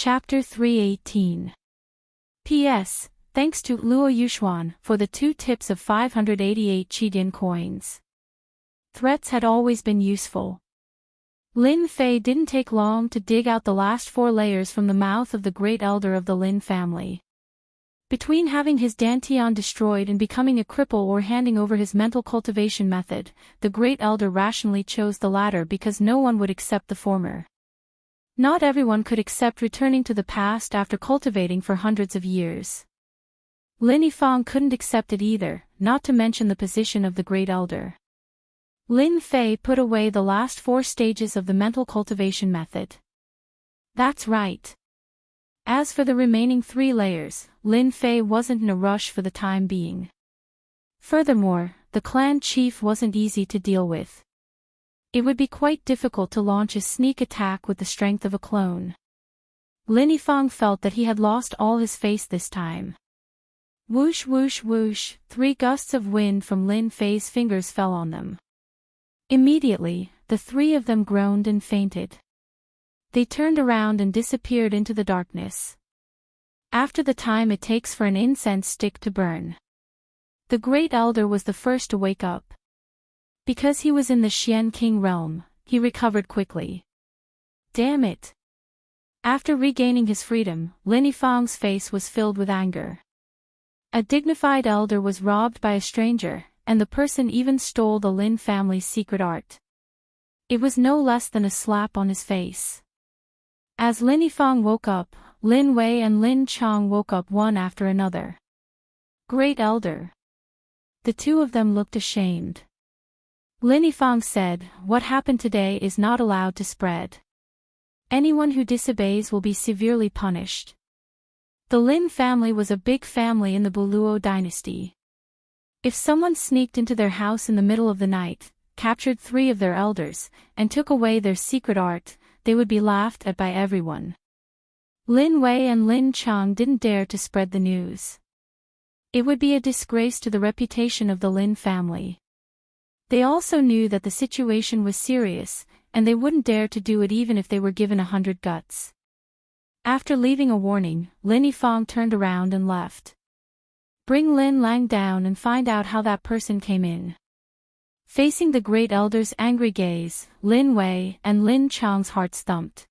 Chapter 318. P.S. Thanks to Luo Yuxuan for the 2 tips of 588 Qidin coins. Threats had always been useful. Lin Fei didn't take long to dig out the last 4 layers from the mouth of the great elder of the Lin family. Between having his dantian destroyed and becoming a cripple or handing over his mental cultivation method, the great elder rationally chose the latter because no one would accept the former. Not everyone could accept returning to the past after cultivating for hundreds of years. Lin Yifang couldn't accept it either, not to mention the position of the great elder. Lin Fei put away the last 4 stages of the mental cultivation method. That's right. As for the remaining 3 layers, Lin Fei wasn't in a rush for the time being. Furthermore, the clan chief wasn't easy to deal with. It would be quite difficult to launch a sneak attack with the strength of a clone. Lin Yifang felt that he had lost all his face this time. Whoosh whoosh whoosh, 3 gusts of wind from Lin Fei's fingers fell on them. Immediately, the 3 of them groaned and fainted. They turned around and disappeared into the darkness. After the time it takes for an incense stick to burn. The great elder was the first to wake up. Because he was in the Xian King realm, he recovered quickly. Damn it! After regaining his freedom, Lin Yifang's face was filled with anger. A dignified elder was robbed by a stranger, and the person even stole the Lin family's secret art. It was no less than a slap on his face. As Lin Yifang woke up, Lin Wei and Lin Chang woke up one after another. Great elder. The 2 of them looked ashamed. Lin Yifang said, "What happened today is not allowed to spread. Anyone who disobeys will be severely punished." The Lin family was a big family in the Buluo dynasty. If someone sneaked into their house in the middle of the night, captured 3 of their elders, and took away their secret art, they would be laughed at by everyone. Lin Wei and Lin Chang didn't dare to spread the news. It would be a disgrace to the reputation of the Lin family. They also knew that the situation was serious, and they wouldn't dare to do it even if they were given 100 guts. After leaving a warning, Lin Yifang turned around and left. Bring Lin Lang down and find out how that person came in. Facing the great elder's angry gaze, Lin Wei and Lin Chang's hearts thumped.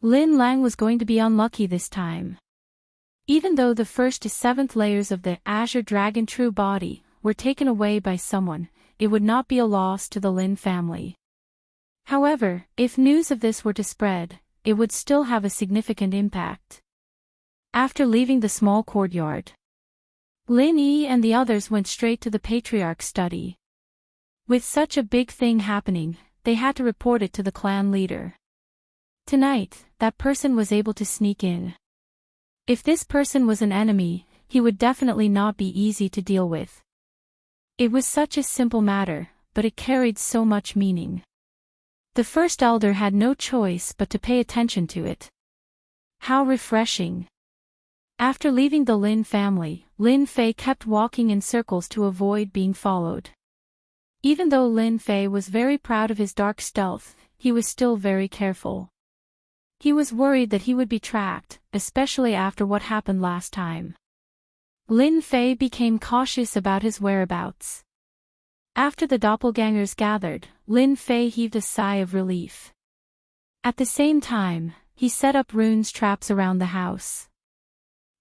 Lin Lang was going to be unlucky this time. Even though the 1st to 7th layers of the Azure Dragon True Body were taken away by someone, it would not be a loss to the Lin family. However, if news of this were to spread, it would still have a significant impact. After leaving the small courtyard, Lin Yi and the others went straight to the patriarch's study. With such a big thing happening, they had to report it to the clan leader. Tonight, that person was able to sneak in. If this person was an enemy, he would definitely not be easy to deal with. It was such a simple matter, but it carried so much meaning. The first elder had no choice but to pay attention to it. How refreshing. After leaving the Lin family, Lin Fei kept walking in circles to avoid being followed. Even though Lin Fei was very proud of his dark stealth, he was still very careful. He was worried that he would be tracked, especially after what happened last time. Lin Fei became cautious about his whereabouts. After the doppelgangers gathered, Lin Fei heaved a sigh of relief. At the same time, he set up runes traps around the house.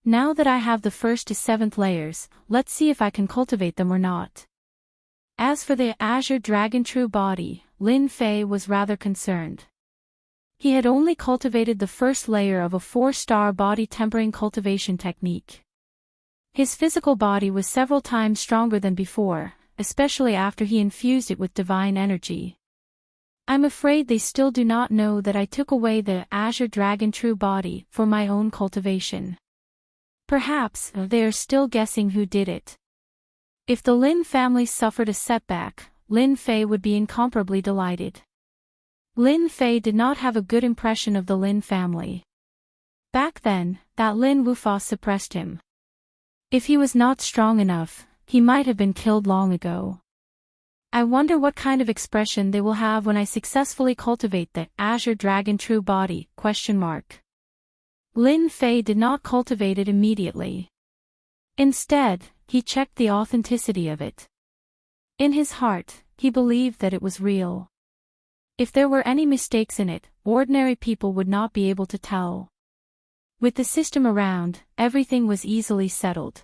Now that I have the 1st to 7th layers, let's see if I can cultivate them or not. As for the Azure Dragon True Body, Lin Fei was rather concerned. He had only cultivated the 1st layer of a 4-star body tempering cultivation technique. His physical body was several times stronger than before, especially after he infused it with divine energy. I'm afraid they still do not know that I took away the Azure Dragon True Body for my own cultivation. Perhaps they are still guessing who did it. If the Lin family suffered a setback, Lin Fei would be incomparably delighted. Lin Fei did not have a good impression of the Lin family. Back then, that Lin Wufa suppressed him. If he was not strong enough, he might have been killed long ago. I wonder what kind of expression they will have when I successfully cultivate the Azure Dragon True Body, ? Lin Fei did not cultivate it immediately. Instead, he checked the authenticity of it. In his heart, he believed that it was real. If there were any mistakes in it, ordinary people would not be able to tell. With the system around, everything was easily settled.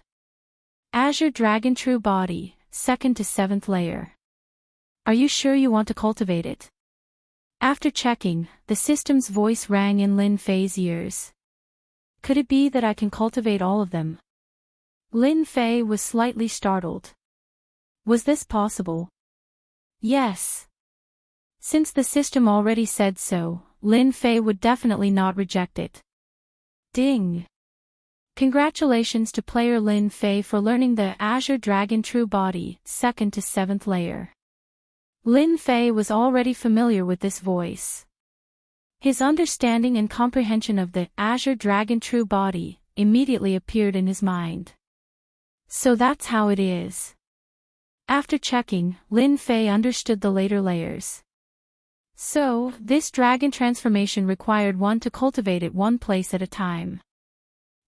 Azure Dragon True Body, 2nd to 7th layer. Are you sure you want to cultivate it? After checking, the system's voice rang in Lin Fei's ears. Could it be that I can cultivate all of them? Lin Fei was slightly startled. Was this possible? Yes. Since the system already said so, Lin Fei would definitely not reject it. Ding! Congratulations to player Lin Fei for learning the Azure Dragon True Body, 2nd to 7th layer. Lin Fei was already familiar with this voice. His understanding and comprehension of the Azure Dragon True Body immediately appeared in his mind. So that's how it is. After checking, Lin Fei understood the later layers. So, this dragon transformation required one to cultivate it one place at a time.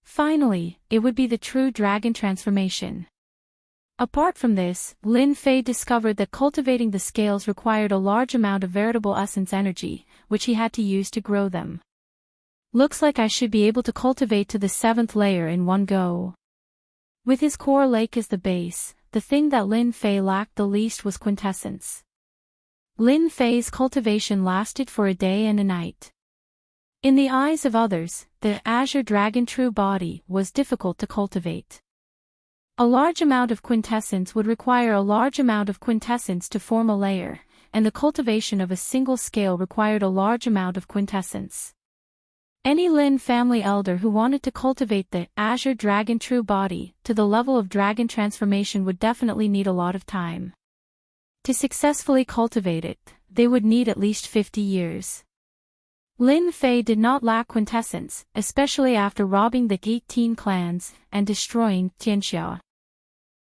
Finally, it would be the true dragon transformation. Apart from this, Lin Fei discovered that cultivating the scales required a large amount of veritable essence energy, which he had to use to grow them. Looks like I should be able to cultivate to the 7th layer in one go. With his core lake as the base, the thing that Lin Fei lacked the least was quintessence. Lin Fei's cultivation lasted for a day and a night. In the eyes of others, the Azure Dragon True Body was difficult to cultivate. A large amount of quintessence would require a large amount of quintessence to form a layer, and the cultivation of a single scale required a large amount of quintessence. Any Lin family elder who wanted to cultivate the Azure Dragon True Body to the level of dragon transformation would definitely need a lot of time. To successfully cultivate it, they would need at least 50 years. Lin Fei did not lack quintessence, especially after robbing the 18 clans and destroying Tianxia.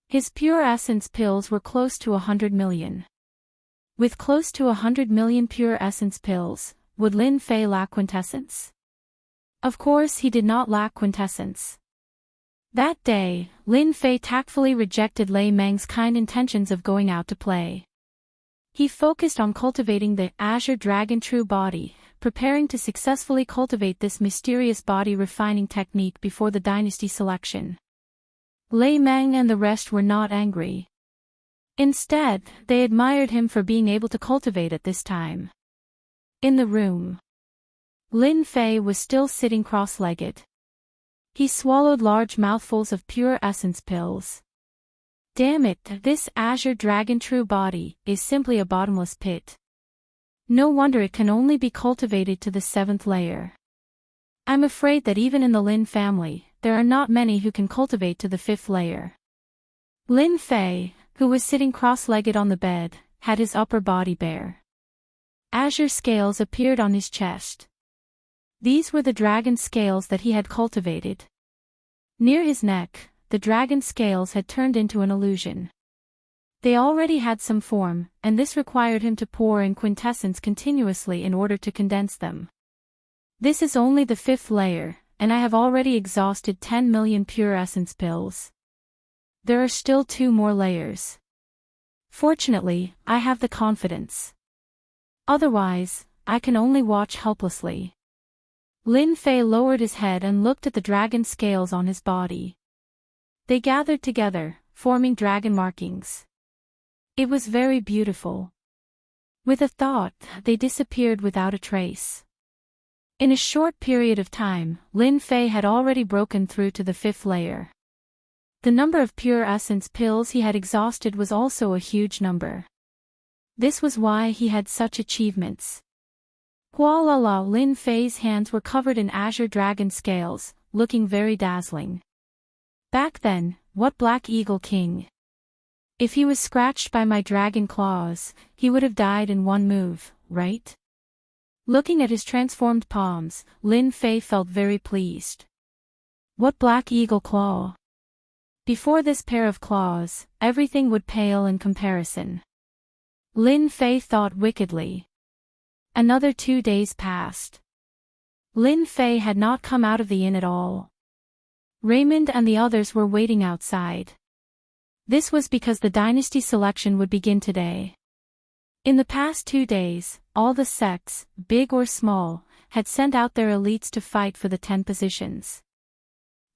His pure essence pills were close to 100 million. With close to 100 million pure essence pills, would Lin Fei lack quintessence? Of course he did not lack quintessence. That day, Lin Fei tactfully rejected Lei Meng's kind intentions of going out to play. He focused on cultivating the Azure Dragon True Body, preparing to successfully cultivate this mysterious body refining technique before the dynasty selection. Lei Meng and the rest were not angry. Instead, they admired him for being able to cultivate at this time. In the room, Lin Fei was still sitting cross-legged. He swallowed large mouthfuls of pure essence pills. Damn it, this Azure Dragon True Body is simply a bottomless pit. No wonder it can only be cultivated to the 7th layer. I'm afraid that even in the Lin family, there are not many who can cultivate to the 5th layer. Lin Fei, who was sitting cross-legged on the bed, had his upper body bare. Azure scales appeared on his chest. These were the dragon scales that he had cultivated. Near his neck, the dragon scales had turned into an illusion. They already had some form, and this required him to pour in quintessence continuously in order to condense them. This is only the 5th layer, and I have already exhausted 10 million pure essence pills. There are still 2 more layers. Fortunately, I have the confidence. Otherwise, I can only watch helplessly. Lin Fei lowered his head and looked at the dragon scales on his body. They gathered together, forming dragon markings. It was very beautiful. With a thought, they disappeared without a trace. In a short period of time, Lin Fei had already broken through to the 5th layer. The number of pure essence pills he had exhausted was also a huge number. This was why he had such achievements. Hualala, Lin Fei's hands were covered in azure dragon scales, looking very dazzling. Back then, what Black Eagle King? If he was scratched by my dragon claws, he would have died in one move, right? Looking at his transformed palms, Lin Fei felt very pleased. What Black Eagle Claw? Before this pair of claws, everything would pale in comparison. Lin Fei thought wickedly. Another 2 days passed. Lin Fei had not come out of the inn at all. Raymond and the others were waiting outside. This was because the dynasty selection would begin today. In the past 2 days, all the sects, big or small, had sent out their elites to fight for the 10 positions.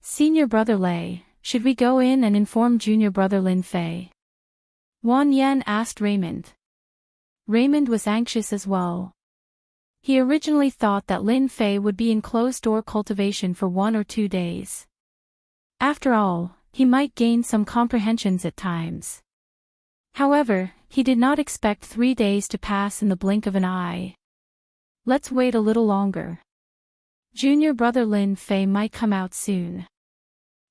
Senior Brother Lei, should we go in and inform Junior Brother Lin Fei? Wan Yan asked Raymond. Raymond was anxious as well. He originally thought that Lin Fei would be in closed-door cultivation for 1 or 2 days. After all, he might gain some comprehensions at times. However, he did not expect 3 days to pass in the blink of an eye. Let's wait a little longer. Junior Brother Lin Fei might come out soon.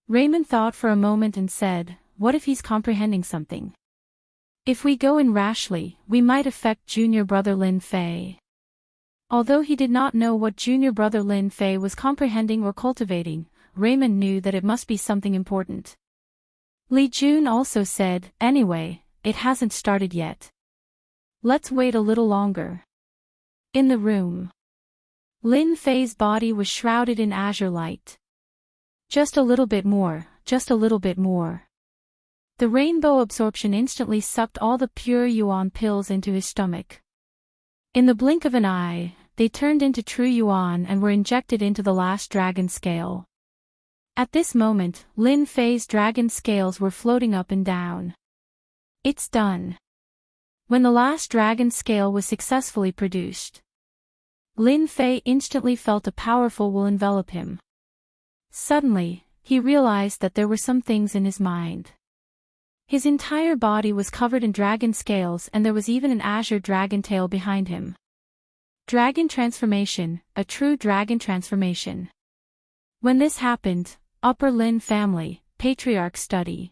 Raymond thought for a moment and said, what if he's comprehending something? If we go in rashly, we might affect Junior Brother Lin Fei. Although he did not know what Junior Brother Lin Fei was comprehending or cultivating, Raymond knew that it must be something important. Li Jun also said, anyway, it hasn't started yet. Let's wait a little longer. In the room, Lin Fei's body was shrouded in azure light. Just a little bit more, just a little bit more. The rainbow absorption instantly sucked all the pure yuan pills into his stomach. In the blink of an eye, they turned into true yuan and were injected into the last dragon scale. At this moment, Lin Fei's dragon scales were floating up and down. It's done. When the last dragon scale was successfully produced, Lin Fei instantly felt a powerful will envelop him. Suddenly, he realized that there were some things in his mind. His entire body was covered in dragon scales and there was even an azure dragon tail behind him. Dragon transformation, a true dragon transformation. When this happened, Upper Lin family, patriarch study.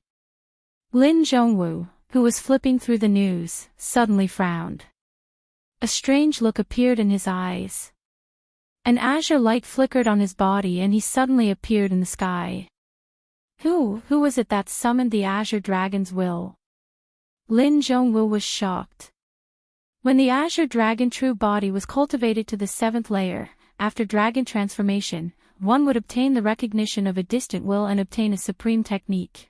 Lin Zhongwu, who was flipping through the news, suddenly frowned. A strange look appeared in his eyes. An azure light flickered on his body and he suddenly appeared in the sky. Who was it that summoned the azure dragon's will? Lin Zhongwu was shocked. When the azure dragon true body was cultivated to the 7th layer, after dragon transformation, one would obtain the recognition of a distant will and obtain a supreme technique.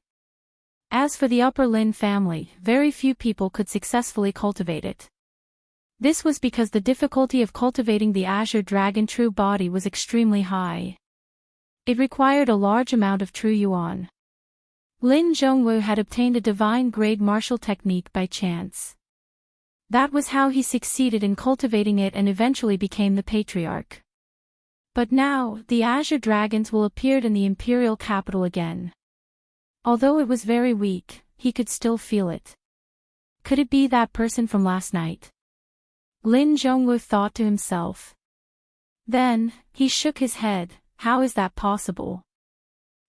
As for the Upper Lin family, very few people could successfully cultivate it. This was because the difficulty of cultivating the azure dragon true body was extremely high. It required a large amount of true yuan. Lin Zhongwu had obtained a divine grade martial technique by chance. That was how he succeeded in cultivating it and eventually became the patriarch. But now, the azure dragons will appear in the imperial capital again. Although it was very weak, he could still feel it. Could it be that person from last night? Lin Zhongwu thought to himself. Then, he shook his head. How is that possible?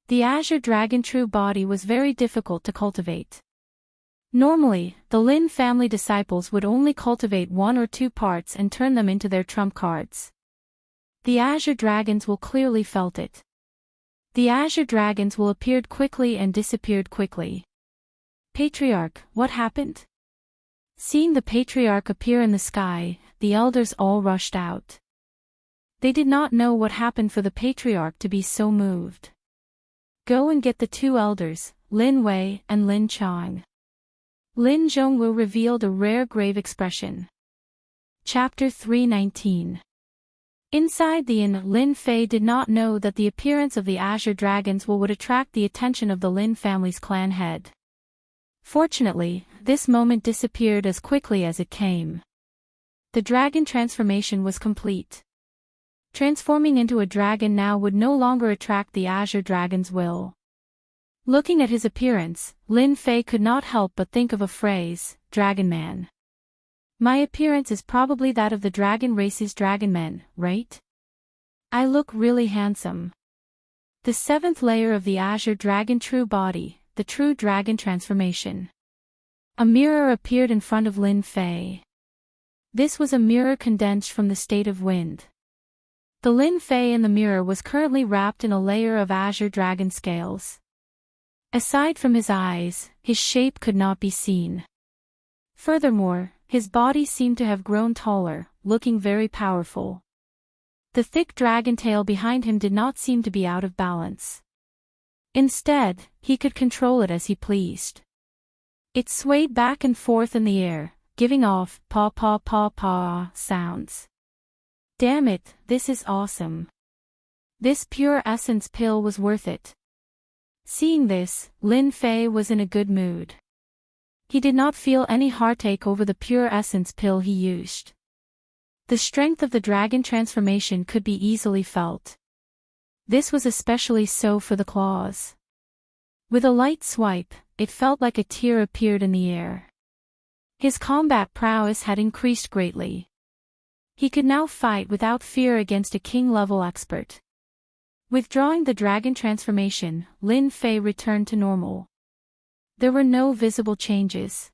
The azure dragon true body was very difficult to cultivate. Normally, the Lin family disciples would only cultivate 1 or 2 parts and turn them into their trump cards. The azure dragons will clearly felt it. The azure dragons will appeared quickly and disappeared quickly. Patriarch, what happened? Seeing the patriarch appear in the sky, the elders all rushed out. They did not know what happened for the patriarch to be so moved. Go and get the 2 elders, Lin Wei and Lin Chang. Lin Zhongwu revealed a rare grave expression. Chapter 319. Inside the inn, Lin Fei did not know that the appearance of the azure dragons would attract the attention of the Lin family's clan head. Fortunately, this moment disappeared as quickly as it came. The dragon transformation was complete. Transforming into a dragon now would no longer attract the azure dragon's will. Looking at his appearance, Lin Fei could not help but think of a phrase, Dragon Man. My appearance is probably that of the dragon race's dragon men, right? I look really handsome. The 7th layer of the azure dragon true body, the true dragon transformation. A mirror appeared in front of Lin Fei. This was a mirror condensed from the state of wind. The Lin Fei in the mirror was currently wrapped in a layer of azure dragon scales. Aside from his eyes, his shape could not be seen. Furthermore, his body seemed to have grown taller, looking very powerful. The thick dragon tail behind him did not seem to be out of balance. Instead, he could control it as he pleased. It swayed back and forth in the air, giving off paw paw paw paw sounds. Damn it, this is awesome. This pure essence pill was worth it. Seeing this, Lin Fei was in a good mood. He did not feel any heartache over the pure essence pill he used. The strength of the dragon transformation could be easily felt. This was especially so for the claws. With a light swipe, it felt like a tear appeared in the air. His combat prowess had increased greatly. He could now fight without fear against a king-level expert. Withdrawing the dragon transformation, Lin Fei returned to normal. There were no visible changes.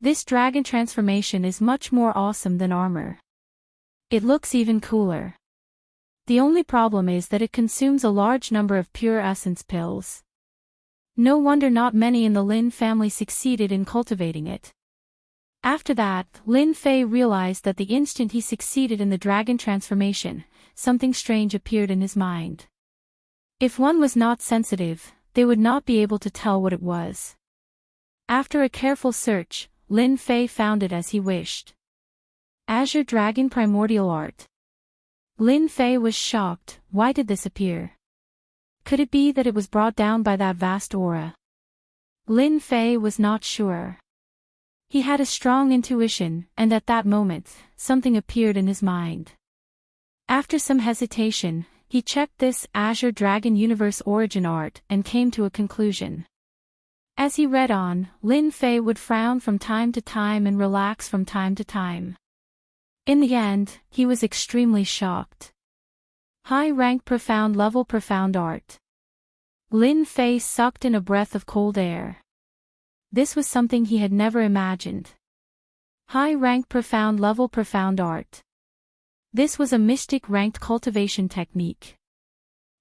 This dragon transformation is much more awesome than armor. It looks even cooler. The only problem is that it consumes a large number of pure essence pills. No wonder not many in the Lin family succeeded in cultivating it. After that, Lin Fei realized that the instant he succeeded in the dragon transformation, something strange appeared in his mind. If one was not sensitive, they would not be able to tell what it was. After a careful search, Lin Fei found it as he wished. Azure Dragon Primordial Art. Lin Fei was shocked. Why did this appear? Could it be that it was brought down by that vast aura? Lin Fei was not sure. He had a strong intuition, and at that moment, something appeared in his mind. After some hesitation, he checked this Azure Dragon Universe Origin art and came to a conclusion. As he read on, Lin Fei would frown from time to time and relax from time to time. In the end, he was extremely shocked. High rank profound level profound art. Lin Fei sucked in a breath of cold air. This was something he had never imagined. High rank profound level profound art. This was a mystic ranked cultivation technique.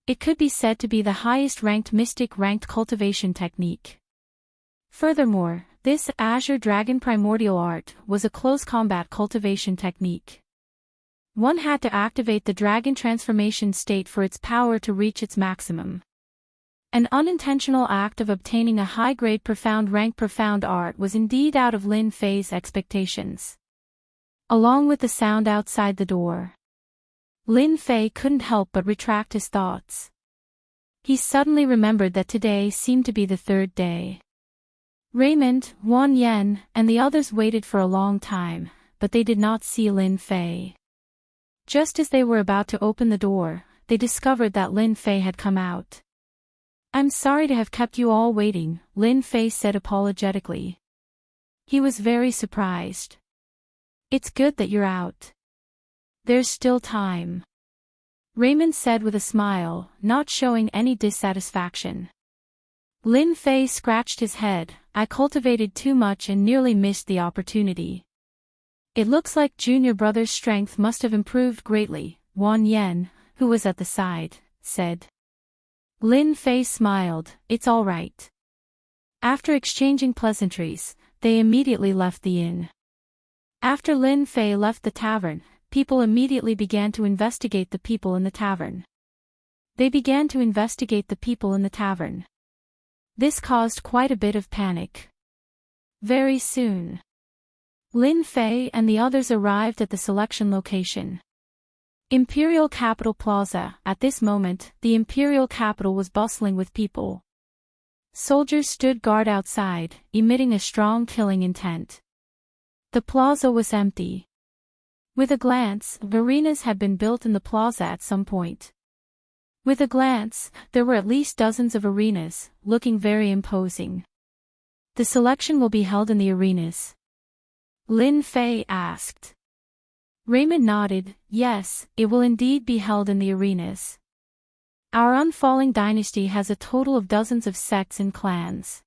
It could be said to be the highest ranked mystic ranked cultivation technique. Furthermore, this Azure Dragon Primordial Art was a close combat cultivation technique. One had to activate the dragon transformation state for its power to reach its maximum. An unintentional act of obtaining a high-grade profound rank profound art was indeed out of Lin Fei's expectations. Along with the sound outside the door, Lin Fei couldn't help but retract his thoughts. He suddenly remembered that today seemed to be the third day. Raymond, Wan Yen, and the others waited for a long time, but they did not see Lin Fei. Just as they were about to open the door, they discovered that Lin Fei had come out. "I'm sorry to have kept you all waiting," Lin Fei said apologetically. He was very surprised. "It's good that you're out. There's still time," Raymond said with a smile, not showing any dissatisfaction. Lin Fei scratched his head. "I cultivated too much and nearly missed the opportunity." "It looks like Junior Brother's strength must have improved greatly," Wan Yen, who was at the side, said. Lin Fei smiled. "It's all right." After exchanging pleasantries, they immediately left the inn. After Lin Fei left the tavern, people immediately began to investigate the people in the tavern. They began to investigate the people in the tavern. This caused quite a bit of panic. Very soon, Lin Fei and the others arrived at the selection location. Imperial Capital Plaza. At this moment, the Imperial Capital was bustling with people. Soldiers stood guard outside, emitting a strong killing intent. The plaza was empty. With a glance, arenas had been built in the plaza at some point. With a glance, there were at least dozens of arenas, looking very imposing. "The selection will be held in the arenas?" Lin Fei asked. Raymond nodded. "Yes, it will indeed be held in the arenas. Our unfalling dynasty has a total of dozens of sects and clans.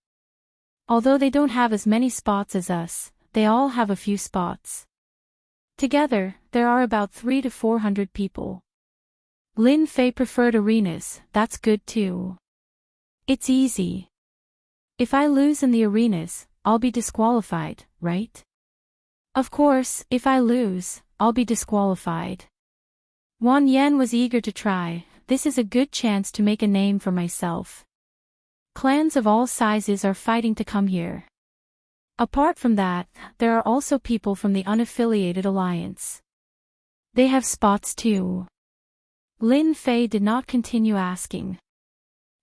Although they don't have as many spots as us, they all have a few spots. Together, there are about 300 to 400 people." Lin Fei preferred arenas. "That's good too. It's easy. If I lose in the arenas, I'll be disqualified, right?" "Of course, if I lose, I'll be disqualified." Wang Yan was eager to try. This is a good chance to make a name for myself. Clans of all sizes are fighting to come here. Apart from that, there are also people from the unaffiliated alliance. They have spots too. Lin Fei did not continue asking.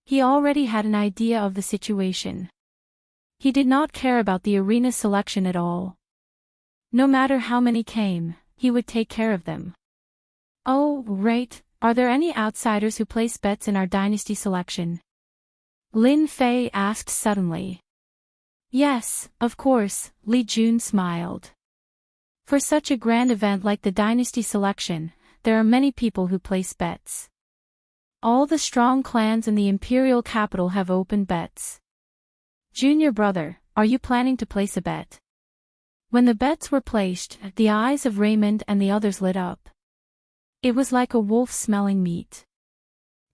He already had an idea of the situation. He did not care about the arena selection at all. No matter how many came, he would take care of them. Oh, right, are there any outsiders who place bets in our dynasty selection? Lin Fei asked suddenly. Yes, of course, Li Jun smiled. For such a grand event like the dynasty selection, there are many people who place bets. All the strong clans in the imperial capital have opened bets. Junior brother, are you planning to place a bet? When the bets were placed, the eyes of Raymond and the others lit up. It was like a wolf smelling meat.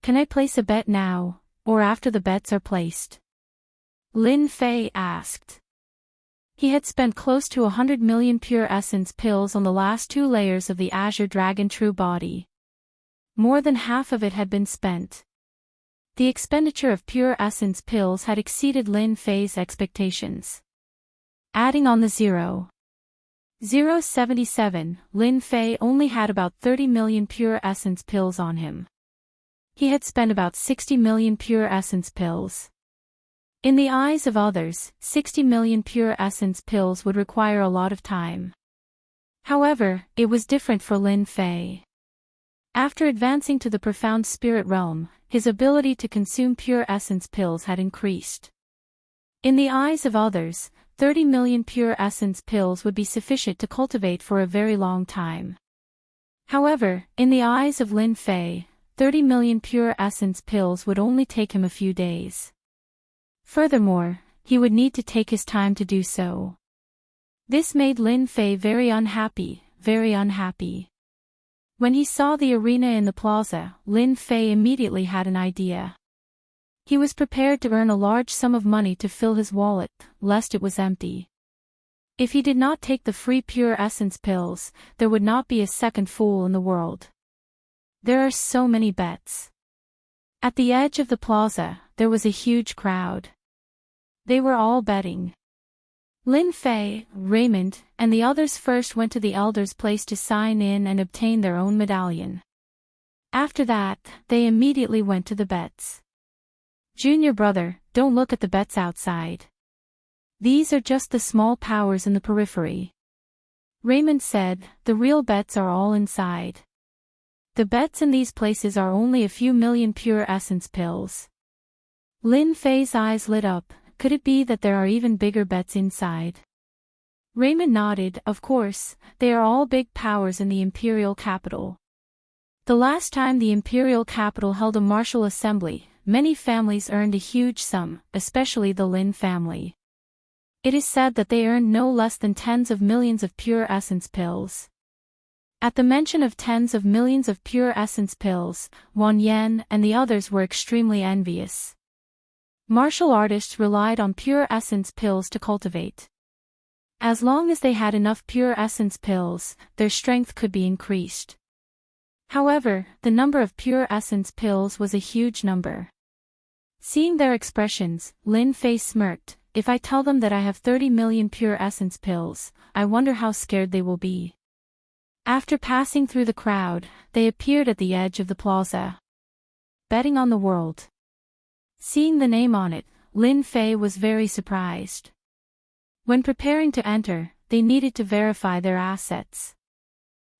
Can I place a bet now, or after the bets are placed? Lin Fei asked. He had spent close to 100 million pure essence pills on the last 2 layers of the Azure Dragon True Body. More than half of it had been spent. The expenditure of pure essence pills had exceeded Lin Fei's expectations. Adding on the 0.77, Lin Fei only had about 30 million pure essence pills on him. He had spent about 60 million pure essence pills. In the eyes of others, 60 million pure essence pills would require a lot of time. However, it was different for Lin Fei. After advancing to the profound spirit realm, his ability to consume pure essence pills had increased. In the eyes of others, 30 million pure essence pills would be sufficient to cultivate for a very long time. However, in the eyes of Lin Fei, 30 million pure essence pills would only take him a few days. Furthermore, he would need to take his time to do so. This made Lin Fei very unhappy, very unhappy. When he saw the arena in the plaza, Lin Fei immediately had an idea. He was prepared to earn a large sum of money to fill his wallet, lest it was empty. If he did not take the free pure essence pills, there would not be a second fool in the world. There are so many bets. At the edge of the plaza, there was a huge crowd. They were all betting. Lin Fei, Raymond, and the others first went to the elder's place to sign in and obtain their own medallion. After that, they immediately went to the bets. Junior brother, don't look at the bets outside. These are just the small powers in the periphery. Raymond said, the real bets are all inside. The bets in these places are only a few million pure essence pills. Lin Fei's eyes lit up. Could it be that there are even bigger bets inside? Raymond nodded. Of course, they are all big powers in the imperial capital. The last time the imperial capital held a martial assembly, many families earned a huge sum, especially the Lin family. It is said that they earned no less than tens of millions of pure essence pills. At the mention of tens of millions of pure essence pills, Wang Yan and the others were extremely envious. Martial artists relied on pure essence pills to cultivate. As long as they had enough pure essence pills, their strength could be increased. However, the number of pure essence pills was a huge number. Seeing their expressions, Lin Fei smirked. If I tell them that I have 30 million pure essence pills, I wonder how scared they will be. After passing through the crowd, they appeared at the edge of the plaza. Betting on the world. Seeing the name on it, Lin Fei was very surprised. When preparing to enter, they needed to verify their assets.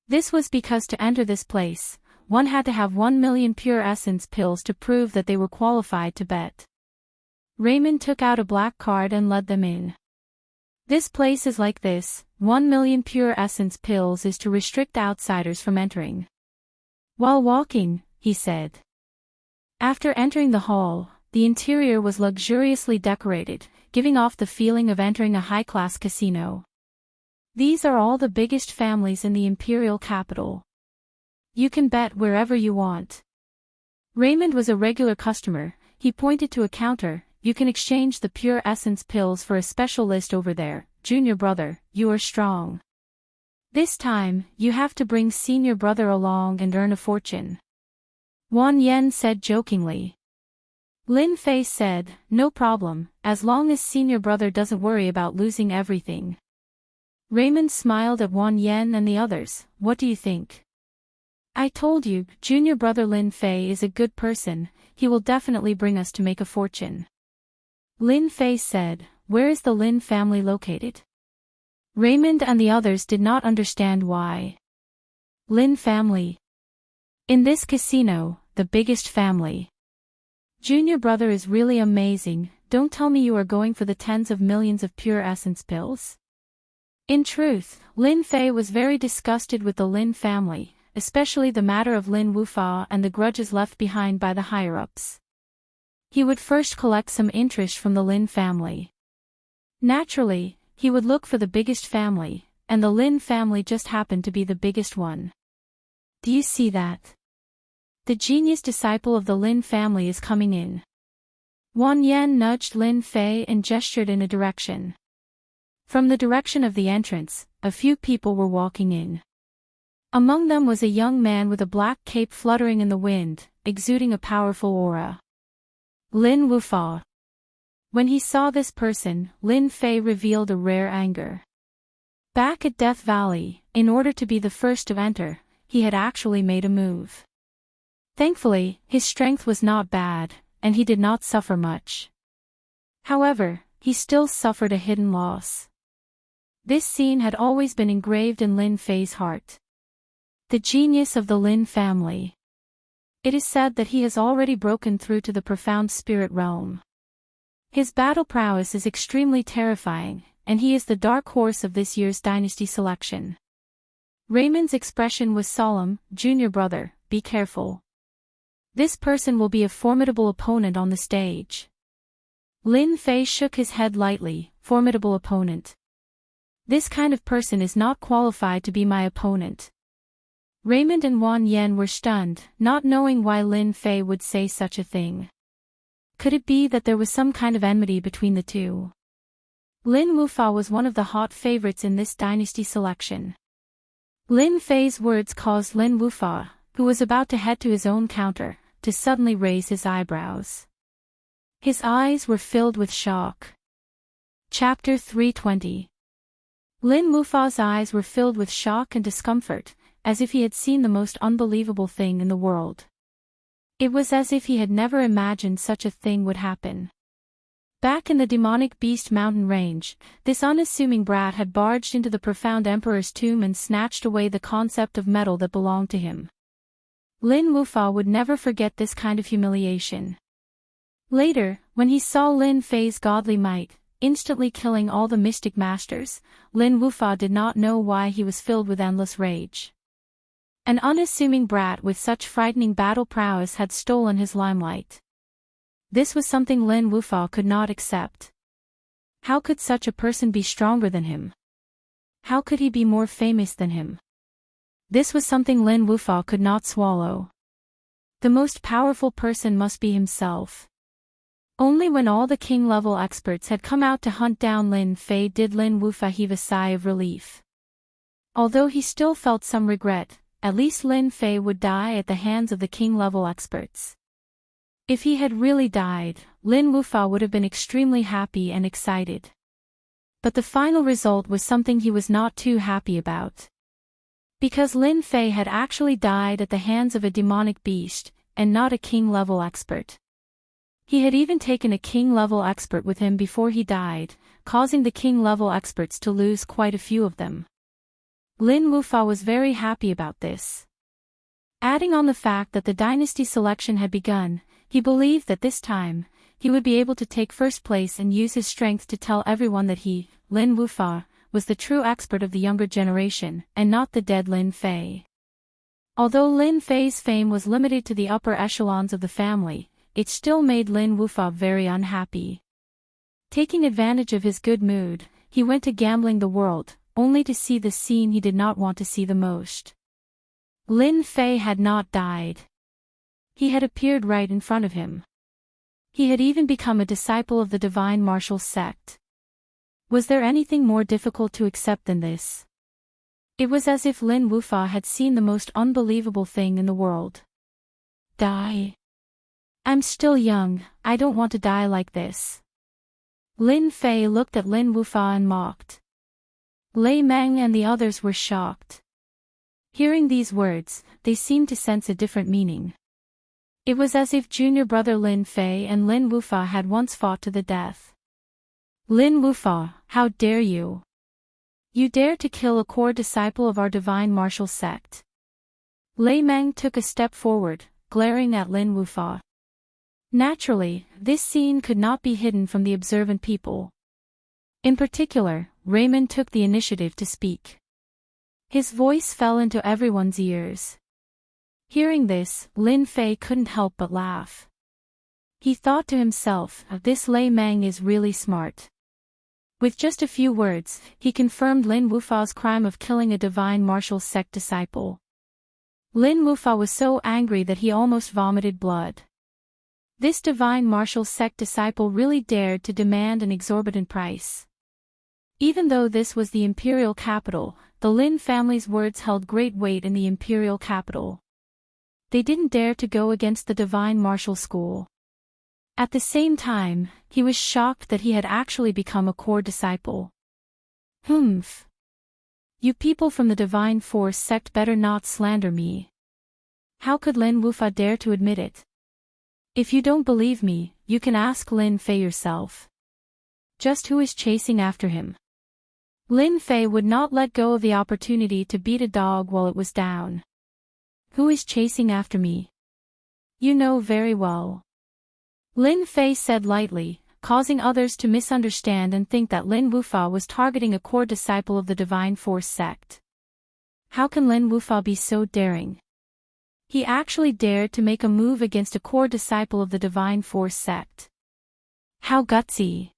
This was because to enter this place, one had to have 1 million pure essence pills to prove that they were qualified to bet. Raymond took out a black card and led them in. This place is like this, 1 million pure essence pills is to restrict outsiders from entering. While walking, he said. After entering the hall, the interior was luxuriously decorated, giving off the feeling of entering a high-class casino. These are all the biggest families in the imperial capital. You can bet wherever you want. Raymond was a regular customer. He pointed to a counter. You can exchange the pure essence pills for a special list over there. Junior brother, you are strong. This time, you have to bring senior brother along and earn a fortune. Wang Yan said jokingly. Lin Fei said, no problem, as long as senior brother doesn't worry about losing everything. Raymond smiled at Wang Yan and the others. What do you think? I told you, junior brother Lin Fei is a good person, he will definitely bring us to make a fortune. Lin Fei said, where is the Lin family located? Raymond and the others did not understand why. Lin family. In this casino, the biggest family. Junior brother is really amazing, don't tell me you are going for the tens of millions of pure essence pills. In truth, Lin Fei was very disgusted with the Lin family, especially the matter of Lin Wufa and the grudges left behind by the higher-ups. He would first collect some interest from the Lin family. Naturally, he would look for the biggest family, and the Lin family just happened to be the biggest one. Do you see that? The genius disciple of the Lin family is coming in. Wang Yan nudged Lin Fei and gestured in a direction. From the direction of the entrance, a few people were walking in. Among them was a young man with a black cape fluttering in the wind, exuding a powerful aura. Lin Wufa. When he saw this person, Lin Fei revealed a rare anger. Back at Death Valley, in order to be the first to enter, he had actually made a move. Thankfully, his strength was not bad, and he did not suffer much. However, he still suffered a hidden loss. This scene had always been engraved in Lin Fei's heart. The genius of the Lin family. It is said that he has already broken through to the profound spirit realm. His battle prowess is extremely terrifying, and he is the dark horse of this year's dynasty selection. Raymond's expression was solemn. Junior brother, be careful. This person will be a formidable opponent on the stage. Lin Fei shook his head lightly. Formidable opponent. This kind of person is not qualified to be my opponent. Raymond and Wang Yan were stunned, not knowing why Lin Fei would say such a thing. Could it be that there was some kind of enmity between the two? Lin Wufa was one of the hot favorites in this dynasty selection. Lin Fei's words caused Lin Wufa, who was about to head to his own counter, to suddenly raise his eyebrows. His eyes were filled with shock. Chapter 320. Lin Wufa's eyes were filled with shock and discomfort, as if he had seen the most unbelievable thing in the world. It was as if he had never imagined such a thing would happen. Back in the demonic beast mountain range, this unassuming brat had barged into the profound emperor's tomb and snatched away the concept of metal that belonged to him. Lin Wufa would never forget this kind of humiliation. Later, when he saw Lin Fei's godly might, instantly killing all the mystic masters, Lin Wufa did not know why he was filled with endless rage. An unassuming brat with such frightening battle prowess had stolen his limelight. This was something Lin Wufa could not accept. How could such a person be stronger than him? How could he be more famous than him? This was something Lin Wufa could not swallow. The most powerful person must be himself. Only when all the king-level experts had come out to hunt down Lin Fei did Lin Wufa heave a sigh of relief. Although he still felt some regret, at least Lin Fei would die at the hands of the king-level experts. If he had really died, Lin Wufa would have been extremely happy and excited. But the final result was something he was not too happy about. Because Lin Fei had actually died at the hands of a demonic beast, and not a king-level expert. He had even taken a king-level expert with him before he died, causing the king-level experts to lose quite a few of them. Lin Wufa was very happy about this. Adding on the fact that the dynasty selection had begun, he believed that this time, he would be able to take first place and use his strength to tell everyone that he, Lin Wufa, was the true expert of the younger generation, and not the dead Lin Fei. Although Lin Fei's fame was limited to the upper echelons of the family, it still made Lin Wufa very unhappy. Taking advantage of his good mood, he went to gambling the world, only to see the scene he did not want to see the most. Lin Fei had not died. He had appeared right in front of him. He had even become a disciple of the divine martial sect. Was there anything more difficult to accept than this? It was as if Lin Wufa had seen the most unbelievable thing in the world. Die. I'm still young, I don't want to die like this. Lin Fei looked at Lin Wufa and mocked. Lei Meng and the others were shocked. Hearing these words, they seemed to sense a different meaning. It was as if junior brother Lin Fei and Lin Wufa had once fought to the death. Lin Wufa, how dare you? You dare to kill a core disciple of our divine martial sect. Lei Meng took a step forward, glaring at Lin Wufa. Naturally, this scene could not be hidden from the observant people. In particular, Raymond took the initiative to speak. His voice fell into everyone's ears. Hearing this, Lin Fei couldn't help but laugh. He thought to himself, this Lei Meng is really smart. With just a few words, he confirmed Lin Wufa's crime of killing a divine martial sect disciple. Lin Wufa was so angry that he almost vomited blood. This divine martial sect disciple really dared to demand an exorbitant price. Even though this was the imperial capital, the Lin family's words held great weight in the imperial capital. They didn't dare to go against the divine martial school. At the same time, he was shocked that he had actually become a core disciple. Humph. You people from the Divine Force sect better not slander me. How could Lin Wufa dare to admit it? If you don't believe me, you can ask Lin Fei yourself. Just who is chasing after him? Lin Fei would not let go of the opportunity to beat a dog while it was down. Who is chasing after me? You know very well. Lin Fei said lightly, causing others to misunderstand and think that Lin Wufa was targeting a core disciple of the Divine Force sect. How can Lin Wufa be so daring? He actually dared to make a move against a core disciple of the Divine Force sect. How gutsy!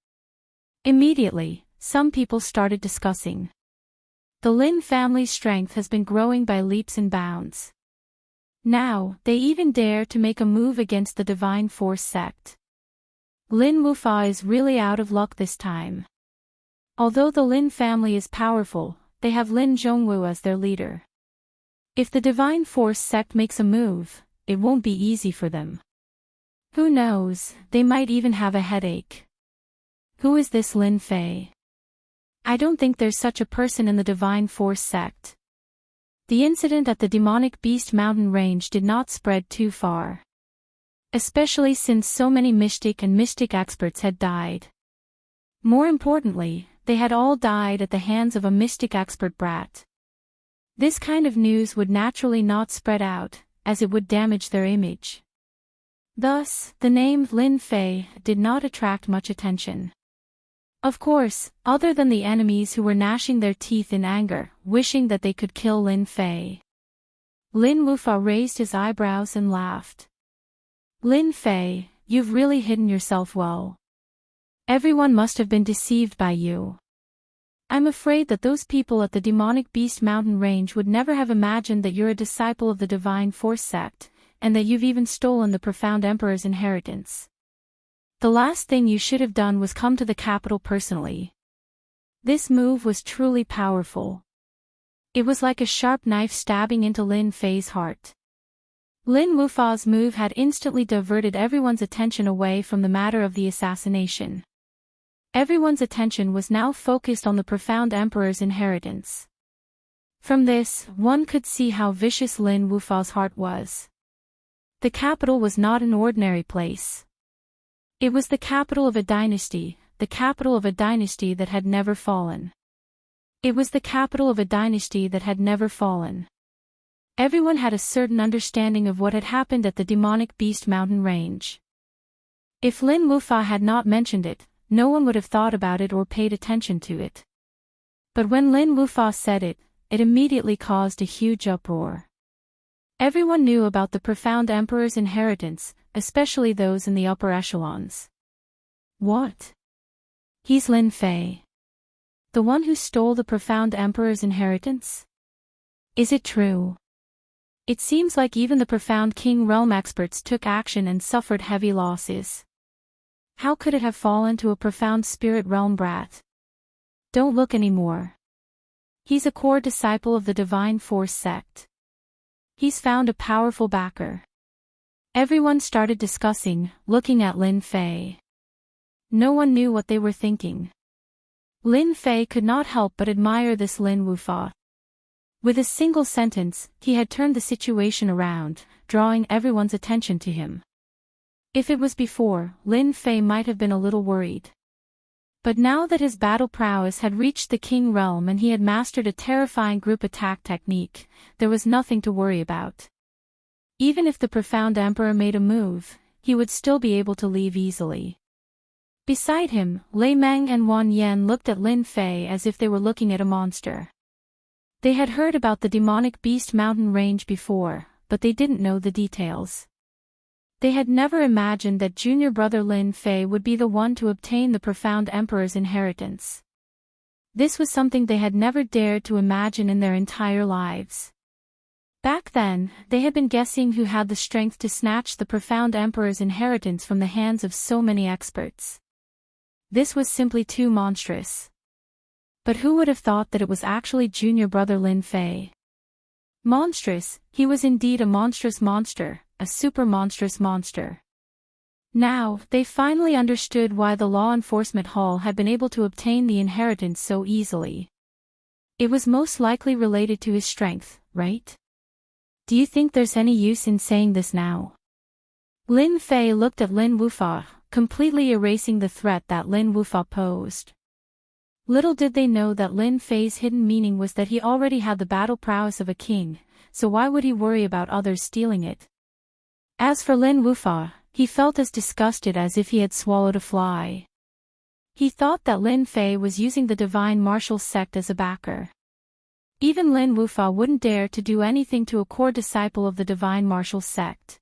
Immediately, some people started discussing. The Lin family's strength has been growing by leaps and bounds. Now, they even dare to make a move against the Divine Force sect. Lin Wufa is really out of luck this time. Although the Lin family is powerful, they have Lin Zhongwu as their leader. If the Divine Force sect makes a move, it won't be easy for them. Who knows, they might even have a headache. Who is this Lin Fei? I don't think there's such a person in the Divine Force sect. The incident at the demonic beast mountain range did not spread too far. Especially since so many mystic and mystic experts had died. More importantly, they had all died at the hands of a mystic expert brat. This kind of news would naturally not spread out, as it would damage their image. Thus, the name Lin Fei did not attract much attention. Of course, other than the enemies who were gnashing their teeth in anger, wishing that they could kill Lin Fei. Lin Wufa raised his eyebrows and laughed. Lin Fei, you've really hidden yourself well. Everyone must have been deceived by you. I'm afraid that those people at the demonic beast mountain range would never have imagined that you're a disciple of the Divine Force sect, and that you've even stolen the profound Emperor's inheritance. The last thing you should have done was come to the capital personally. This move was truly powerful. It was like a sharp knife stabbing into Lin Fei's heart. Lin Wufa's move had instantly diverted everyone's attention away from the matter of the assassination. Everyone's attention was now focused on the profound Emperor's inheritance. From this, one could see how vicious Lin Wufa's heart was. The capital was not an ordinary place. It was the capital of a dynasty, the capital of a dynasty that had never fallen. It was the capital of a dynasty that had never fallen. Everyone had a certain understanding of what had happened at the demonic beast mountain range. If Lin Wufa had not mentioned it, no one would have thought about it or paid attention to it. But when Lin Wufa said it, it immediately caused a huge uproar. Everyone knew about the profound Emperor's inheritance, especially those in the upper echelons. What? He's Lin Fei. The one who stole the profound Emperor's inheritance? Is it true? It seems like even the profound King Realm experts took action and suffered heavy losses. How could it have fallen to a profound spirit realm brat? Don't look anymore. He's a core disciple of the Divine Force sect. He's found a powerful backer. Everyone started discussing, looking at Lin Fei. No one knew what they were thinking. Lin Fei could not help but admire this Lin Wufa. With a single sentence, he had turned the situation around, drawing everyone's attention to him. If it was before, Lin Fei might have been a little worried. But now that his battle prowess had reached the King realm and he had mastered a terrifying group attack technique, there was nothing to worry about. Even if the profound emperor made a move, he would still be able to leave easily. Beside him, Lei Meng and Wan Yan looked at Lin Fei as if they were looking at a monster. They had heard about the demonic beast mountain range before, but they didn't know the details. They had never imagined that junior brother Lin Fei would be the one to obtain the profound emperor's inheritance. This was something they had never dared to imagine in their entire lives. Back then, they had been guessing who had the strength to snatch the profound emperor's inheritance from the hands of so many experts. This was simply too monstrous. But who would have thought that it was actually junior brother Lin Fei? Monstrous, he was indeed a monstrous monster, a super monstrous monster. Now, they finally understood why the law enforcement hall had been able to obtain the inheritance so easily. It was most likely related to his strength, right? Do you think there's any use in saying this now? Lin Fei looked at Lin Wufa, completely erasing the threat that Lin Wufa posed. Little did they know that Lin Fei's hidden meaning was that he already had the battle prowess of a king, so why would he worry about others stealing it? As for Lin Wufa, he felt as disgusted as if he had swallowed a fly. He thought that Lin Fei was using the Divine Martial sect as a backer. Even Lin Wufa wouldn't dare to do anything to a core disciple of the Divine Martial sect.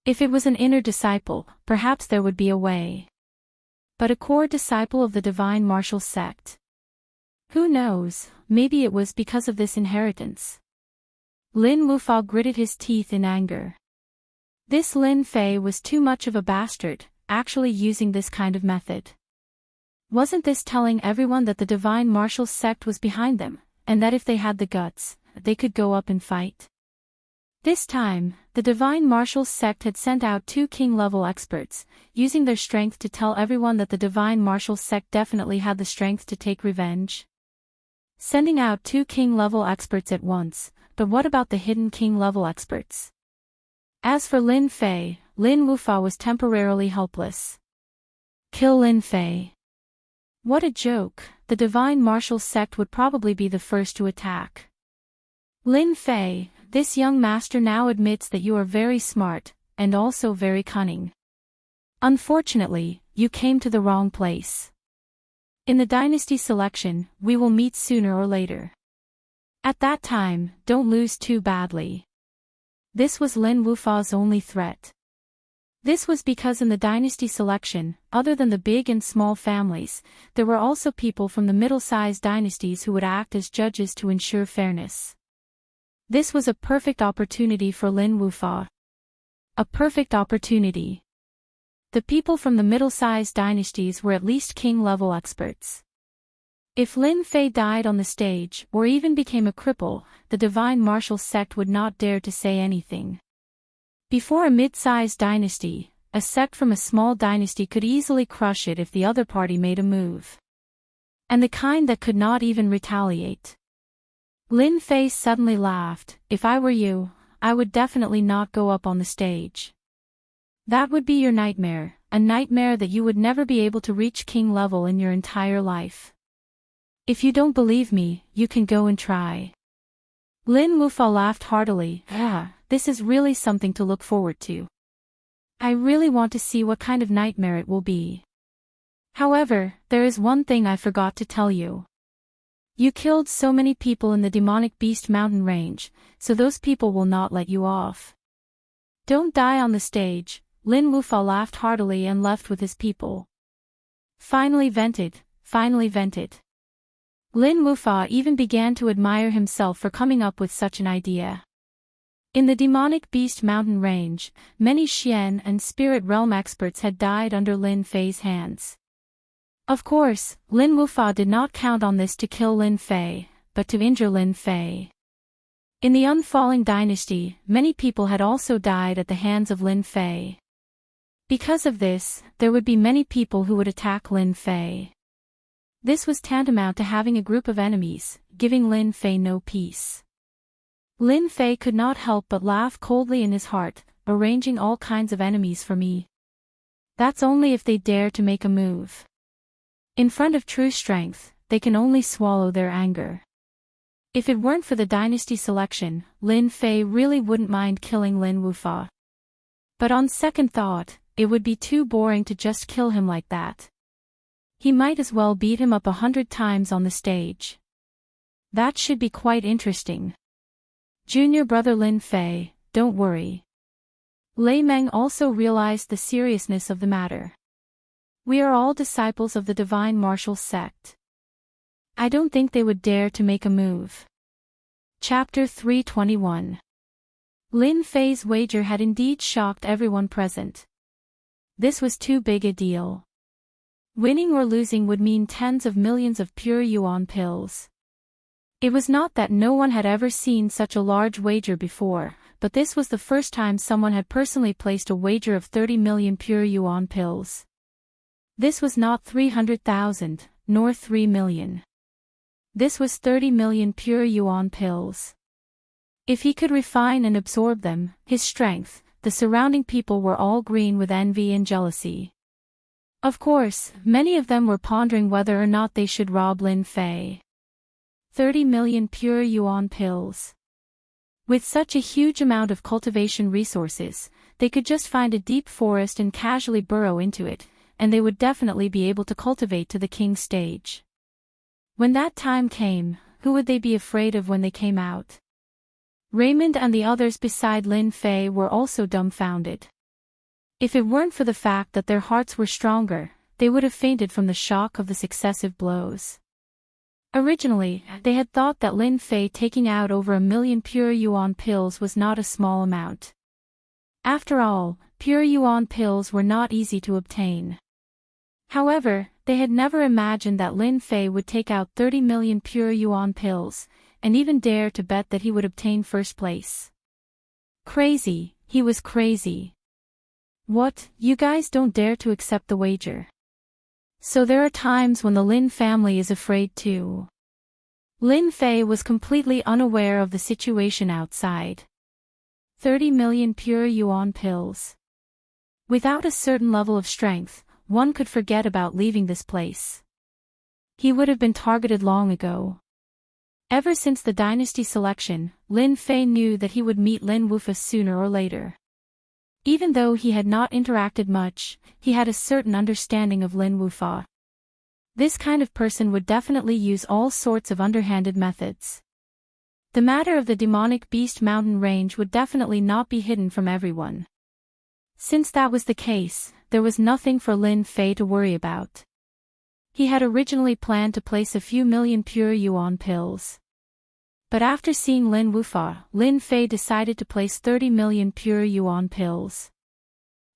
If it was an inner disciple, perhaps there would be a way. But a core disciple of the Divine Martial sect? Who knows, maybe it was because of this inheritance. Lin Wufa gritted his teeth in anger. This Lin Fei was too much of a bastard, actually using this kind of method. Wasn't this telling everyone that the Divine Martial sect was behind them, and that if they had the guts, they could go up and fight? This time, the Divine Martial sect had sent out 2 king-level experts, using their strength to tell everyone that the Divine Martial sect definitely had the strength to take revenge. Sending out 2 king-level experts at once, but what about the hidden king-level experts? As for Lin Fei, Lin Wufa was temporarily helpless. Kill Lin Fei. What a joke, the Divine Martial sect would probably be the first to attack. Lin Fei, this young master now admits that you are very smart, and also very cunning. Unfortunately, you came to the wrong place. In the dynasty selection, we will meet sooner or later. At that time, don't lose too badly. This was Lin Wufa's only threat. This was because in the dynasty selection, other than the big and small families, there were also people from the middle-sized dynasties who would act as judges to ensure fairness. This was a perfect opportunity for Lin Wufa. A perfect opportunity. The people from the middle-sized dynasties were at least king-level experts. If Lin Fei died on the stage, or even became a cripple, the Divine Martial sect would not dare to say anything. Before a mid-sized dynasty, a sect from a small dynasty could easily crush it if the other party made a move. And the kind that could not even retaliate. Lin Fei suddenly laughed. If I were you, I would definitely not go up on the stage. That would be your nightmare, a nightmare that you would never be able to reach king level in your entire life. If you don't believe me, you can go and try. Lin Wufa laughed heartily. This is really something to look forward to. I really want to see what kind of nightmare it will be. However, there is one thing I forgot to tell you. You killed so many people in the demonic beast mountain range, so those people will not let you off. Don't die on the stage. Lin Wufa laughed heartily and left with his people. Finally vented. Lin Wufa even began to admire himself for coming up with such an idea. In the demonic beast mountain range, many Xian and spirit realm experts had died under Lin Fei's hands. Of course, Lin Wufa did not count on this to kill Lin Fei, but to injure Lin Fei. In the unfalling dynasty, many people had also died at the hands of Lin Fei. Because of this, there would be many people who would attack Lin Fei. This was tantamount to having a group of enemies, giving Lin Fei no peace. Lin Fei could not help but laugh coldly in his heart, arranging all kinds of enemies for me. That's only if they dare to make a move. In front of true strength, they can only swallow their anger. If it weren't for the dynasty selection, Lin Fei really wouldn't mind killing Lin Wufa. But on second thought, it would be too boring to just kill him like that. He might as well beat him up 100 times on the stage. That should be quite interesting. Junior brother Lin Fei, don't worry. Lei Meng also realized the seriousness of the matter. We are all disciples of the Divine Martial Sect. I don't think they would dare to make a move. Chapter 321. Lin Fei's wager had indeed shocked everyone present. This was too big a deal. Winning or losing would mean tens of millions of pure yuan pills. It was not that no one had ever seen such a large wager before, but this was the first time someone had personally placed a wager of 30 million pure yuan pills. This was not 300,000, nor 3 million. This was 30 million pure yuan pills. If he could refine and absorb them, his strength, the surrounding people were all green with envy and jealousy. Of course, many of them were pondering whether or not they should rob Lin Fei. 30 million pure yuan pills. With such a huge amount of cultivation resources, they could just find a deep forest and casually burrow into it, and they would definitely be able to cultivate to the king's stage. When that time came, who would they be afraid of when they came out? Raymond and the others beside Lin Fei were also dumbfounded. If it weren't for the fact that their hearts were stronger, they would have fainted from the shock of the successive blows. Originally, they had thought that Lin Fei taking out over 1 million pure yuan pills was not a small amount. After all, pure yuan pills were not easy to obtain. However, they had never imagined that Lin Fei would take out 30 million pure yuan pills, and even dare to bet that he would obtain first place. Crazy, he was crazy. What, you guys don't dare to accept the wager? So there are times when the Lin family is afraid too. Lin Fei was completely unaware of the situation outside. 30 million pure yuan pills. Without a certain level of strength, one could forget about leaving this place. He would have been targeted long ago. Ever since the dynasty selection, Lin Fei knew that he would meet Lin Wufa sooner or later. Even though he had not interacted much, he had a certain understanding of Lin Wufa. This kind of person would definitely use all sorts of underhanded methods. The matter of the demonic beast mountain range would definitely not be hidden from everyone. Since that was the case, there was nothing for Lin Fei to worry about. He had originally planned to place a few million pure yuan pills. But after seeing Lin Wufa, Lin Fei decided to place 30 million pure yuan pills.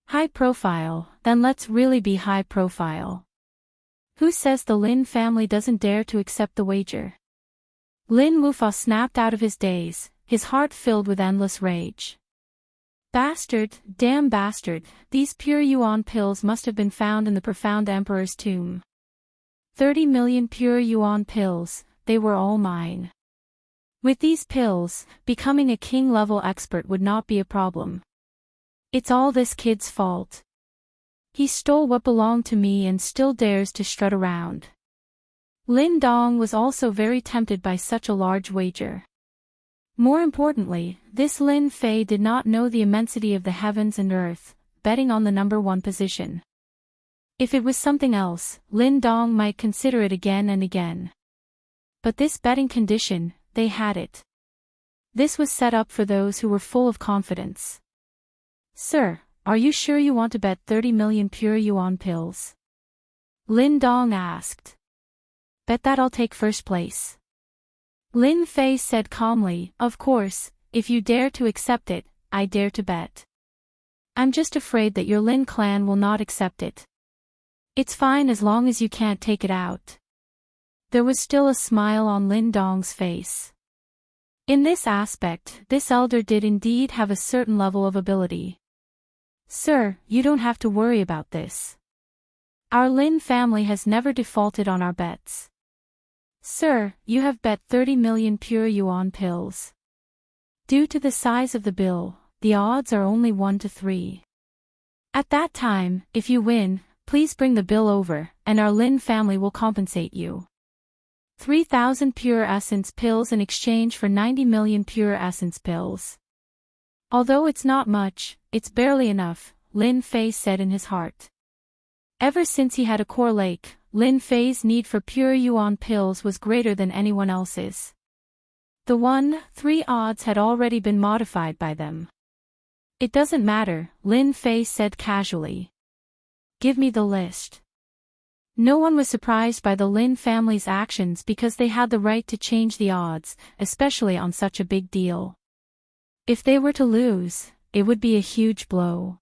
High profile, then let's really be high profile. Who says the Lin family doesn't dare to accept the wager? Lin Wufa snapped out of his daze, his heart filled with endless rage. Bastard, damn bastard, these pure yuan pills must have been found in the profound emperor's tomb. 30 million pure yuan pills, they were all mine. With these pills, becoming a king-level expert would not be a problem. It's all this kid's fault. He stole what belonged to me and still dares to strut around. Lin Dong was also very tempted by such a large wager. More importantly, this Lin Fei did not know the immensity of the heavens and earth, betting on the number 1 position. If it was something else, Lin Dong might consider it again and again. But this betting condition, they had it. This was set up for those who were full of confidence. Sir, are you sure you want to bet 30 million pure yuan pills? Lin Dong asked. Bet that I'll take first place. Lin Fei said calmly, of course, if you dare to accept it, I dare to bet. I'm just afraid that your Lin clan will not accept it. It's fine as long as you can't take it out. there was still a smile on Lin Dong's face. In this aspect, this elder did indeed have a certain level of ability. Sir, you don't have to worry about this. Our Lin family has never defaulted on our bets. Sir, you have bet 30 million pure yuan pills. Due to the size of the bill, the odds are only 1 to 3. At that time, if you win, please bring the bill over, and our Lin family will compensate you. 3,000 pure essence pills in exchange for 90 million pure essence pills. Although it's not much, it's barely enough, Lin Fei said in his heart. Ever since he had a core lake, Lin Fei's need for pure yuan pills was greater than anyone else's. The 1-3 odds had already been modified by them. It doesn't matter, Lin Fei said casually. Give me the list. No one was surprised by the Lin family's actions because they had the right to change the odds, especially on such a big deal. If they were to lose, it would be a huge blow.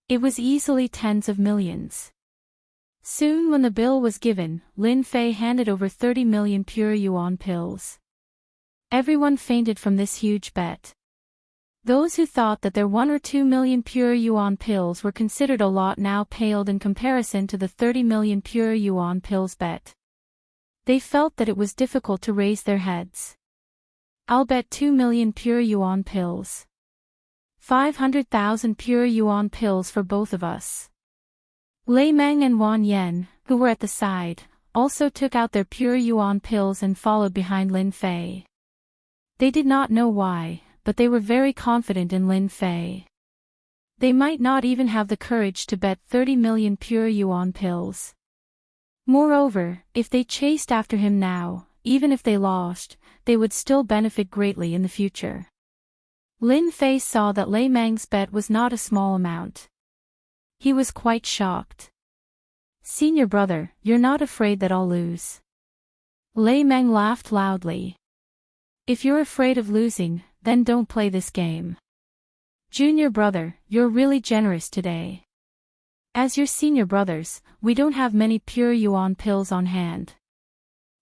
It was easily tens of millions. Soon when the bill was given, Lin Fei handed over 30 million pure yuan pills. Everyone fainted from this huge bet. Those who thought that their 1 or 2 million pure yuan pills were considered a lot now paled in comparison to the 30 million pure yuan pills bet. They felt that it was difficult to raise their heads. I'll bet 2 million pure yuan pills. 500,000 pure yuan pills for both of us. Lei Meng and Wan Yen, who were at the side, also took out their pure yuan pills and followed behind Lin Fei. They did not know why, but they were very confident in Lin Fei. They might not even have the courage to bet 30 million pure yuan pills. Moreover, if they chased after him now, even if they lost, they would still benefit greatly in the future. Lin Fei saw that Lei Meng's bet was not a small amount. He was quite shocked. Senior brother, you're not afraid that I'll lose? Lei Meng laughed loudly. If you're afraid of losing, then don't play this game. Junior brother, you're really generous today. As your senior brothers, we don't have many pure yuan pills on hand.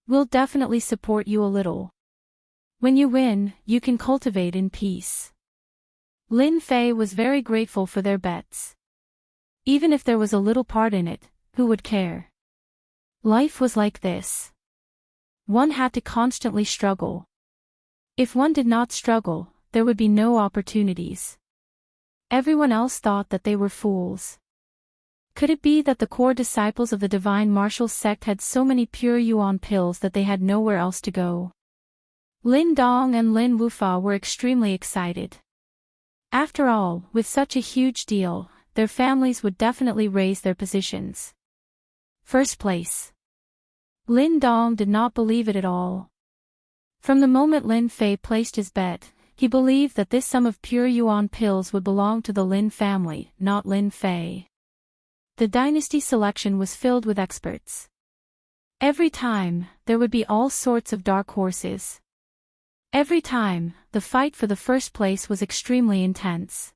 We'll definitely support you a little. When you win, you can cultivate in peace. Lin Fei was very grateful for their bets. Even if there was a little part in it, who would care? Life was like this. One had to constantly struggle. If one did not struggle, there would be no opportunities. Everyone else thought that they were fools. Could it be that the core disciples of the Divine Martial sect had so many pure yuan pills that they had nowhere else to go? Lin Dong and Lin Wufa were extremely excited. After all, with such a huge deal, their families would definitely raise their positions. First place. Lin Dong did not believe it at all. From the moment Lin Fei placed his bet, he believed that this sum of pure yuan pills would belong to the Lin family, not Lin Fei. The dynasty selection was filled with experts. Every time, there would be all sorts of dark horses. Every time, the fight for the first place was extremely intense.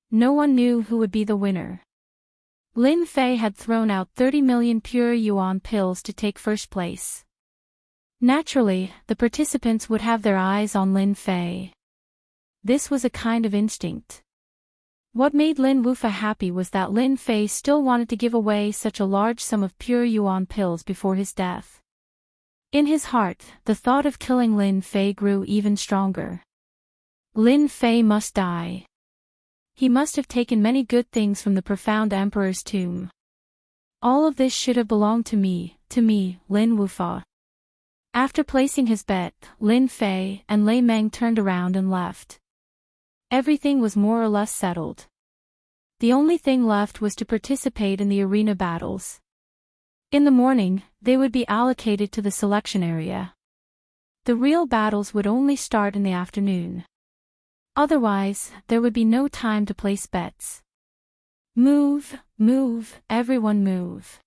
No one knew who would be the winner. Lin Fei had thrown out 30 million pure yuan pills to take first place. Naturally, the participants would have their eyes on Lin Fei. This was a kind of instinct. What made Lin Wufa happy was that Lin Fei still wanted to give away such a large sum of pure yuan pills before his death. In his heart, the thought of killing Lin Fei grew even stronger. Lin Fei must die. He must have taken many good things from the profound emperor's tomb. All of this should have belonged to me, Lin Wufa. After placing his bet, Lin Fei and Lei Meng turned around and left. Everything was more or less settled. The only thing left was to participate in the arena battles. In the morning, they would be allocated to the selection area. The real battles would only start in the afternoon. Otherwise, there would be no time to place bets. Move, everyone move.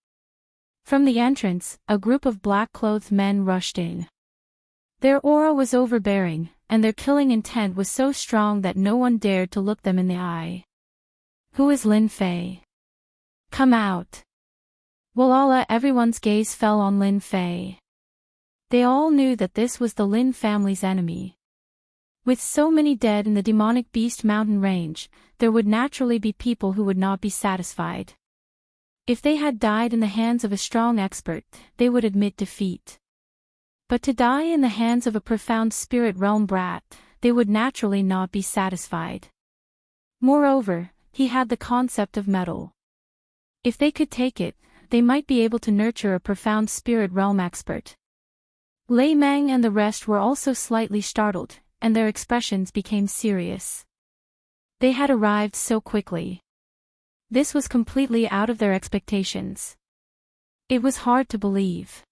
From the entrance, a group of black-clothed men rushed in. Their aura was overbearing, and their killing intent was so strong that no one dared to look them in the eye. Who is Lin Fei? Come out. Walala, everyone's gaze fell on Lin Fei. They all knew that this was the Lin family's enemy. With so many dead in the demonic beast mountain range, there would naturally be people who would not be satisfied. If they had died in the hands of a strong expert, they would admit defeat. But to die in the hands of a profound spirit realm brat, they would naturally not be satisfied. Moreover, he had the concept of metal. If they could take it, they might be able to nurture a profound spirit realm expert. Lei Meng and the rest were also slightly startled, and their expressions became serious. They had arrived so quickly. This was completely out of their expectations. It was hard to believe.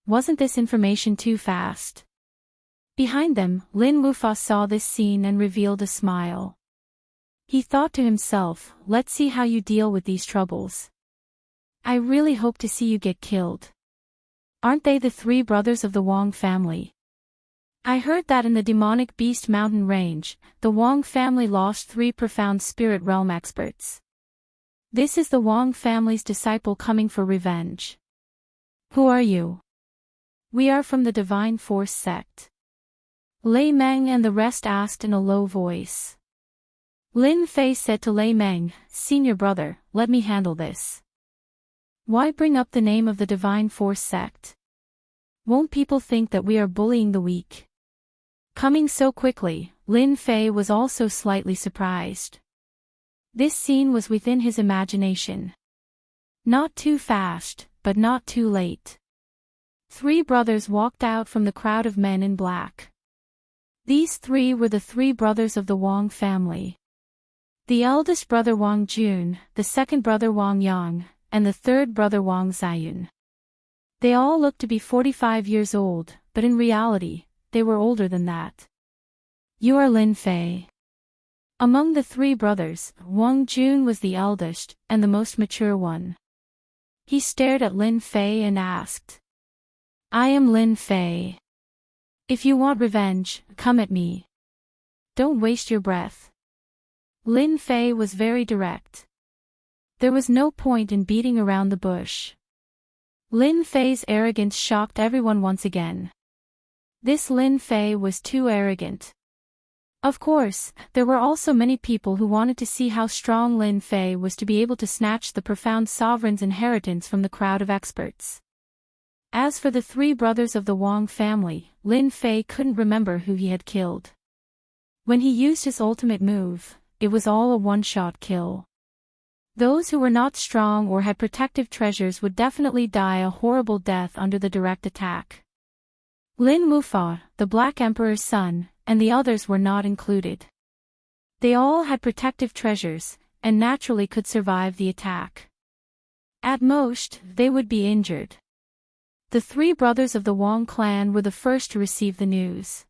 Wasn't this information too fast? Behind them, Lin Wufa saw this scene and revealed a smile. He thought to himself, let's see how you deal with these troubles. I really hope to see you get killed. Aren't they the three brothers of the Wang family? I heard that in the demonic beast mountain range, the Wang family lost 3 profound spirit realm experts. This is the Wang family's disciple coming for revenge. Who are you? We are from the Divine Force sect. Lei Meng and the rest asked in a low voice. Lin Fei said to Lei Meng, Senior brother, let me handle this. Why bring up the name of the Divine Force sect? Won't people think that we are bullying the weak? Coming so quickly, Lin Fei was also slightly surprised. This scene was within his imagination. Not too fast, but not too late. 3 brothers walked out from the crowd of men in black. These 3 were the 3 brothers of the Wang family. The eldest brother Wang Jun, the second brother Wang Yang, and the third brother Wang Ziyun. They all looked to be 45 years old, but in reality, they were older than that. You are Lin Fei. Among the 3 brothers, Wang Jun was the eldest, and the most mature one. He stared at Lin Fei and asked. I am Lin Fei. If you want revenge, come at me. Don't waste your breath. Lin Fei was very direct. There was no point in beating around the bush. Lin Fei's arrogance shocked everyone once again. This Lin Fei was too arrogant. Of course, there were also many people who wanted to see how strong Lin Fei was to be able to snatch the profound sovereign's inheritance from the crowd of experts. As for the 3 brothers of the Wang family, Lin Fei couldn't remember who he had killed. When he used his ultimate move, it was all a one-shot kill. Those who were not strong or had protective treasures would definitely die a horrible death under the direct attack. Lin Wufa, the Black Emperor's son, and the others were not included. They all had protective treasures, and naturally could survive the attack. At most, they would be injured. The 3 brothers of the Wang clan were the first to receive the news.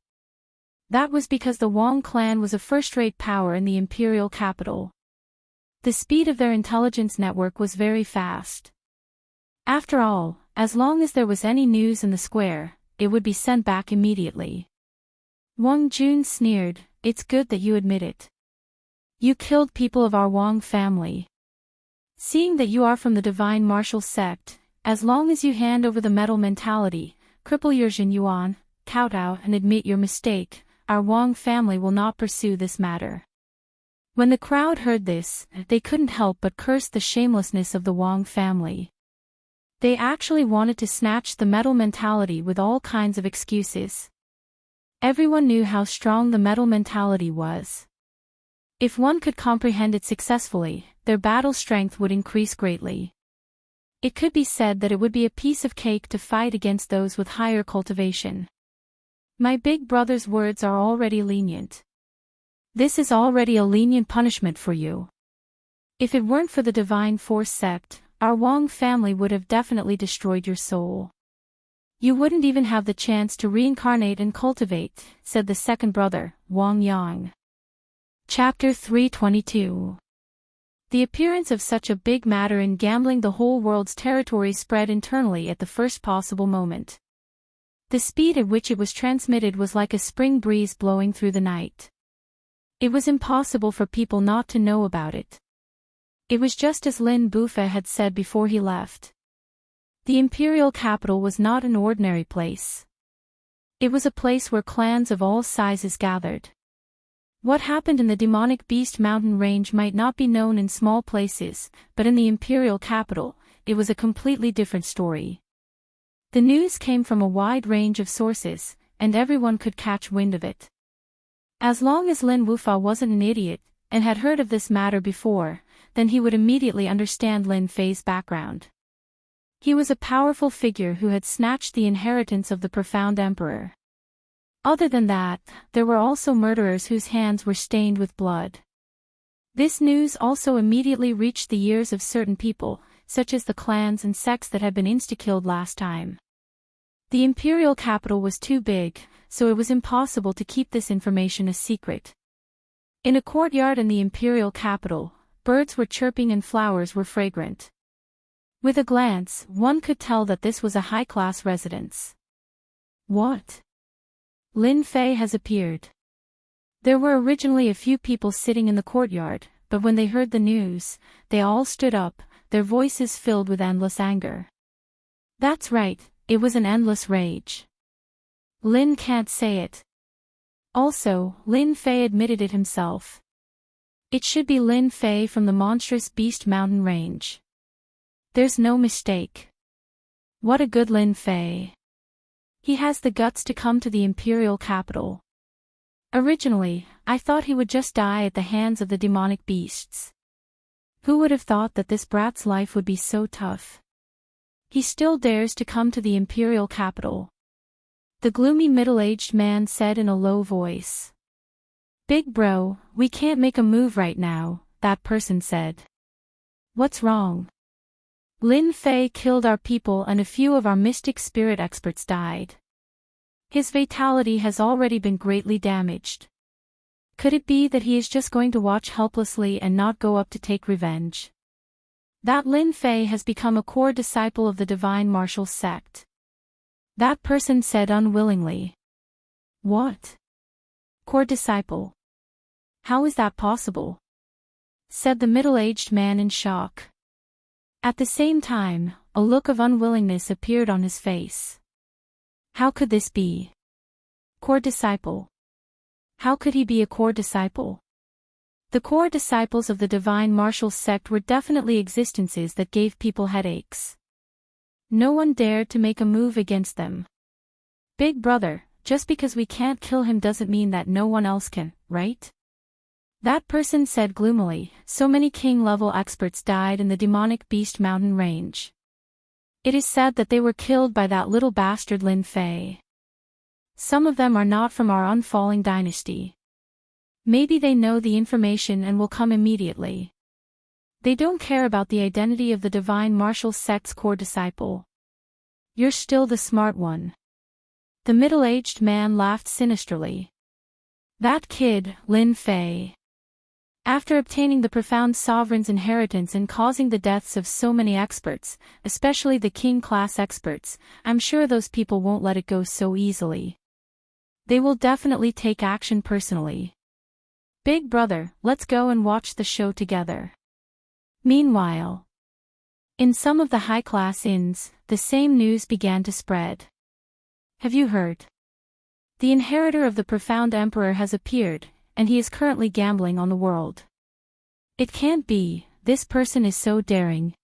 That was because the Wang clan was a first-rate power in the imperial capital. The speed of their intelligence network was very fast. After all, as long as there was any news in the square, it would be sent back immediately. Wang Jun sneered, it's good that you admit it. You killed people of our Wang family. Seeing that you are from the Divine Martial sect, as long as you hand over the metal mentality, cripple your Jin Yuan, kowtow and admit your mistake, our Wang family will not pursue this matter. When the crowd heard this, they couldn't help but curse the shamelessness of the Wang family. They actually wanted to snatch the metal mentality with all kinds of excuses. Everyone knew how strong the metal mentality was. If one could comprehend it successfully, their battle strength would increase greatly. It could be said that it would be a piece of cake to fight against those with higher cultivation. My big brother's words are already lenient. This is already a lenient punishment for you. If it weren't for the Divine Force sect, our Wang family would have definitely destroyed your soul. You wouldn't even have the chance to reincarnate and cultivate, said the second brother, Wang Yang. Chapter 322. The appearance of such a big matter in gambling the whole world's territory spread internally at the first possible moment. The speed at which it was transmitted was like a spring breeze blowing through the night. It was impossible for people not to know about it. It was just as Lin Bufa had said before he left. The imperial capital was not an ordinary place. It was a place where clans of all sizes gathered. What happened in the demonic beast mountain range might not be known in small places, but in the imperial capital, it was a completely different story. The news came from a wide range of sources, and everyone could catch wind of it. As long as Lin Wufa wasn't an idiot, and had heard of this matter before, then he would immediately understand Lin Fei's background. He was a powerful figure who had snatched the inheritance of the profound emperor. Other than that, there were also murderers whose hands were stained with blood. This news also immediately reached the ears of certain people, such as the clans and sects that had been insta-killed last time. The imperial capital was too big, so it was impossible to keep this information a secret. In a courtyard in the imperial capital, birds were chirping and flowers were fragrant. With a glance, one could tell that this was a high-class residence. What? Lin Fei has appeared. There were originally a few people sitting in the courtyard, but when they heard the news, they all stood up, their voices filled with endless anger. That's right, it was an endless rage. Lin can't say it. Also, Lin Fei admitted it himself. It should be Lin Fei from the monstrous beast mountain range. There's no mistake. What a good Lin Fei. He has the guts to come to the imperial capital. Originally, I thought he would just die at the hands of the demonic beasts. Who would have thought that this brat's life would be so tough? He still dares to come to the imperial capital. The gloomy middle-aged man said in a low voice. Big bro, we can't make a move right now, that person said. What's wrong? Lin Fei killed our people and a few of our mystic spirit experts died. His vitality has already been greatly damaged. Could it be that he is just going to watch helplessly and not go up to take revenge? That Lin Fei has become a core disciple of the divine martial sect. That person said unwillingly. What? Core disciple? How is that possible? Said the middle-aged man in shock. At the same time, a look of unwillingness appeared on his face. How could this be? Core disciple. How could he be a core disciple? The core disciples of the divine martial sect were definitely existences that gave people headaches. No one dared to make a move against them. Big brother, just because we can't kill him doesn't mean that no one else can, right? That person said gloomily, so many king-level experts died in the demonic beast mountain range. It is said that they were killed by that little bastard Lin Fei. Some of them are not from our unfalling dynasty. Maybe they know the information and will come immediately. They don't care about the identity of the divine martial sect's core disciple. You're still the smart one. The middle-aged man laughed sinisterly. That kid, Lin Fei. After obtaining the profound sovereign's inheritance and causing the deaths of so many experts, especially the king-class experts, I'm sure those people won't let it go so easily. They will definitely take action personally. Big brother, let's go and watch the show together. Meanwhile, in some of the high-class inns, the same news began to spread. Have you heard? The inheritor of the profound emperor has appeared, and he is currently gambling on the world. It can't be, this person is so daring.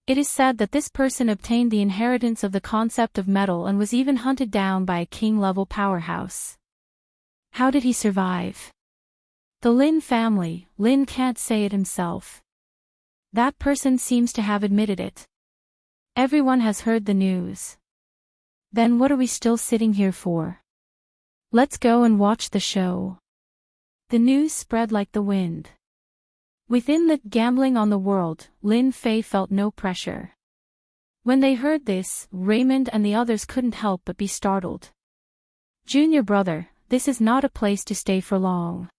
It is said that this person obtained the inheritance of the concept of metal and was even hunted down by a king-level powerhouse. How did he survive? The Lin family, Lin can't say it himself. That person seems to have admitted it. Everyone has heard the news. Then what are we still sitting here for? Let's go and watch the show. The news spread like the wind. Within the gambling on the world, Lin Fei felt no pressure. When they heard this, Raymond and the others couldn't help but be startled. Junior brother, this is not a place to stay for long.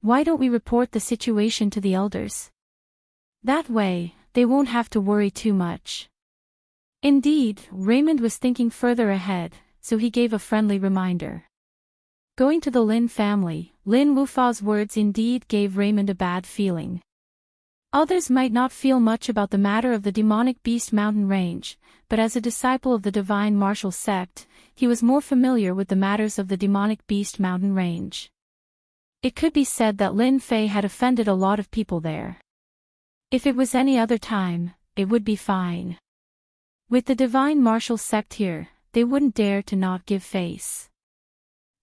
Why don't we report the situation to the elders? That way, they won't have to worry too much. Indeed, Raymond was thinking further ahead, so he gave a friendly reminder. Going to the Lin family, Lin Wufa's words indeed gave Raymond a bad feeling. Others might not feel much about the matter of the demonic beast mountain range, but as a disciple of the divine martial sect, he was more familiar with the matters of the demonic beast mountain range. It could be said that Lin Fei had offended a lot of people there. If it was any other time, it would be fine. With the divine martial sect here, they wouldn't dare to not give face.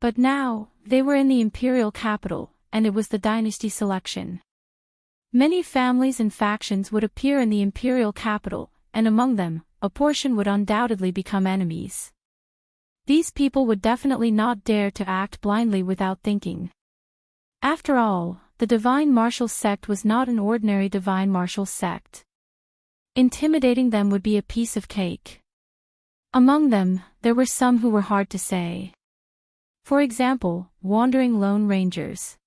But now, they were in the imperial capital, and it was the dynasty selection. Many families and factions would appear in the imperial capital, and among them, a portion would undoubtedly become enemies. These people would definitely not dare to act blindly without thinking. After all, the divine martial sect was not an ordinary divine martial sect. Intimidating them would be a piece of cake. Among them, there were some who were hard to say. For example, wandering lone rangers.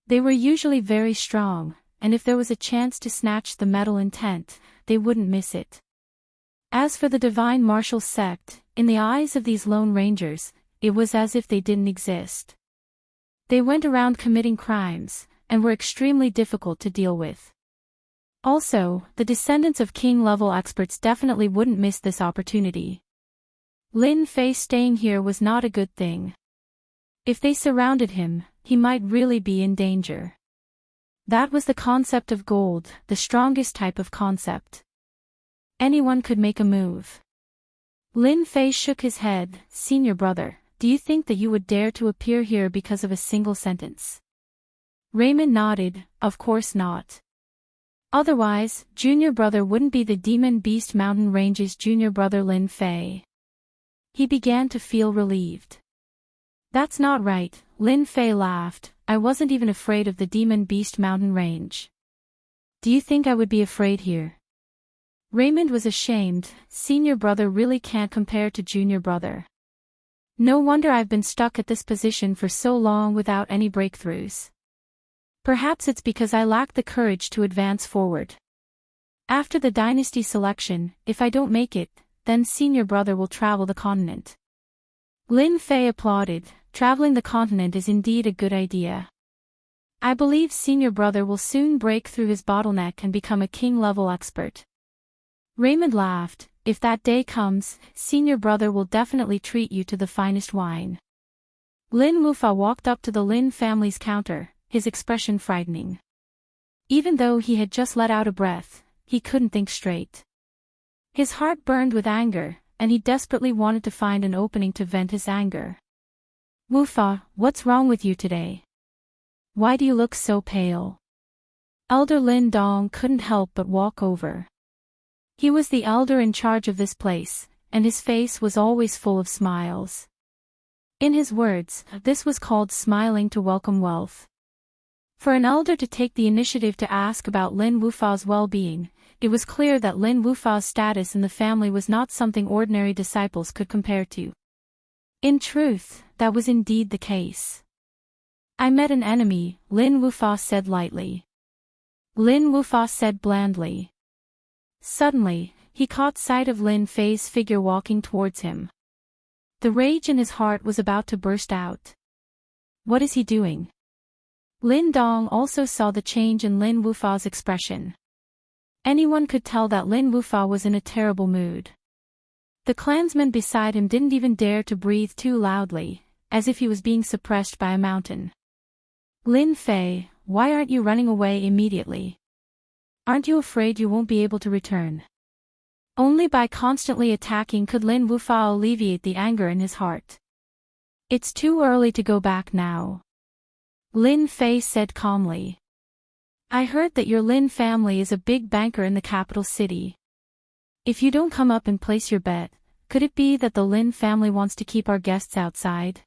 They were usually very strong, and if there was a chance to snatch the metal intent, they wouldn't miss it. As for the divine martial sect, in the eyes of these lone rangers, it was as if they didn't exist. They went around committing crimes, and were extremely difficult to deal with. Also, the descendants of king-level experts definitely wouldn't miss this opportunity. Lin Fei staying here was not a good thing. If they surrounded him, he might really be in danger. That was the concept of gold, the strongest type of concept. Anyone could make a move. Lin Fei shook his head. Senior brother, do you think that you would dare to appear here because of a single sentence? Raymond nodded. Of course not. Otherwise, junior brother wouldn't be the Demon Beast Mountain Range's junior brother Lin Fei. He began to feel relieved. That's not right, Lin Fei laughed. I wasn't even afraid of the Demon Beast Mountain Range. Do you think I would be afraid here? Raymond was ashamed. Senior brother really can't compare to junior brother. No wonder I've been stuck at this position for so long without any breakthroughs. Perhaps it's because I lack the courage to advance forward. After the dynasty selection, if I don't make it, then senior brother will travel the continent. Lin Fei applauded. Traveling the continent is indeed a good idea. I believe senior brother will soon break through his bottleneck and become a king-level expert. Raymond laughed. If that day comes, senior brother will definitely treat you to the finest wine. Lin Wufa walked up to the Lin family's counter, his expression frightening. Even though he had just let out a breath, he couldn't think straight. His heart burned with anger, and he desperately wanted to find an opening to vent his anger. Wufa, what's wrong with you today? Why do you look so pale? Elder Lin Dong couldn't help but walk over. He was the elder in charge of this place, and his face was always full of smiles. In his words, this was called smiling to welcome wealth. For an elder to take the initiative to ask about Lin Wufa's well-being, it was clear that Lin Wufa's status in the family was not something ordinary disciples could compare to. In truth, that was indeed the case. I met an enemy, Lin Wufa said lightly. Lin Wufa said blandly. Suddenly, he caught sight of Lin Fei's figure walking towards him. The rage in his heart was about to burst out. What is he doing? Lin Dong also saw the change in Lin Wufa's expression. Anyone could tell that Lin Wufa was in a terrible mood. The clansman beside him didn't even dare to breathe too loudly, as if he was being suppressed by a mountain. Lin Fei, why aren't you running away immediately? Aren't you afraid you won't be able to return? Only by constantly attacking could Lin Wufa alleviate the anger in his heart. It's too early to go back now. Lin Fei said calmly. I heard that your Lin family is a big banker in the capital city. If you don't come up and place your bet, could it be that the Lin family wants to keep our guests outside?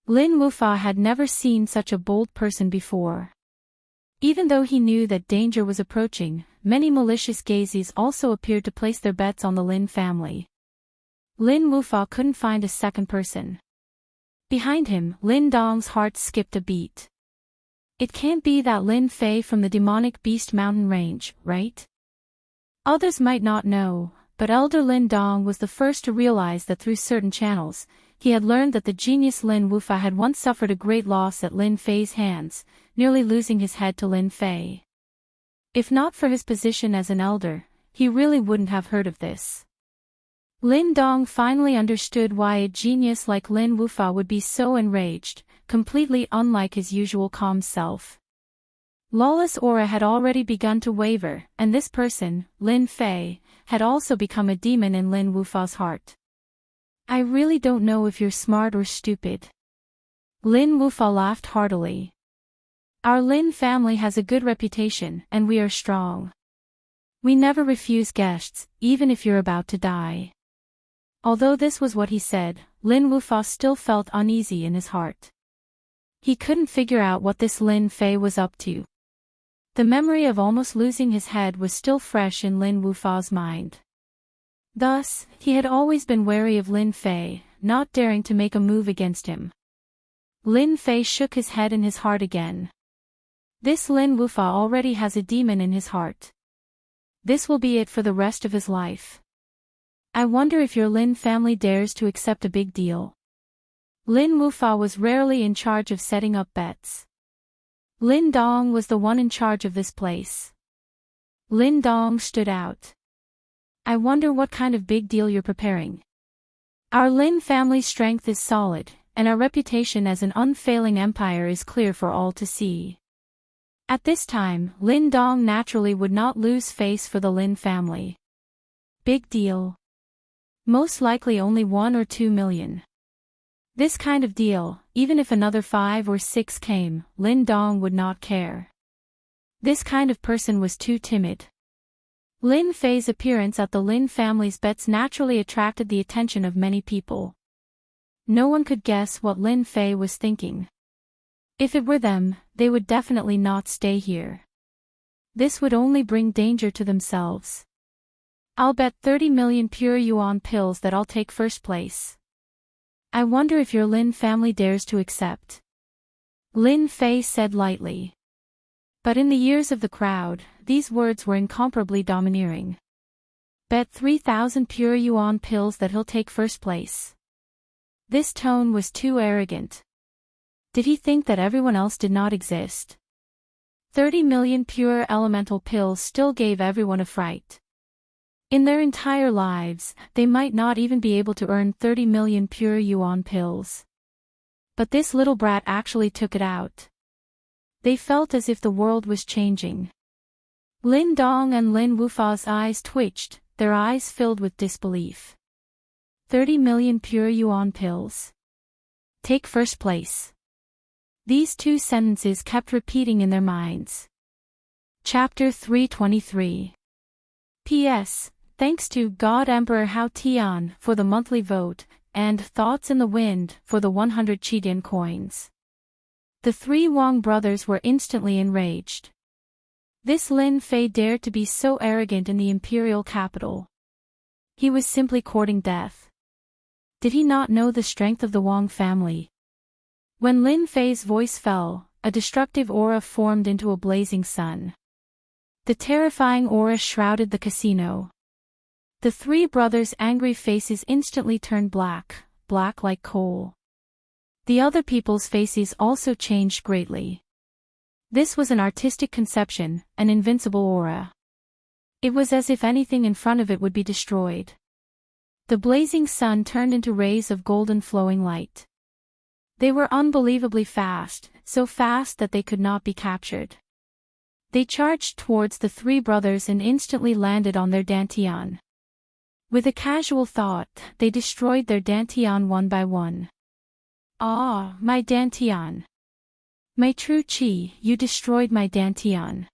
Lin Wufa had never seen such a bold person before. Even though he knew that danger was approaching, many malicious gazes also appeared to place their bets on the Lin family. Lin Wufa couldn't find a second person. Behind him, Lin Dong's heart skipped a beat. It can't be that Lin Fei from the demonic beast mountain range, right? Others might not know, but Elder Lin Dong was the first to realize that through certain channels, he had learned that the genius Lin Wufa had once suffered a great loss at Lin Fei's hands, nearly losing his head to Lin Fei. If not for his position as an elder, he really wouldn't have heard of this. Lin Dong finally understood why a genius like Lin Wufa would be so enraged, completely unlike his usual calm self. Lawless aura had already begun to waver, and this person, Lin Fei, had also become a demon in Lin Wufa's heart. I really don't know if you're smart or stupid. Lin Wufa laughed heartily. Our Lin family has a good reputation, and we are strong. We never refuse guests, even if you're about to die. Although this was what he said, Lin Wufa still felt uneasy in his heart. He couldn't figure out what this Lin Fei was up to. The memory of almost losing his head was still fresh in Lin Wufa's mind. Thus, he had always been wary of Lin Fei, not daring to make a move against him. Lin Fei shook his head in his heart again. This Lin Wufa already has a demon in his heart. This will be it for the rest of his life. I wonder if your Lin family dares to accept a big deal. Lin Wufa was rarely in charge of setting up bets. Lin Dong was the one in charge of this place. Lin Dong stood out. I wonder what kind of big deal you're preparing. Our Lin family's strength is solid, and our reputation as an unfailing empire is clear for all to see. At this time, Lin Dong naturally would not lose face for the Lin family. Big deal. Most likely only 1 or 2 million. This kind of deal, even if another 5 or 6 came, Lin Dong would not care. This kind of person was too timid. Lin Fei's appearance at the Lin family's bets naturally attracted the attention of many people. No one could guess what Lin Fei was thinking. If it were them, they would definitely not stay here. This would only bring danger to themselves. I'll bet 30 million pure yuan pills that I'll take first place. I wonder if your Lin family dares to accept. Lin Fei said lightly. But in the ears of the crowd, these words were incomparably domineering. Bet 3,000 pure yuan pills that he'll take first place. This tone was too arrogant. Did he think that everyone else did not exist? 30 million pure elemental pills still gave everyone a fright. In their entire lives, they might not even be able to earn 30 million pure yuan pills. But this little brat actually took it out. They felt as if the world was changing. Lin Dong and Lin Wufa's eyes twitched, their eyes filled with disbelief. 30 million pure yuan pills. Take first place. These two sentences kept repeating in their minds. Chapter 323. P.S. Thanks to God Emperor Hao Tian for the monthly vote, and Thoughts in the Wind for the 100 Qidian coins. The 3 Wang brothers were instantly enraged. This Lin Fei dared to be so arrogant in the imperial capital. He was simply courting death. Did he not know the strength of the Wang family? When Lin Fei's voice fell, a destructive aura formed into a blazing sun. The terrifying aura shrouded the casino. The 3 brothers' angry faces instantly turned black, black like coal. The other people's faces also changed greatly. This was an artistic conception, an invincible aura. It was as if anything in front of it would be destroyed. The blazing sun turned into rays of golden flowing light. They were unbelievably fast, so fast that they could not be captured. They charged towards the 3 brothers and instantly landed on their dantian. With a casual thought, they destroyed their dantian one by one. Ah, my dantian. My true chi, you destroyed my dantian.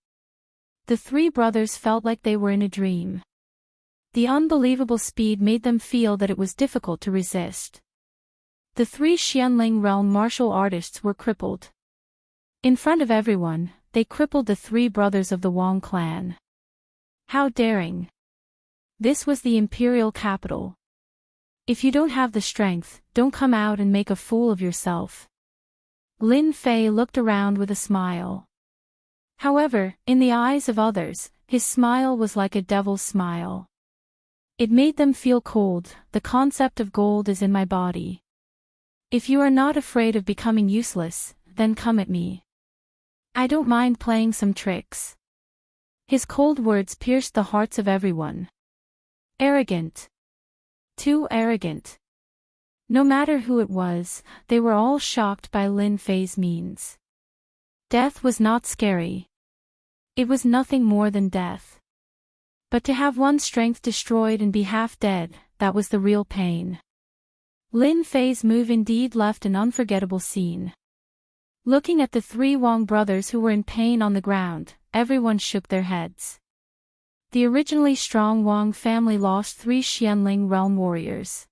The 3 brothers felt like they were in a dream. The unbelievable speed made them feel that it was difficult to resist. The 3 Xianling realm martial artists were crippled. In front of everyone, they crippled the 3 brothers of the Wang clan. How daring! This was the imperial capital. If you don't have the strength, don't come out and make a fool of yourself. Lin Fei looked around with a smile. However, in the eyes of others, his smile was like a devil's smile. It made them feel cold. The concept of gold is in my body. If you are not afraid of becoming useless, then come at me. I don't mind playing some tricks. His cold words pierced the hearts of everyone. Arrogant. Too arrogant. No matter who it was, they were all shocked by Lin Fei's means. Death was not scary. It was nothing more than death. But to have one's strength destroyed and be half dead, that was the real pain. Lin Fei's move indeed left an unforgettable scene. Looking at the three Wang brothers who were in pain on the ground, everyone shook their heads. The originally strong Wang family lost 3 Xianling realm warriors.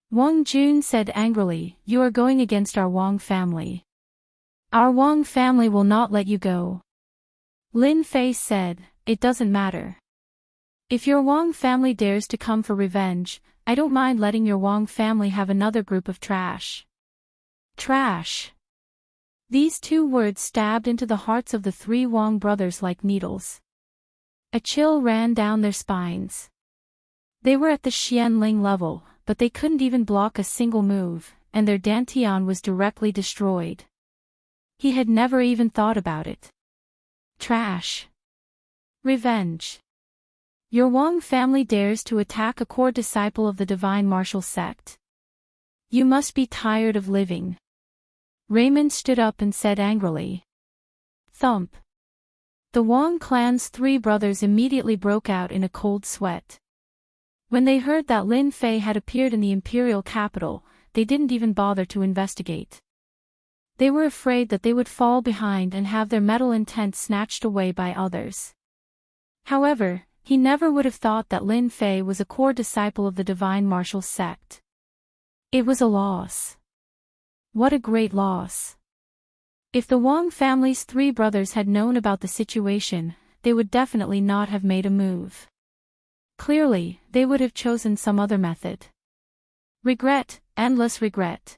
Wang Jun said angrily, "You are going against our Wang family. Our Wang family will not let you go." Lin Fei said, "It doesn't matter. If your Wang family dares to come for revenge, I don't mind letting your Wang family have another group of trash." Trash. These 2 words stabbed into the hearts of the 3 Wang brothers like needles. A chill ran down their spines. They were at the Xianling level, but they couldn't even block a single move, and their Dantian was directly destroyed. He had never even thought about it. Trash. Revenge. Your Wang family dares to attack a core disciple of the divine martial sect. You must be tired of living. Raymond stood up and said angrily. Thump. The Wang clan's 3 brothers immediately broke out in a cold sweat. When they heard that Lin Fei had appeared in the imperial capital, they didn't even bother to investigate. They were afraid that they would fall behind and have their metal intent snatched away by others. However, he never would have thought that Lin Fei was a core disciple of the divine martial sect. It was a loss. What a great loss. If the Wang family's 3 brothers had known about the situation, they would definitely not have made a move. Clearly, they would have chosen some other method. Regret, endless regret.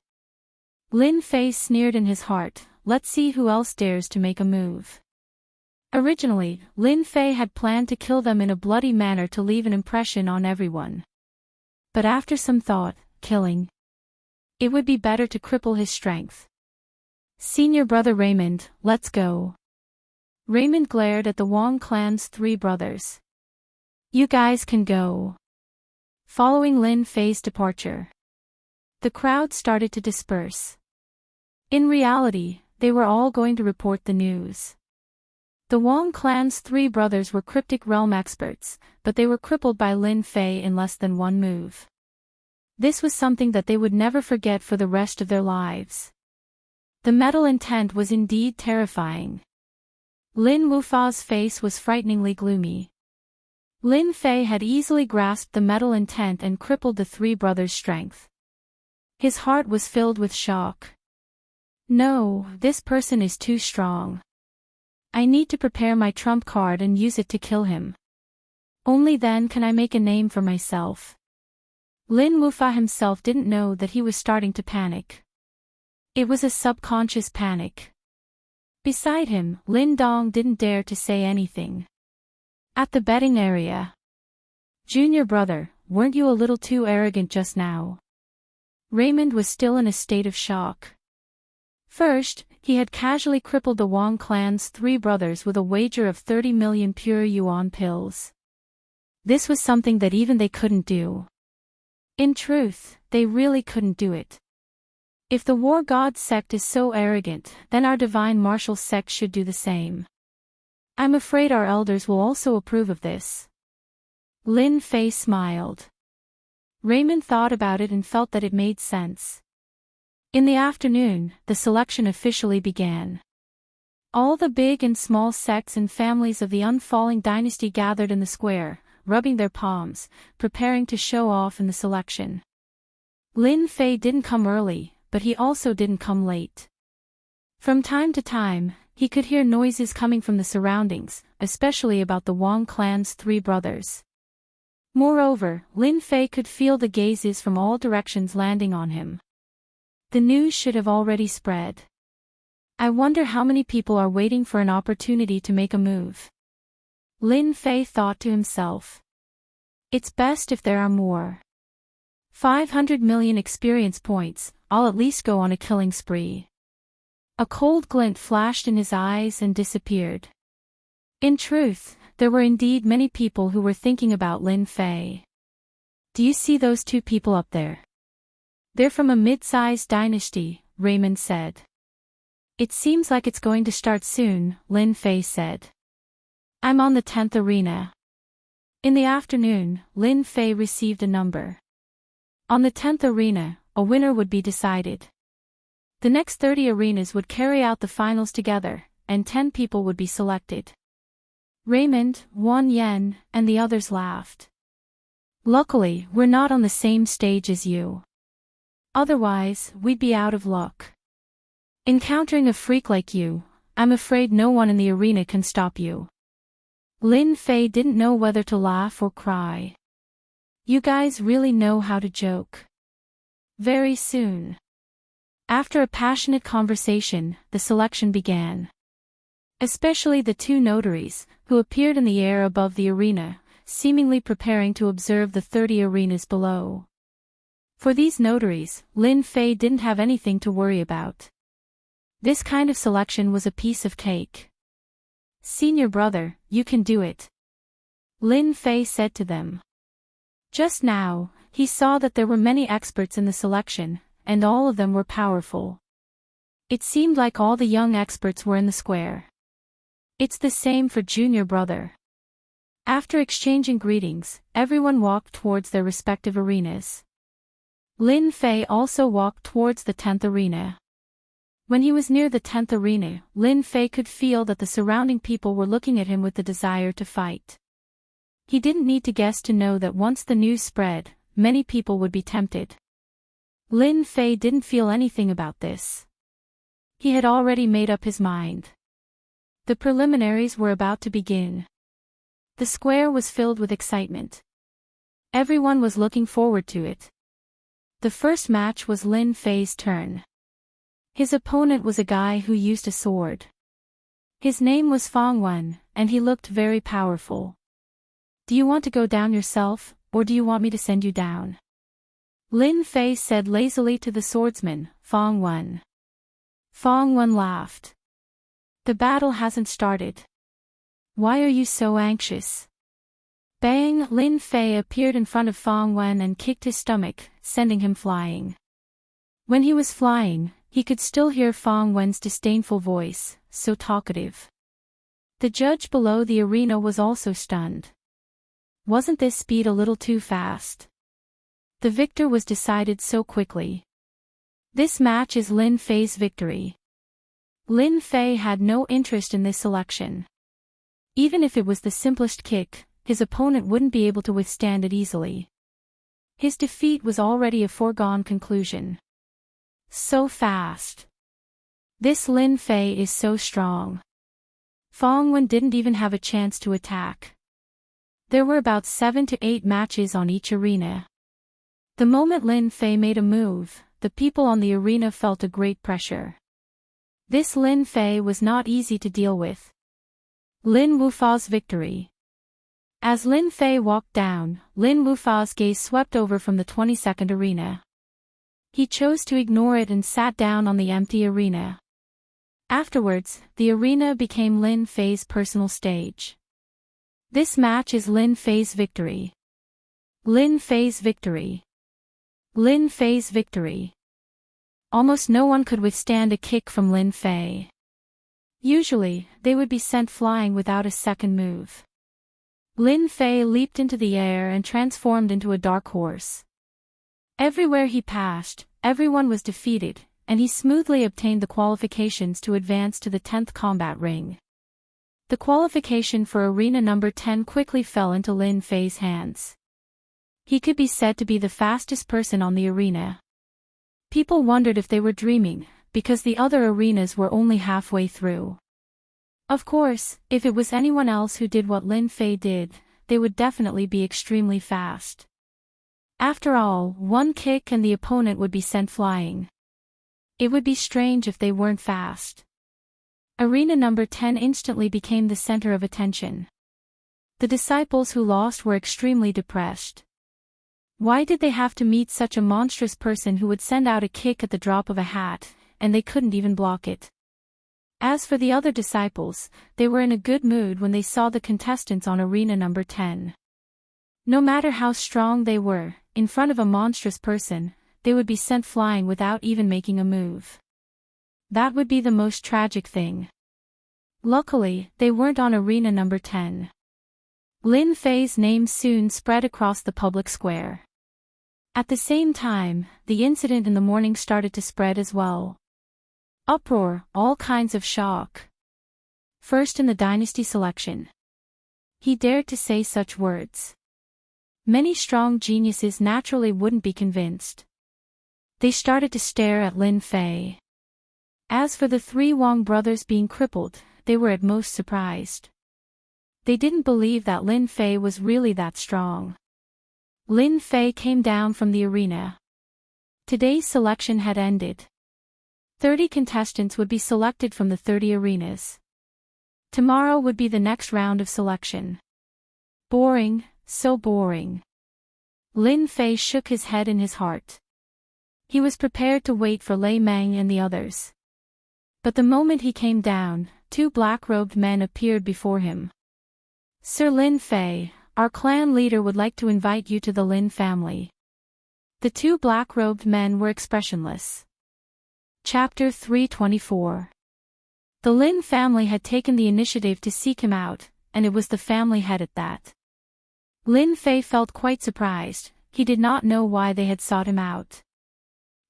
Lin Fei sneered in his heart, "Let's see who else dares to make a move." Originally, Lin Fei had planned to kill them in a bloody manner to leave an impression on everyone. But after some thought, killing. It would be better to cripple his strength. "Senior brother Raymond, let's go." Raymond glared at the Wang clan's 3 brothers. "You guys can go." Following Lin Fei's departure, the crowd started to disperse. In reality, they were all going to report the news. The Wang clan's 3 brothers were cryptic realm experts, but they were crippled by Lin Fei in less than 1 move. This was something that they would never forget for the rest of their lives. The metal intent was indeed terrifying. Lin Wufa's face was frighteningly gloomy. Lin Fei had easily grasped the metal intent and crippled the 3 brothers' strength. His heart was filled with shock. "No, this person is too strong. I need to prepare my trump card and use it to kill him. Only then can I make a name for myself." Lin Wufa himself didn't know that he was starting to panic. It was a subconscious panic. Beside him, Lin Dong didn't dare to say anything. At the betting area. "Junior brother, weren't you a little too arrogant just now?" Raymond was still in a state of shock. First, he had casually crippled the Wang clan's 3 brothers with a wager of 30 million pure yuan pills. This was something that even they couldn't do. In truth, they really couldn't do it. If the War God sect is so arrogant, then our divine martial sect should do the same. I'm afraid our elders will also approve of this. Lin Fei smiled. Raymond thought about it and felt that it made sense. In the afternoon, the selection officially began. All the big and small sects and families of the unfalling dynasty gathered in the square, rubbing their palms, preparing to show off in the selection. Lin Fei didn't come early, but he also didn't come late. From time to time, he could hear noises coming from the surroundings, especially about the Wang clan's 3 brothers. Moreover, Lin Fei could feel the gazes from all directions landing on him. The news should have already spread. I wonder how many people are waiting for an opportunity to make a move. Lin Fei thought to himself. It's best if there are more. 500 million experience points, I'll at least go on a killing spree. A cold glint flashed in his eyes and disappeared. In truth, there were indeed many people who were thinking about Lin Fei. Do you see those two people up there? They're from a mid-sized dynasty, Raymond said. It seems like it's going to start soon, Lin Fei said. I'm on the 10th arena. In the afternoon, Lin Fei received a number. On the 10th arena, a winner would be decided. The next 30 arenas would carry out the finals together, and 10 people would be selected. Raymond, Wan Yen, and the others laughed. Luckily, we're not on the same stage as you. Otherwise, we'd be out of luck. Encountering a freak like you, I'm afraid no one in the arena can stop you. Lin Fei didn't know whether to laugh or cry. You guys really know how to joke. Very soon. After a passionate conversation, the selection began. Especially the two notaries, who appeared in the air above the arena, seemingly preparing to observe the 30 arenas below. For these notaries, Lin Fei didn't have anything to worry about. This kind of selection was a piece of cake. Senior brother, you can do it. Lin Fei said to them. Just now, he saw that there were many experts in the selection, and all of them were powerful. It seemed like all the young experts were in the square. It's the same for junior brother. After exchanging greetings, everyone walked towards their respective arenas. Lin Fei also walked towards the 10th arena. When he was near the 10th arena, Lin Fei could feel that the surrounding people were looking at him with the desire to fight. He didn't need to guess to know that once the news spread, many people would be tempted. Lin Fei didn't feel anything about this. He had already made up his mind. The preliminaries were about to begin. The square was filled with excitement. Everyone was looking forward to it. The first match was Lin Fei's turn. His opponent was a guy who used a sword. His name was Fong Wen, and he looked very powerful. Do you want to go down yourself, or do you want me to send you down? Lin Fei said lazily to the swordsman, Fong Wen. Fong Wen laughed. The battle hasn't started. Why are you so anxious? Bang! Lin Fei appeared in front of Fong Wen and kicked his stomach, sending him flying. When he was flying, he could still hear Fong Wen's disdainful voice, so talkative. The judge below the arena was also stunned. Wasn't this speed a little too fast? The victor was decided so quickly. This match is Lin Fei's victory. Lin Fei had no interest in this selection. Even if it was the simplest kick, his opponent wouldn't be able to withstand it easily. His defeat was already a foregone conclusion. So fast. This Lin Fei is so strong. Fong Wen didn't even have a chance to attack. There were about 7 to 8 matches on each arena. The moment Lin Fei made a move, the people on the arena felt a great pressure. This Lin Fei was not easy to deal with. Lin Wufa's victory. As Lin Fei walked down, Lin Wufa's gaze swept over from the 22nd arena. He chose to ignore it and sat down on the empty arena. Afterwards, the arena became Lin Fei's personal stage. This match is Lin Fei's victory. Lin Fei's victory. Lin Fei's victory. Almost no one could withstand a kick from Lin Fei. Usually, they would be sent flying without a second move. Lin Fei leaped into the air and transformed into a dark horse. Everywhere he passed, everyone was defeated, and he smoothly obtained the qualifications to advance to the 10th combat ring. The qualification for arena number 10 quickly fell into Lin Fei's hands. He could be said to be the fastest person on the arena. People wondered if they were dreaming, because the other arenas were only halfway through. Of course, if it was anyone else who did what Lin Fei did, they would definitely be extremely fast. After all, one kick and the opponent would be sent flying. It would be strange if they weren't fast. Arena number 10 instantly became the center of attention. The disciples who lost were extremely depressed. Why did they have to meet such a monstrous person who would send out a kick at the drop of a hat, and they couldn't even block it? As for the other disciples, they were in a good mood when they saw the contestants on arena number 10. No matter how strong they were, in front of a monstrous person, they would be sent flying without even making a move. That would be the most tragic thing. Luckily, they weren't on arena number 10. Lin Fei's name soon spread across the public square. At the same time, the incident in the morning started to spread as well. Uproar, all kinds of shock. First in the dynasty selection. He dared to say such words. Many strong geniuses naturally wouldn't be convinced. They started to stare at Lin Fei. As for the three Wang brothers being crippled, they were at most surprised. They didn't believe that Lin Fei was really that strong. Lin Fei came down from the arena. Today's selection had ended. 30 contestants would be selected from the 30 arenas. Tomorrow would be the next round of selection. Boring, so boring. Lin Fei shook his head in his heart. He was prepared to wait for Lei Meng and the others. But the moment he came down, two black-robed men appeared before him. Sir Lin Fei, our clan leader would like to invite you to the Lin family. The two black-robed men were expressionless. Chapter 324. The Lin family had taken the initiative to seek him out, and it was the family head at that. Lin Fei felt quite surprised. He did not know why they had sought him out.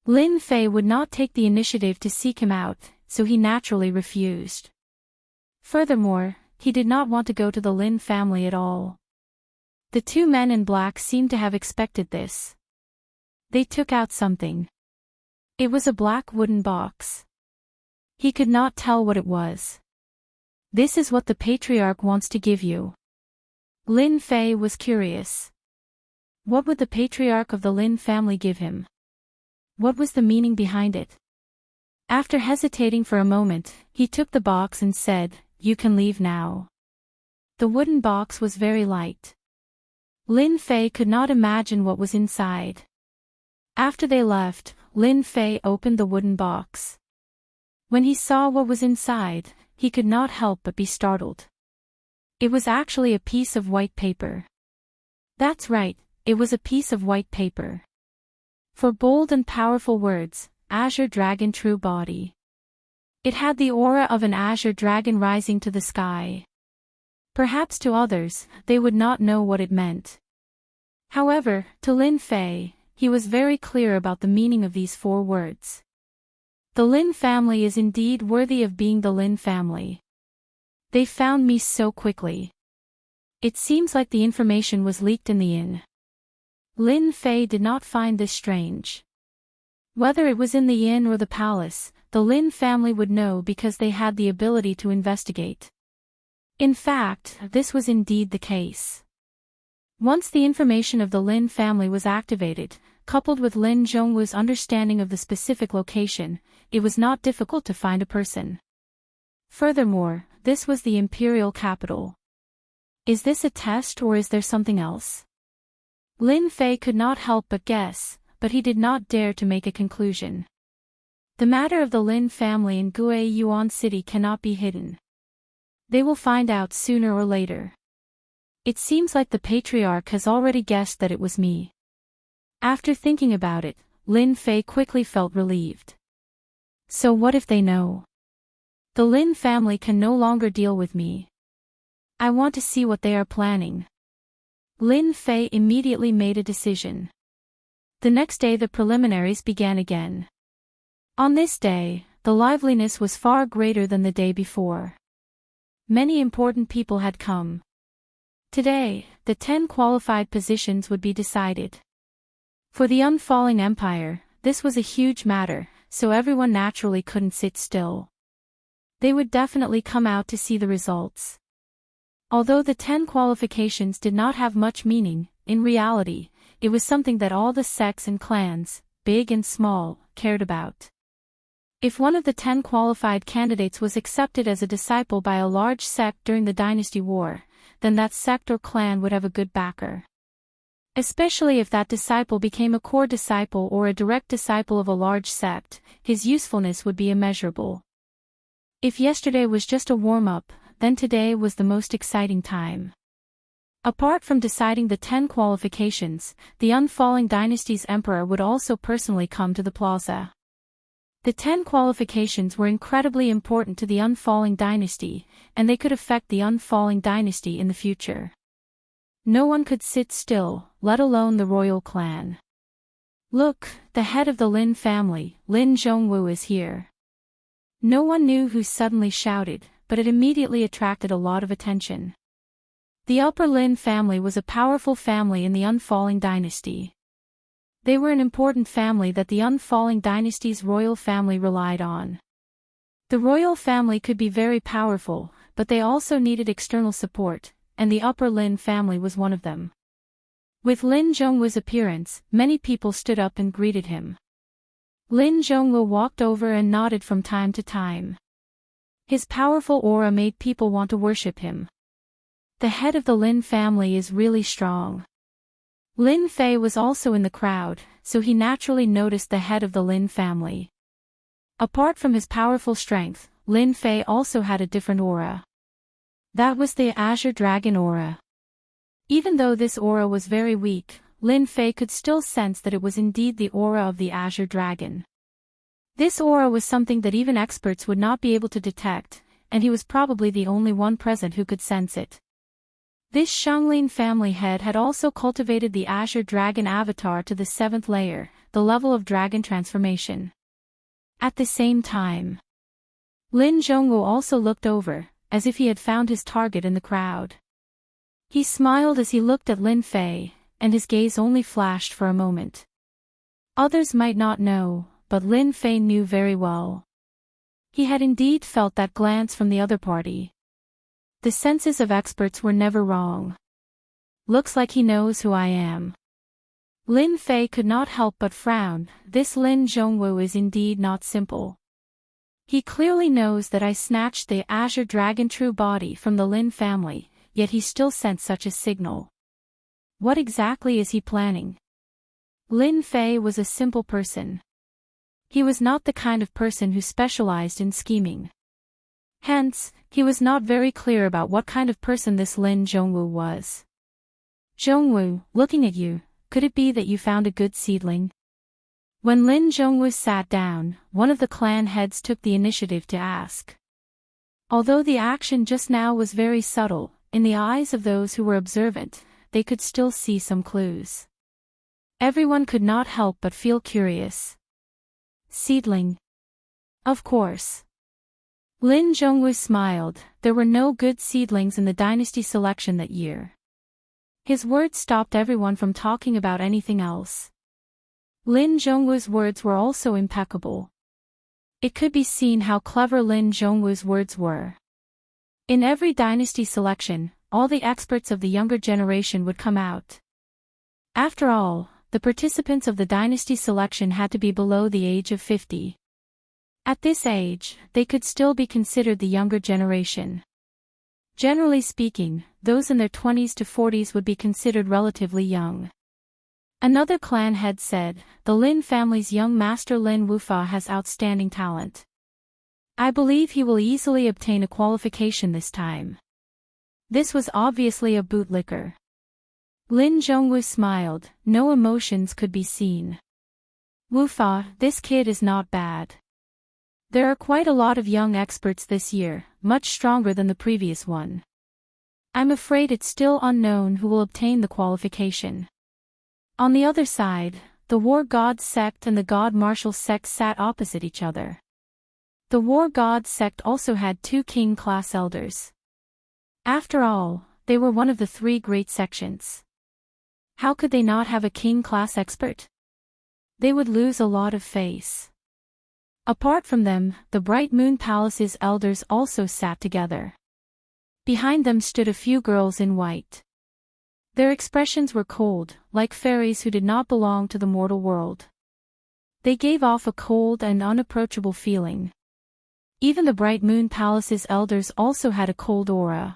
Lin Fei would not take the initiative to seek him out, so he naturally refused. Furthermore, he did not want to go to the Lin family at all. The two men in black seemed to have expected this. They took out something. It was a black wooden box. He could not tell what it was. This is what the patriarch wants to give you. Lin Fei was curious. What would the patriarch of the Lin family give him? What was the meaning behind it? After hesitating for a moment, he took the box and said, "You can leave now." The wooden box was very light. Lin Fei could not imagine what was inside. After they left, Lin Fei opened the wooden box. When he saw what was inside, he could not help but be startled. It was actually a piece of white paper. That's right, it was a piece of white paper. For bold and powerful words, Azure Dragon True Body. It had the aura of an azure dragon rising to the sky. Perhaps to others, they would not know what it meant. However, to Lin Fei, he was very clear about the meaning of these 4 words. The Lin family is indeed worthy of being the Lin family. They found me so quickly. It seems like the information was leaked in the inn. Lin Fei did not find this strange. Whether it was in the inn or the palace, the Lin family would know because they had the ability to investigate. In fact, this was indeed the case. Once the information of the Lin family was activated, coupled with Lin Zhongwu's understanding of the specific location, it was not difficult to find a person. Furthermore, this was the imperial capital. Is this a test or is there something else? Lin Fei could not help but guess, but he did not dare to make a conclusion. The matter of the Lin family in Gue Yuan City cannot be hidden. They will find out sooner or later. It seems like the patriarch has already guessed that it was me. After thinking about it, Lin Fei quickly felt relieved. So what if they know? The Lin family can no longer deal with me. I want to see what they are planning. Lin Fei immediately made a decision. The next day the preliminaries began again. On this day, the liveliness was far greater than the day before. Many important people had come. Today, the 10 qualified positions would be decided. For the unfalling empire, this was a huge matter, so everyone naturally couldn't sit still. They would definitely come out to see the results. Although the 10 qualifications did not have much meaning, in reality, it was something that all the sects and clans, big and small, cared about. If one of the 10 qualified candidates was accepted as a disciple by a large sect during the dynasty war, then that sect or clan would have a good backer. Especially if that disciple became a core disciple or a direct disciple of a large sect, his usefulness would be immeasurable. If yesterday was just a warm-up, then today was the most exciting time. Apart from deciding the 10 qualifications, the Unfalling Dynasty's emperor would also personally come to the plaza. The 10 qualifications were incredibly important to the Unfalling Dynasty, and they could affect the Unfalling Dynasty in the future. No one could sit still, let alone the royal clan. Look, the head of the Lin family, Lin Zhongwu, is here. No one knew who suddenly shouted, but it immediately attracted a lot of attention. The Upper Lin family was a powerful family in the Unfalling Dynasty. They were an important family that the Unfalling Dynasty's royal family relied on. The royal family could be very powerful, but they also needed external support, and the Upper Lin family was one of them. With Lin Zhongwu's appearance, many people stood up and greeted him. Lin Zhongwu walked over and nodded from time to time. His powerful aura made people want to worship him. The head of the Lin family is really strong. Lin Fei was also in the crowd, so he naturally noticed the head of the Lin family. Apart from his powerful strength, Lin Fei also had a different aura. That was the Azure Dragon aura. Even though this aura was very weak, Lin Fei could still sense that it was indeed the aura of the Azure Dragon. This aura was something that even experts would not be able to detect, and he was probably the only one present who could sense it. This Shanglin family head had also cultivated the Azure Dragon avatar to the 7th layer, the level of dragon transformation. At the same time, Lin Zhongwu also looked over, as if he had found his target in the crowd. He smiled as he looked at Lin Fei, and his gaze only flashed for a moment. Others might not know, but Lin Fei knew very well. He had indeed felt that glance from the other party. The senses of experts were never wrong. Looks like he knows who I am. Lin Fei could not help but frown. This Lin Zhongwu is indeed not simple. He clearly knows that I snatched the Azure Dragon true body from the Lin family, yet he still sent such a signal. What exactly is he planning? Lin Fei was a simple person. He was not the kind of person who specialized in scheming. Hence, he was not very clear about what kind of person this Lin Zhongwu was. Zhongwu, looking at you, could it be that you found a good seedling? When Lin Zhongwu sat down, one of the clan heads took the initiative to ask. Although the action just now was very subtle, in the eyes of those who were observant, they could still see some clues. Everyone could not help but feel curious. Seedling. Of course. Lin Zhongwu smiled. There were no good seedlings in the dynasty selection that year. His words stopped everyone from talking about anything else. Lin Zhongwu's words were also impeccable. It could be seen how clever Lin Zhongwu's words were. In every dynasty selection, all the experts of the younger generation would come out. After all, the participants of the dynasty selection had to be below the age of 50. At this age, they could still be considered the younger generation. Generally speaking, those in their 20s to 40s would be considered relatively young. Another clan head said, the Lin family's young master Lin Wufa has outstanding talent. I believe he will easily obtain a qualification this time. This was obviously a bootlicker. Lin Zhongwu smiled, no emotions could be seen. Wufa, this kid is not bad. There are quite a lot of young experts this year, much stronger than the previous one. I'm afraid it's still unknown who will obtain the qualification. On the other side, the War God sect and the God Martial sect sat opposite each other. The War God sect also had 2 king-class elders. After all, they were one of the 3 great sections. How could they not have a king-class expert? They would lose a lot of face. Apart from them, the Bright Moon Palace's elders also sat together. Behind them stood a few girls in white. Their expressions were cold, like fairies who did not belong to the mortal world. They gave off a cold and unapproachable feeling. Even the Bright Moon Palace's elders also had a cold aura.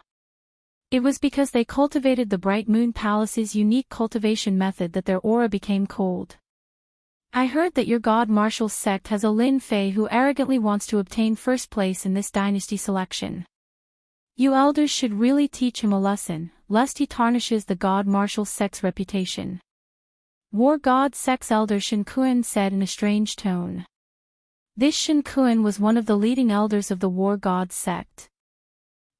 It was because they cultivated the Bright Moon Palace's unique cultivation method that their aura became cold. I heard that your God Martial sect has a Lin Fei who arrogantly wants to obtain first place in this dynasty selection. You elders should really teach him a lesson, lest he tarnishes the God Martial sect's reputation. War God sect's elder Shen Kuan said in a strange tone. This Shen Kuan was one of the leading elders of the War God sect.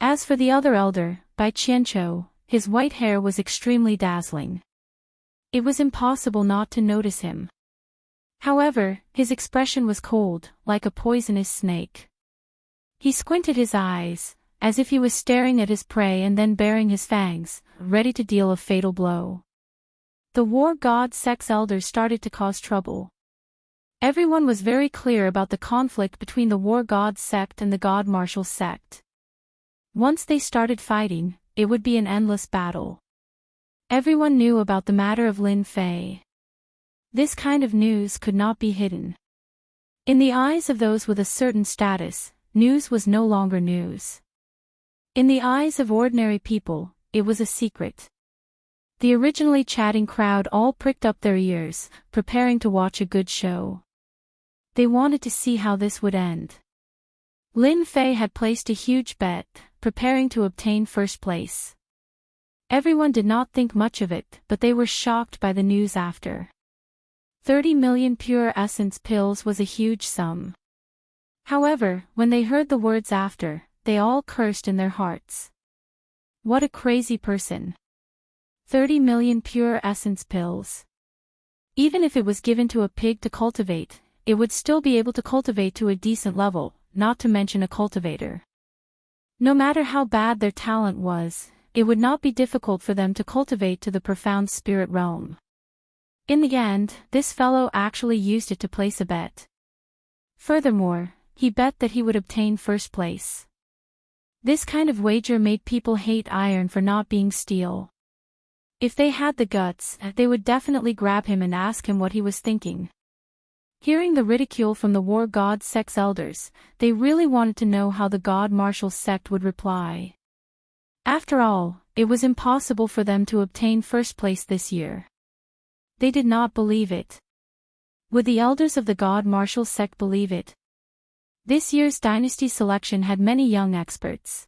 As for the other elder, Bai Qianqiu, his white hair was extremely dazzling. It was impossible not to notice him. However, his expression was cold, like a poisonous snake. He squinted his eyes, as if he was staring at his prey and then baring his fangs, ready to deal a fatal blow. The War God sect's elders started to cause trouble. Everyone was very clear about the conflict between the War God sect and the God Martial sect. Once they started fighting, it would be an endless battle. Everyone knew about the matter of Lin Fei. This kind of news could not be hidden. In the eyes of those with a certain status, news was no longer news. In the eyes of ordinary people, it was a secret. The originally chatting crowd all pricked up their ears, preparing to watch a good show. They wanted to see how this would end. Lin Fei had placed a huge bet, preparing to obtain first place. Everyone did not think much of it, but they were shocked by the news after. 30 million pure essence pills was a huge sum. However, when they heard the words after, they all cursed in their hearts. What a crazy person. 30 million pure essence pills. Even if it was given to a pig to cultivate, it would still be able to cultivate to a decent level, not to mention a cultivator. No matter how bad their talent was, it would not be difficult for them to cultivate to the profound spirit realm. In the end, this fellow actually used it to place a bet. Furthermore, he bet that he would obtain first place. This kind of wager made people hate iron for not being steel. If they had the guts, they would definitely grab him and ask him what he was thinking. Hearing the ridicule from the War God sect's elders, they really wanted to know how the God Martial sect would reply. After all, it was impossible for them to obtain first place this year. They did not believe it. Would the elders of the God Martial sect believe it? This year's dynasty selection had many young experts.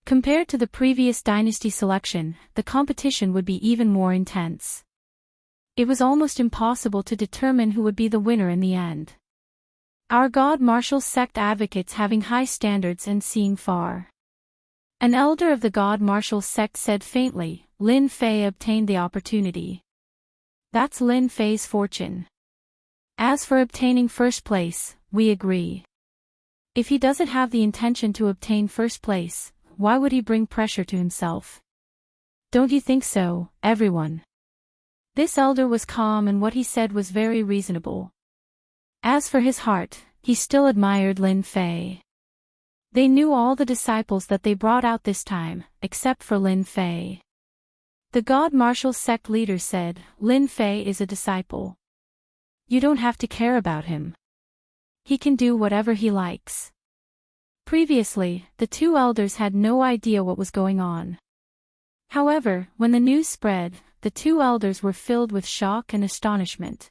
Compared to the previous dynasty selection, the competition would be even more intense. It was almost impossible to determine who would be the winner in the end. Our God Martial sect advocates having high standards and seeing far. An elder of the God Martial sect said faintly, Lin Fei obtained the opportunity. That's Lin Fei's fortune. As for obtaining first place, we agree. If he doesn't have the intention to obtain first place, why would he bring pressure to himself? Don't you think so, everyone? This elder was calm and what he said was very reasonable. As for his heart, he still admired Lin Fei. They knew all the disciples that they brought out this time, except for Lin Fei. The God Martial sect leader said, Lin Fei is a disciple. You don't have to care about him. He can do whatever he likes. Previously, the two elders had no idea what was going on. However, when the news spread, the two elders were filled with shock and astonishment.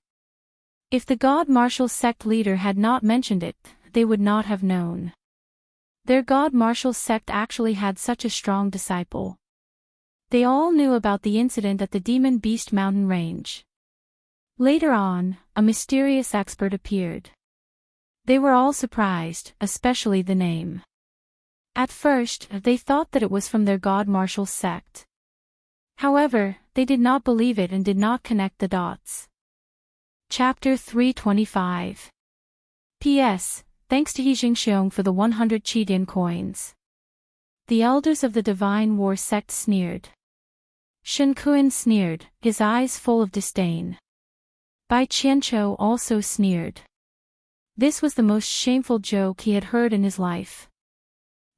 If the God Martial sect leader had not mentioned it, they would not have known. Their God Martial sect actually had such a strong disciple. They all knew about the incident at the Demon Beast mountain range. Later on, a mysterious expert appeared. They were all surprised, especially the name. At first, they thought that it was from their God Martial sect. However, they did not believe it and did not connect the dots. Chapter 325. P.S. Thanks to He Jingxiong for the 100 Qidin coins. The elders of the Divine War sect sneered. Shen Kuan sneered, his eyes full of disdain. Bai Qianqiu also sneered. This was the most shameful joke he had heard in his life.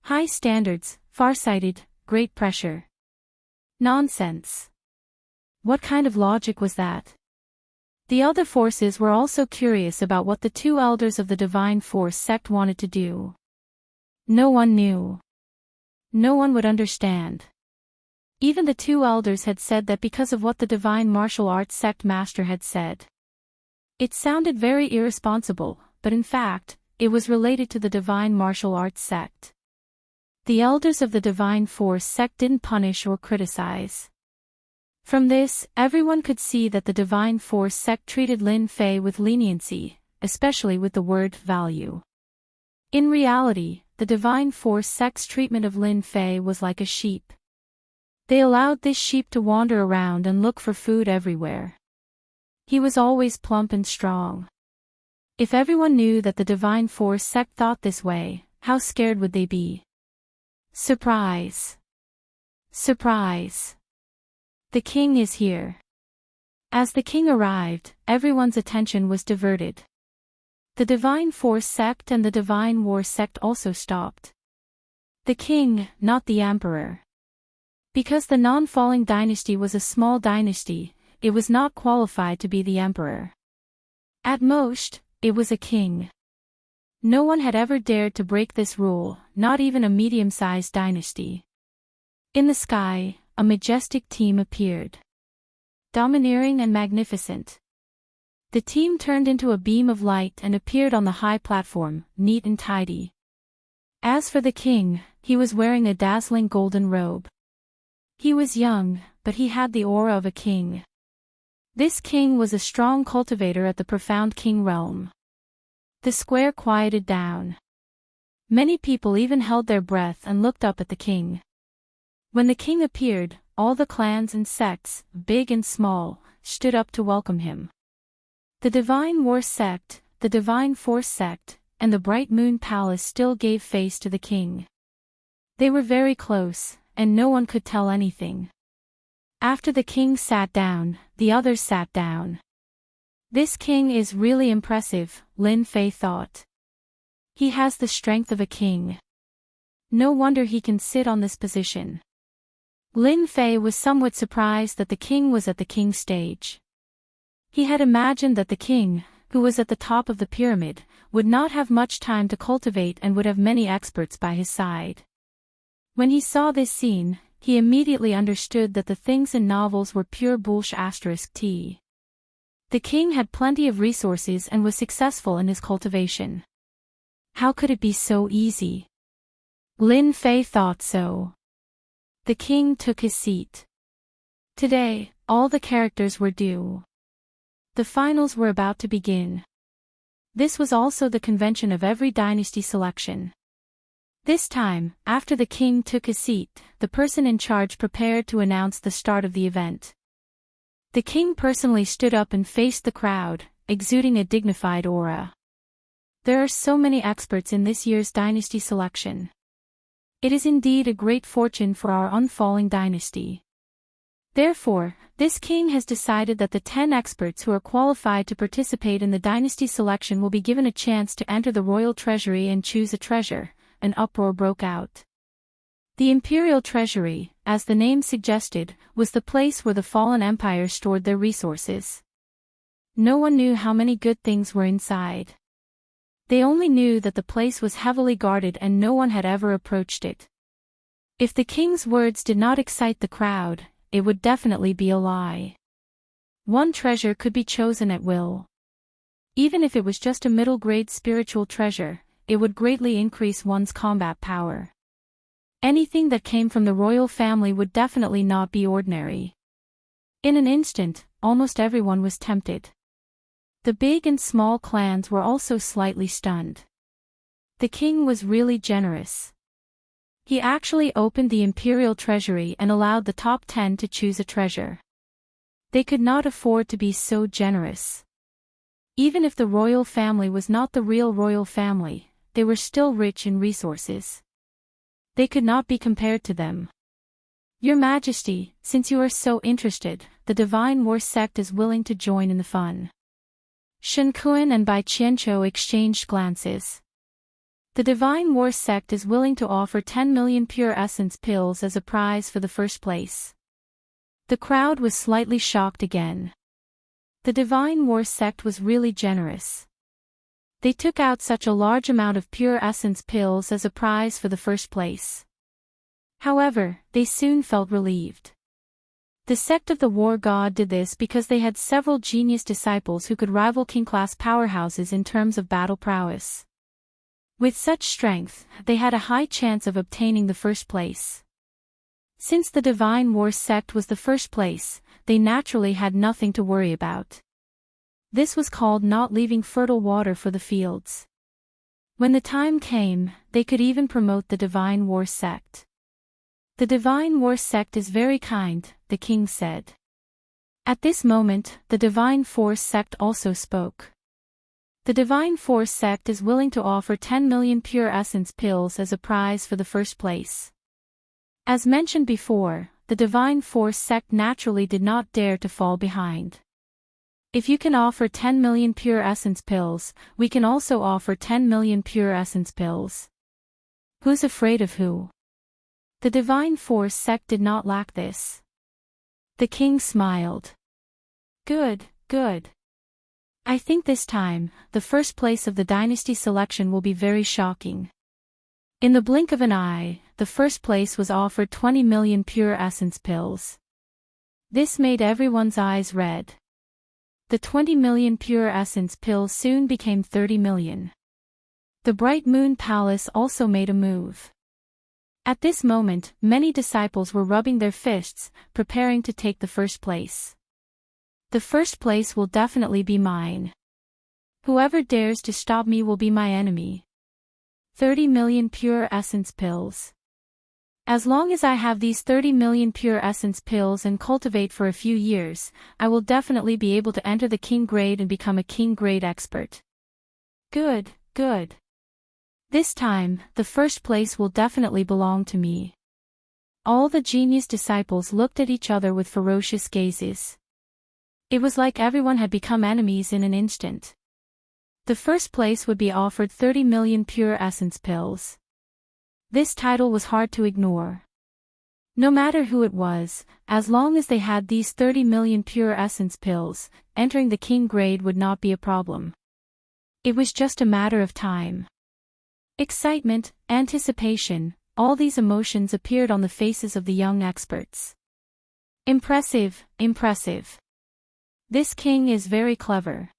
High standards, farsighted, great pressure. Nonsense. What kind of logic was that? The other forces were also curious about what the two elders of the Divine Force sect wanted to do. No one knew. No one would understand. Even the two elders had said that because of what the Divine Martial Arts sect master had said. It sounded very irresponsible, but in fact, it was related to the Divine Martial Arts sect. The elders of the Divine Force sect didn't punish or criticize. From this, everyone could see that the Divine Force sect treated Lin Fei with leniency, especially with the word value. In reality, the Divine Force sect's treatment of Lin Fei was like a sheep. They allowed this sheep to wander around and look for food everywhere. He was always plump and strong. If everyone knew that the Divine Force sect thought this way, how scared would they be? Surprise! Surprise! The king is here. As the king arrived, everyone's attention was diverted. The Divine Force sect and the Divine War sect also stopped. The king, not the emperor. Because the non-falling dynasty was a small dynasty, it was not qualified to be the emperor. At most, it was a king. No one had ever dared to break this rule, not even a medium-sized dynasty. In the sky, a majestic team appeared. Domineering and magnificent. The team turned into a beam of light and appeared on the high platform, neat and tidy. As for the king, he was wearing a dazzling golden robe. He was young, but he had the aura of a king. This king was a strong cultivator at the profound king realm. The square quieted down. Many people even held their breath and looked up at the king. When the king appeared, all the clans and sects, big and small, stood up to welcome him. The Divine War sect, the Divine Force sect, and the Bright Moon Palace still gave face to the king. They were very close, and no one could tell anything. After the king sat down, the others sat down. This king is really impressive, Lin Fei thought. He has the strength of a king. No wonder he can sit on this position. Lin Fei was somewhat surprised that the king was at the king stage. He had imagined that the king, who was at the top of the pyramid, would not have much time to cultivate and would have many experts by his side. When he saw this scene, he immediately understood that the things in novels were pure bullshit. The king had plenty of resources and was successful in his cultivation. How could it be so easy? Lin Fei thought so. The king took his seat. Today, all the characters were due. The finals were about to begin. This was also the convention of every dynasty selection. This time, after the king took his seat, the person in charge prepared to announce the start of the event. The king personally stood up and faced the crowd, exuding a dignified aura. There are so many experts in this year's dynasty selection. It is indeed a great fortune for our unfalling dynasty. Therefore, this king has decided that the 10 experts who are qualified to participate in the dynasty selection will be given a chance to enter the royal treasury and choose a treasure. An uproar broke out. The imperial treasury, as the name suggested, was the place where the fallen empire stored their resources. No one knew how many good things were inside. They only knew that the place was heavily guarded and no one had ever approached it. If the king's words did not excite the crowd, it would definitely be a lie. One treasure could be chosen at will. Even if it was just a middle-grade spiritual treasure, it would greatly increase one's combat power. Anything that came from the royal family would definitely not be ordinary. In an instant, almost everyone was tempted. The big and small clans were also slightly stunned. The king was really generous. He actually opened the imperial treasury and allowed the top 10 to choose a treasure. They could not afford to be so generous. Even if the royal family was not the real royal family, they were still rich in resources. They could not be compared to them. Your Majesty, since you are so interested, the Divine War sect is willing to join in the fun. Shen Kun and Bai Qianqiu exchanged glances. The Divine War sect is willing to offer 10 million pure essence pills as a prize for the first place. The crowd was slightly shocked again. The Divine War sect was really generous. They took out such a large amount of pure essence pills as a prize for the first place. However, they soon felt relieved. The sect of the War God did this because they had several genius disciples who could rival king-class powerhouses in terms of battle prowess. With such strength, they had a high chance of obtaining the first place. Since the Divine War sect was the first place, they naturally had nothing to worry about. This was called not leaving fertile water for the fields. When the time came, they could even promote the Divine War sect. The Divine War sect is very kind, the king said. At this moment, the Divine Force sect also spoke. The Divine Force sect is willing to offer 10 million pure essence pills as a prize for the first place. As mentioned before, the Divine Force sect naturally did not dare to fall behind. If you can offer 10 million pure essence pills, we can also offer 10 million pure essence pills. Who's afraid of who? The Divine Force sect did not lack this. The king smiled. Good, good. I think this time, the first place of the dynasty selection will be very shocking. In the blink of an eye, the first place was offered 20 million pure essence pills. This made everyone's eyes red. The 20 million pure essence pills soon became 30 million. The Bright Moon Palace also made a move. At this moment, many disciples were rubbing their fists, preparing to take the first place. The first place will definitely be mine. Whoever dares to stop me will be my enemy. 30 million pure essence pills. As long as I have these 30 million pure essence pills and cultivate for a few years, I will definitely be able to enter the king grade and become a king grade expert. Good, good. This time, the first place will definitely belong to me. All the genius disciples looked at each other with ferocious gazes. It was like everyone had become enemies in an instant. The first place would be offered 30 million pure essence pills. This title was hard to ignore. No matter who it was, as long as they had these 30 million pure essence pills, entering the king grade would not be a problem. It was just a matter of time. Excitement, anticipation, all these emotions appeared on the faces of the young experts. Impressive, impressive. This king is very clever.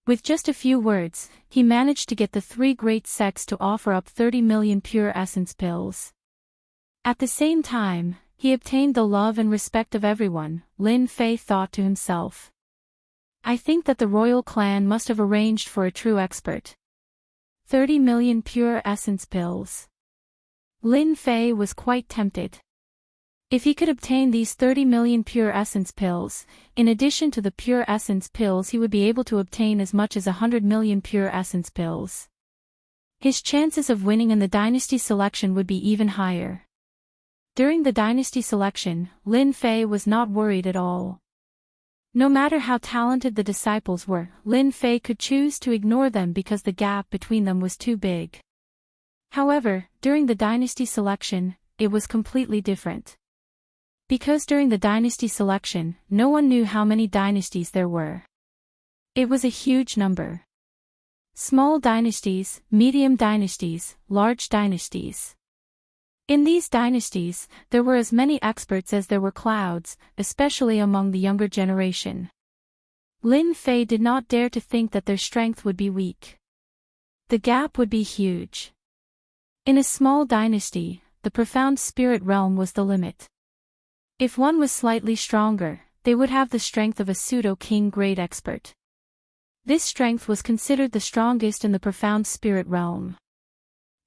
With just a few words, he managed to get the three great sects to offer up 30 million pure essence pills. At the same time, he obtained the love and respect of everyone, Lin Fei thought to himself. I think that the royal clan must have arranged for a true expert. 30 million pure essence pills. Lin Fei was quite tempted. If he could obtain these 30 million pure essence pills, in addition to the pure essence pills he would be able to obtain as much as 100 million pure essence pills. His chances of winning in the dynasty selection would be even higher. During the dynasty selection, Lin Fei was not worried at all. No matter how talented the disciples were, Lin Fei could choose to ignore them because the gap between them was too big. However, during the dynasty selection, it was completely different. Because during the dynasty selection, no one knew how many dynasties there were. It was a huge number. Small dynasties, medium dynasties, large dynasties. In these dynasties, there were as many experts as there were clouds, especially among the younger generation. Lin Fei did not dare to think that their strength would be weak. The gap would be huge. In a small dynasty, the profound spirit realm was the limit. If one was slightly stronger, they would have the strength of a pseudo-king grade expert. This strength was considered the strongest in the profound spirit realm.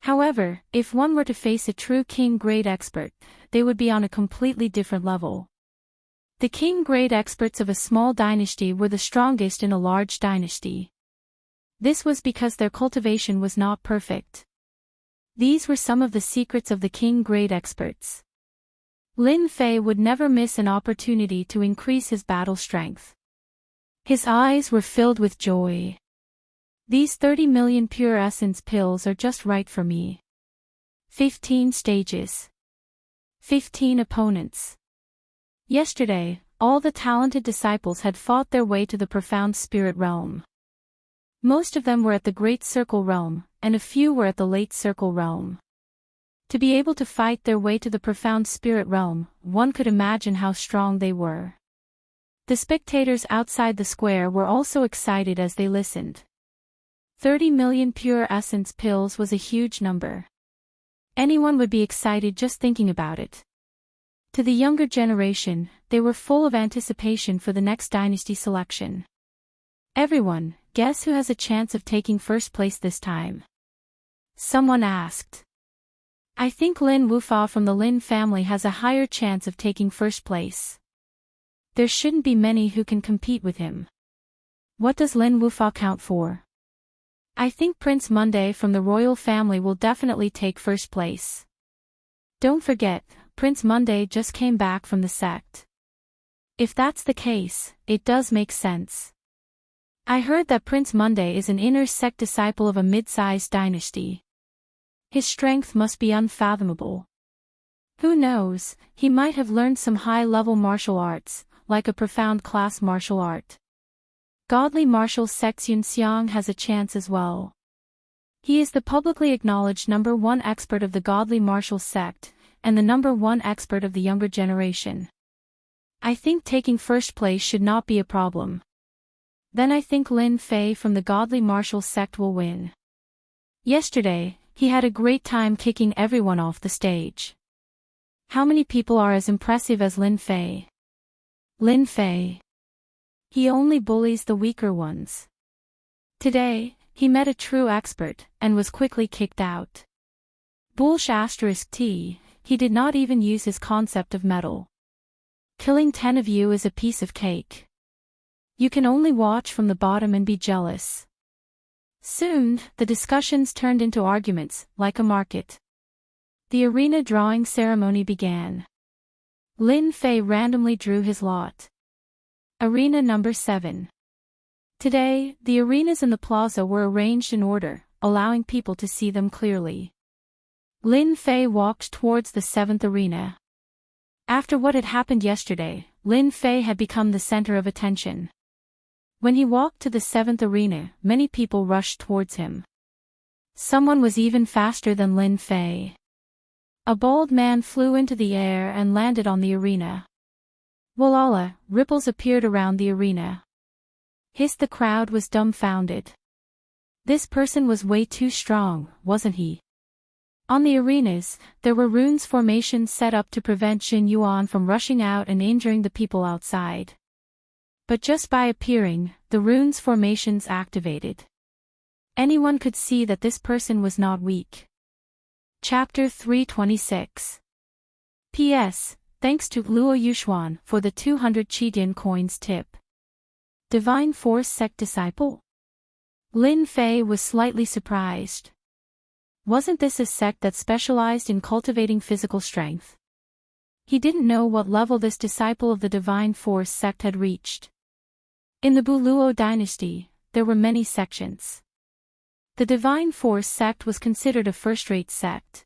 However, if one were to face a true king grade expert, they would be on a completely different level. The king grade experts of a small dynasty were the strongest in a large dynasty. This was because their cultivation was not perfect. These were some of the secrets of the king grade experts. Lin Fei would never miss an opportunity to increase his battle strength. His eyes were filled with joy. These 30 million pure essence pills are just right for me. 15 stages. 15 opponents. Yesterday, all the talented disciples had fought their way to the profound spirit realm. Most of them were at the Great Circle realm, and a few were at the Late Circle realm. To be able to fight their way to the profound spirit realm, one could imagine how strong they were. The spectators outside the square were also excited as they listened. 30 million pure essence pills was a huge number. Anyone would be excited just thinking about it. To the younger generation, they were full of anticipation for the next dynasty selection. Everyone, guess who has a chance of taking first place this time? Someone asked. I think Lin Wufa from the Lin family has a higher chance of taking first place. There shouldn't be many who can compete with him. What does Lin Wufa count for? I think Prince Monday from the royal family will definitely take first place. Don't forget, Prince Monday just came back from the sect. If that's the case, it does make sense. I heard that Prince Monday is an inner sect disciple of a mid-sized dynasty. His strength must be unfathomable. Who knows, he might have learned some high-level martial arts, like a profound class martial art. Godly martial sect Yunxiang has a chance as well. He is the publicly acknowledged #1 expert of the godly martial sect, and the #1 expert of the younger generation. I think taking first place should not be a problem. Then I think Lin Fei from the godly martial sect will win. Yesterday, he had a great time kicking everyone off the stage. How many people are as impressive as Lin Fei? Lin Fei. He only bullies the weaker ones. Today, he met a true expert, and was quickly kicked out. *T, he did not even use his concept of metal. Killing 10 of you is a piece of cake. You can only watch from the bottom and be jealous. Soon, the discussions turned into arguments, like a market. The arena drawing ceremony began. Lin Fei randomly drew his lot. Arena number 7. Today, the arenas in the plaza were arranged in order, allowing people to see them clearly. Lin Fei walked towards the 7th arena. After what had happened yesterday, Lin Fei had become the center of attention. When he walked to the 7th arena, many people rushed towards him. Someone was even faster than Lin Fei. A bald man flew into the air and landed on the arena. Walala, ripples appeared around the arena. The crowd was dumbfounded. This person was way too strong, wasn't he? On the arenas, there were runes formations set up to prevent Jin Yuan from rushing out and injuring the people outside. But just by appearing, the runes formations activated. Anyone could see that this person was not weak. Chapter 326. P.S. Thanks to Luo Yuxuan for the 200 Qidin coins tip. Divine Force Sect Disciple? Lin Fei was slightly surprised. Wasn't this a sect that specialized in cultivating physical strength? He didn't know what level this disciple of the Divine Force sect had reached. In the Buluo dynasty, there were many sections. The Divine Force sect was considered a first-rate sect.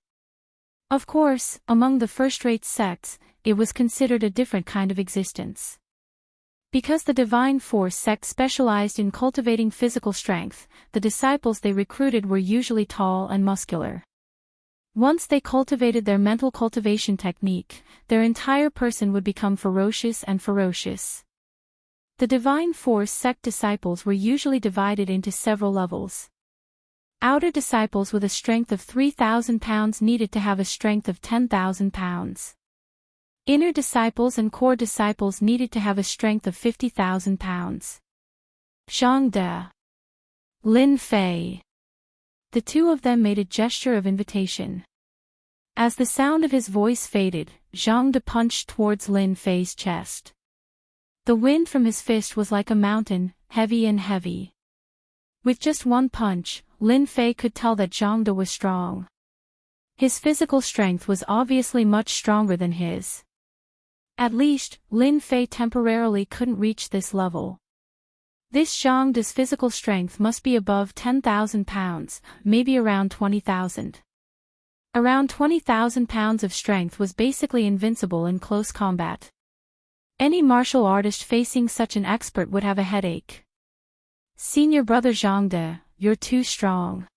Of course, among the first-rate sects, it was considered a different kind of existence. Because the Divine Force sect specialized in cultivating physical strength, the disciples they recruited were usually tall and muscular. Once they cultivated their mental cultivation technique, their entire person would become ferocious and ferocious. The Divine Force sect disciples were usually divided into several levels. Outer disciples with a strength of 3,000 pounds needed to have a strength of 10,000 pounds. Inner disciples and core disciples needed to have a strength of 50,000 pounds. Zhang De. Lin Fei. The two of them made a gesture of invitation. As the sound of his voice faded, Zhang De punched towards Lin Fei's chest. The wind from his fist was like a mountain, heavy and heavy. With just one punch, Lin Fei could tell that Zhang De was strong. His physical strength was obviously much stronger than his. At least, Lin Fei temporarily couldn't reach this level. This Zhang De's physical strength must be above 10,000 pounds, maybe around 20,000. Around 20,000 pounds of strength was basically invincible in close combat. Any martial artist facing such an expert would have a headache. Senior brother Zhang De, you're too strong.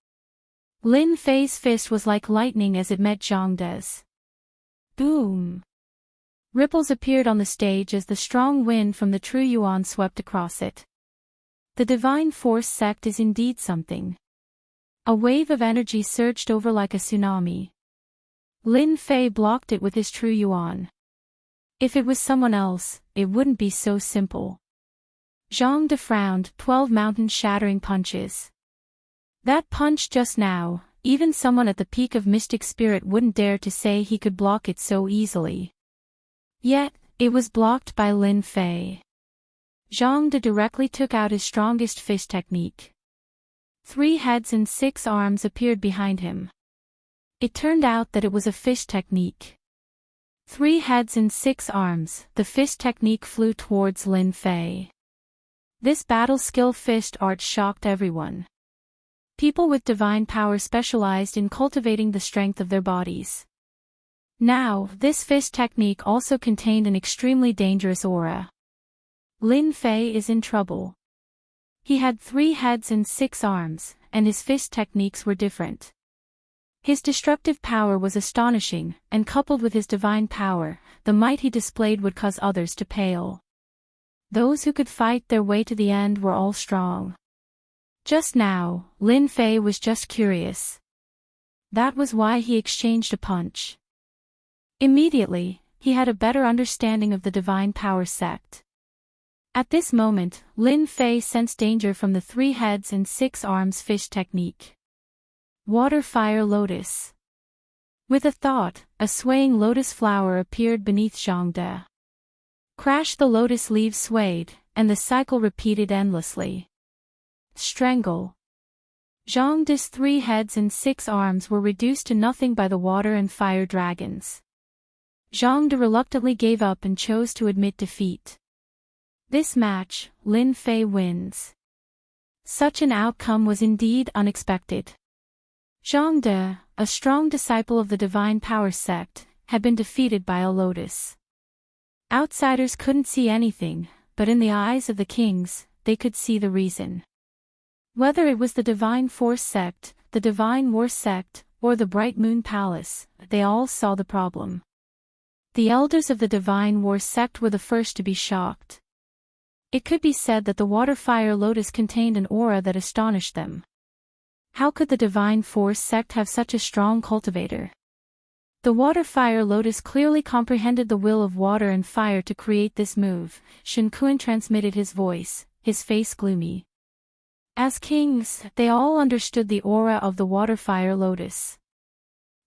Lin Fei's fist was like lightning as it met Zhang De's. Boom! Ripples appeared on the stage as the strong wind from the true yuan swept across it. The Divine Force sect is indeed something. A wave of energy surged over like a tsunami. Lin Fei blocked it with his true yuan. If it was someone else, it wouldn't be so simple. Zhang De frowned, 12 mountain-shattering punches. That punch just now, even someone at the peak of mystic spirit wouldn't dare to say he could block it so easily. Yet, it was blocked by Lin Fei. Zhang De directly took out his strongest fist technique. 3 heads and 6 arms appeared behind him. It turned out that it was a fist technique. 3 heads and 6 arms, the fist technique flew towards Lin Fei. This battle skill fist art shocked everyone. People with divine power specialized in cultivating the strength of their bodies. Now, this fist technique also contained an extremely dangerous aura. Lin Fei is in trouble. He had 3 heads and 6 arms, and his fist techniques were different. His destructive power was astonishing, and coupled with his divine power, the might he displayed would cause others to pale. Those who could fight their way to the end were all strong. Just now, Lin Fei was just curious. That was why he exchanged a punch. Immediately, he had a better understanding of the divine power sect. At this moment, Lin Fei sensed danger from the 3 heads and 6 arms fish technique. Water Fire Lotus. With a thought, a swaying lotus flower appeared beneath Zhang De. Crash! The lotus leaves swayed, and the cycle repeated endlessly. Strangle. Zhang De's 3 heads and 6 arms were reduced to nothing by the water and fire dragons. Zhang De reluctantly gave up and chose to admit defeat. This match, Lin Fei wins. Such an outcome was indeed unexpected. Zhang De, a strong disciple of the Divine Power sect, had been defeated by a lotus. Outsiders couldn't see anything, but in the eyes of the kings, they could see the reason. Whether it was the Divine Force sect, the Divine War sect, or the Bright Moon Palace, they all saw the problem. The elders of the Divine War sect were the first to be shocked. It could be said that the Water Fire Lotus contained an aura that astonished them. How could the Divine Force sect have such a strong cultivator? The Water Fire Lotus clearly comprehended the will of water and fire to create this move. Shen Kuan transmitted his voice, his face gloomy. As kings, they all understood the aura of the Water Fire Lotus.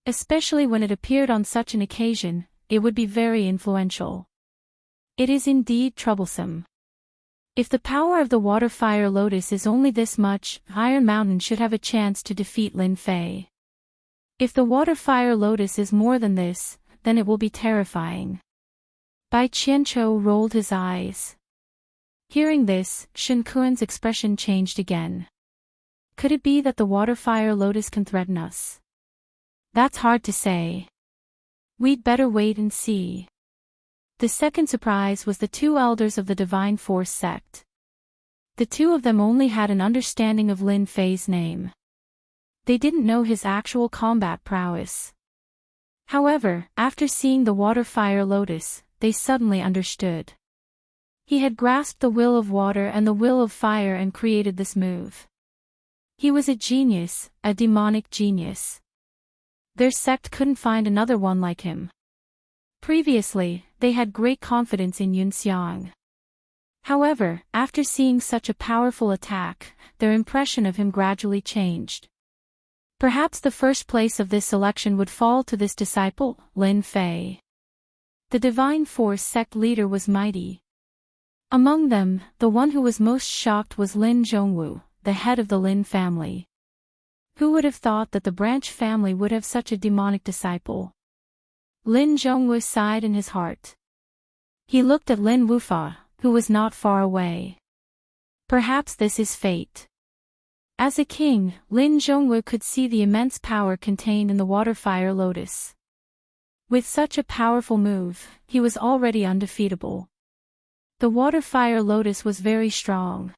Especially when it appeared on such an occasion, it would be very influential. It is indeed troublesome. If the power of the Water Fire Lotus is only this much, Iron Mountain should have a chance to defeat Lin Fei. If the Water Fire Lotus is more than this, then it will be terrifying. Bai Qianqiu rolled his eyes. Hearing this, Shen Kuan's expression changed again. Could it be that the Water Fire Lotus can threaten us? That's hard to say. We'd better wait and see. The second surprise was the 2 elders of the Divine Force sect. The 2 of them only had an understanding of Lin Fei's name. They didn't know his actual combat prowess. However, after seeing the Water Fire Lotus, they suddenly understood. He had grasped the will of water and the will of fire and created this move. He was a genius, a demonic genius. Their sect couldn't find another one like him. Previously, they had great confidence in Yun Xiang. However, after seeing such a powerful attack, their impression of him gradually changed. Perhaps the first place of this selection would fall to this disciple, Lin Fei. The Divine Force sect leader was mighty. Among them, the one who was most shocked was Lin Zhongwu, the head of the Lin family. Who would have thought that the branch family would have such a demonic disciple? Lin Zhongwu sighed in his heart. He looked at Lin Wufa, who was not far away. Perhaps this is fate. As a king, Lin Zhongwu could see the immense power contained in the Water Fire Lotus. With such a powerful move, he was already undefeatable. The Water Fire Lotus was very strong.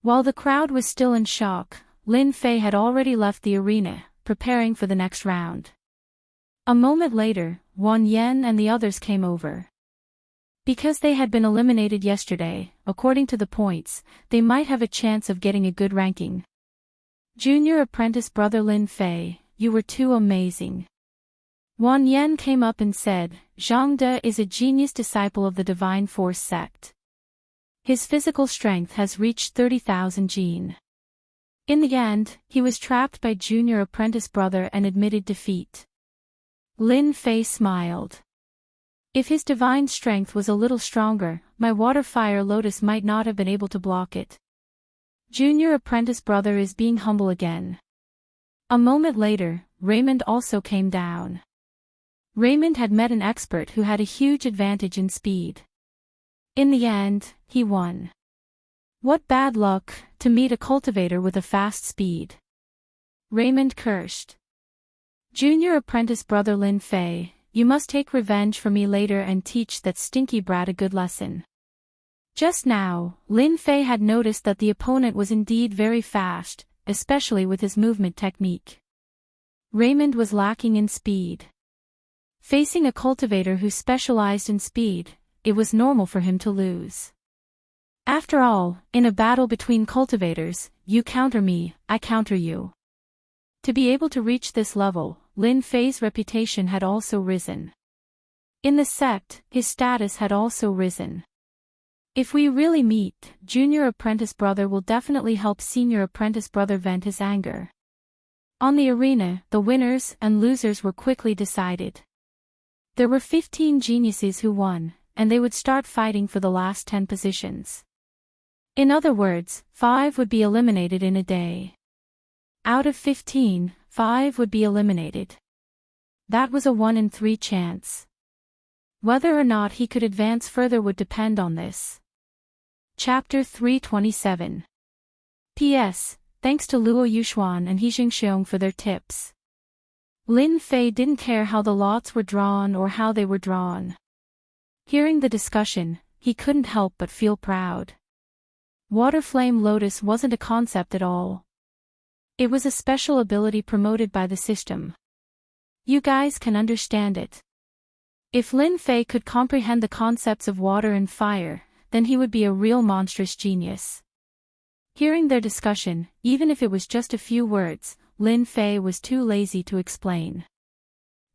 While the crowd was still in shock, Lin Fei had already left the arena, preparing for the next round. A moment later, Wang Yan and the others came over. Because they had been eliminated yesterday, according to the points, they might have a chance of getting a good ranking. Junior apprentice brother Lin Fei, you were too amazing. Wang Yan came up and said, Zhang De is a genius disciple of the Divine Force sect. His physical strength has reached 30,000 Jin. In the end, he was trapped by junior apprentice brother and admitted defeat. Lin Fei smiled. If his divine strength was a little stronger, my water fire lotus might not have been able to block it. Junior apprentice brother is being humble again. A moment later, Raymond also came down. Raymond had met an expert who had a huge advantage in speed. In the end, he won. What bad luck, to meet a cultivator with a fast speed. Raymond cursed. Junior apprentice brother Lin Fei, you must take revenge for me later and teach that stinky brat a good lesson. Just now, Lin Fei had noticed that the opponent was indeed very fast, especially with his movement technique. Raymond was lacking in speed. Facing a cultivator who specialized in speed, it was normal for him to lose. After all, in a battle between cultivators, you counter me, I counter you. To be able to reach this level, Lin Fei's reputation had also risen. In the sect, his status had also risen. If we really meet, junior apprentice brother will definitely help senior apprentice brother vent his anger. On the arena, the winners and losers were quickly decided. There were 15 geniuses who won, and they would start fighting for the last 10 positions. In other words, 5 would be eliminated in a day. Out of 15, 5 would be eliminated. That was a 1 in 3 chance. Whether or not he could advance further would depend on this. Chapter 327. P.S. Thanks to Luo Yuxuan and He Jingxiong for their tips. Lin Fei didn't care how the lots were drawn or how they were drawn. Hearing the discussion, he couldn't help but feel proud. Water Flame Lotus wasn't a concept at all. It was a special ability promoted by the system. You guys can understand it. If Lin Fei could comprehend the concepts of water and fire, then he would be a real monstrous genius. Hearing their discussion, even if it was just a few words, Lin Fei was too lazy to explain.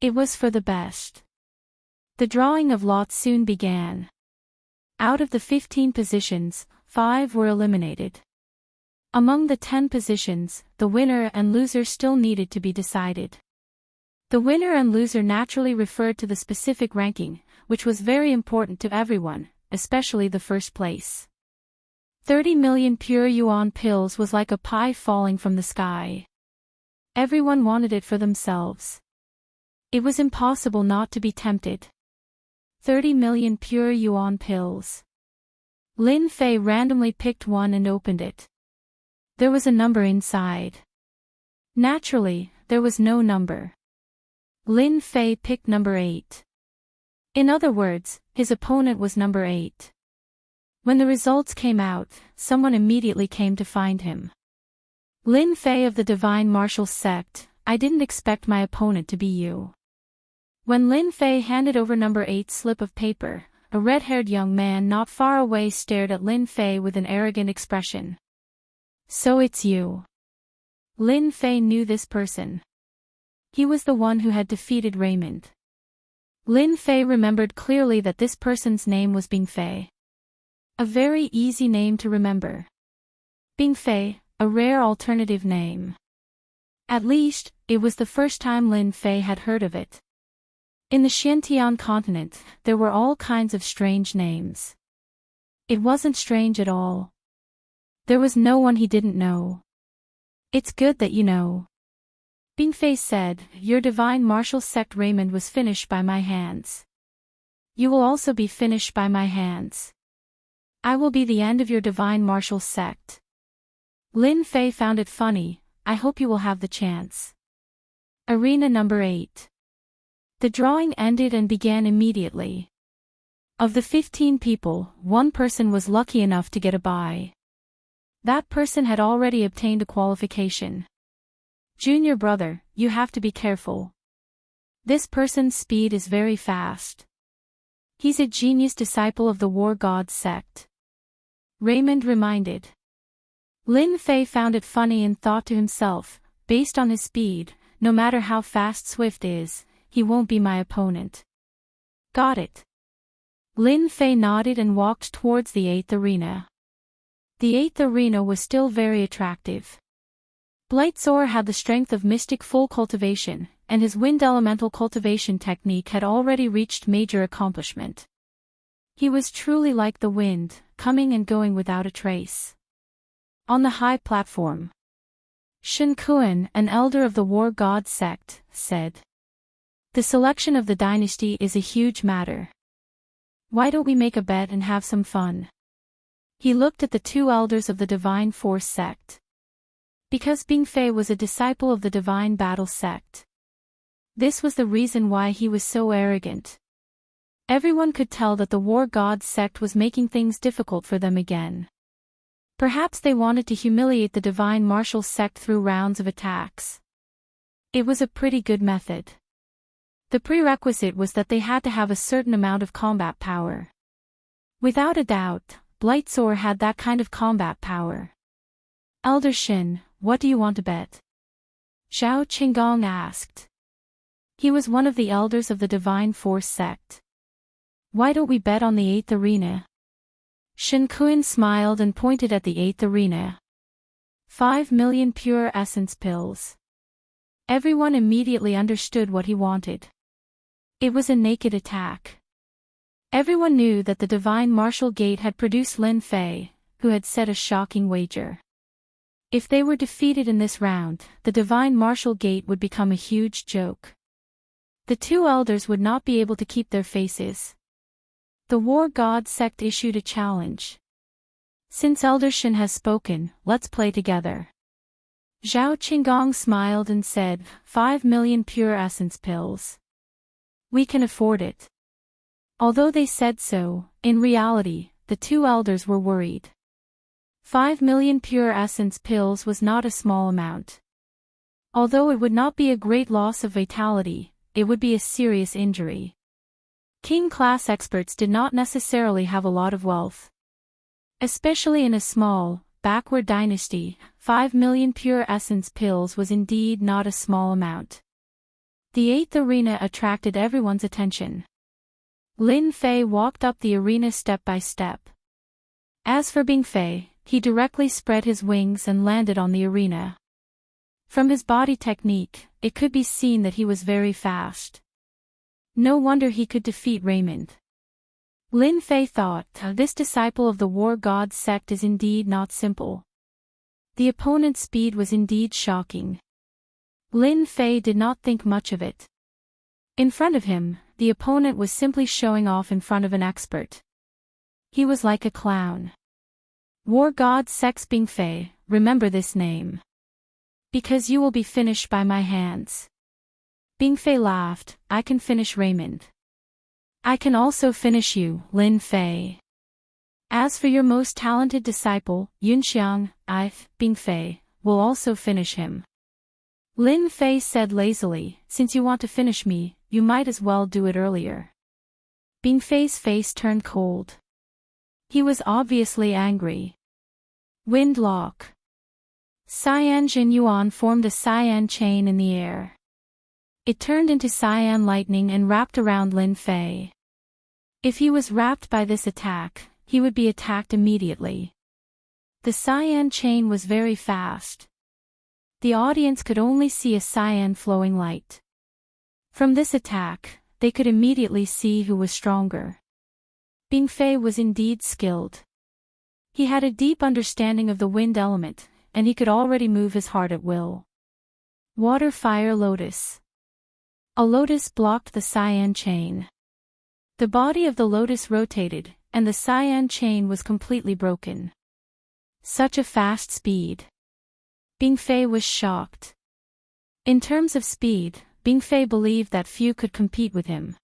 It was for the best. The drawing of lots soon began. Out of the 15 positions, 5 were eliminated. Among the 10 positions, the winner and loser still needed to be decided. The winner and loser naturally referred to the specific ranking, which was very important to everyone, especially the first place. 30 million pure yuan pills was like a pie falling from the sky. Everyone wanted it for themselves. It was impossible not to be tempted. 30 million pure yuan pills. Lin Fei randomly picked one and opened it. There was a number inside. Naturally, there was no number. Lin Fei picked number 8. In other words, his opponent was number 8. When the results came out, someone immediately came to find him. Lin Fei of the Divine Martial Sect, I didn't expect my opponent to be you. When Lin Fei handed over number 8's slip of paper, a red-haired young man not far away stared at Lin Fei with an arrogant expression. So it's you. Lin Fei knew this person. He was the one who had defeated Raymond. Lin Fei remembered clearly that this person's name was Bing Fei. A very easy name to remember. Bing Fei, a rare alternative name. At least, it was the first time Lin Fei had heard of it. In the Xiantian continent, there were all kinds of strange names. It wasn't strange at all. There was no one he didn't know. It's good that you know. Bing Fei said, your divine martial sect Raymond was finished by my hands. You will also be finished by my hands. I will be the end of your divine martial sect. Lin Fei found it funny, I hope you will have the chance. Arena number 8. The drawing ended and began immediately. Of the 15 people, one person was lucky enough to get a bye. That person had already obtained a qualification. Junior brother, you have to be careful. This person's speed is very fast. He's a genius disciple of the War God's sect. Raymond reminded. Lin Fei found it funny and thought to himself, based on his speed, no matter how fast Swift is, he won't be my opponent. Got it. Lin Fei nodded and walked towards the 8th arena. The 8th arena was still very attractive. Soar had the strength of mystic full cultivation, and his wind elemental cultivation technique had already reached major accomplishment. He was truly like the wind, coming and going without a trace. On the high platform, Shen Kuan, an elder of the War God sect, said, "The selection of the dynasty is a huge matter. Why don't we make a bet and have some fun?" He looked at the two elders of the Divine Force sect. Because Bing Fei was a disciple of the Divine Battle sect. This was the reason why he was so arrogant. Everyone could tell that the War God sect was making things difficult for them again. Perhaps they wanted to humiliate the Divine Martial sect through rounds of attacks. It was a pretty good method. The prerequisite was that they had to have a certain amount of combat power. Without a doubt, Soar had that kind of combat power. Elder Shin, what do you want to bet? Zhao Qinggong asked. He was one of the elders of the Divine Force sect. Why don't we bet on the 8th arena? Shen Kuan smiled and pointed at the 8th arena. 5 million pure essence pills. Everyone immediately understood what he wanted. It was a naked attack. Everyone knew that the Divine Martial Gate had produced Lin Fei, who had set a shocking wager. If they were defeated in this round, the Divine Martial Gate would become a huge joke. The two elders would not be able to keep their faces. The War God sect issued a challenge. Since Elder Shin has spoken, let's play together. Zhao Qinggong smiled and said, 5 million pure essence pills. We can afford it. Although they said so, in reality, the two elders were worried. 5 million pure essence pills was not a small amount. Although it would not be a great loss of vitality, it would be a serious injury. King-class experts did not necessarily have a lot of wealth. Especially in a small, backward dynasty, 5 million pure essence pills was indeed not a small amount. The 8th arena attracted everyone's attention. Lin Fei walked up the arena step by step. As for Bing Fei, he directly spread his wings and landed on the arena. From his body technique, it could be seen that he was very fast. No wonder he could defeat Raymond. Lin Fei thought, this disciple of the War God sect is indeed not simple. The opponent's speed was indeed shocking. Lin Fei did not think much of it. In front of him, the opponent was simply showing off in front of an expert. He was like a clown. War God sect's Bing Fei, remember this name. Because you will be finished by my hands. Bing Fei laughed, I can finish Raymond. I can also finish you, Lin Fei. As for your most talented disciple, Yunxiang, Bing Fei, will also finish him. Lin Fei said lazily, since you want to finish me, you might as well do it earlier. Bing Fei's face turned cold. He was obviously angry. Wind lock. Cyan Jin Yuan formed a cyan chain in the air. It turned into cyan lightning and wrapped around Lin Fei. If he was wrapped by this attack, he would be attacked immediately. The cyan chain was very fast. The audience could only see a cyan flowing light. From this attack, they could immediately see who was stronger. Bing Fei was indeed skilled. He had a deep understanding of the wind element, and he could already move his heart at will. Water Fire Lotus. A lotus blocked the cyan chain. The body of the lotus rotated, and the cyan chain was completely broken. Such a fast speed. Bing Fei was shocked. In terms of speed, Bing Fei believed that few could compete with him.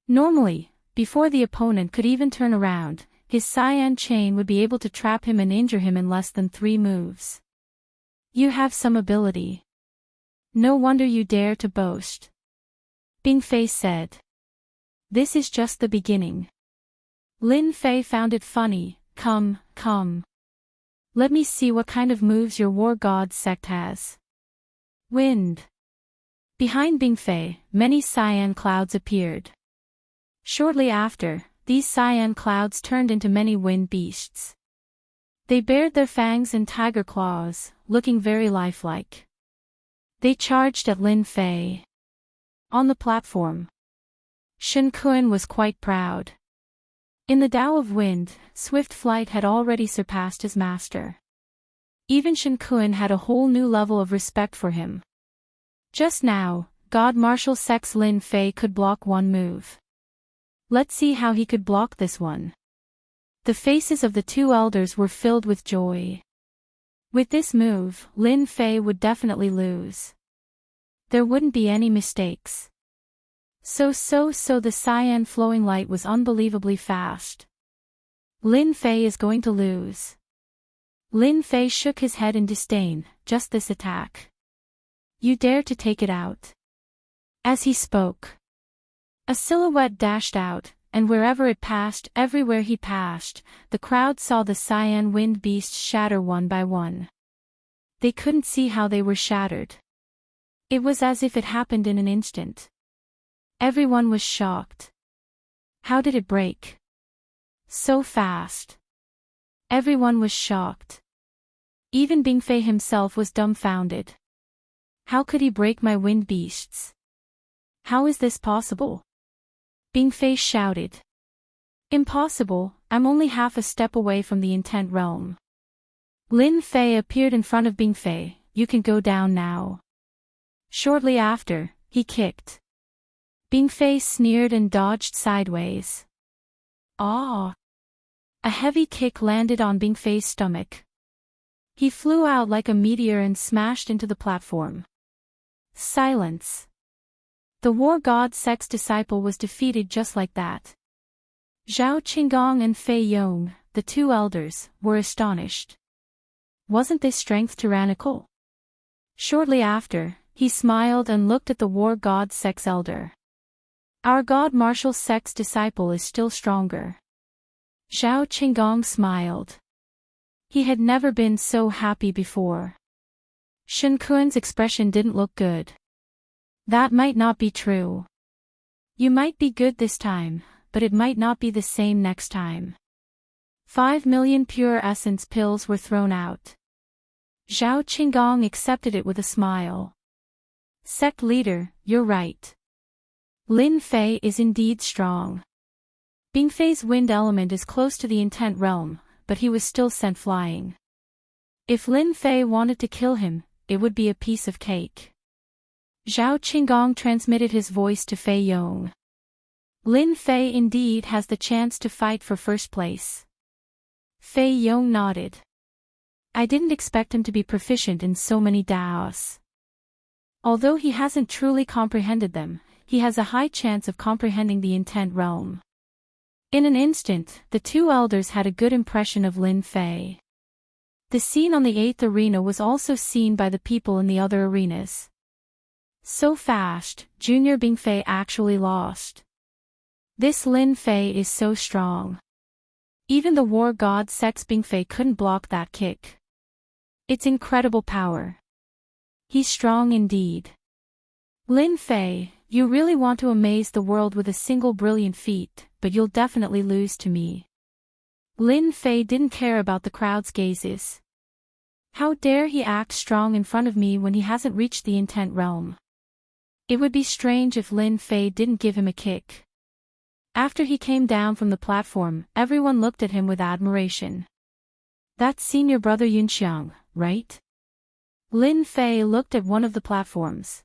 Normally, before the opponent could even turn around, his cyan chain would be able to trap him and injure him in less than 3 moves. You have some ability. No wonder you dare to boast. Bing Fei said. This is just the beginning. Lin Fei found it funny. Come. Let me see what kind of moves your war god sect has. Wind. Behind Bing Fei, many cyan clouds appeared. Shortly after, these cyan clouds turned into many wind beasts. They bared their fangs and tiger claws, looking very lifelike. They charged at Lin Fei. On the platform, Shen Kun was quite proud. In the Tao of Wind, swift flight had already surpassed his master. Even Shen Kun had a whole new level of respect for him. Just now, God Martial Sects Lin Fei could block one move. Let's see how he could block this one. The faces of the 2 elders were filled with joy. With this move, Lin Fei would definitely lose. There wouldn't be any mistakes. So the cyan flowing light was unbelievably fast. Lin Fei is going to lose. Lin Fei shook his head in disdain. Just this attack. You dare to take it out. As he spoke, a silhouette dashed out, and wherever it passed, everywhere he passed, the crowd saw the cyan wind beasts shatter one by one. They couldn't see how they were shattered. It was as if it happened in an instant. Everyone was shocked. How did it break? So fast. Everyone was shocked. Even Bing Fei himself was dumbfounded. How could he break my wind beasts? How is this possible? Bing Fei shouted. Impossible, I'm only half a step away from the intent realm. Lin Fei appeared in front of Bing Fei. You can go down now. Shortly after, he kicked. Bing Fei sneered and dodged sideways. Ah! A heavy kick landed on Bing Fei's stomach. He flew out like a meteor and smashed into the platform. Silence. The war god sect's disciple was defeated just like that. Zhao Qinggong and Fei Yong, the 2 elders, were astonished. Wasn't this strength tyrannical? Shortly after, he smiled and looked at the war god sect's elder. Our god martial sect's disciple is still stronger. Zhao Qinggong smiled. He had never been so happy before. Shen Kun's expression didn't look good. That might not be true. You might be good this time, but it might not be the same next time. 5 million pure essence pills were thrown out. Zhao Qinggong accepted it with a smile. Sect leader, you're right. Lin Fei is indeed strong. Bing Fei's wind element is close to the intent realm, but he was still sent flying. If Lin Fei wanted to kill him, it would be a piece of cake. Zhao Qinggong transmitted his voice to Fei Yong. Lin Fei indeed has the chance to fight for first place. Fei Yong nodded. I didn't expect him to be proficient in so many Daos. Although he hasn't truly comprehended them, he has a high chance of comprehending the intent realm. In an instant, the 2 elders had a good impression of Lin Fei. The scene on the 8th arena was also seen by the people in the other arenas. So fast, Junior Bing Fei actually lost. This Lin Fei is so strong. Even the war god sect's Bing Fei couldn't block that kick. It's incredible power. He's strong indeed. Lin Fei, you really want to amaze the world with a single brilliant feat, but you'll definitely lose to me. Lin Fei didn't care about the crowd's gazes. How dare he act strong in front of me when he hasn't reached the intent realm? It would be strange if Lin Fei didn't give him a kick. After he came down from the platform, everyone looked at him with admiration. That's senior brother Yunxiang, right? Lin Fei looked at one of the platforms.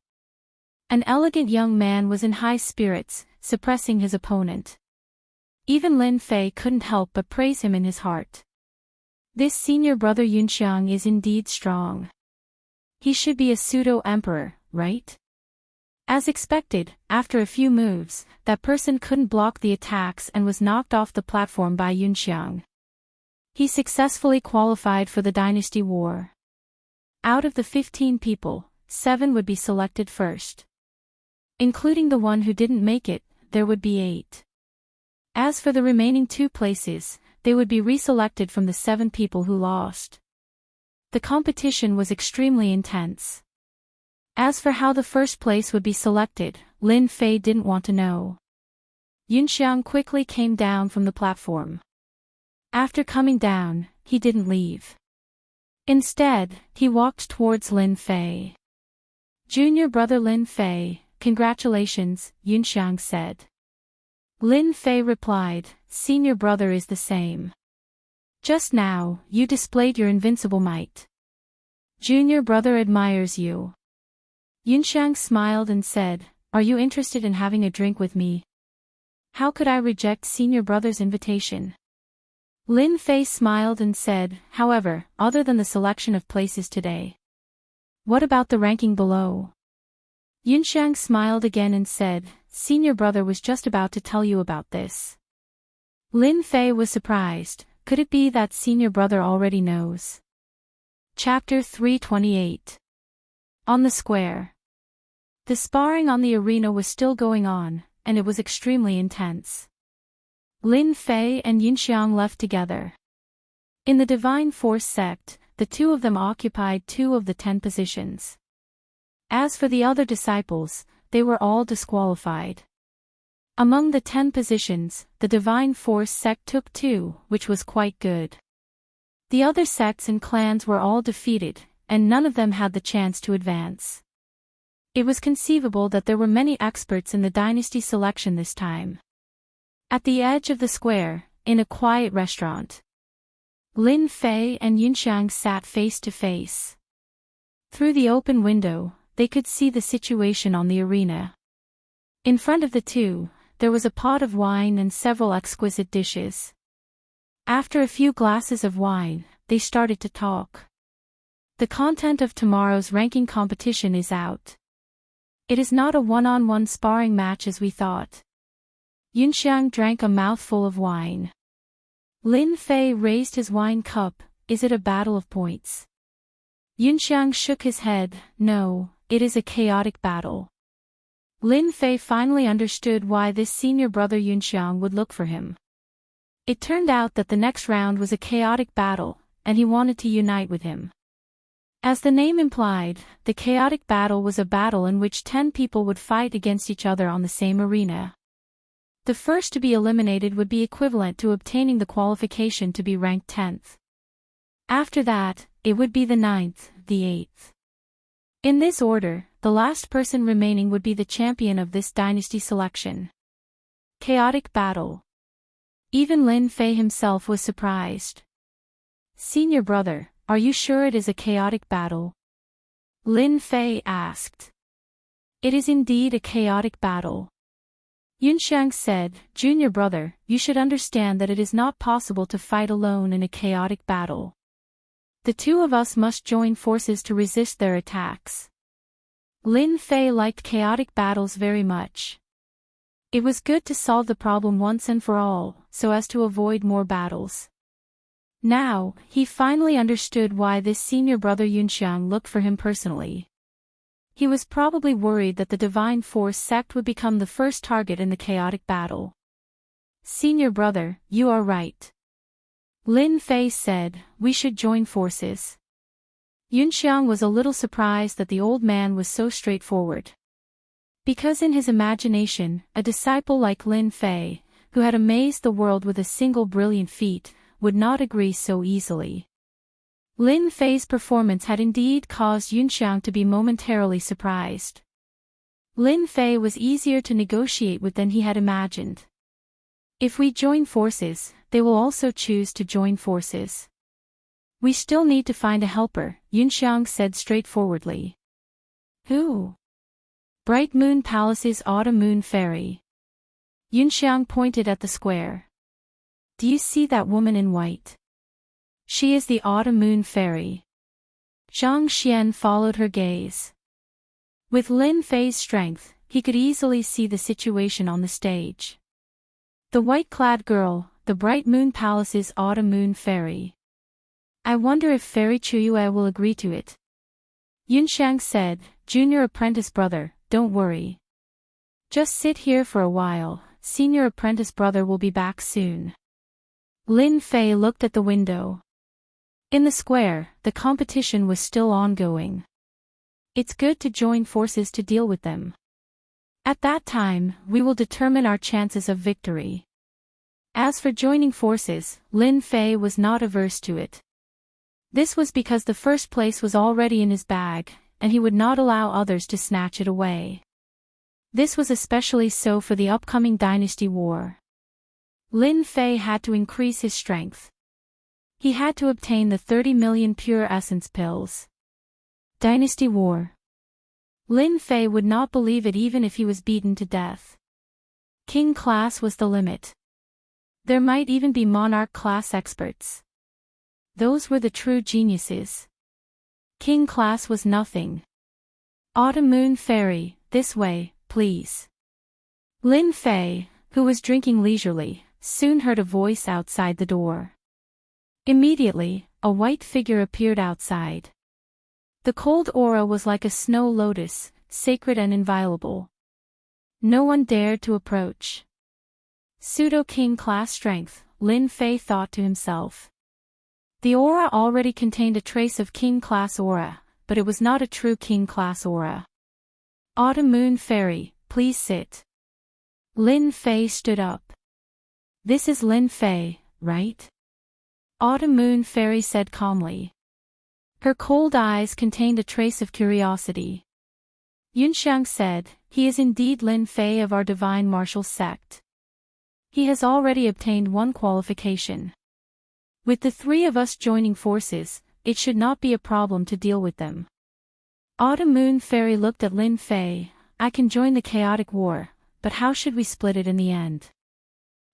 An elegant young man was in high spirits, suppressing his opponent. Even Lin Fei couldn't help but praise him in his heart. This senior brother Yunxiang is indeed strong. He should be a pseudo-emperor, right? As expected, after a few moves, that person couldn't block the attacks and was knocked off the platform by Yunxiang. He successfully qualified for the Dynasty War. Out of the 15 people, 7 would be selected first. Including the one who didn't make it, there would be 8. As for the remaining 2 places, they would be reselected from the 7 people who lost. The competition was extremely intense. As for how the first place would be selected, Lin Fei didn't want to know. Yunxiang quickly came down from the platform. After coming down, he didn't leave. Instead, he walked towards Lin Fei. "Junior brother Lin Fei, congratulations," Yunxiang said. Lin Fei replied, "Senior brother is the same. Just now, you displayed your invincible might. Junior brother admires you." Yunxiang smiled and said, "Are you interested in having a drink with me? How could I reject senior brother's invitation?" Lin Fei smiled and said, "However, other than the selection of places today, what about the ranking below?" Yunxiang smiled again and said, "Senior brother was just about to tell you about this." Lin Fei was surprised. Could it be that senior brother already knows? Chapter 328. On the square. The sparring on the arena was still going on, and it was extremely intense. Lin Fei and Yunxiang left together. In the Divine Force sect, the 2 of them occupied 2 of the 10 positions. As for the other disciples, they were all disqualified. Among the 10 positions, the Divine Force sect took 2, which was quite good. The other sects and clans were all defeated, and none of them had the chance to advance. It was conceivable that there were many experts in the dynasty selection this time. At the edge of the square, in a quiet restaurant, Lin Fei and Yunxiang sat face to face. Through the open window, they could see the situation on the arena. In front of the 2, there was a pot of wine and several exquisite dishes. After a few glasses of wine, they started to talk. The content of tomorrow's ranking competition is out. It is not a one-on-one sparring match as we thought. Yunxiang drank a mouthful of wine. Lin Fei raised his wine cup. "Is it a battle of points?" Yunxiang shook his head. "No, it is a chaotic battle." Lin Fei finally understood why this senior brother Yunxiang would look for him. It turned out that the next round was a chaotic battle, and he wanted to unite with him. As the name implied, the chaotic battle was a battle in which 10 people would fight against each other on the same arena. The first to be eliminated would be equivalent to obtaining the qualification to be ranked 10th. After that, it would be the 9th, the 8th. In this order, the last person remaining would be the champion of this dynasty selection. Chaotic battle. Even Lin Fei himself was surprised. "Senior brother, are you sure it is a chaotic battle?" Lin Fei asked. "It is indeed a chaotic battle." Yunxiang said, "Junior brother, you should understand that it is not possible to fight alone in a chaotic battle. The 2 of us must join forces to resist their attacks." Lin Fei liked chaotic battles very much. It was good to solve the problem once and for all, so as to avoid more battles. Now, he finally understood why this senior brother Yunxiang looked for him personally. He was probably worried that the Divine Force sect would become the first target in the chaotic battle. "Senior brother, you are right," Lin Fei said, "we should join forces." Yunxiang was a little surprised that the old man was so straightforward. Because in his imagination, a disciple like Lin Fei, who had amazed the world with a single brilliant feat, would not agree so easily. Lin Fei's performance had indeed caused Yunxiang to be momentarily surprised. Lin Fei was easier to negotiate with than he had imagined. "If we join forces, they will also choose to join forces. We still need to find a helper," Yunxiang said straightforwardly. "Who?" "Bright Moon Palace's Autumn Moon Fairy." Yunxiang pointed at the square. "Do you see that woman in white? She is the Autumn Moon Fairy." Zhang Xian followed her gaze. With Lin Fei's strength, he could easily see the situation on the stage. The white-clad girl, the Bright Moon Palace's Autumn Moon Fairy. I wonder if Fairy Chuyue will agree to it. Yunxiang said, Junior apprentice brother, don't worry. Just sit here for a while, senior apprentice brother will be back soon. Lin Fei looked at the window. In the square, the competition was still ongoing. It's good to join forces to deal with them. At that time, we will determine our chances of victory. As for joining forces, Lin Fei was not averse to it. This was because the first place was already in his bag, and he would not allow others to snatch it away. This was especially so for the upcoming dynasty war. Lin Fei had to increase his strength. He had to obtain the 30 million pure essence pills. Dynasty war. Lin Fei would not believe it even if he was beaten to death. King class was the limit. There might even be Monarch class experts. Those were the true geniuses. King class was nothing. Autumn Moon Fairy, this way, please. Lin Fei, who was drinking leisurely, soon heard a voice outside the door. Immediately, a white figure appeared outside. The cold aura was like a snow lotus, sacred and inviolable. No one dared to approach. Pseudo-king class strength, Lin Fei thought to himself. The aura already contained a trace of king class aura, but it was not a true king class aura. Autumn Moon Fairy, please sit. Lin Fei stood up. This is Lin Fei, right? Autumn Moon Fairy said calmly. Her cold eyes contained a trace of curiosity. Yunxiang said, he is indeed Lin Fei of our divine martial sect. He has already obtained one qualification. With the three of us joining forces, it should not be a problem to deal with them. Autumn Moon Fairy looked at Lin Fei. I can join the chaotic war, but how should we split it in the end?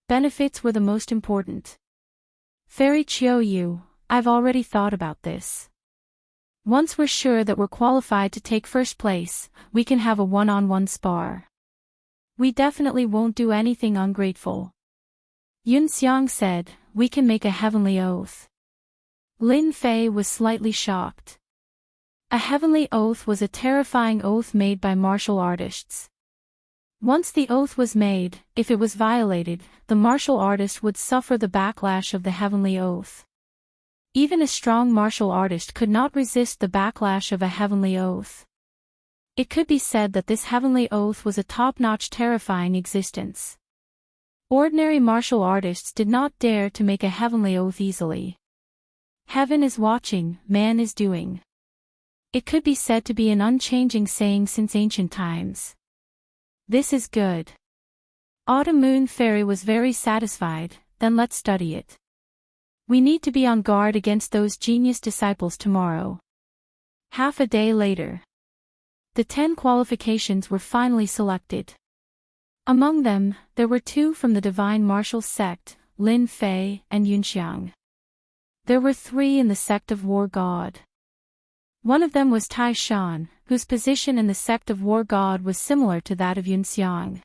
Benefits were the most important. Fairy Chiou, I've already thought about this. Once we're sure that we're qualified to take first place, we can have a one-on-one spar. We definitely won't do anything ungrateful. Yun Xiang said, we can make a heavenly oath. Lin Fei was slightly shocked. A heavenly oath was a terrifying oath made by martial artists. Once the oath was made, if it was violated, the martial artist would suffer the backlash of the heavenly oath. Even a strong martial artist could not resist the backlash of a heavenly oath. It could be said that this heavenly oath was a top-notch terrifying existence. Ordinary martial artists did not dare to make a heavenly oath easily. Heaven is watching, man is doing. It could be said to be an unchanging saying since ancient times. This is good. Autumn Moon Fairy was very satisfied, then let's study it. We need to be on guard against those genius disciples tomorrow. Half a day later. The 10 qualifications were finally selected. Among them, there were 2 from the Divine Martial Sect, Lin Fei and Yunxiang. There were 3 in the Sect of War God. One of them was Tai Shan, whose position in the Sect of War God was similar to that of Yunxiang.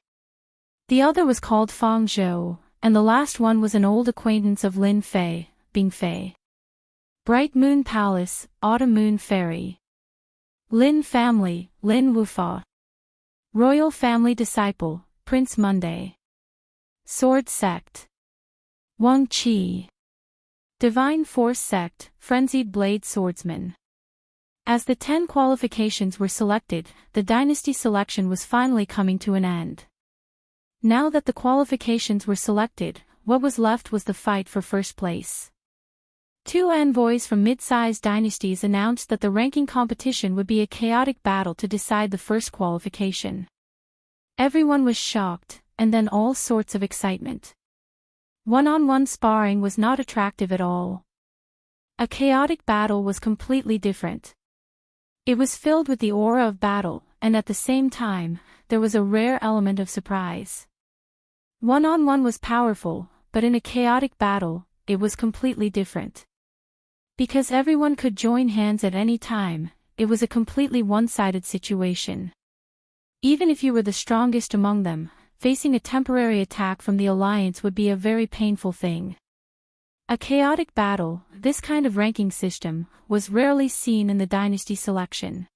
The other was called Fang Zhou, and the last one was an old acquaintance of Lin Fei, Bing Fei. Bright Moon Palace, Autumn Moon Fairy. Lin Family, Lin Wufa. Royal Family Disciple, Prince Monday. Sword Sect. Wang Qi. Divine Force Sect, Frenzied Blade Swordsman. As the 10 qualifications were selected, the dynasty selection was finally coming to an end. Now that the qualifications were selected, what was left was the fight for first place. 2 envoys from mid-sized dynasties announced that the ranking competition would be a chaotic battle to decide the first qualification. Everyone was shocked, and then all sorts of excitement. One-on-one sparring was not attractive at all. A chaotic battle was completely different. It was filled with the aura of battle, and at the same time, there was a rare element of surprise. One-on-one was powerful, but in a chaotic battle, it was completely different. Because everyone could join hands at any time, it was a completely one-sided situation. Even if you were the strongest among them, facing a temporary attack from the Alliance would be a very painful thing. A chaotic battle, this kind of ranking system, was rarely seen in the dynasty selection.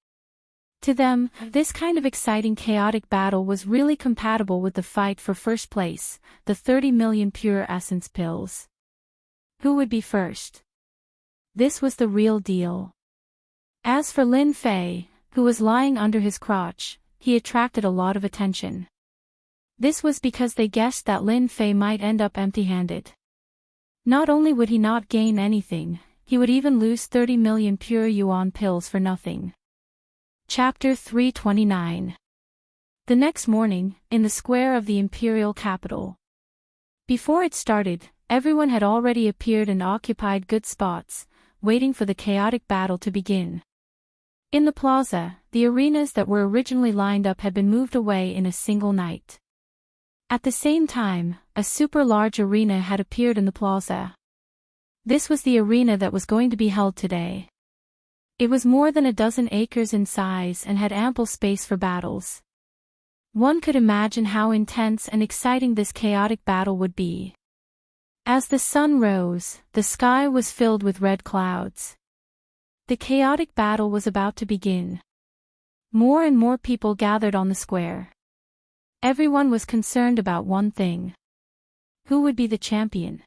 To them, this kind of exciting chaotic battle was really compatible with the fight for first place, the 30 million pure essence pills. Who would be first? This was the real deal. As for Lin Fei, who was lying under his crotch, he attracted a lot of attention. This was because they guessed that Lin Fei might end up empty-handed. Not only would he not gain anything, he would even lose 30 million pure yuan pills for nothing. Chapter 329. The next morning, in the square of the imperial capital. Before it started, everyone had already appeared and occupied good spots, waiting for the chaotic battle to begin. In the plaza, the arenas that were originally lined up had been moved away in a single night. At the same time, a super large arena had appeared in the plaza. This was the arena that was going to be held today. It was more than a dozen acres in size and had ample space for battles. One could imagine how intense and exciting this chaotic battle would be. As the sun rose, the sky was filled with red clouds. The chaotic battle was about to begin. More and more people gathered on the square. Everyone was concerned about one thing. Who would be the champion?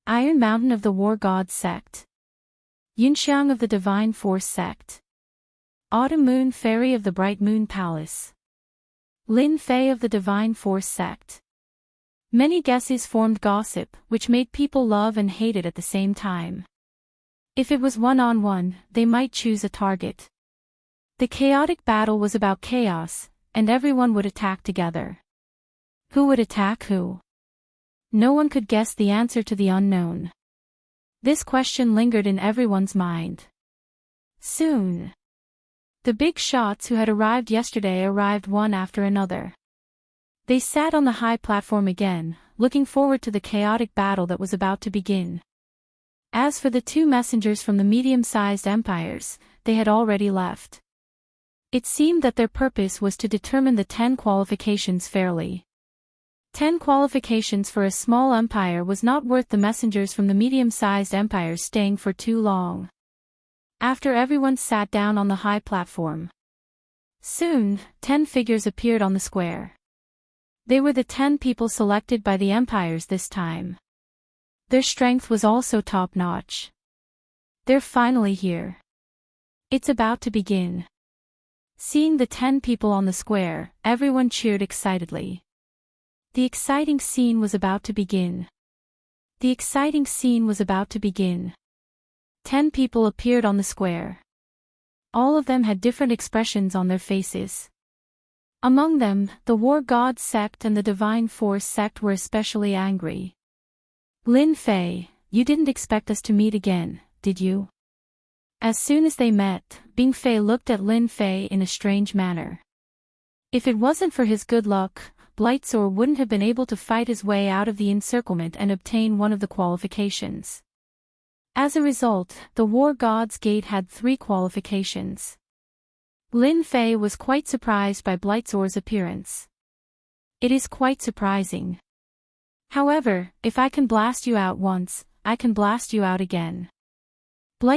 Iron Mountain of the War Gods sect. Yunxiang of the Divine Force sect. Autumn Moon Fairy of the Bright Moon Palace. Lin Fei of the Divine Force sect. Many guesses formed gossip, which made people love and hate it at the same time. If it was one-on-one, they might choose a target. The chaotic battle was about chaos, and everyone would attack together. Who would attack who? No one could guess the answer to the unknown. This question lingered in everyone's mind. Soon, the big shots who had arrived yesterday arrived one after another. They sat on the high platform again, looking forward to the chaotic battle that was about to begin. As for the two messengers from the medium-sized empires, they had already left. It seemed that their purpose was to determine the 10 qualifications fairly. 10 qualifications for a small empire was not worth the messengers from the medium-sized empires staying for too long. After everyone sat down on the high platform, soon, 10 figures appeared on the square. They were the 10 people selected by the empires this time. Their strength was also top-notch. They're finally here. It's about to begin. Seeing the 10 people on the square, everyone cheered excitedly. The exciting scene was about to begin. The exciting scene was about to begin. 10 people appeared on the square. All of them had different expressions on their faces. Among them, the War Gods sect and the Divine Force sect were especially angry. Lin Fei, you didn't expect us to meet again, did you? As soon as they met, Bing Fei looked at Lin Fei in a strange manner. If it wasn't for his good luck, Soar wouldn't have been able to fight his way out of the encirclement and obtain one of the qualifications. As a result, the War Gods Gate had 3 qualifications. Lin Fei was quite surprised by Soar's appearance. It is quite surprising. However, if I can blast you out once, I can blast you out again.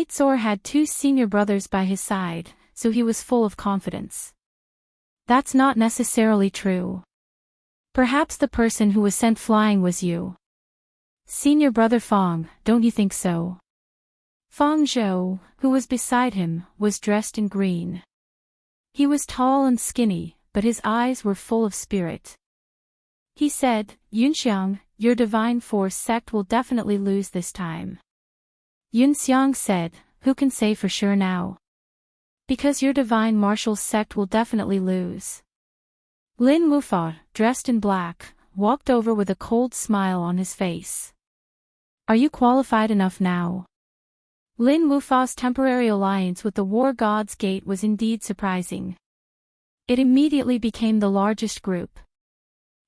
Soar had 2 senior brothers by his side, so he was full of confidence. That's not necessarily true. Perhaps the person who was sent flying was you. Senior brother Fong, don't you think so? Fong Zhou, who was beside him, was dressed in green. He was tall and skinny, but his eyes were full of spirit. He said, Yunxiang, your Divine Force sect will definitely lose this time. Yunxiang said, who can say for sure now? Because your Divine Martial sect will definitely lose. Lin Wufa, dressed in black, walked over with a cold smile on his face. Are you qualified enough now? Lin Wufa's temporary alliance with the War Gods Gate was indeed surprising. It immediately became the largest group.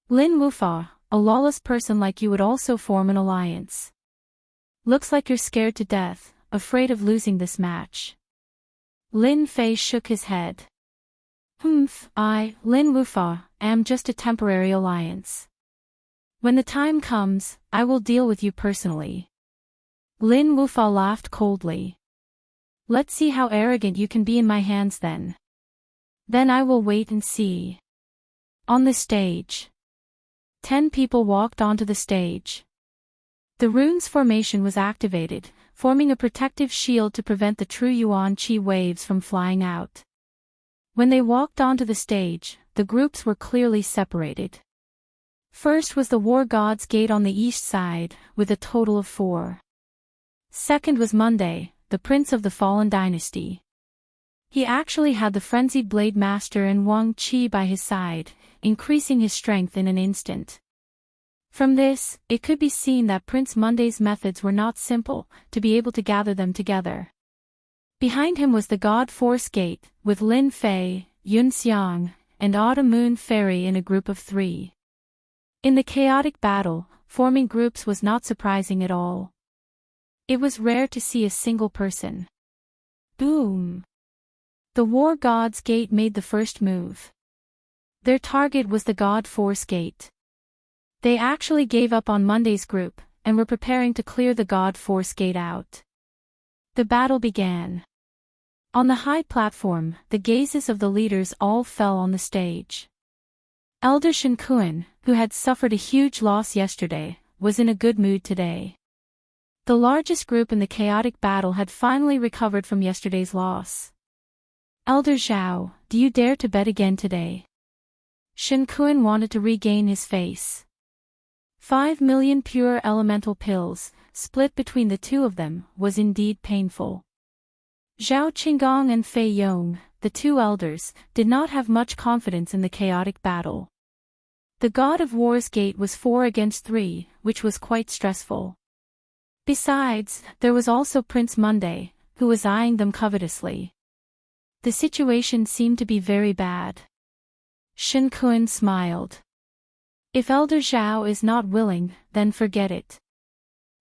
Lin Wufa, a lawless person like you would also form an alliance. Looks like you're scared to death, afraid of losing this match. Lin Fei shook his head. Lin Wufa, am just a temporary alliance. When the time comes, I will deal with you personally. Lin Wufa laughed coldly. Let's see how arrogant you can be in my hands then. Then I will wait and see. On the stage. 10 people walked onto the stage. The rune's formation was activated, forming a protective shield to prevent the true Yuan Qi waves from flying out. When they walked onto the stage, the groups were clearly separated. First was the War God's Gate on the east side, with a total of 4. Second was Monday, the Prince of the Fallen Dynasty. He actually had the Frenzied Blade Master and Wang Qi by his side, increasing his strength in an instant. From this, it could be seen that Prince Monday's methods were not simple, to be able to gather them together. Behind him was the God Force Gate, with Lin Fei, Yun Xiang, and Autumn Moon Fairy in a group of 3. In the chaotic battle, forming groups was not surprising at all. It was rare to see a single person. Boom! The War God's Gate made the first move. Their target was the God Force Gate. They actually gave up on Monday's group, and were preparing to clear the God Force Gate out. The battle began. On the high platform, the gazes of the leaders all fell on the stage. Elder Shen Kun, who had suffered a huge loss yesterday, was in a good mood today. The largest group in the chaotic battle had finally recovered from yesterday's loss. Elder Zhao, do you dare to bet again today? Shen Kun wanted to regain his face. 5 million pure elemental pills, split between the two of them, was indeed painful. Zhao Qinggong and Fei Yong, the 2 elders, did not have much confidence in the chaotic battle. The God of War's Gate was 4 against 3, which was quite stressful. Besides, there was also Prince Monday, who was eyeing them covetously. The situation seemed to be very bad. Shen Kun smiled. If Elder Zhao is not willing, then forget it.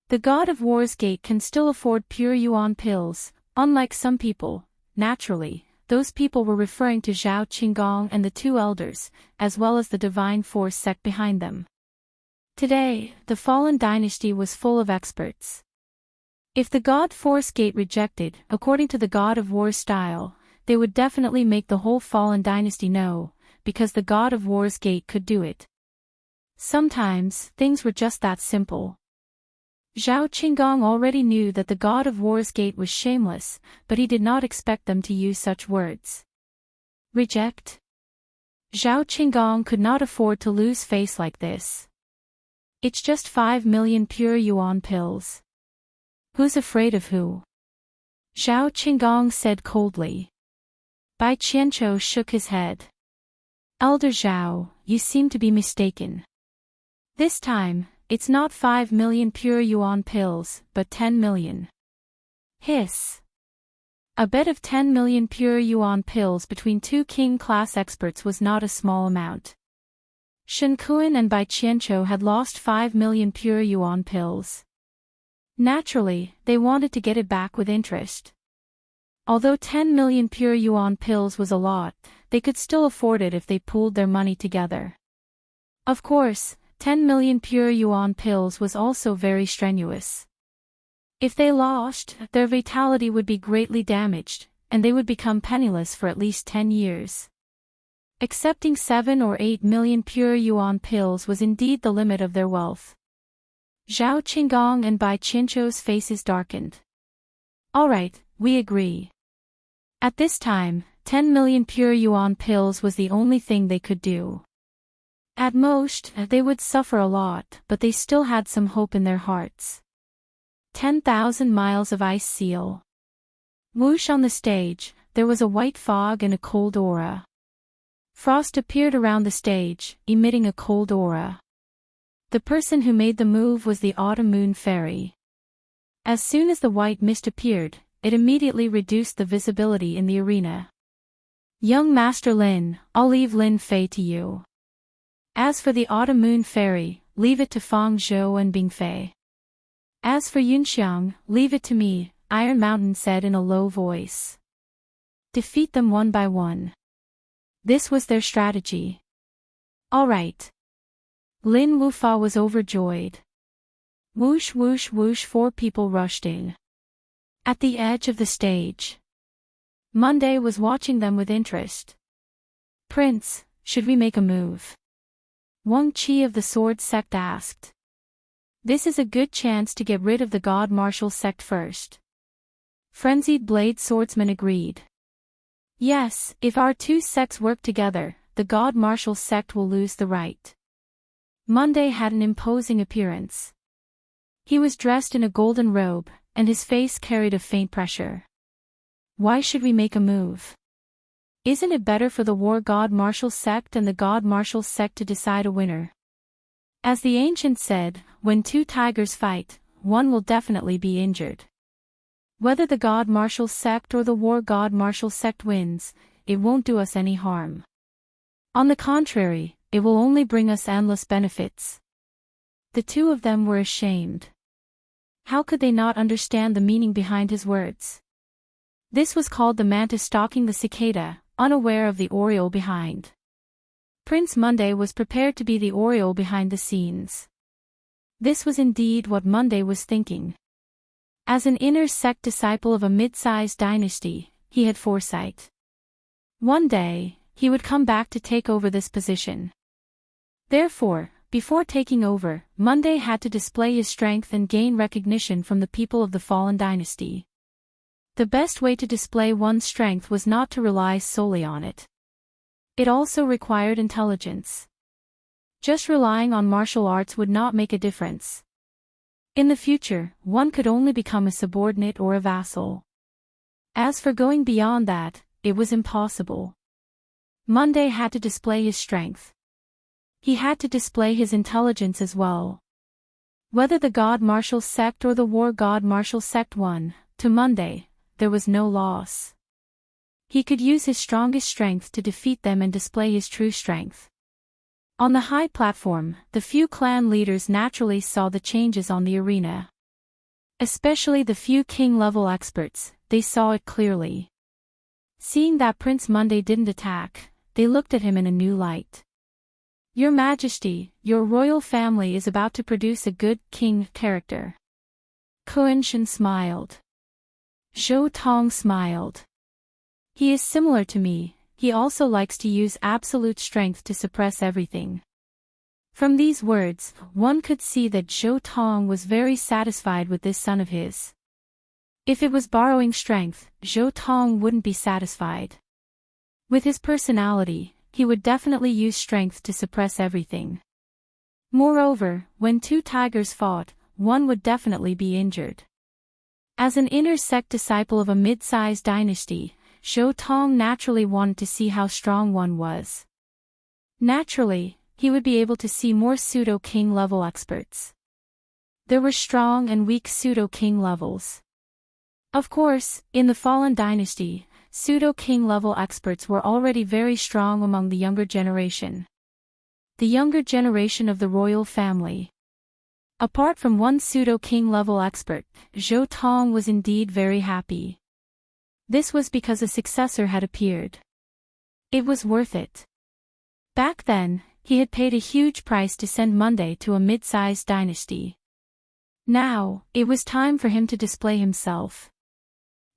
The God of War's Gate can still afford pure Yuan pills, unlike some people. Naturally, those people were referring to Zhao Qinggong and the 2 elders, as well as the Divine Force sect behind them. Today, the Fallen Dynasty was full of experts. If the God Force Gate rejected, according to the God of War's style, they would definitely make the whole Fallen Dynasty know, because the God of War's Gate could do it. Sometimes, things were just that simple. Zhao Qinggong already knew that the God of War's Gate was shameless, but he did not expect them to use such words. Reject? Zhao Qinggong could not afford to lose face like this. It's just 5 million pure Yuan pills. Who's afraid of who? Zhao Qinggong said coldly. Bai Qianqiu shook his head. Elder Zhao, you seem to be mistaken. This time, it's not 5 million pure Yuan pills, but 10 million. Hiss. A bet of 10 million pure Yuan pills between 2 king-class experts was not a small amount. Shen Kun and Bai Qianqiu had lost 5 million pure Yuan pills. Naturally, they wanted to get it back with interest. Although 10 million pure Yuan pills was a lot, they could still afford it if they pooled their money together. Of course, 10 million pure Yuan pills was also very strenuous. If they lost, their vitality would be greatly damaged, and they would become penniless for at least 10 years. Accepting 7 or 8 million pure Yuan pills was indeed the limit of their wealth. Zhao Qinggong and Bai Qianqiu's faces darkened. Alright, we agree. At this time, 10 million pure Yuan pills was the only thing they could do. At most, they would suffer a lot, but they still had some hope in their hearts. 10,000 miles of ice seal. Whoosh on the stage, there was a white fog and a cold aura. Frost appeared around the stage, emitting a cold aura. The person who made the move was the Autumn Moon Fairy. As soon as the white mist appeared, it immediately reduced the visibility in the arena. Young Master Lin, I'll leave Lin Fei to you. As for the Autumn Moon Fairy, leave it to Fang Zhou and Bing Fei. As for Yunxiang, leave it to me, Iron Mountain said in a low voice. Defeat them one by one. This was their strategy. All right. Lin Wufa was overjoyed. Whoosh whoosh whoosh, 4 people rushed in. At the edge of the stage, Monday was watching them with interest. Prince, should we make a move? Wang Qi of the Sword Sect asked. This is a good chance to get rid of the God Martial Sect first. Frenzied Blade Swordsman agreed. Yes, if our 2 sects work together, the God Martial Sect will lose the right. Monday had an imposing appearance. He was dressed in a golden robe, and his face carried a faint pressure. Why should we make a move? Isn't it better for the War God Martial Sect and the God Martial Sect to decide a winner? As the ancient said, when 2 tigers fight, one will definitely be injured. Whether the God Martial Sect or the War God Martial Sect wins, it won't do us any harm. On the contrary, it will only bring us endless benefits. The 2 of them were ashamed. How could they not understand the meaning behind his words? This was called the mantis stalking the cicada, unaware of the oriole behind. Prince Monday was prepared to be the oriole behind the scenes. This was indeed what Monday was thinking. As an inner sect disciple of a mid-sized dynasty, he had foresight. One day, he would come back to take over this position. Therefore, before taking over, Monday had to display his strength and gain recognition from the people of the fallen dynasty. The best way to display one's strength was not to rely solely on it. It also required intelligence. Just relying on martial arts would not make a difference. In the future, one could only become a subordinate or a vassal. As for going beyond that, it was impossible. Monday had to display his strength. He had to display his intelligence as well. Whether the God Martial Sect or the War God Martial Sect won, to Monday, there was no loss. He could use his strongest strength to defeat them and display his true strength. On the high platform, the few clan leaders naturally saw the changes on the arena. Especially the few king-level experts, they saw it clearly. Seeing that Prince Monday didn't attack, they looked at him in a new light. Your Majesty, your royal family is about to produce a good king character. Kuan-Shen smiled. Zhou Tong smiled. He is similar to me, he also likes to use absolute strength to suppress everything. From these words, one could see that Zhou Tong was very satisfied with this son of his. If it was borrowing strength, Zhou Tong wouldn't be satisfied. With his personality, he would definitely use strength to suppress everything. Moreover, when 2 tigers fought, one would definitely be injured. As an inner sect disciple of a mid-sized dynasty, Zhou Tong naturally wanted to see how strong one was. Naturally, he would be able to see more pseudo-king level experts. There were strong and weak pseudo-king levels. Of course, in the fallen dynasty, pseudo-king level experts were already very strong among the younger generation. The younger generation of the royal family. Apart from one pseudo-king level expert, Zhou Tong was indeed very happy. This was because a successor had appeared. It was worth it. Back then, he had paid a huge price to send Monday to a mid-sized dynasty. Now, it was time for him to display himself.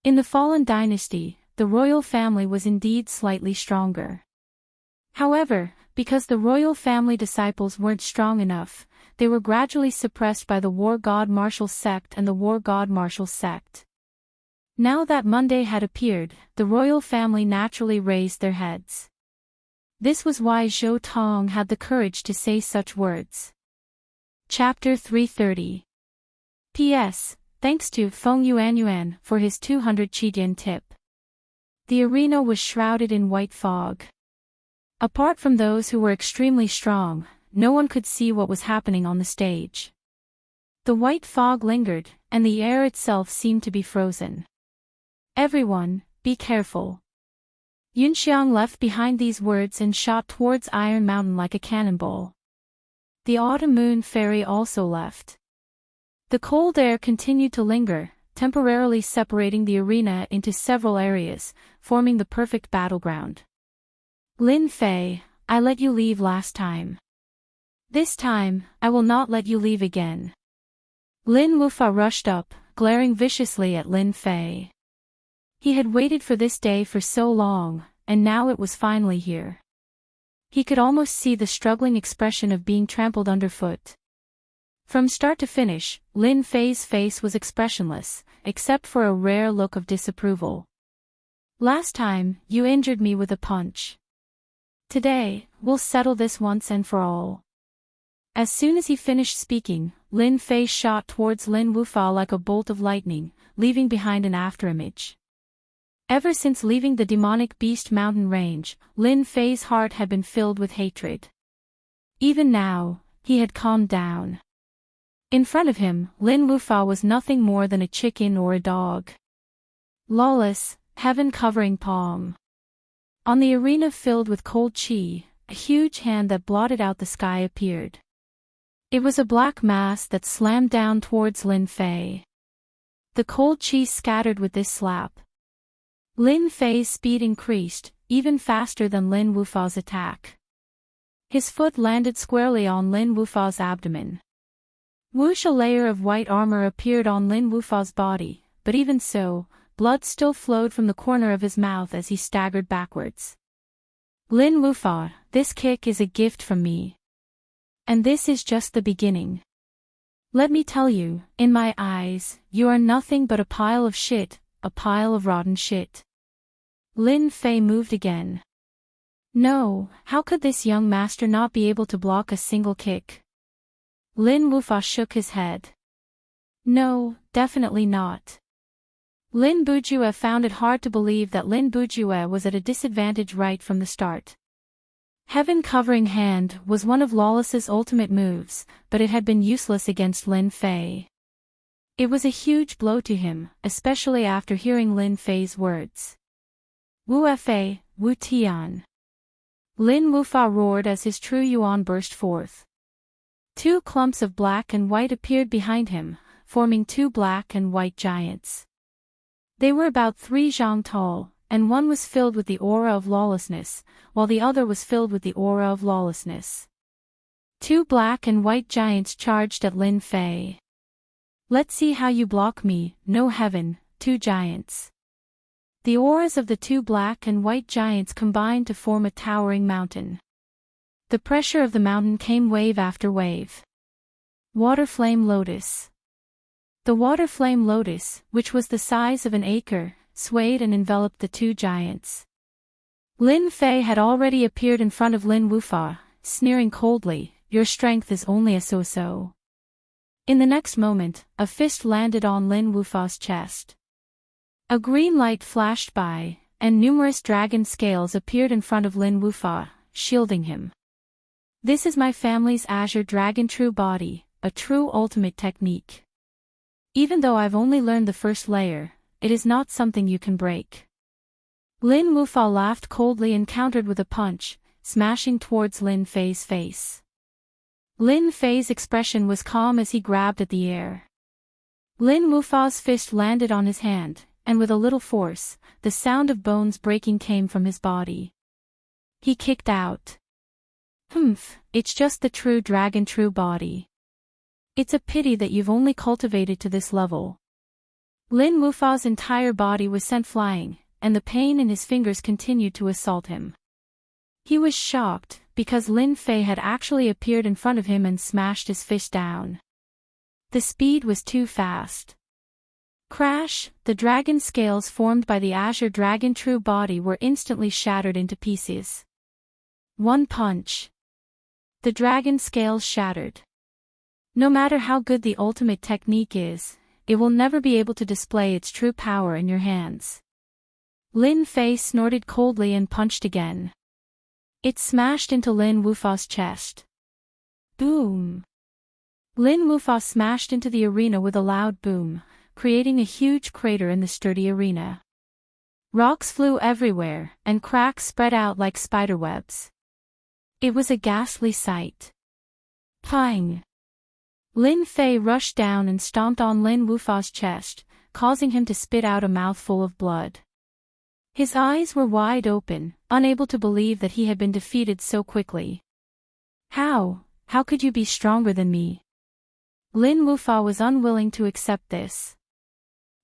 In the fallen dynasty, the royal family was indeed slightly stronger. However, because the royal family disciples weren't strong enough, they were gradually suppressed by the War God Martial Sect and the War God Martial Sect. Now that Monday had appeared, the royal family naturally raised their heads. This was why Zhou Tong had the courage to say such words. Chapter 330. P.S. Thanks to Feng Yuanyuan for his 200 Qidian tip. The arena was shrouded in white fog. Apart from those who were extremely strong, no one could see what was happening on the stage. The white fog lingered, and the air itself seemed to be frozen. Everyone, be careful. Yunxiang left behind these words and shot towards Iron Mountain like a cannonball. The autumn moon fairy also left. The cold air continued to linger, temporarily separating the arena into several areas, forming the perfect battleground. Lin Fei, I let you leave last time. This time, I will not let you leave again. Lin Wufa rushed up, glaring viciously at Lin Fei. He had waited for this day for so long, and now it was finally here. He could almost see the struggling expression of being trampled underfoot. From start to finish, Lin Fei's face was expressionless, except for a rare look of disapproval. Last time, you injured me with a punch. Today, we'll settle this once and for all. As soon as he finished speaking, Lin Fei shot towards Lin Wufa like a bolt of lightning, leaving behind an afterimage. Ever since leaving the demonic beast mountain range, Lin Fei's heart had been filled with hatred. Even now, he had calmed down. In front of him, Lin Wufa was nothing more than a chicken or a dog. Lawless, heaven-covering palm. On the arena filled with cold chi, a huge hand that blotted out the sky appeared. It was a black mass that slammed down towards Lin Fei. The cold chi scattered with this slap. Lin Fei's speed increased, even faster than Lin Wufa's attack. His foot landed squarely on Lin Wufa's abdomen. Wuxia layer of white armor appeared on Lin Wufa's body, but even so, blood still flowed from the corner of his mouth as he staggered backwards. Lin Wufa, this kick is a gift from me. And this is just the beginning. Let me tell you, in my eyes, you are nothing but a pile of shit, a pile of rotten shit. Lin Fei moved again. No, how could this young master not be able to block a single kick? Lin Wufa shook his head. No, definitely not. Lin Bujue found it hard to believe that Lin Bujue was at a disadvantage right from the start. Heaven Covering Hand was one of Lawless's ultimate moves, but it had been useless against Lin Fei. It was a huge blow to him, especially after hearing Lin Fei's words. Wu Fei, Wu Tian. Lin Wufa roared as his true yuan burst forth. Two clumps of black and white appeared behind him, forming two black and white giants. They were about 3 zhang tall, and one was filled with the aura of lawlessness, while the other was filled with the aura of lawlessness. Two black and white giants charged at Lin Fei. Let's see how you block me, no heaven, two giants. The auras of the two black and white giants combined to form a towering mountain. The pressure of the mountain came wave after wave. Water Flame Lotus. The Water Flame Lotus, which was the size of an acre, swayed and enveloped the two giants. Lin Fei had already appeared in front of Lin Wufa, sneering coldly, your strength is only a so-so. In the next moment, a fist landed on Lin Wufa's chest. A green light flashed by, and numerous dragon scales appeared in front of Lin Wufa, shielding him. This is my family's Azure Dragon True Body, a true ultimate technique. Even though I've only learned the first layer, it is not something you can break. Lin Wufa laughed coldly and countered with a punch, smashing towards Lin Fei's face. Lin Fei's expression was calm as he grabbed at the air. Lin Wufa's fist landed on his hand, and with a little force, the sound of bones breaking came from his body. He kicked out. It's just the true dragon true body. It's a pity that you've only cultivated to this level. Lin Wufa's entire body was sent flying, and the pain in his fingers continued to assault him. He was shocked, because Lin Fei had actually appeared in front of him and smashed his fist down. The speed was too fast. Crash! The dragon scales formed by the Azure Dragon True Body were instantly shattered into pieces. One punch. The dragon scales shattered. No matter how good the ultimate technique is, it will never be able to display its true power in your hands. Lin Fei snorted coldly and punched again. It smashed into Lin Wufa's chest. Boom! Lin Wufa smashed into the arena with a loud boom, creating a huge crater in the sturdy arena. Rocks flew everywhere, and cracks spread out like spiderwebs. It was a ghastly sight. Pang! Lin Fei rushed down and stomped on Lin Wufa's chest, causing him to spit out a mouthful of blood. His eyes were wide open, unable to believe that he had been defeated so quickly. How could you be stronger than me? Lin Wufa was unwilling to accept this.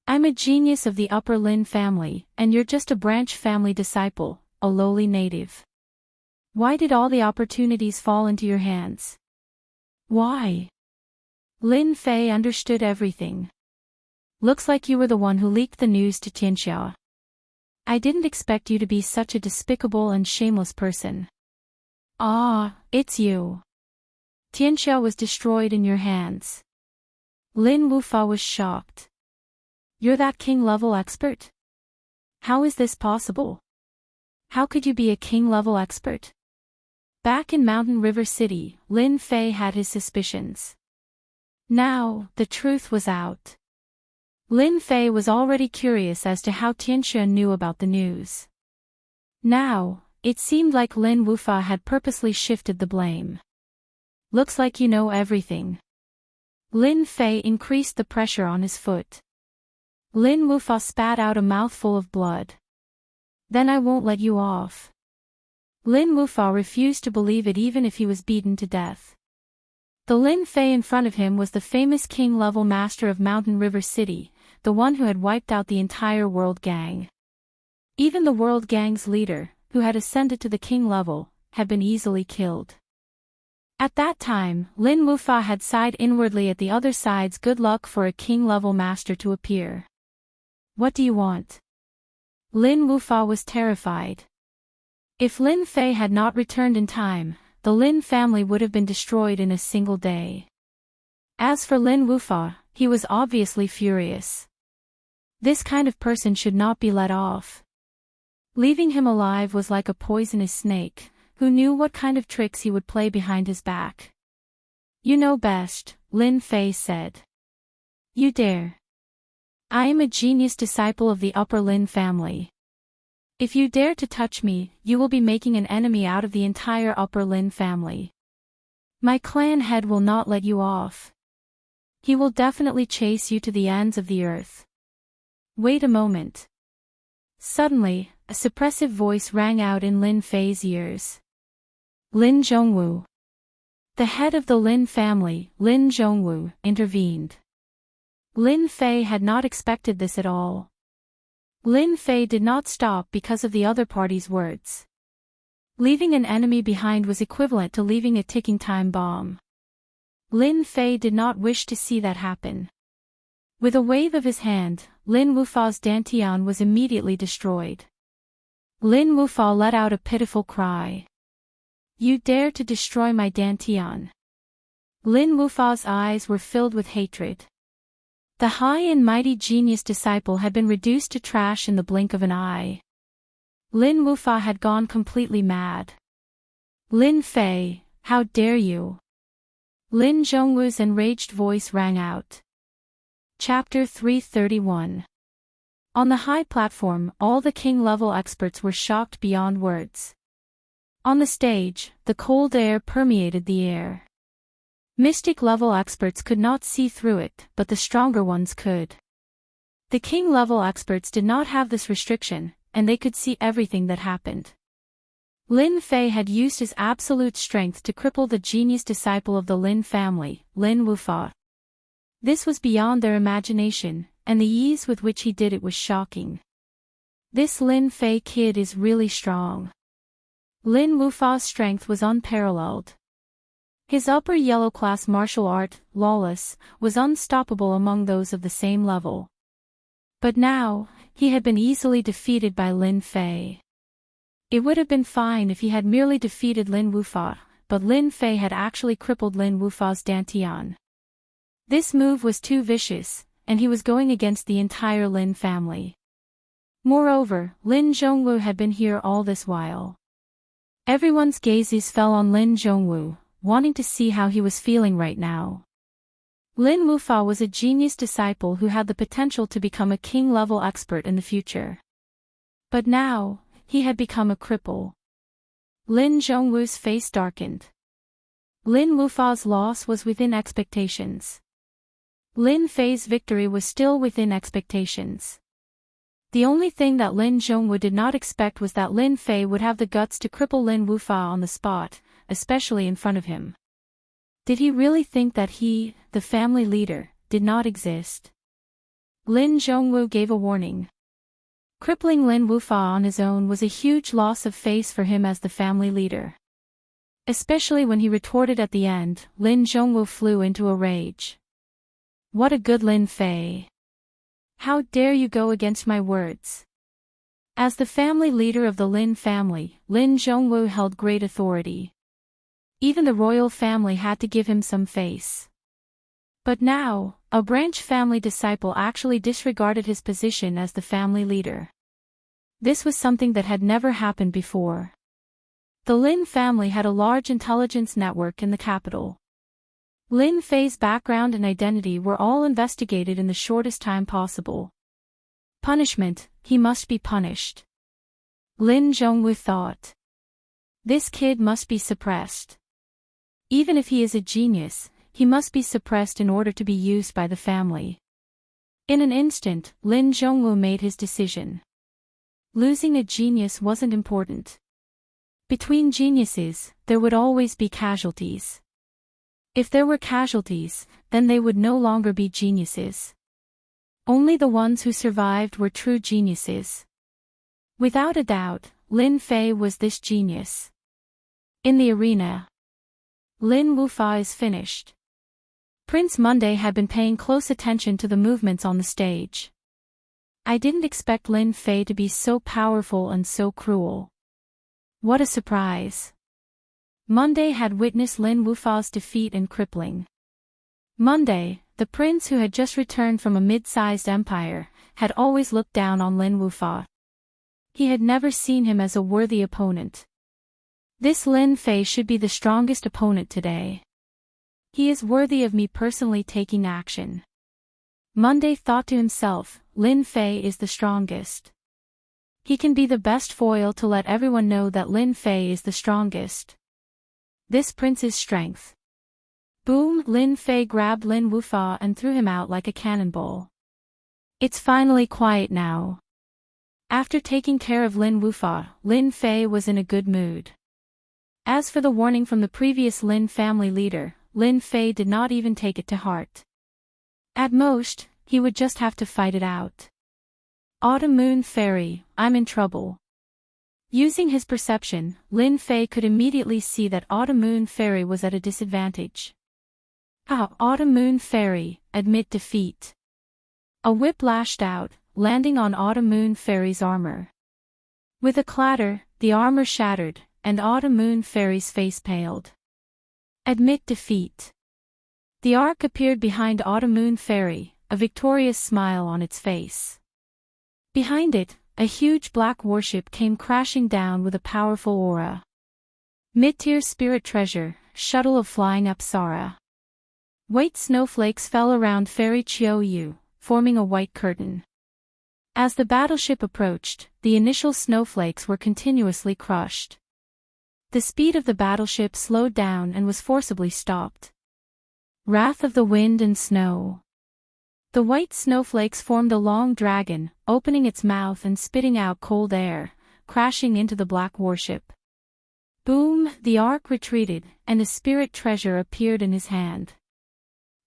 I'm a genius of the Upper Lin family, and you're just a branch family disciple, a lowly native. Why did all the opportunities fall into your hands? Why? Lin Fei understood everything. Looks like you were the one who leaked the news to Tianxia. I didn't expect you to be such a despicable and shameless person. Ah, it's you. Tianxia was destroyed in your hands. Lin Wufa was shocked. You're that king-level expert? How is this possible? How could you be a king-level expert? Back in Mountain River City, Lin Fei had his suspicions. Now, the truth was out. Lin Fei was already curious as to how Tianxia knew about the news. Now, it seemed like Lin Wufa had purposely shifted the blame. Looks like you know everything. Lin Fei increased the pressure on his foot. Lin Wufa spat out a mouthful of blood. Then I won't let you off. Lin Wufa refused to believe it even if he was beaten to death. The Lin Fei in front of him was the famous king-level master of Mountain River City, the one who had wiped out the entire World Gang. Even the World Gang's leader, who had ascended to the king level, had been easily killed. At that time, Lin Wufa had sighed inwardly at the other side's good luck for a king-level master to appear. What do you want? Lin Wufa was terrified. If Lin Fei had not returned in time, the Lin family would have been destroyed in a single day. As for Lin Wufa, he was obviously furious. This kind of person should not be let off. Leaving him alive was like a poisonous snake, who knew what kind of tricks he would play behind his back. You know best, Lin Fei said. You dare. I am a genius disciple of the Upper Lin family. If you dare to touch me, you will be making an enemy out of the entire Upper Lin family. My clan head will not let you off. He will definitely chase you to the ends of the earth. Wait a moment. Suddenly, a suppressive voice rang out in Lin Fei's ears. Lin Zhongwu. The head of the Lin family, Lin Zhongwu, intervened. Lin Fei had not expected this at all. Lin Fei did not stop because of the other party's words. Leaving an enemy behind was equivalent to leaving a ticking time bomb. Lin Fei did not wish to see that happen. With a wave of his hand, Lin Wufa's dantian was immediately destroyed. Lin Wufa let out a pitiful cry. You dare to destroy my dantian. Lin Wufa's eyes were filled with hatred. The high and mighty genius disciple had been reduced to trash in the blink of an eye. Lin Wufa had gone completely mad. Lin Fei, how dare you? Lin Zhongwu's enraged voice rang out. Chapter 331. On the high platform, all the king-level experts were shocked beyond words. On the stage, the cold air permeated the air. Mystic-level experts could not see through it, but the stronger ones could. The king-level experts did not have this restriction, and they could see everything that happened. Lin Fei had used his absolute strength to cripple the genius disciple of the Lin family, Lin Wufa. This was beyond their imagination, and the ease with which he did it was shocking. This Lin Fei kid is really strong. Lin Wufa's strength was unparalleled. His upper yellow class martial art, lawless, was unstoppable among those of the same level. But now, he had been easily defeated by Lin Fei. It would have been fine if he had merely defeated Lin Wufa, but Lin Fei had actually crippled Lin Wufa's dantian. This move was too vicious, and he was going against the entire Lin family. Moreover, Lin Zhongwu had been here all this while. Everyone's gazes fell on Lin Zhongwu, wanting to see how he was feeling right now. Lin Wufa was a genius disciple who had the potential to become a king-level expert in the future. But now, he had become a cripple. Lin Zhongwu's face darkened. Lin Wufa's loss was within expectations. Lin Fei's victory was still within expectations. The only thing that Lin Zhongwu did not expect was that Lin Fei would have the guts to cripple Lin Wufa on the spot, especially in front of him. Did he really think that he, the family leader, did not exist? Lin Zhongwu gave a warning. Crippling Lin Wufa on his own was a huge loss of face for him as the family leader. Especially when he retorted at the end, Lin Zhongwu flew into a rage. What a good Lin Fei! How dare you go against my words? As the family leader of the Lin family, Lin Zhongwu held great authority. Even the royal family had to give him some face. But now, a branch family disciple actually disregarded his position as the family leader. This was something that had never happened before. The Lin family had a large intelligence network in the capital. Lin Fei's background and identity were all investigated in the shortest time possible. Punishment, he must be punished. Lin Zhongwu thought. This kid must be suppressed. Even if he is a genius, he must be suppressed in order to be used by the family. In an instant, Lin Zhongwu made his decision. Losing a genius wasn't important. Between geniuses, there would always be casualties. If there were casualties, then they would no longer be geniuses. Only the ones who survived were true geniuses. Without a doubt, Lin Fei was this genius. In the arena, Lin Wufa is finished. Prince Monday had been paying close attention to the movements on the stage. I didn't expect Lin Fei to be so powerful and so cruel. What a surprise. Monday had witnessed Lin Wufa's defeat and crippling. Monday, the prince who had just returned from a mid-sized empire, had always looked down on Lin Wufa. He had never seen him as a worthy opponent. This Lin Fei should be the strongest opponent today. He is worthy of me personally taking action. Monday thought to himself, Lin Fei is the strongest. He can be the best foil to let everyone know that Lin Fei is the strongest. This prince's strength. Boom! Lin Fei grabbed Lin Wufa and threw him out like a cannonball. It's finally quiet now. After taking care of Lin Wufa, Lin Fei was in a good mood. As for the warning from the previous Lin family leader, Lin Fei did not even take it to heart. At most, he would just have to fight it out. Autumn Moon Fairy, I'm in trouble. Using his perception, Lin Fei could immediately see that Autumn Moon Fairy was at a disadvantage. Autumn Moon Fairy, admit defeat. A whip lashed out, landing on Autumn Moon Fairy's armor. With a clatter, the armor shattered, and Autumn Moon Fairy's face paled. Admit defeat. The arc appeared behind Autumn Moon Fairy, a victorious smile on its face. Behind it, a huge black warship came crashing down with a powerful aura. Mid-tier spirit treasure, shuttle of flying Apsara. White snowflakes fell around Fairy Qiu, forming a white curtain. As the battleship approached, the initial snowflakes were continuously crushed. The speed of the battleship slowed down and was forcibly stopped. Wrath of the Wind and Snow. The white snowflakes formed a long dragon, opening its mouth and spitting out cold air, crashing into the black warship. Boom! The ark retreated, and a spirit treasure appeared in his hand.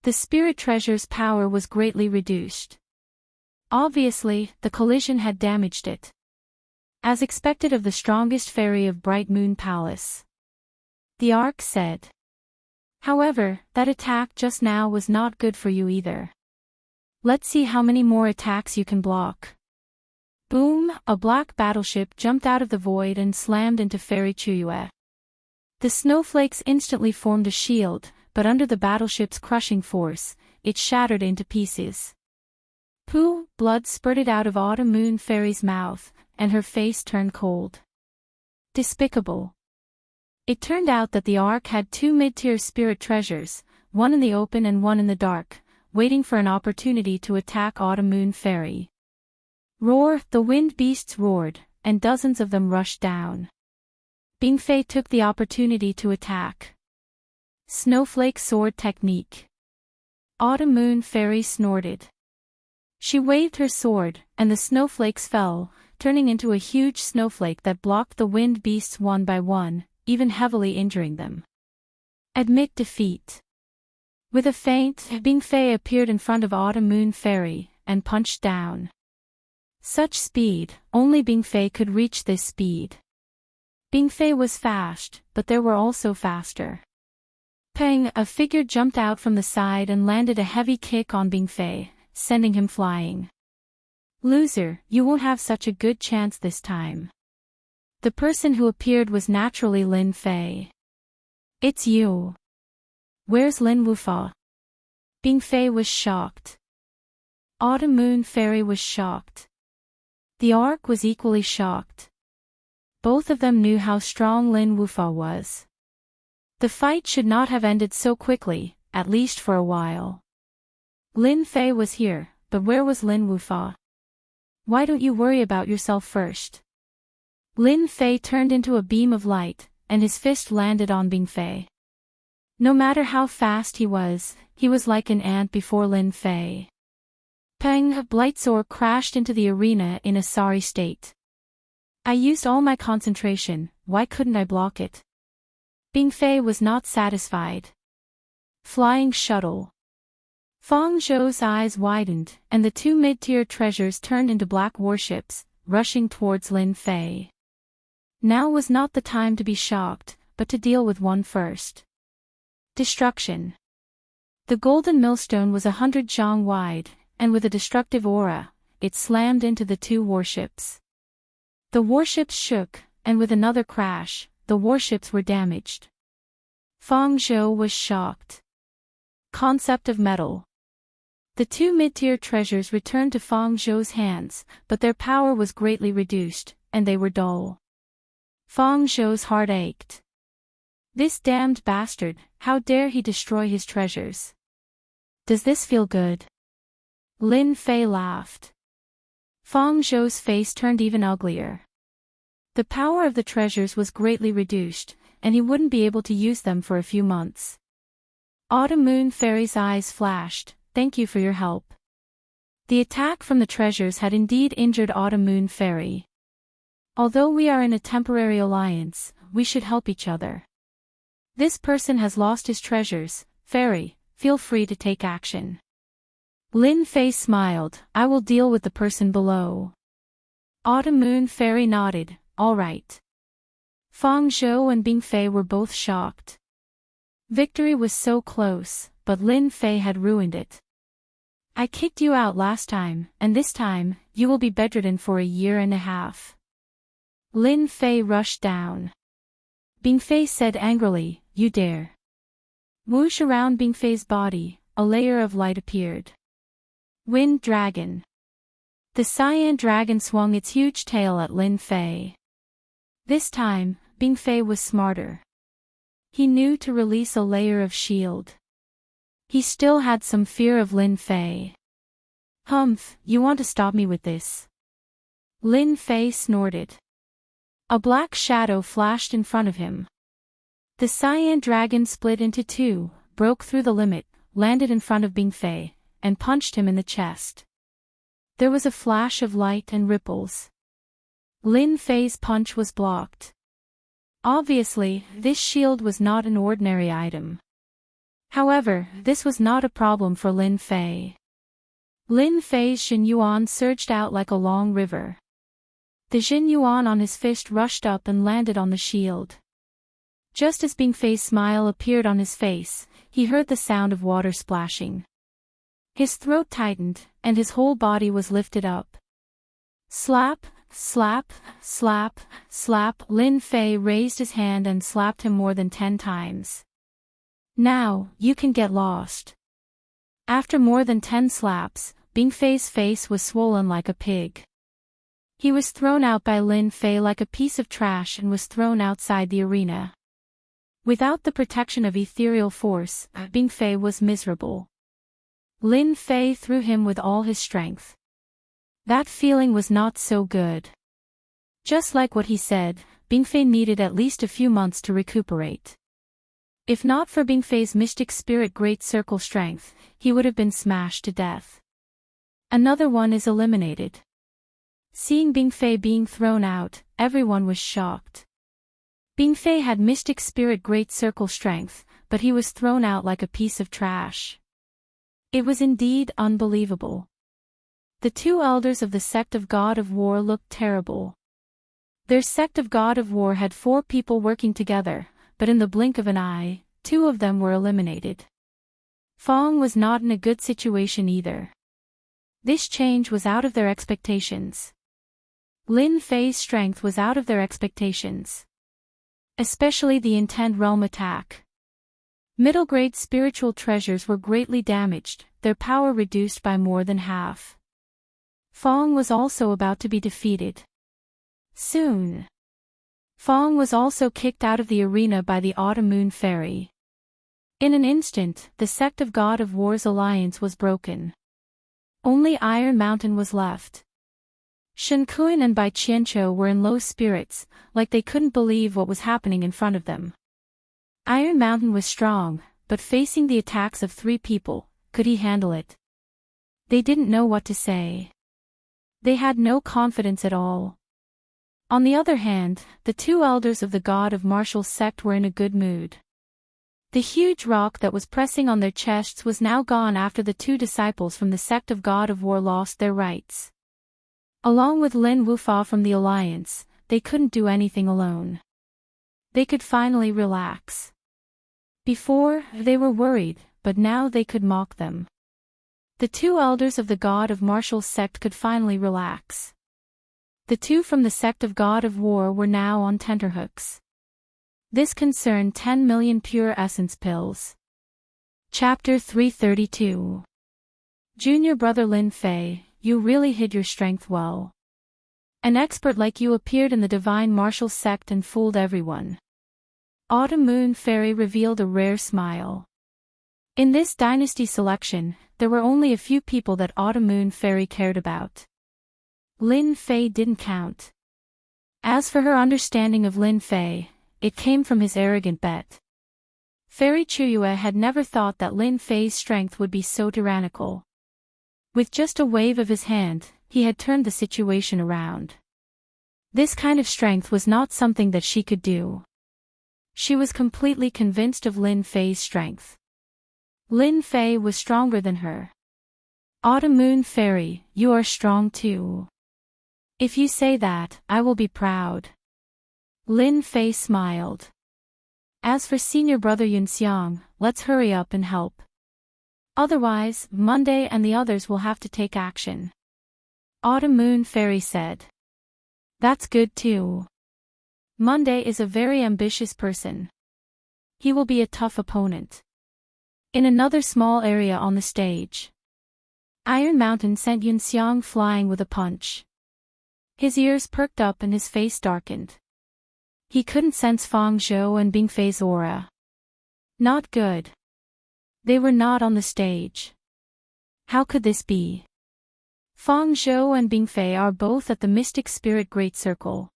The spirit treasure's power was greatly reduced. Obviously, the collision had damaged it. As expected of the strongest fairy of Bright Moon Palace. The ark said. However, that attack just now was not good for you either. Let's see how many more attacks you can block. Boom! A black battleship jumped out of the void and slammed into Fairy Qiu. The snowflakes instantly formed a shield, but under the battleship's crushing force, it shattered into pieces. Pooh! Blood spurted out of Autumn Moon Fairy's mouth, and her face turned cold. Despicable. It turned out that the Ark had two mid-tier spirit treasures, one in the open and one in the dark, waiting for an opportunity to attack Autumn Moon Fairy. Roar! The wind beasts roared, and dozens of them rushed down. Bingfei took the opportunity to attack. Snowflake Sword Technique. Autumn Moon Fairy snorted. She waved her sword, and the snowflakes fell, turning into a huge snowflake that blocked the wind beasts one by one, even heavily injuring them. Admit defeat. With a feint, Bing Fei appeared in front of Autumn Moon Fairy, and punched down. Such speed, only Bing Fei could reach this speed. Bing Fei was fast, but there were also faster. Peng, a figure jumped out from the side and landed a heavy kick on Bing Fei, sending him flying. Loser, you won't have such a good chance this time. The person who appeared was naturally Lin Fei. It's you. Where's Lin Wufa? Bing Fei was shocked. Autumn Moon Fairy was shocked. The Ark was equally shocked. Both of them knew how strong Lin Wufa was. The fight should not have ended so quickly, at least for a while. Lin Fei was here, but where was Lin Wufa? Why don't you worry about yourself first? Lin Fei turned into a beam of light, and his fist landed on Bing Fei. No matter how fast he was like an ant before Lin Fei. Peng, Blightsoar crashed into the arena in a sorry state. I used all my concentration, why couldn't I block it? Bing Fei was not satisfied. Flying shuttle. Fang Zhou's eyes widened, and the two mid-tier treasures turned into black warships, rushing towards Lin Fei. Now was not the time to be shocked, but to deal with one first. Destruction. The golden millstone was 100 zhang wide, and with a destructive aura, it slammed into the two warships. The warships shook, and with another crash, the warships were damaged. Fang Zhou was shocked. Concept of metal. The two mid-tier treasures returned to Fang Zhou's hands, but their power was greatly reduced, and they were dull. Fang Zhou's heart ached. This damned bastard, how dare he destroy his treasures? Does this feel good? Lin Fei laughed. Fang Zhou's face turned even uglier. The power of the treasures was greatly reduced, and he wouldn't be able to use them for a few months. Autumn Moon Fairy's eyes flashed, thank you for your help. The attack from the treasures had indeed injured Autumn Moon Fairy. Although we are in a temporary alliance, we should help each other. This person has lost his treasures, Fairy, feel free to take action. Lin Fei smiled, I will deal with the person below. Autumn Moon Fairy nodded, all right. Fang Zhou and Bing Fei were both shocked. Victory was so close, but Lin Fei had ruined it. I kicked you out last time, and this time, you will be bedridden for a year and a half. Lin Fei rushed down. Bing Fei said angrily, you dare. Whoosh around Bing Fei's body, a layer of light appeared. Wind Dragon. The cyan dragon swung its huge tail at Lin Fei. This time, Bing Fei was smarter. He knew to release a layer of shield. He still had some fear of Lin Fei. Humph, you want to stop me with this? Lin Fei snorted. A black shadow flashed in front of him. The cyan dragon split into two, broke through the limit, landed in front of Bing Fei, and punched him in the chest. There was a flash of light and ripples. Lin Fei's punch was blocked. Obviously, this shield was not an ordinary item. However, this was not a problem for Lin Fei. Lin Fei's Xinyuan surged out like a long river. The Xinyuan on his fist rushed up and landed on the shield. Just as Bing Fei's smile appeared on his face, he heard the sound of water splashing. His throat tightened, and his whole body was lifted up. Slap, slap, slap, slap. Lin Fei raised his hand and slapped him more than 10 times. Now, you can get lost. After more than 10 slaps, Bing Fei's face was swollen like a pig. He was thrown out by Lin Fei like a piece of trash and was thrown outside the arena. Without the protection of ethereal force, Bing Fei was miserable. Lin Fei threw him with all his strength. That feeling was not so good. Just like what he said, Bing Fei needed at least a few months to recuperate. If not for Bing Fei's mystic spirit great circle strength, he would have been smashed to death. Another one is eliminated. Seeing Bingfei being thrown out, everyone was shocked. Bingfei had mystic spirit great circle strength, but he was thrown out like a piece of trash. It was indeed unbelievable. The two elders of the sect of God of War looked terrible. Their sect of God of War had 4 people working together, but in the blink of an eye, 2 of them were eliminated. Fong was not in a good situation either. This change was out of their expectations. Lin Fei's strength was out of their expectations. Especially the Intent Realm attack. Middle-grade spiritual treasures were greatly damaged, their power reduced by more than half. Fong was also about to be defeated. Soon. Fong was also kicked out of the arena by the Autumn Moon Fairy. In an instant, the sect of God of War's alliance was broken. Only Iron Mountain was left. Shen Kun and Bai Qianqiu were in low spirits, like they couldn't believe what was happening in front of them. Iron Mountain was strong, but facing the attacks of 3 people, could he handle it? They didn't know what to say. They had no confidence at all. On the other hand, the 2 elders of the God of Martial sect were in a good mood. The huge rock that was pressing on their chests was now gone after the 2 disciples from the sect of God of War lost their rights. Along with Lin Wufa from the alliance, they couldn't do anything alone. They could finally relax. Before, they were worried, but now they could mock them. The 2 elders of the God of Martial sect could finally relax. The 2 from the sect of God of War were now on tenterhooks. This concerned 10 million pure essence pills. Chapter 332. Junior brother Lin Fei, you really hid your strength well. An expert like you appeared in the divine martial sect and fooled everyone. Autumn Moon Fairy revealed a rare smile. In this dynasty selection, there were only a few people that Autumn Moon Fairy cared about. Lin Fei didn't count. As for her understanding of Lin Fei, it came from his arrogant bet. Fairy Chuyue had never thought that Lin Fei's strength would be so tyrannical. With just a wave of his hand, he had turned the situation around. This kind of strength was not something that she could do. She was completely convinced of Lin Fei's strength. Lin Fei was stronger than her. Autumn Moon Fairy, you are strong too. If you say that, I will be proud. Lin Fei smiled. As for senior brother Yunxiang, let's hurry up and help. Otherwise, Monday and the others will have to take action. Autumn Moon Fairy said. That's good too. Monday is a very ambitious person. He will be a tough opponent. In another small area on the stage, Iron Mountain sent Yunxiang flying with a punch. His ears perked up and his face darkened. He couldn't sense Fang Zhou and Bingfei's aura. Not good. They were not on the stage. How could this be? Fang Zhou and Bingfei are both at the Mystic Spirit Great Circle.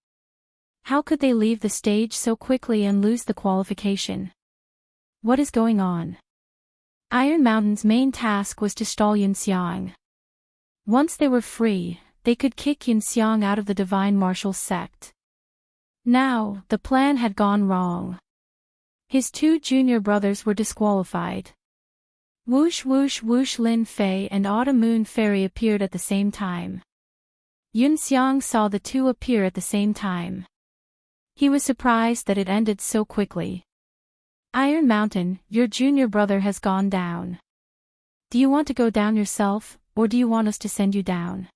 How could they leave the stage so quickly and lose the qualification? What is going on? Iron Mountain's main task was to stall Yunxiang. Once they were free, they could kick Yunxiang out of the Divine Martial sect. Now, the plan had gone wrong. His 2 junior brothers were disqualified. Whoosh whoosh whoosh Lin Fei and Autumn Moon Fairy appeared at the same time. Yunxiang saw the 2 appear at the same time. He was surprised that it ended so quickly. Iron Mountain, your junior brother has gone down. Do you want to go down yourself, or do you want us to send you down?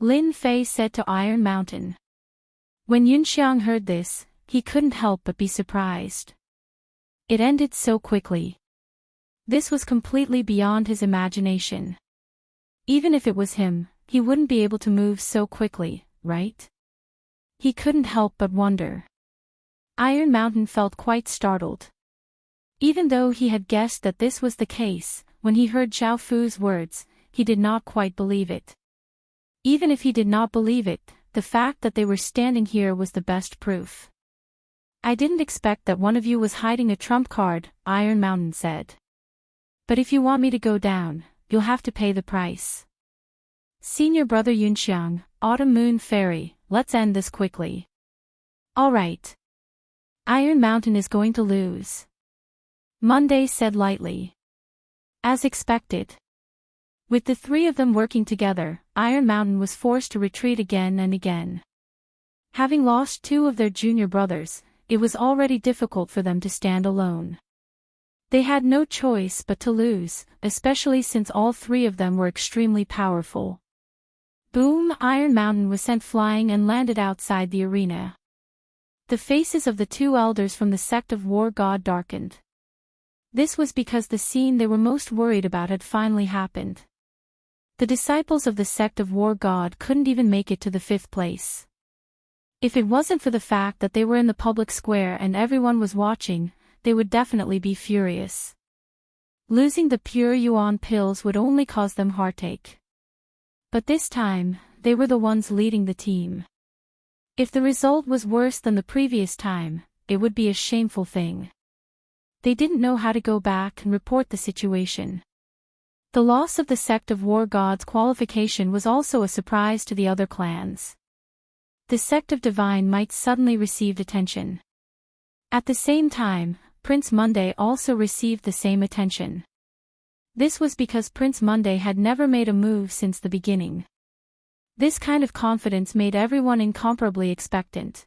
Lin Fei said to Iron Mountain. When Yunxiang heard this, he couldn't help but be surprised. It ended so quickly. This was completely beyond his imagination. Even if it was him, he wouldn't be able to move so quickly, right? He couldn't help but wonder. Iron Mountain felt quite startled. Even though he had guessed that this was the case, when he heard Zhao Fu's words, he did not quite believe it. Even if he did not believe it, the fact that they were standing here was the best proof. I didn't expect that one of you was hiding a trump card, Iron Mountain said. But if you want me to go down, you'll have to pay the price. Senior Brother Yunxiang, Autumn Moon Fairy, let's end this quickly. Alright. Iron Mountain is going to lose. Monday said lightly. As expected. With the three of them working together, Iron Mountain was forced to retreat again and again. Having lost two of their junior brothers, it was already difficult for them to stand alone. They had no choice but to lose, especially since all three of them were extremely powerful. Boom! Iron Mountain was sent flying and landed outside the arena. The faces of the two elders from the sect of War God darkened. This was because the scene they were most worried about had finally happened. The disciples of the sect of War God couldn't even make it to the 5th place. If it wasn't for the fact that they were in the public square and everyone was watching, they would definitely be furious. Losing the pure yuan pills would only cause them heartache. But this time, they were the ones leading the team. If the result was worse than the previous time, it would be a shameful thing. They didn't know how to go back and report the situation. The loss of the sect of War God's qualification was also a surprise to the other clans. The sect of Divine might suddenly received attention. At the same time, Prince Monday also received the same attention. This was because Prince Monday had never made a move since the beginning. This kind of confidence made everyone incomparably expectant.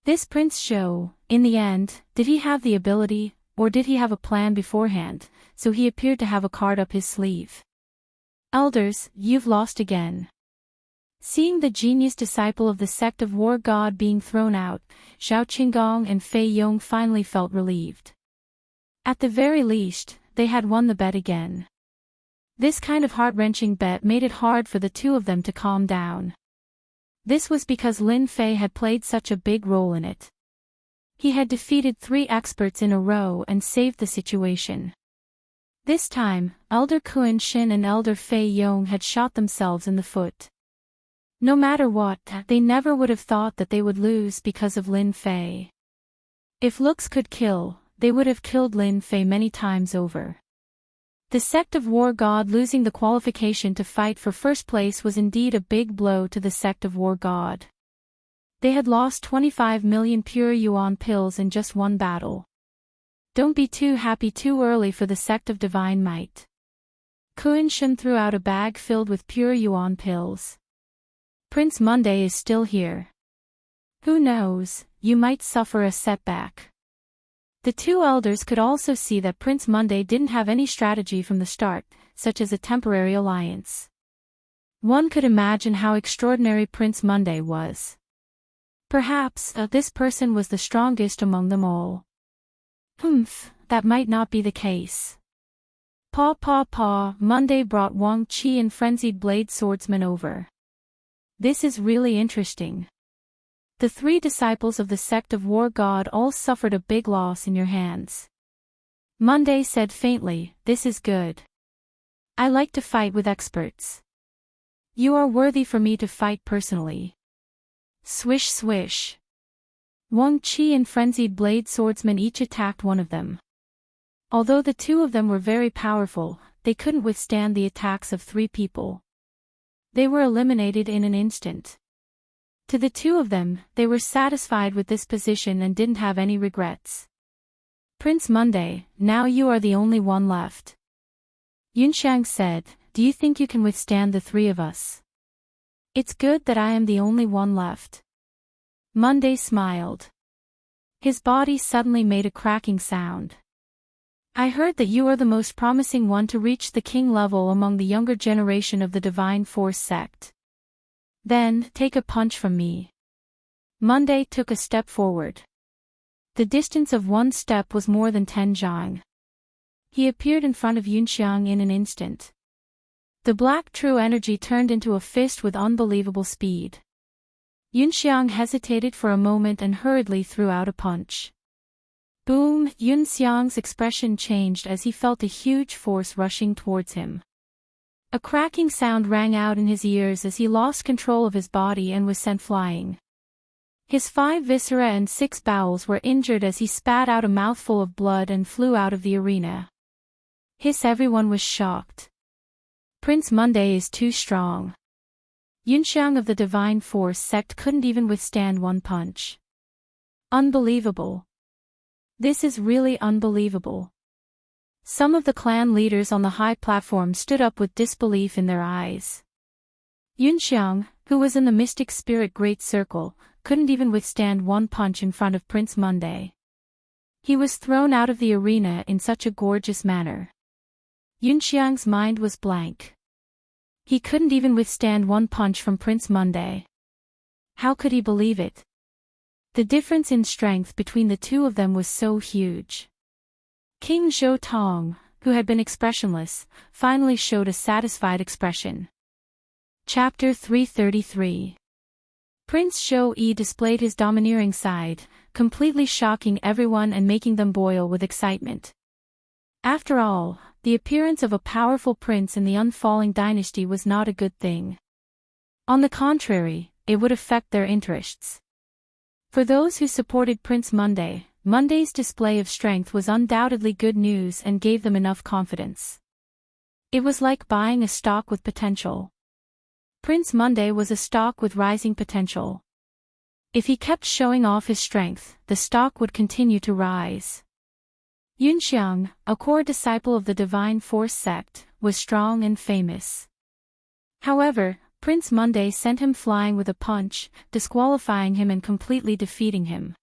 This Prince Zhou, in the end, did he have the ability, or did he have a plan beforehand, so he appeared to have a card up his sleeve. Elders, you've lost again. Seeing the genius disciple of the sect of War God being thrown out, Zhao Qinggong and Fei Yong finally felt relieved. At the very least, they had won the bet again. This kind of heart-wrenching bet made it hard for the two of them to calm down. This was because Lin Fei had played such a big role in it. He had defeated 3 experts in a row and saved the situation. This time, Elder Kun Shin and Elder Fei Yong had shot themselves in the foot. No matter what, they never would have thought that they would lose because of Lin Fei. If looks could kill, they would have killed Lin Fei many times over. The sect of War God losing the qualification to fight for first place was indeed a big blow to the sect of War God. They had lost 25 million pure yuan pills in just one battle. Don't be too happy too early for the sect of Divine Might. Kun Shin threw out a bag filled with pure yuan pills. Prince Monday is still here. Who knows, you might suffer a setback. The two elders could also see that Prince Monday didn't have any strategy from the start, such as a temporary alliance. One could imagine how extraordinary Prince Monday was. Perhaps, this person was the strongest among them all. That might not be the case. Monday brought Wang Qi and frenzied blade swordsman over. This is really interesting. The 3 disciples of the sect of War God all suffered a big loss in your hands. Monday said faintly, this is good. I like to fight with experts. You are worthy for me to fight personally. Swish swish. Wang Qi and frenzied blade swordsman each attacked one of them. Although the 2 of them were very powerful, they couldn't withstand the attacks of 3 people. They were eliminated in an instant. To the 2 of them, they were satisfied with this position and didn't have any regrets. Prince Monday, now you are the only one left. Yunxiang said, do you think you can withstand the 3 of us? It's good that I am the only one left. Monday smiled. His body suddenly made a cracking sound. I heard that you are the most promising one to reach the king level among the younger generation of the Divine Force sect. Then, take a punch from me. Monday took a step forward. The distance of 1 step was more than 10 zhang. He appeared in front of Yunxiang in an instant. The black true energy turned into a fist with unbelievable speed. Yunxiang hesitated for a moment and hurriedly threw out a punch. Boom! Yunxiang's expression changed as he felt a huge force rushing towards him. A cracking sound rang out in his ears as he lost control of his body and was sent flying. His 5 viscera and 6 bowels were injured as he spat out a mouthful of blood and flew out of the arena. Everyone was shocked. Prince Monday is too strong. Yunxiang of the Divine Force sect couldn't even withstand one punch. Unbelievable. This is really unbelievable. Some of the clan leaders on the high platform stood up with disbelief in their eyes. Yunxiang, who was in the Mystic Spirit Great Circle, couldn't even withstand one punch in front of Prince Monday. He was thrown out of the arena in such a gorgeous manner. Yunxiang's mind was blank. He couldn't even withstand one punch from Prince Monday. How could he believe it? The difference in strength between the two of them was so huge. King Zhou Tong, who had been expressionless, finally showed a satisfied expression. Chapter 333. Prince Zhou Yi displayed his domineering side, completely shocking everyone and making them boil with excitement. After all, the appearance of a powerful prince in the unfalling dynasty was not a good thing. On the contrary, it would affect their interests. For those who supported Prince Monday, Monday's display of strength was undoubtedly good news and gave them enough confidence. It was like buying a stock with potential. Prince Monday was a stock with rising potential. If he kept showing off his strength, the stock would continue to rise. Yunxiang, a core disciple of the Divine Force sect, was strong and famous. However, Prince Monday sent him flying with a punch, disqualifying him and completely defeating him.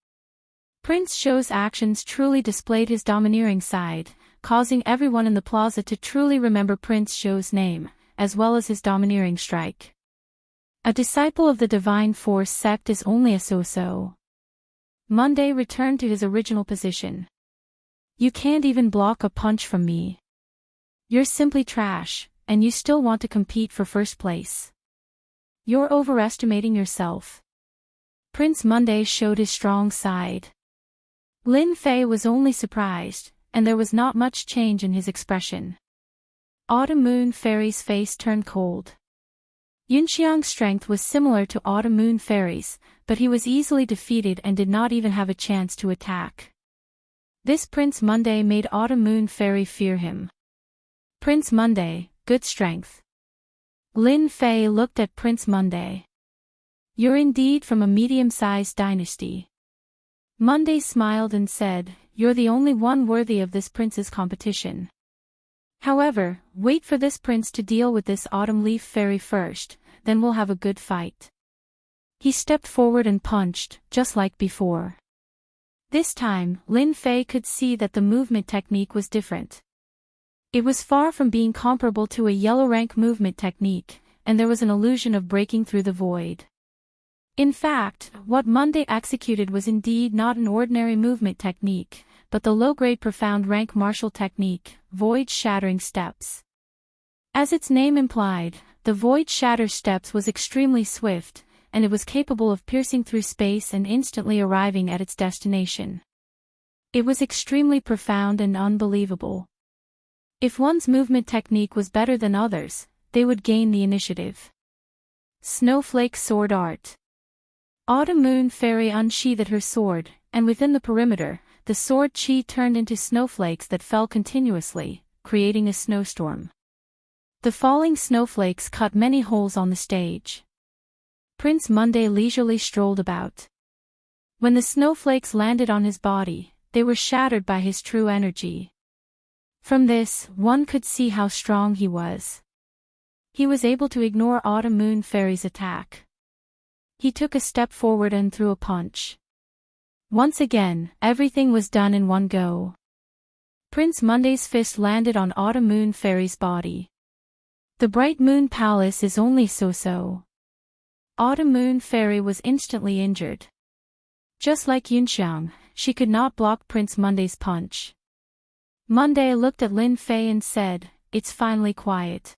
Prince Zhou's actions truly displayed his domineering side, causing everyone in the plaza to truly remember Prince Zhou's name, as well as his domineering strike. A disciple of the Divine Force sect is only a so-so. Monday returned to his original position. You can't even block a punch from me. You're simply trash, and you still want to compete for first place. You're overestimating yourself. Prince Monday showed his strong side. Lin Fei was only surprised, and there was not much change in his expression. Autumn Moon Fairy's face turned cold. Yunxiang's strength was similar to Autumn Moon Fairy's, but he was easily defeated and did not even have a chance to attack. This Prince Monday made Autumn Moon Fairy fear him. Prince Monday, good strength. Lin Fei looked at Prince Monday. You're indeed from a medium-sized dynasty. Monday smiled and said, you're the only one worthy of this prince's competition. However, wait for this prince to deal with this Autumn Leaf Fairy first, then we'll have a good fight. He stepped forward and punched, just like before. This time, Lin Fei could see that the movement technique was different. It was far from being comparable to a yellow rank movement technique, and there was an illusion of breaking through the void. In fact, what Monday executed was indeed not an ordinary movement technique, but the low-grade profound rank martial technique, void-shattering steps. As its name implied, the void-shatter steps was extremely swift, and it was capable of piercing through space and instantly arriving at its destination. It was extremely profound and unbelievable. If one's movement technique was better than others, they would gain the initiative. Snowflake Sword Art. Autumn Moon Fairy unsheathed her sword, and within the perimeter, the sword chi turned into snowflakes that fell continuously, creating a snowstorm. The falling snowflakes cut many holes on the stage. Prince Monday leisurely strolled about. When the snowflakes landed on his body, they were shattered by his true energy. From this, one could see how strong he was. He was able to ignore Autumn Moon Fairy's attack. He took a step forward and threw a punch. Once again, everything was done in one go. Prince Monday's fist landed on Autumn Moon Fairy's body. The Bright Moon Palace is only so-so. Autumn Moon Fairy was instantly injured. Just like Yunxiang, she could not block Prince Monday's punch. Monday looked at Lin Fei and said, "It's finally quiet.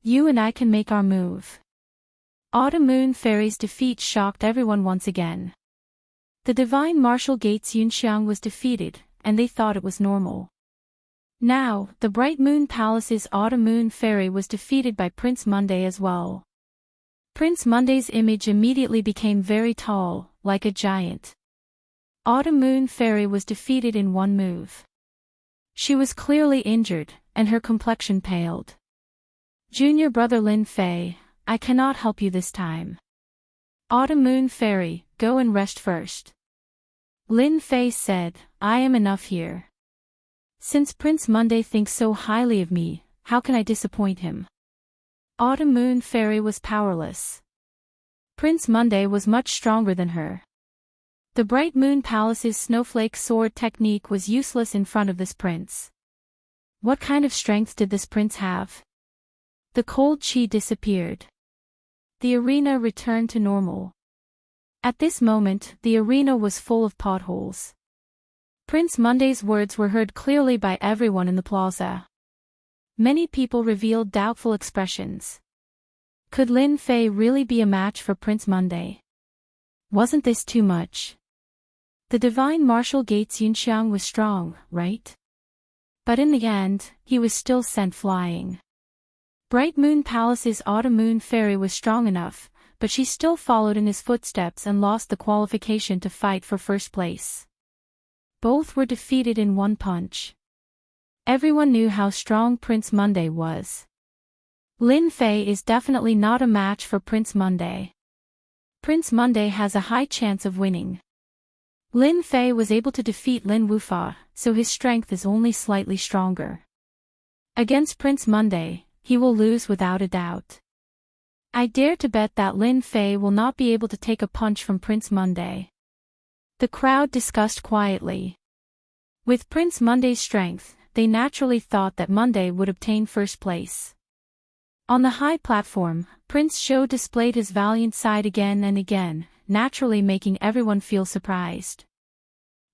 You and I can make our move." Autumn Moon Fairy's defeat shocked everyone once again. The Divine Martial Gates Yunxiang was defeated, and they thought it was normal. Now, the Bright Moon Palace's Autumn Moon Fairy was defeated by Prince Monday as well. Prince Monday's image immediately became very tall, like a giant. Autumn Moon Fairy was defeated in one move. She was clearly injured, and her complexion paled. Junior brother Lin Fei, I cannot help you this time. Autumn Moon Fairy, go and rest first. Lin Fei said, I am enough here. Since Prince Monday thinks so highly of me, how can I disappoint him? Autumn Moon Fairy was powerless. Prince Monday was much stronger than her. The Bright Moon Palace's snowflake sword technique was useless in front of this prince. What kind of strength did this prince have? The cold chi disappeared. The arena returned to normal. At this moment, the arena was full of potholes. Prince Monday's words were heard clearly by everyone in the plaza. Many people revealed doubtful expressions. Could Lin Fei really be a match for Prince Monday? Wasn't this too much? The divine martial gates Yunxiang was strong, right? But in the end, he was still sent flying. Bright Moon Palace's Autumn Moon Fairy was strong enough, but she still followed in his footsteps and lost the qualification to fight for first place. Both were defeated in one punch. Everyone knew how strong Prince Monday was. Lin Fei is definitely not a match for Prince Monday. Prince Monday has a high chance of winning. Lin Fei was able to defeat Lin Wufa, so his strength is only slightly stronger. Against Prince Monday, he will lose without a doubt. I dare to bet that Lin Fei will not be able to take a punch from Prince Monday. The crowd discussed quietly. With Prince Monday's strength, they naturally thought that Monday would obtain first place. On the high platform, Prince Shou displayed his valiant side again and again, naturally making everyone feel surprised.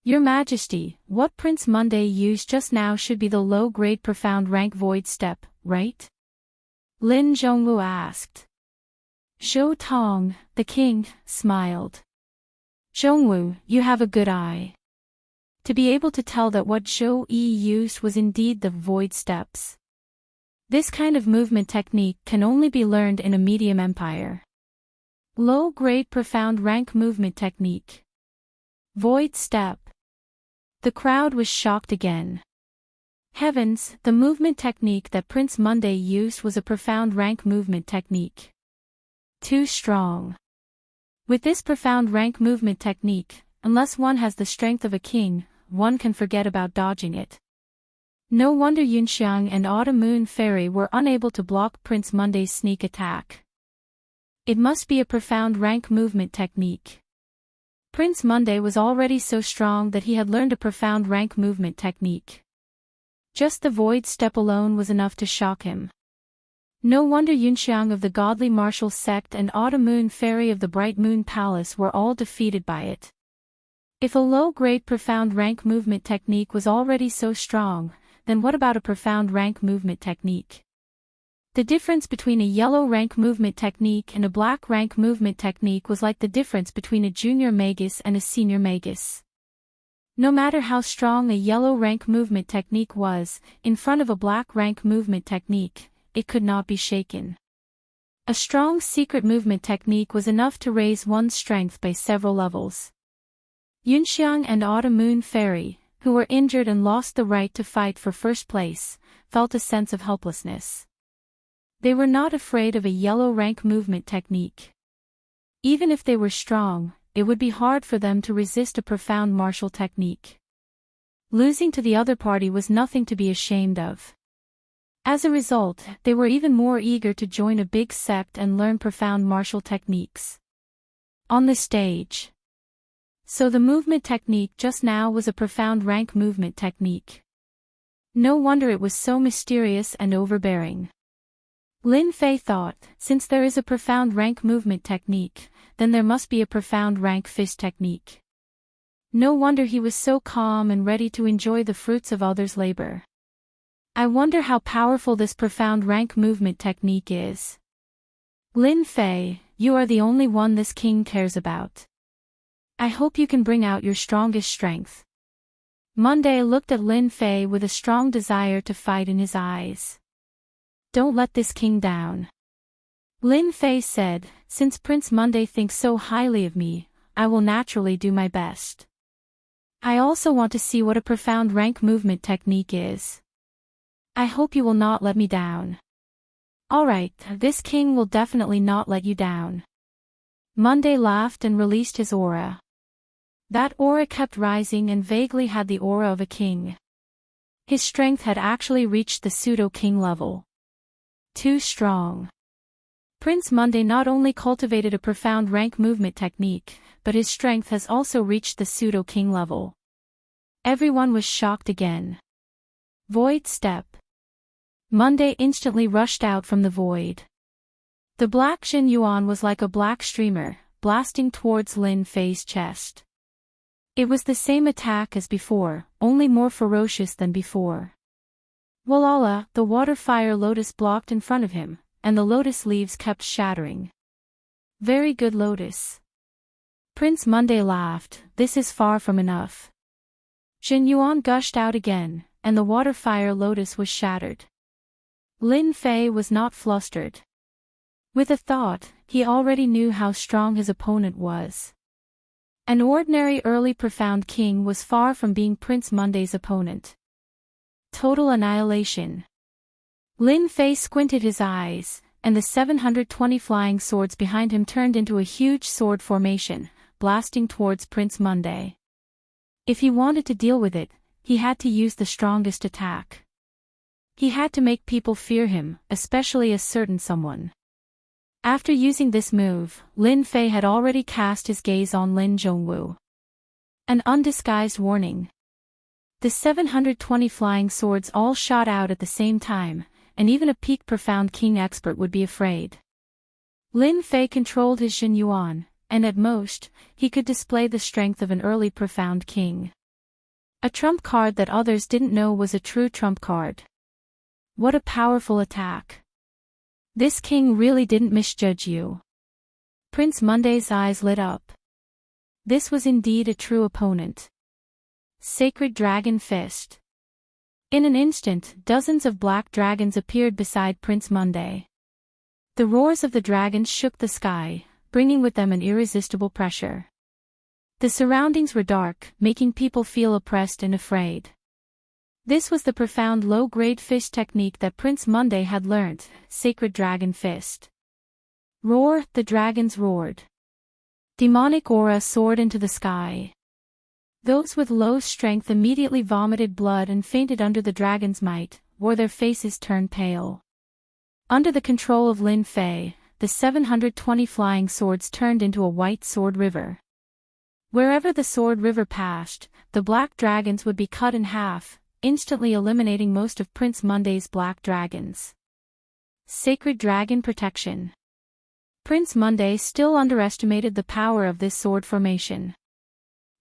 Your Majesty, what Prince Monday used just now should be the low-grade profound rank void step, right? Lin Zhongwu asked. Shou Tong, the king, smiled. Zhongwu, you have a good eye. To be able to tell that what Zhou Yi used was indeed the void steps. This kind of movement technique can only be learned in a medium empire. Low-grade profound rank movement technique. Void step. The crowd was shocked again. Heavens, the movement technique that Prince Monday used was a profound rank movement technique. Too strong. With this profound rank movement technique, unless one has the strength of a king, one can forget about dodging it. No wonder Yunxiang and Autumn Moon Fairy were unable to block Prince Monday's sneak attack. It must be a profound rank movement technique. Prince Monday was already so strong that he had learned a profound rank movement technique. Just the void step alone was enough to shock him. No wonder Yunxiang of the Godly Martial Sect and Autumn Moon Fairy of the Bright Moon Palace were all defeated by it. If a low-grade profound rank movement technique was already so strong, then what about a profound rank movement technique? The difference between a yellow rank movement technique and a black rank movement technique was like the difference between a junior magus and a senior magus. No matter how strong a yellow rank movement technique was, in front of a black rank movement technique, it could not be shaken. A strong secret movement technique was enough to raise one's strength by several levels. Yunxiang and Autumn Moon Fairy, who were injured and lost the right to fight for first place, felt a sense of helplessness. They were not afraid of a yellow rank movement technique. Even if they were strong, it would be hard for them to resist a profound martial technique. Losing to the other party was nothing to be ashamed of. As a result, they were even more eager to join a big sect and learn profound martial techniques. On the stage. So the movement technique just now was a profound rank movement technique. No wonder it was so mysterious and overbearing. Lin Fei thought, since there is a profound rank movement technique, then there must be a profound rank fist technique. No wonder he was so calm and ready to enjoy the fruits of others' labor. I wonder how powerful this profound rank movement technique is. Lin Fei, you are the only one this king cares about. I hope you can bring out your strongest strength. Monday looked at Lin Fei with a strong desire to fight in his eyes. Don't let this king down. Lin Fei said, since Prince Monday thinks so highly of me, I will naturally do my best. I also want to see what a profound rank movement technique is. I hope you will not let me down. Alright, this king will definitely not let you down. Monday laughed and released his aura. That aura kept rising and vaguely had the aura of a king. His strength had actually reached the pseudo-king level. Too strong. Prince Monday not only cultivated a profound rank movement technique, but his strength has also reached the pseudo-king level. Everyone was shocked again. Void step. Monday instantly rushed out from the void. The black Xin Yuan was like a black streamer, blasting towards Lin Fei's chest. It was the same attack as before, only more ferocious than before. Walala, the water fire lotus blocked in front of him, and the lotus leaves kept shattering. Very good lotus. Prince Monday laughed, this is far from enough. Xin Yuan gushed out again, and the water fire lotus was shattered. Lin Fei was not flustered. With a thought, he already knew how strong his opponent was. An ordinary early profound king was far from being Prince Monday's opponent. Total annihilation. Lin Fei squinted his eyes, and the 720 flying swords behind him turned into a huge sword formation, blasting towards Prince Monday. If he wanted to deal with it, he had to use the strongest attack. He had to make people fear him, especially a certain someone. After using this move, Lin Fei had already cast his gaze on Lin Zhongwu. An undisguised warning. The 720 flying swords all shot out at the same time, and even a peak profound king expert would be afraid. Lin Fei controlled his Xin Yuan, and at most, he could display the strength of an early profound king. A trump card that others didn't know was a true trump card. What a powerful attack. This king really didn't misjudge you. Prince Monday's eyes lit up. This was indeed a true opponent. Sacred Dragon Fist. In an instant, dozens of black dragons appeared beside Prince Monday. The roars of the dragons shook the sky, bringing with them an irresistible pressure. The surroundings were dark, making people feel oppressed and afraid. This was the profound low-grade fish technique that Prince Monday had learnt, Sacred Dragon Fist. Roar, the dragons roared. Demonic aura soared into the sky. Those with low strength immediately vomited blood and fainted under the dragon's might, or their faces turned pale. Under the control of Lin Fei, the 720 flying swords turned into a white sword river. Wherever the sword river passed, the black dragons would be cut in half, instantly eliminating most of Prince Monday's black dragons. Sacred Dragon Protection. Prince Monday still underestimated the power of this sword formation.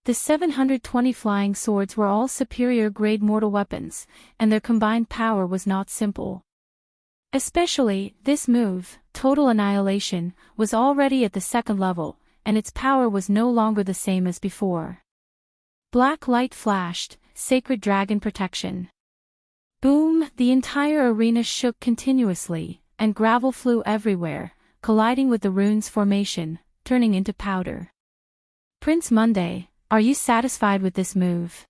The 720 flying swords were all superior grade mortal weapons, and their combined power was not simple. Especially, this move, Total Annihilation, was already at the second level, and its power was no longer the same as before. Black light flashed, Sacred Dragon Protection. Boom, the entire arena shook continuously, and gravel flew everywhere, colliding with the rune's formation, turning into powder. Prince Monday, are you satisfied with this move?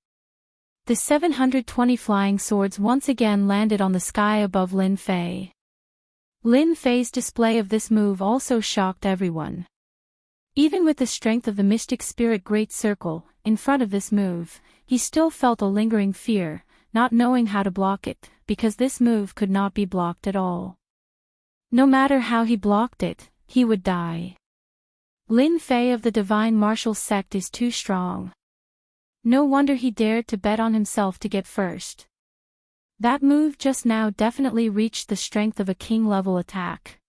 The 720 flying swords once again landed on the sky above Lin Fei. Lin Fei's display of this move also shocked everyone. Even with the strength of the Mystic Spirit Great Circle, in front of this move, he still felt a lingering fear, not knowing how to block it, because this move could not be blocked at all. No matter how he blocked it, he would die. Lin Fei of the Divine Martial Sect is too strong. No wonder he dared to bet on himself to get first. That move just now definitely reached the strength of a king-level attack.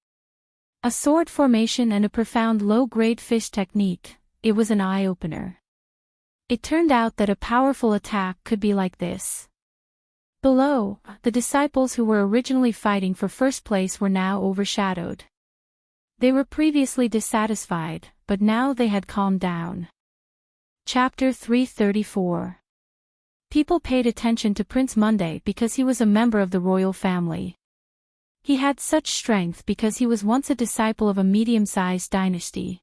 A sword formation and a profound low-grade fish technique, it was an eye-opener. It turned out that a powerful attack could be like this. Below, the disciples who were originally fighting for first place were now overshadowed. They were previously dissatisfied, but now they had calmed down. Chapter 334. People paid attention to Prince Monday because he was a member of the royal family. He had such strength because he was once a disciple of a medium-sized dynasty.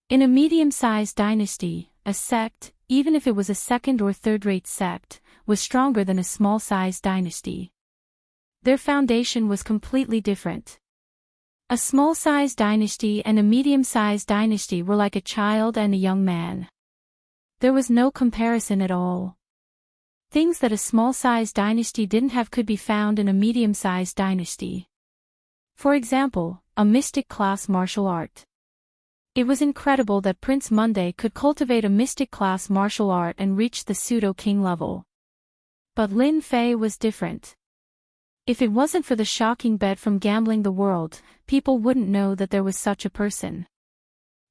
In a medium-sized dynasty, a sect, even if it was a second or third-rate sect, was stronger than a small-sized dynasty. Their foundation was completely different. A small-sized dynasty and a medium-sized dynasty were like a child and a young man. There was no comparison at all. Things that a small-sized dynasty didn't have could be found in a medium-sized dynasty. For example, a mystic class martial art. It was incredible that Prince Monday could cultivate a mystic class martial art and reach the pseudo-king level. But Lin Fei was different. If it wasn't for the shocking bet from Gambling the World, people wouldn't know that there was such a person.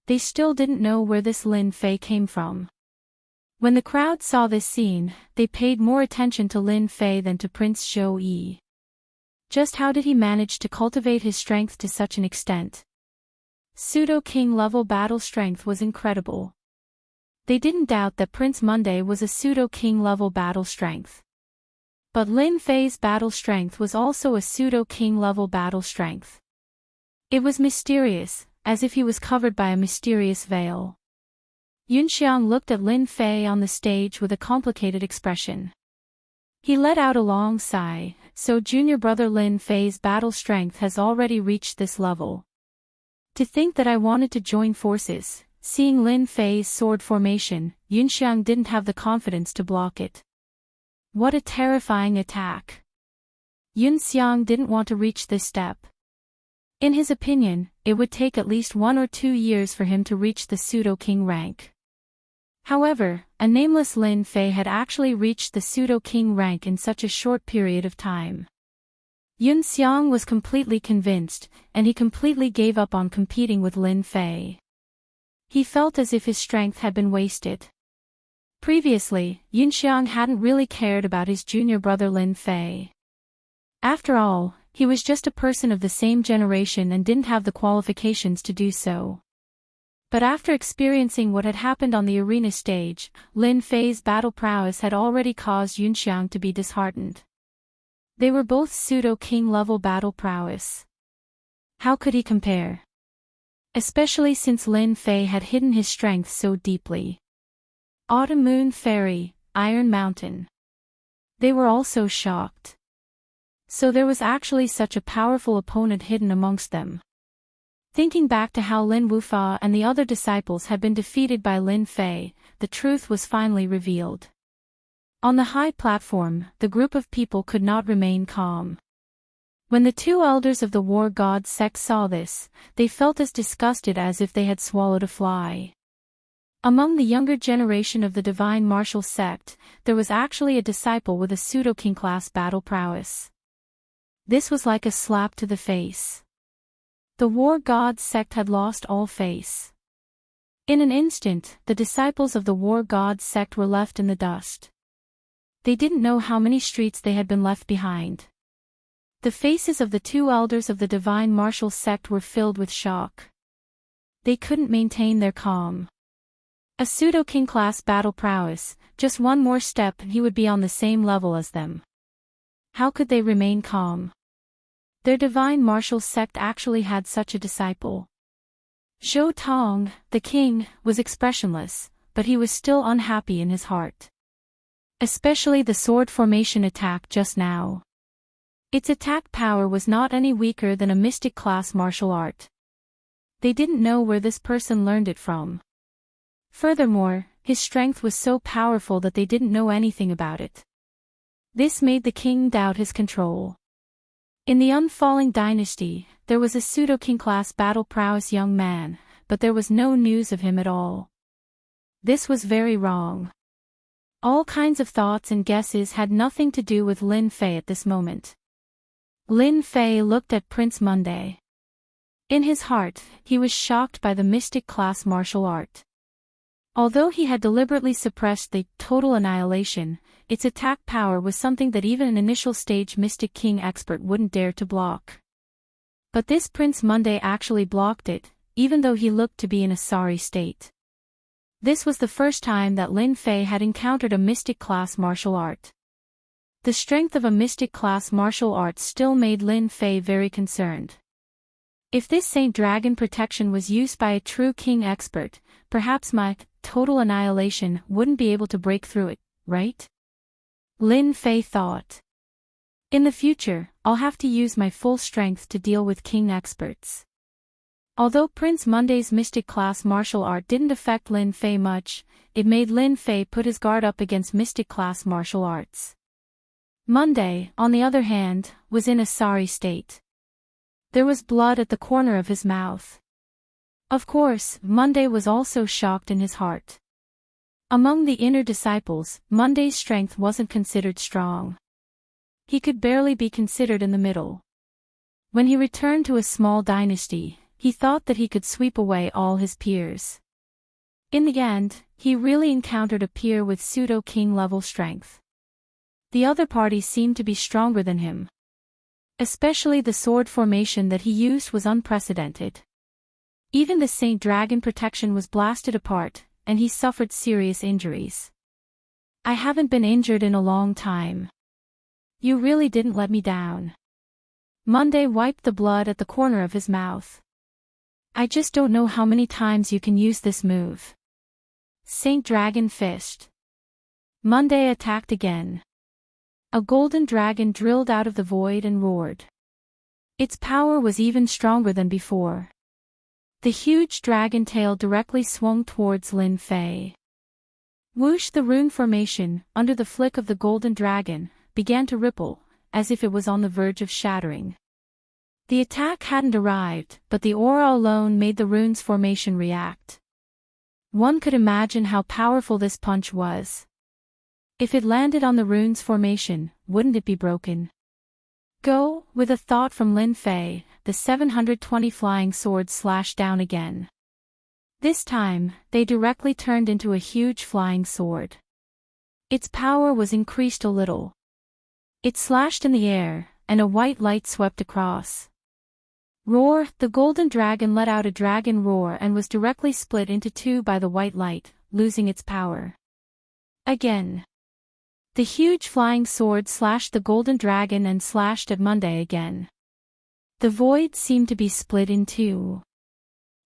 They still didn't know where this Lin Fei came from. When the crowd saw this scene, they paid more attention to Lin Fei than to Prince Zhou Yi. Just how did he manage to cultivate his strength to such an extent? Pseudo-king level battle strength was incredible. They didn't doubt that Prince Monday was a pseudo-king level battle strength. But Lin Fei's battle strength was also a pseudo-king level battle strength. It was mysterious, as if he was covered by a mysterious veil. Yunxiang looked at Lin Fei on the stage with a complicated expression. He let out a long sigh. So junior brother Lin Fei's battle strength has already reached this level. To think that I wanted to join forces, seeing Lin Fei's sword formation, Yunxiang didn't have the confidence to block it. What a terrifying attack. Yunxiang didn't want to reach this step. In his opinion, it would take at least 1 or 2 years for him to reach the pseudo-king rank. However, a nameless Lin Fei had actually reached the pseudo-king rank in such a short period of time. Yunxiang was completely convinced, and he completely gave up on competing with Lin Fei. He felt as if his strength had been wasted. Previously, Yunxiang hadn't really cared about his junior brother Lin Fei. After all, he was just a person of the same generation and didn't have the qualifications to do so. But after experiencing what had happened on the arena stage, Lin Fei's battle prowess had already caused Yunxiang to be disheartened. They were both pseudo-king level battle prowess. How could he compare? Especially since Lin Fei had hidden his strength so deeply. Autumn Moon Fairy, Iron Mountain. They were also shocked. So there was actually such a powerful opponent hidden amongst them. Thinking back to how Lin Wufa and the other disciples had been defeated by Lin Fei, the truth was finally revealed. On the high platform, the group of people could not remain calm. When the 2 elders of the war god sect saw this, they felt as disgusted as if they had swallowed a fly. Among the younger generation of the divine martial sect, there was actually a disciple with a pseudo-king class battle prowess. This was like a slap to the face. The war god sect had lost all face. In an instant, the disciples of the war god sect were left in the dust. They didn't know how many streets they had been left behind. The faces of the 2 elders of the divine martial sect were filled with shock. They couldn't maintain their calm. A pseudo-king class battle prowess, just one more step and he would be on the same level as them. How could they remain calm? Their divine martial sect actually had such a disciple. Zhou Tong, the king, was expressionless, but he was still unhappy in his heart. Especially the sword formation attack just now. Its attack power was not any weaker than a mystic class martial art. They didn't know where this person learned it from. Furthermore, his strength was so powerful that they didn't know anything about it. This made the king doubt his control. In the Unfalling Dynasty, there was a pseudo-king class battle prowess young man, but there was no news of him at all. This was very wrong. All kinds of thoughts and guesses had nothing to do with Lin Fei at this moment. Lin Fei looked at Prince Monday. In his heart, he was shocked by the mystic class martial art. Although he had deliberately suppressed the total annihilation, its attack power was something that even an initial stage Mystic King expert wouldn't dare to block. But this Prince Monday actually blocked it, even though he looked to be in a sorry state. This was the first time that Lin Fei had encountered a mystic class martial art. The strength of a mystic class martial art still made Lin Fei very concerned. If this Saint Dragon protection was used by a true king expert, perhaps my total annihilation wouldn't be able to break through it, right? Lin Fei thought. In the future, I'll have to use my full strength to deal with king experts. Although Prince Monday's mystic class martial art didn't affect Lin Fei much, it made Lin Fei put his guard up against mystic class martial arts. Monday, on the other hand, was in a sorry state. There was blood at the corner of his mouth. Of course, Monday was also shocked in his heart. Among the inner disciples, Monday's strength wasn't considered strong. He could barely be considered in the middle. When he returned to a small dynasty, he thought that he could sweep away all his peers. In the end, he really encountered a peer with pseudo-king level strength. The other party seemed to be stronger than him. Especially the sword formation that he used was unprecedented. Even the Saint Dragon protection was blasted apart, and he suffered serious injuries. I haven't been injured in a long time. You really didn't let me down. Monday wiped the blood at the corner of his mouth. I just don't know how many times you can use this move. Saint Dragon fished. Monday attacked again. A golden dragon drilled out of the void and roared. Its power was even stronger than before. The huge dragon tail directly swung towards Lin Fei. Whoosh! The rune formation, under the flick of the golden dragon, began to ripple, as if it was on the verge of shattering. The attack hadn't arrived, but the aura alone made the rune's formation react. One could imagine how powerful this punch was. If it landed on the rune's formation, wouldn't it be broken? Go! With a thought from Lin Fei, the 720 flying swords slashed down again. This time, they directly turned into a huge flying sword. Its power was increased a little. It slashed in the air, and a white light swept across. Roar! The golden dragon let out a dragon roar and was directly split into two by the white light, losing its power. Again. The huge flying sword slashed the golden dragon and slashed at Monday again. The void seemed to be split in two.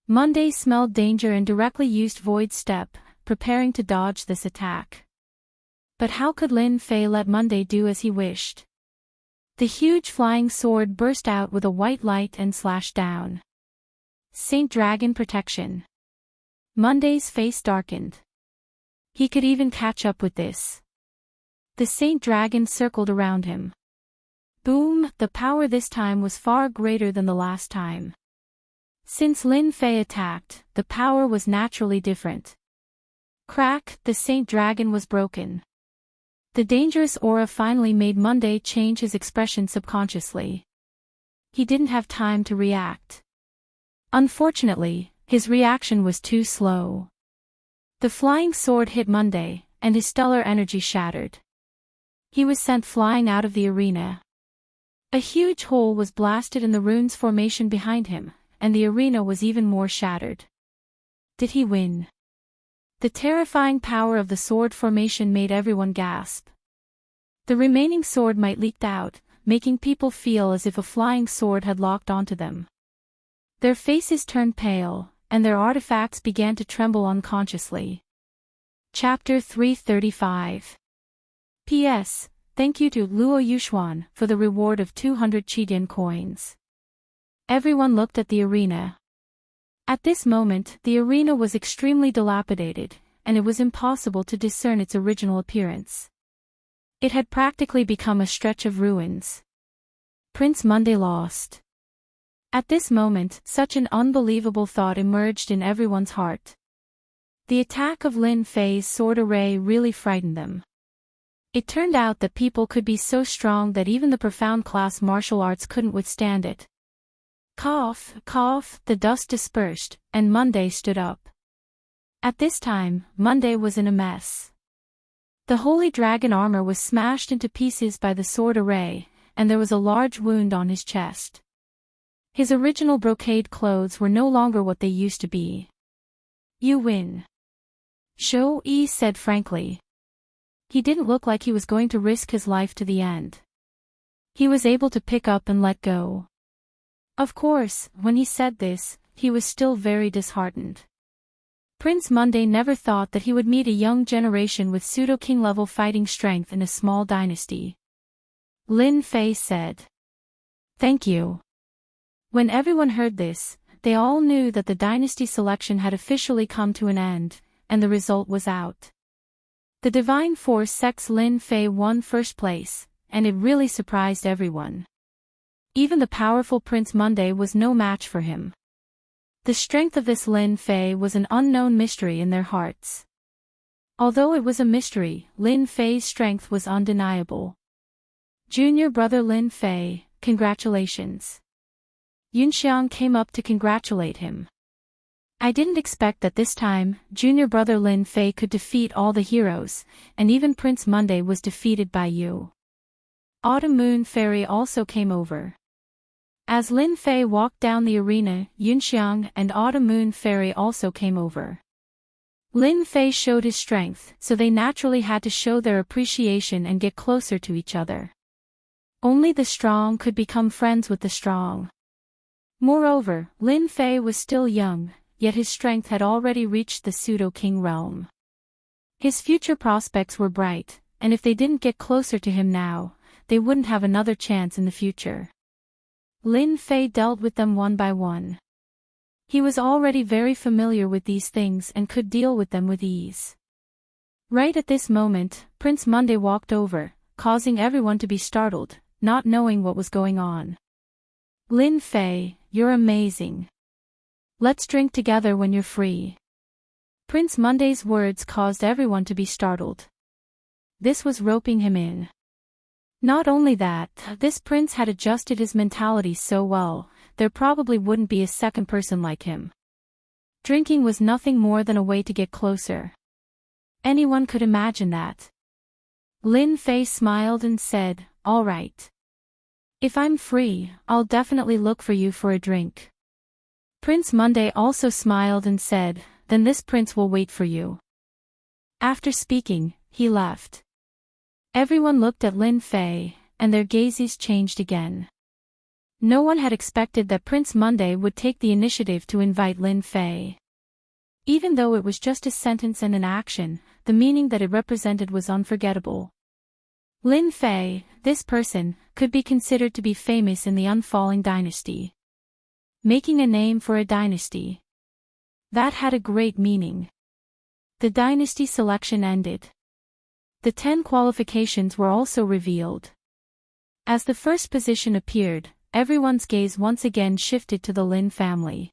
Monday smelled danger and directly used Void Step, preparing to dodge this attack. But how could Lin Fei let Monday do as he wished? The huge flying sword burst out with a white light and slashed down. Saint Dragon protection. Monday's face darkened. He could even catch up with this. The Saint Dragon circled around him. Boom! The power this time was far greater than the last time. Since Lin Fei attacked, the power was naturally different. Crack! The Saint Dragon was broken. The dangerous aura finally made Monday change his expression subconsciously. He didn't have time to react. Unfortunately, his reaction was too slow. The flying sword hit Monday, and his stellar energy shattered. He was sent flying out of the arena. A huge hole was blasted in the rune's formation behind him, and the arena was even more shattered. Did he win? The terrifying power of the sword formation made everyone gasp. The remaining sword might leaked out, making people feel as if a flying sword had locked onto them. Their faces turned pale, and their artifacts began to tremble unconsciously. Chapter 335. P.S. Thank you to Luo Yuxuan for the reward of 200 Qidin coins. Everyone looked at the arena. At this moment, the arena was extremely dilapidated, and it was impossible to discern its original appearance. It had practically become a stretch of ruins. Prince Monday lost. At this moment, such an unbelievable thought emerged in everyone's heart. The attack of Lin Fei's sword array really frightened them. It turned out that people could be so strong that even the profound class martial arts couldn't withstand it. Cough, cough, the dust dispersed, and Monday stood up. At this time, Monday was in a mess. The holy dragon armor was smashed into pieces by the sword array, and there was a large wound on his chest. His original brocade clothes were no longer what they used to be. You win. Zhou Yi said frankly. He didn't look like he was going to risk his life to the end. He was able to pick up and let go. Of course, when he said this, he was still very disheartened. Prince Monday never thought that he would meet a young generation with pseudo-king level fighting strength in a small dynasty. Lin Fei said. Thank you. When everyone heard this, they all knew that the dynasty selection had officially come to an end, and the result was out. The Divine Force sect's Lin Fei won first place, and it really surprised everyone. Even the powerful Prince Monday was no match for him. The strength of this Lin Fei was an unknown mystery in their hearts. Although it was a mystery, Lin Fei's strength was undeniable. Junior brother Lin Fei, congratulations. Yunxiang came up to congratulate him. I didn't expect that this time, junior brother Lin Fei could defeat all the heroes, and even Prince Monday was defeated by you. Autumn Moon Fairy also came over. As Lin Fei walked down the arena, Yunxiang and Autumn Moon Fairy also came over. Lin Fei showed his strength, so they naturally had to show their appreciation and get closer to each other. Only the strong could become friends with the strong. Moreover, Lin Fei was still young, yet his strength had already reached the pseudo-king realm. His future prospects were bright, and if they didn't get closer to him now, they wouldn't have another chance in the future. Lin Fei dealt with them one by one. He was already very familiar with these things and could deal with them with ease. Right at this moment, Prince Monday walked over, causing everyone to be startled, not knowing what was going on. Lin Fei, you're amazing. Let's drink together when you're free. Prince Monday's words caused everyone to be startled. This was roping him in. Not only that, this prince had adjusted his mentality so well, there probably wouldn't be a second person like him. Drinking was nothing more than a way to get closer. Anyone could imagine that. Lin Fei smiled and said, "All right. If I'm free, I'll definitely look for you for a drink." Prince Monday also smiled and said, "Then this prince will wait for you." After speaking, he left. Everyone looked at Lin Fei, and their gazes changed again. No one had expected that Prince Monday would take the initiative to invite Lin Fei. Even though it was just a sentence and an action, the meaning that it represented was unforgettable. Lin Fei, this person, could be considered to be famous in the unfalling dynasty. Making a name for a dynasty. That had a great meaning. The dynasty selection ended. The 10 qualifications were also revealed. As the first position appeared, everyone's gaze once again shifted to the Lin family.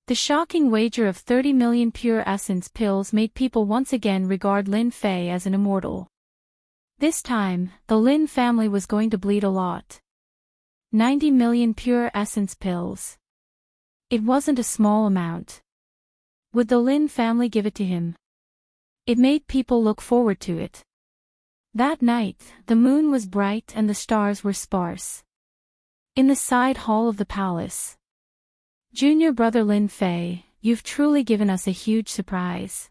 The shocking wager of 30 million pure essence pills made people once again regard Lin Fei as an immortal. This time, the Lin family was going to bleed a lot. 90 million pure essence pills. It wasn't a small amount. Would the Lin family give it to him? It made people look forward to it. That night, the moon was bright and the stars were sparse. In the side hall of the palace. Junior brother Lin Fei, you've truly given us a huge surprise.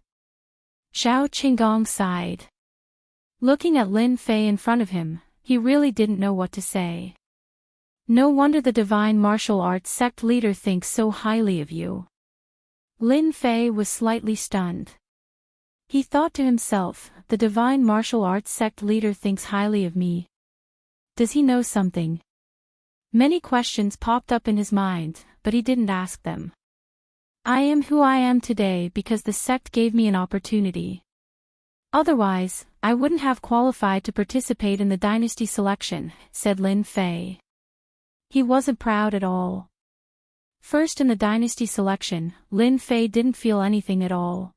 Zhao Qinggong sighed. Looking at Lin Fei in front of him, he really didn't know what to say. No wonder the divine martial arts sect leader thinks so highly of you. Lin Fei was slightly stunned. He thought to himself, the divine martial arts sect leader thinks highly of me. Does he know something? Many questions popped up in his mind, but he didn't ask them. I am who I am today because the sect gave me an opportunity. Otherwise, I wouldn't have qualified to participate in the dynasty selection, said Lin Fei. He wasn't proud at all. First in the dynasty selection, Lin Fei didn't feel anything at all.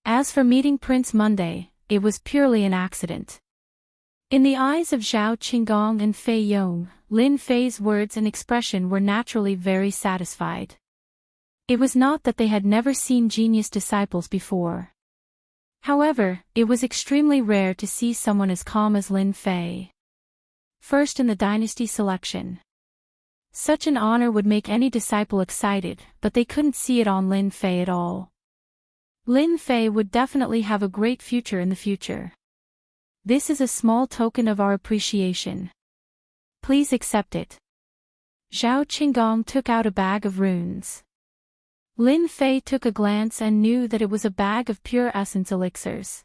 As for meeting Prince Monday, it was purely an accident. In the eyes of Zhao Qinggong and Fei Yong, Lin Fei's words and expression were naturally very satisfied. It was not that they had never seen genius disciples before. However, it was extremely rare to see someone as calm as Lin Fei. First in the dynasty selection. Such an honor would make any disciple excited, but they couldn't see it on Lin Fei at all. Lin Fei would definitely have a great future in the future. This is a small token of our appreciation. Please accept it. Zhao Qinggong took out a bag of runes. Lin Fei took a glance and knew that it was a bag of pure essence elixirs.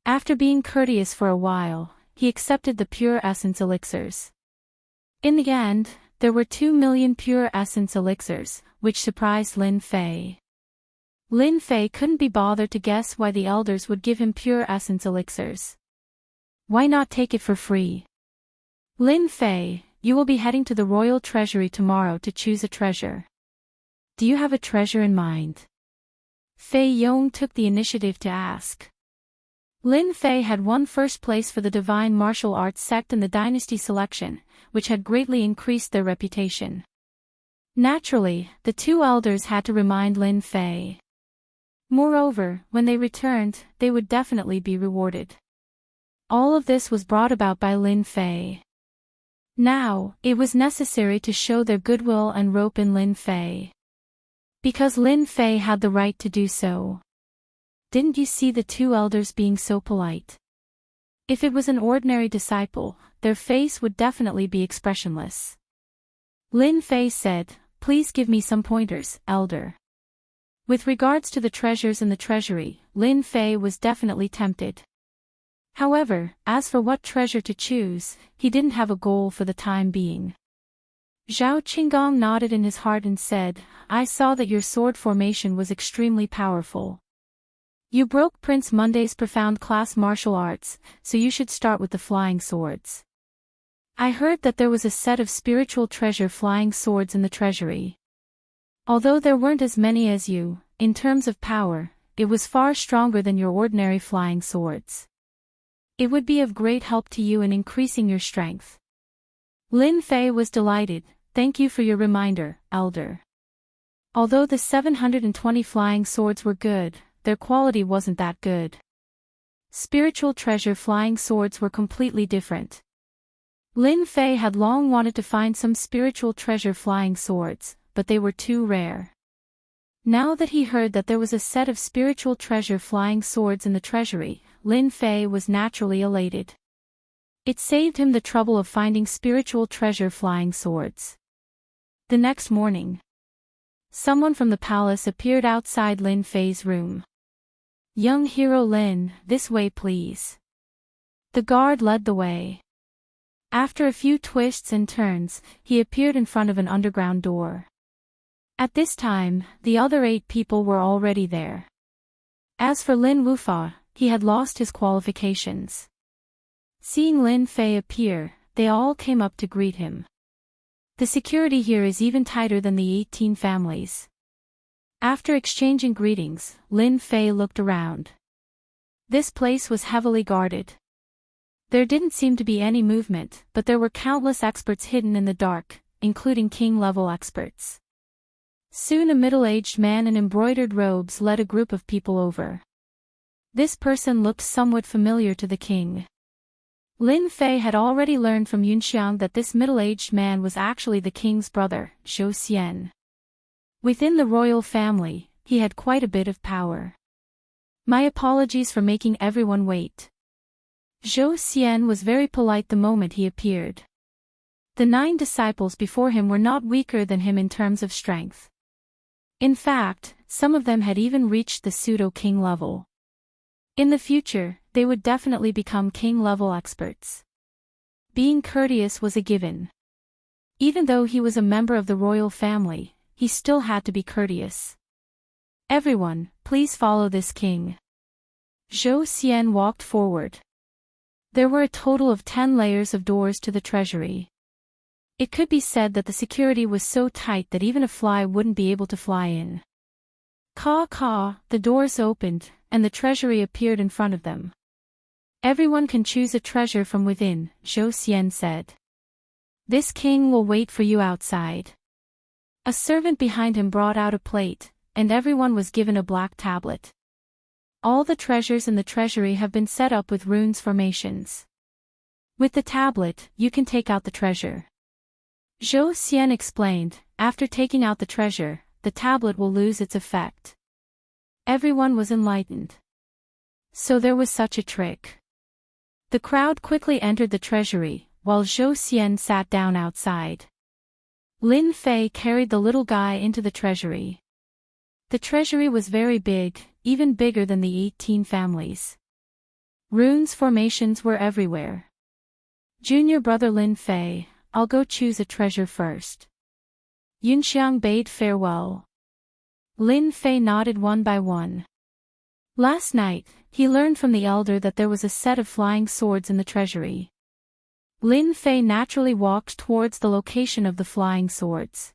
After being courteous for a while, he accepted the pure essence elixirs. In the end, there were 2 million pure essence elixirs, which surprised Lin Fei. Lin Fei couldn't be bothered to guess why the elders would give him pure essence elixirs. Why not take it for free? Lin Fei, you will be heading to the royal treasury tomorrow to choose a treasure. Do you have a treasure in mind? Fei Yong took the initiative to ask. Lin Fei had won first place for the divine martial arts sect in the dynasty selection, which had greatly increased their reputation. Naturally, the two elders had to remind Lin Fei. Moreover, when they returned, they would definitely be rewarded. All of this was brought about by Lin Fei. Now, it was necessary to show their goodwill and rope in Lin Fei. Because Lin Fei had the right to do so. Didn't you see the two elders being so polite? If it was an ordinary disciple, their face would definitely be expressionless. Lin Fei said, "Please give me some pointers, elder." With regards to the treasures in the treasury, Lin Fei was definitely tempted. However, as for what treasure to choose, he didn't have a goal for the time being. Zhao Qinggong nodded in his heart and said, "I saw that your sword formation was extremely powerful. You broke Prince Monday's profound class martial arts, so you should start with the flying swords. I heard that there was a set of spiritual treasure flying swords in the treasury. Although there weren't as many as you, in terms of power, it was far stronger than your ordinary flying swords. It would be of great help to you in increasing your strength." Lin Fei was delighted. "Thank you for your reminder, elder." Although the 720 flying swords were good, their quality wasn't that good. Spiritual treasure flying swords were completely different. Lin Fei had long wanted to find some spiritual treasure flying swords, but they were too rare. Now that he heard that there was a set of spiritual treasure flying swords in the treasury, Lin Fei was naturally elated. It saved him the trouble of finding spiritual treasure flying swords. The next morning, someone from the palace appeared outside Lin Fei's room. "Young hero Lin, this way please." The guard led the way. After a few twists and turns, he appeared in front of an underground door. At this time, the other 8 people were already there. As for Lin Wufa, he had lost his qualifications. Seeing Lin Fei appear, they all came up to greet him. The security here is even tighter than the 18 families. After exchanging greetings, Lin Fei looked around. This place was heavily guarded. There didn't seem to be any movement, but there were countless experts hidden in the dark, including king-level experts. Soon a middle-aged man in embroidered robes led a group of people over. This person looked somewhat familiar to the king. Lin Fei had already learned from Yunxiang that this middle-aged man was actually the king's brother, Zhou Xian. Within the royal family, he had quite a bit of power. "My apologies for making everyone wait." Zhou Xian was very polite the moment he appeared. The 9 disciples before him were not weaker than him in terms of strength. In fact, some of them had even reached the pseudo-king level. In the future, they would definitely become king-level experts. Being courteous was a given. Even though he was a member of the royal family, he still had to be courteous. "Everyone, please follow this king." Zhou Xian walked forward. There were a total of 10 layers of doors to the treasury. It could be said that the security was so tight that even a fly wouldn't be able to fly in. Caw, the doors opened, and the treasury appeared in front of them. "Everyone can choose a treasure from within," Zhou Xian said. "This king will wait for you outside." A servant behind him brought out a plate, and everyone was given a black tablet. All the treasures in the treasury have been set up with runes formations. With the tablet, you can take out the treasure. Zhou Xian explained, "After taking out the treasure, the tablet will lose its effect." Everyone was enlightened. So there was such a trick. The crowd quickly entered the treasury, while Zhou Xian sat down outside. Lin Fei carried the little guy into the treasury. The treasury was very big, even bigger than the 18 families. Runes formations were everywhere. "Junior brother Lin Fei, I'll go choose a treasure first. Yunxiang bade farewell. Lin Fei nodded one by one. Last night, he learned from the elder that there was a set of flying swords in the treasury. Lin Fei naturally walked towards the location of the flying swords.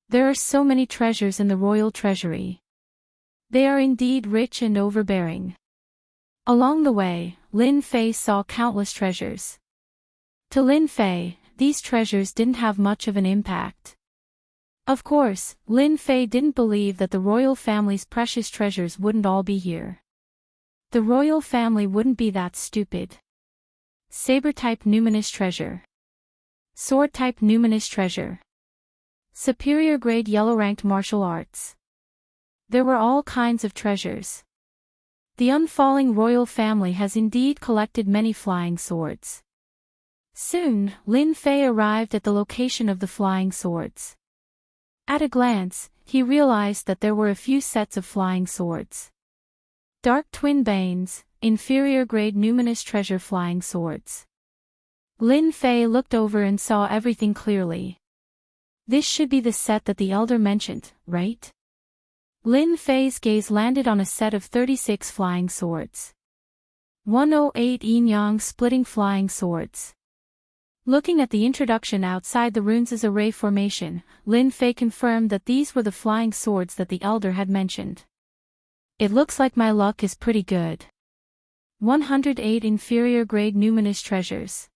There are so many treasures in the royal treasury. They are indeed rich and overbearing. Along the way, Lin Fei saw countless treasures. To Lin Fei, these treasures didn't have much of an impact. Of course, Lin Fei didn't believe that the royal family's precious treasures wouldn't all be here. The royal family wouldn't be that stupid. Saber-type numinous treasure. Sword-type numinous treasure. Superior-grade yellow-ranked martial arts. There were all kinds of treasures. The unfalling royal family has indeed collected many flying swords. Soon, Lin Fei arrived at the location of the flying swords. At a glance, he realized that there were a few sets of flying swords. Dark Twin Banes, inferior-grade numinous treasure flying swords. Lin Fei looked over and saw everything clearly. This should be the set that the elder mentioned, right? Lin Fei's gaze landed on a set of 36 flying swords. 108 yin-yang splitting flying swords. Looking at the introduction outside the runes' array formation, Lin Fei confirmed that these were the flying swords that the elder had mentioned. It looks like my luck is pretty good. 108 inferior-grade numinous treasures.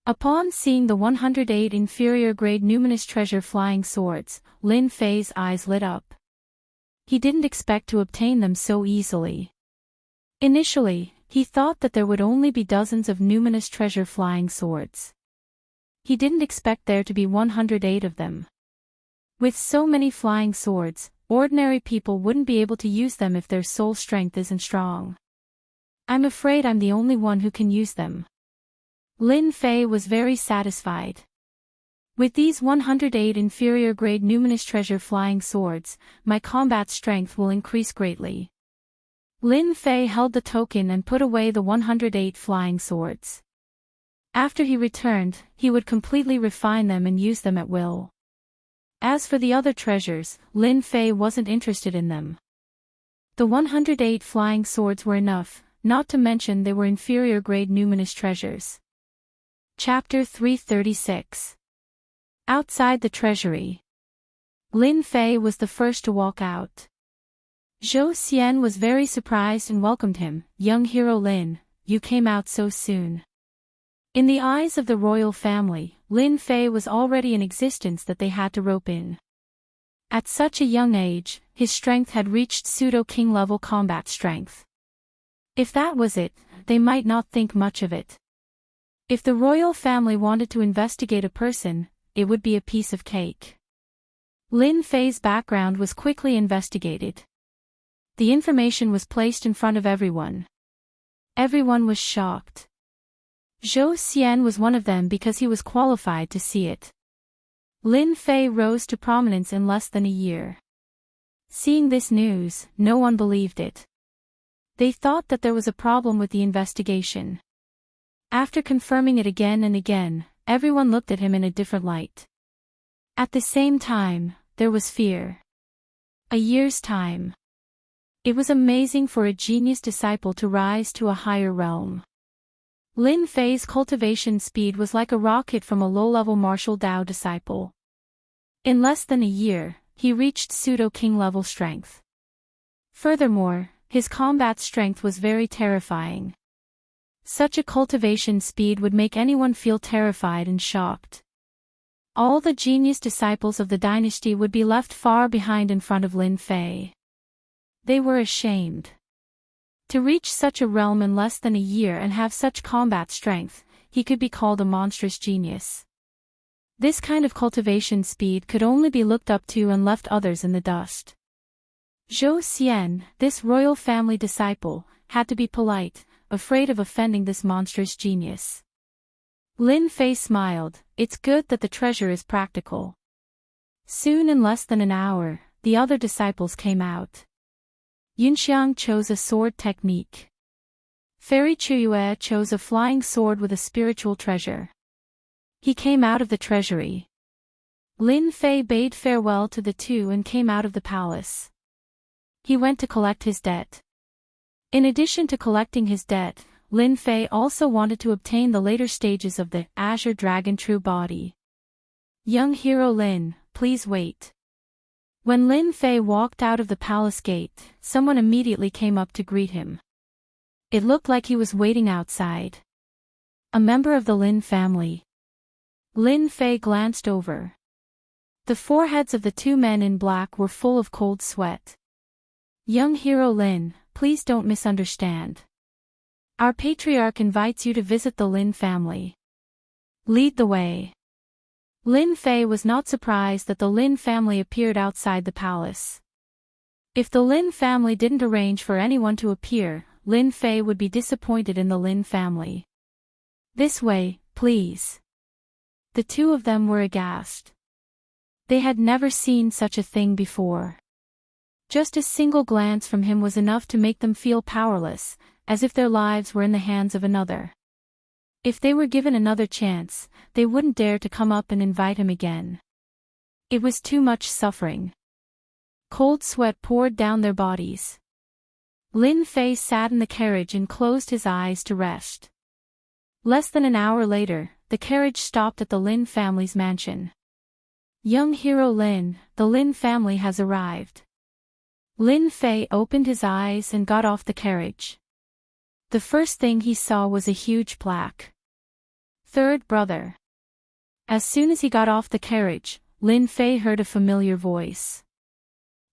Upon seeing the 108 inferior-grade numinous treasure flying swords, Lin Fei's eyes lit up. He didn't expect to obtain them so easily. Initially, he thought that there would only be dozens of numinous treasure flying swords. He didn't expect there to be 108 of them. With so many flying swords, ordinary people wouldn't be able to use them if their soul strength isn't strong. I'm afraid I'm the only one who can use them. Lin Fei was very satisfied. With these 108 inferior-grade numinous treasure flying swords, my combat strength will increase greatly. Lin Fei held the token and put away the 108 flying swords. After he returned, he would completely refine them and use them at will. As for the other treasures, Lin Fei wasn't interested in them. The 108 flying swords were enough, not to mention they were inferior-grade numinous treasures. Chapter 336. Outside the treasury. Lin Fei was the first to walk out. Zhou Xian was very surprised and welcomed him. Young hero Lin, you came out so soon. In the eyes of the royal family, Lin Fei was already in existence that they had to rope in. At such a young age, his strength had reached pseudo-king level combat strength. If that was it, they might not think much of it. If the royal family wanted to investigate a person, it would be a piece of cake. Lin Fei's background was quickly investigated. The information was placed in front of everyone. Everyone was shocked. Zhou Xian was one of them because he was qualified to see it. Lin Fei rose to prominence in less than a year. Seeing this news, no one believed it. They thought that there was a problem with the investigation. After confirming it again and again, everyone looked at him in a different light. At the same time, there was fear. A year's time. It was amazing for a genius disciple to rise to a higher realm. Lin Fei's cultivation speed was like a rocket from a low-level martial Dao disciple. In less than a year, he reached pseudo-king level strength. Furthermore, his combat strength was very terrifying. Such a cultivation speed would make anyone feel terrified and shocked. All the genius disciples of the dynasty would be left far behind in front of Lin Fei. They were ashamed. To reach such a realm in less than a year and have such combat strength, he could be called a monstrous genius. This kind of cultivation speed could only be looked up to and left others in the dust. Zhou Xian, this royal family disciple, had to be polite, afraid of offending this monstrous genius. Lin Fei smiled. It's good that the treasure is practical. Soon, in less than an hour, the other disciples came out. Yunxiang chose a sword technique. Fairy Chuyue chose a flying sword with a spiritual treasure. He came out of the treasury. Lin Fei bade farewell to the two and came out of the palace. He went to collect his debt. In addition to collecting his debt, Lin Fei also wanted to obtain the later stages of the Azure Dragon True Body. Young hero Lin, please wait. When Lin Fei walked out of the palace gate, someone immediately came up to greet him. It looked like he was waiting outside. A member of the Lin family. Lin Fei glanced over. The foreheads of the two men in black were full of cold sweat. Young hero Lin, please don't misunderstand. Our patriarch invites you to visit the Lin family. Lead the way. Lin Fei was not surprised that the Lin family appeared outside the palace. If the Lin family didn't arrange for anyone to appear, Lin Fei would be disappointed in the Lin family. This way, please. The two of them were aghast. They had never seen such a thing before. Just a single glance from him was enough to make them feel powerless, as if their lives were in the hands of another. If they were given another chance, they wouldn't dare to come up and invite him again. It was too much suffering. Cold sweat poured down their bodies. Lin Fei sat in the carriage and closed his eyes to rest. Less than an hour later, the carriage stopped at the Lin family's mansion. Young hero Lin, the Lin family has arrived. Lin Fei opened his eyes and got off the carriage. The first thing he saw was a huge plaque. Third brother. As soon as he got off the carriage, Lin Fei heard a familiar voice.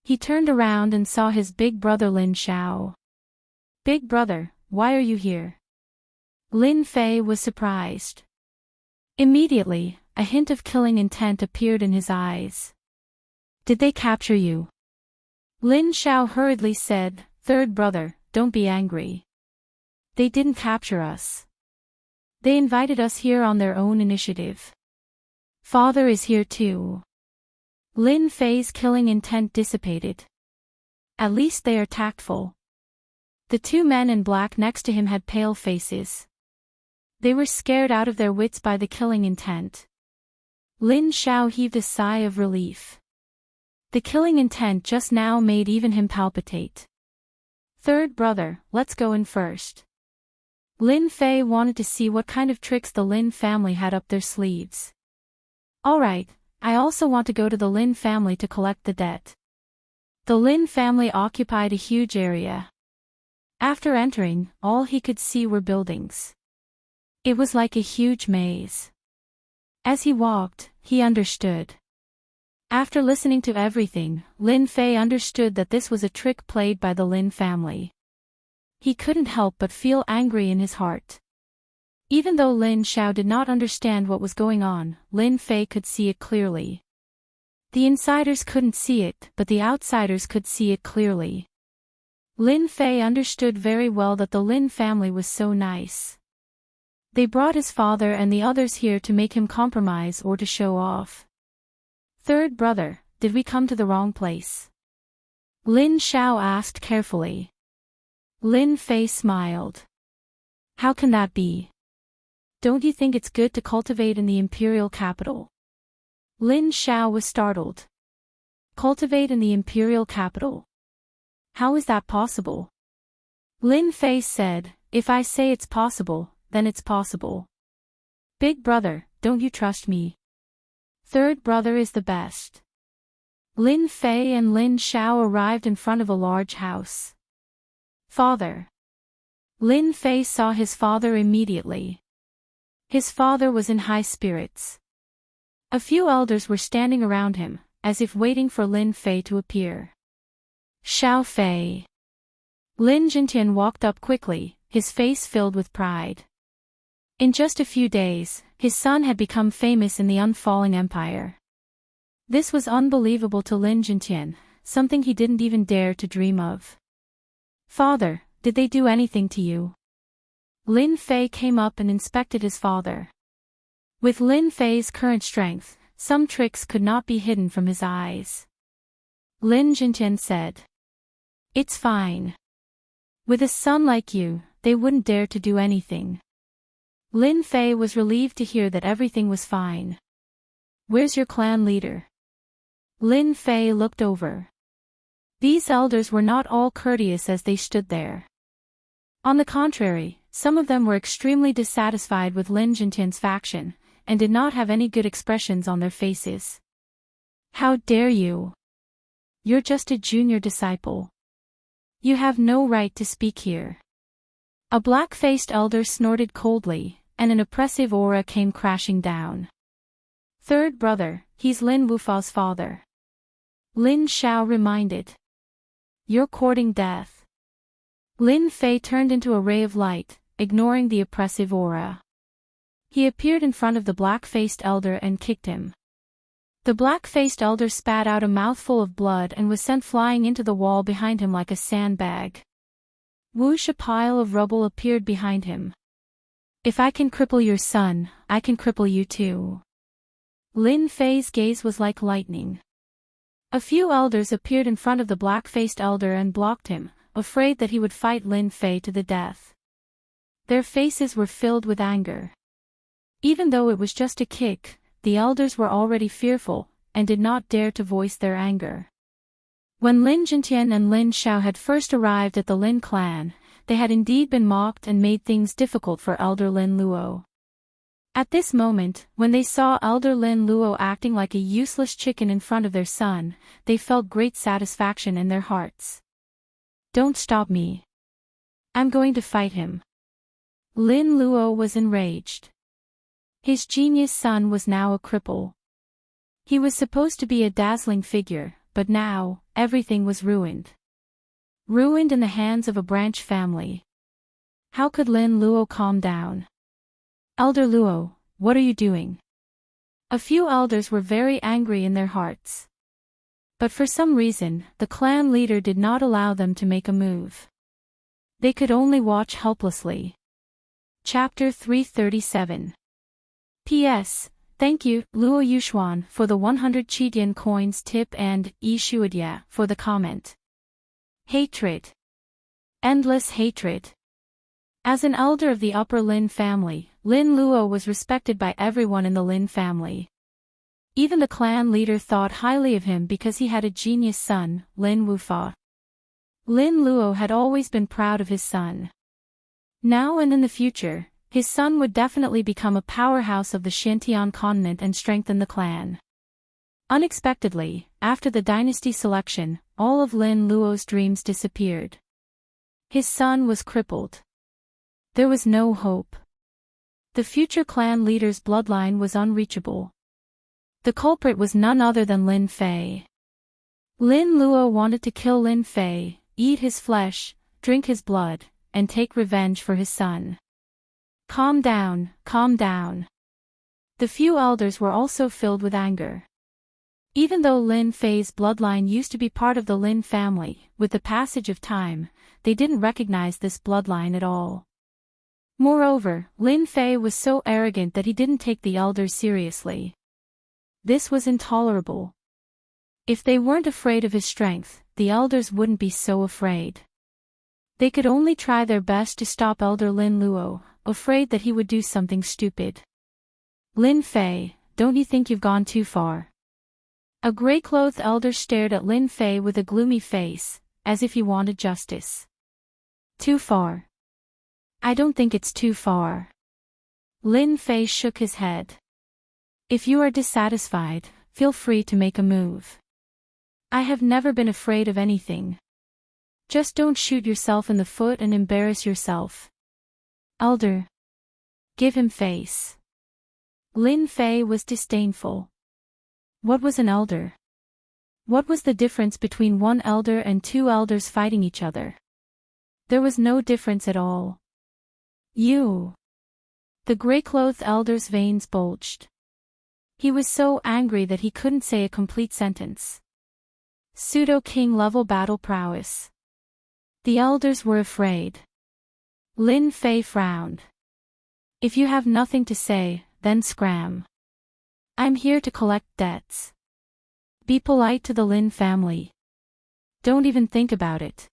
He turned around and saw his big brother Lin Xiao. Big brother, why are you here? Lin Fei was surprised. Immediately, a hint of killing intent appeared in his eyes. Did they capture you? Lin Xiao hurriedly said, Third brother, don't be angry. They didn't capture us. They invited us here on their own initiative. Father is here too. Lin Fei's killing intent dissipated. At least they are tactful. The two men in black next to him had pale faces. They were scared out of their wits by the killing intent. Lin Xiao heaved a sigh of relief. The killing intent just now made even him palpitate. Third brother, let's go in first. Lin Fei wanted to see what kind of tricks the Lin family had up their sleeves. Alright, I also want to go to the Lin family to collect the debt. The Lin family occupied a huge area. After entering, all he could see were buildings. It was like a huge maze. As he walked, he understood. After listening to everything, Lin Fei understood that this was a trick played by the Lin family. He couldn't help but feel angry in his heart. Even though Lin Xiao did not understand what was going on, Lin Fei could see it clearly. The insiders couldn't see it, but the outsiders could see it clearly. Lin Fei understood very well that the Lin family was so nice. They brought his father and the others here to make him compromise or to show off. Third brother, did we come to the wrong place? Lin Xiao asked carefully. Lin Fei smiled. How can that be? Don't you think it's good to cultivate in the imperial capital? Lin Xiao was startled. Cultivate in the imperial capital? How is that possible? Lin Fei said, if I say it's possible, then it's possible. Big brother, don't you trust me? Third brother is the best. Lin Fei and Lin Xiao arrived in front of a large house. Father. Lin Fei saw his father immediately. His father was in high spirits. A few elders were standing around him, as if waiting for Lin Fei to appear. Xiao Fei. Lin Jintian walked up quickly, his face filled with pride. In just a few days, his son had become famous in the unfalling empire. This was unbelievable to Lin Jintian, something he didn't even dare to dream of. Father, did they do anything to you? Lin Fei came up and inspected his father. With Lin Fei's current strength, some tricks could not be hidden from his eyes. Lin Jintian said. It's fine. With a son like you, they wouldn't dare to do anything. Lin Fei was relieved to hear that everything was fine. Where's your clan leader? Lin Fei looked over. These elders were not all courteous as they stood there. On the contrary, some of them were extremely dissatisfied with Lin Jintian's faction, and did not have any good expressions on their faces. How dare you? You're just a junior disciple. You have no right to speak here. A black-faced elder snorted coldly, and an oppressive aura came crashing down. Third brother, he's Lin Wufa's father. Lin Xiao reminded. You're courting death. Lin Fei turned into a ray of light, ignoring the oppressive aura. He appeared in front of the black-faced elder and kicked him. The black-faced elder spat out a mouthful of blood and was sent flying into the wall behind him like a sandbag. Whoosh, a pile of rubble appeared behind him. If I can cripple your son, I can cripple you too. Lin Fei's gaze was like lightning. A few elders appeared in front of the black-faced elder and blocked him, afraid that he would fight Lin Fei to the death. Their faces were filled with anger. Even though it was just a kick, the elders were already fearful, and did not dare to voice their anger. When Lin Jintian and Lin Xiao had first arrived at the Lin clan, they had indeed been mocked and made things difficult for Elder Lin Luo. At this moment, when they saw Elder Lin Luo acting like a useless chicken in front of their son, they felt great satisfaction in their hearts. Don't stop me. I'm going to fight him. Lin Luo was enraged. His genius son was now a cripple. He was supposed to be a dazzling figure, but now, everything was ruined. Ruined in the hands of a branch family. How could Lin Luo calm down? Elder Luo, what are you doing? A few elders were very angry in their hearts. But for some reason, the clan leader did not allow them to make a move. They could only watch helplessly. Chapter 337. P.S. Thank you, Luo Yuxuan, for the 100 Qidian coins tip and Yi Shuodia for the comment. Hatred. Endless hatred. As an elder of the upper Lin family, Lin Luo was respected by everyone in the Lin family. Even the clan leader thought highly of him because he had a genius son, Lin Wufa. Lin Luo had always been proud of his son. Now and in the future, his son would definitely become a powerhouse of the Xintian continent and strengthen the clan. Unexpectedly, after the dynasty selection, all of Lin Luo's dreams disappeared. His son was crippled. There was no hope. The future clan leader's bloodline was unreachable. The culprit was none other than Lin Fei. Lin Luo wanted to kill Lin Fei, eat his flesh, drink his blood, and take revenge for his son. Calm down, calm down. The few elders were also filled with anger. Even though Lin Fei's bloodline used to be part of the Lin family, with the passage of time, they didn't recognize this bloodline at all. Moreover, Lin Fei was so arrogant that he didn't take the elders seriously. This was intolerable. If they weren't afraid of his strength, the elders wouldn't be so afraid. They could only try their best to stop Elder Lin Luo, afraid that he would do something stupid. Lin Fei, don't you think you've gone too far? A gray-clothed elder stared at Lin Fei with a gloomy face, as if he wanted justice. Too far? I don't think it's too far. Lin Fei shook his head. If you are dissatisfied, feel free to make a move. I have never been afraid of anything. Just don't shoot yourself in the foot and embarrass yourself. Elder. Give him face. Lin Fei was disdainful. What was an elder? What was the difference between one elder and two elders fighting each other? There was no difference at all. You. The gray-clothed elder's veins bulged. He was so angry that he couldn't say a complete sentence. Pseudo-king level battle prowess. The elders were afraid. Lin Fei frowned. If you have nothing to say, then scram. I'm here to collect debts. Be polite to the Lin family. Don't even think about it.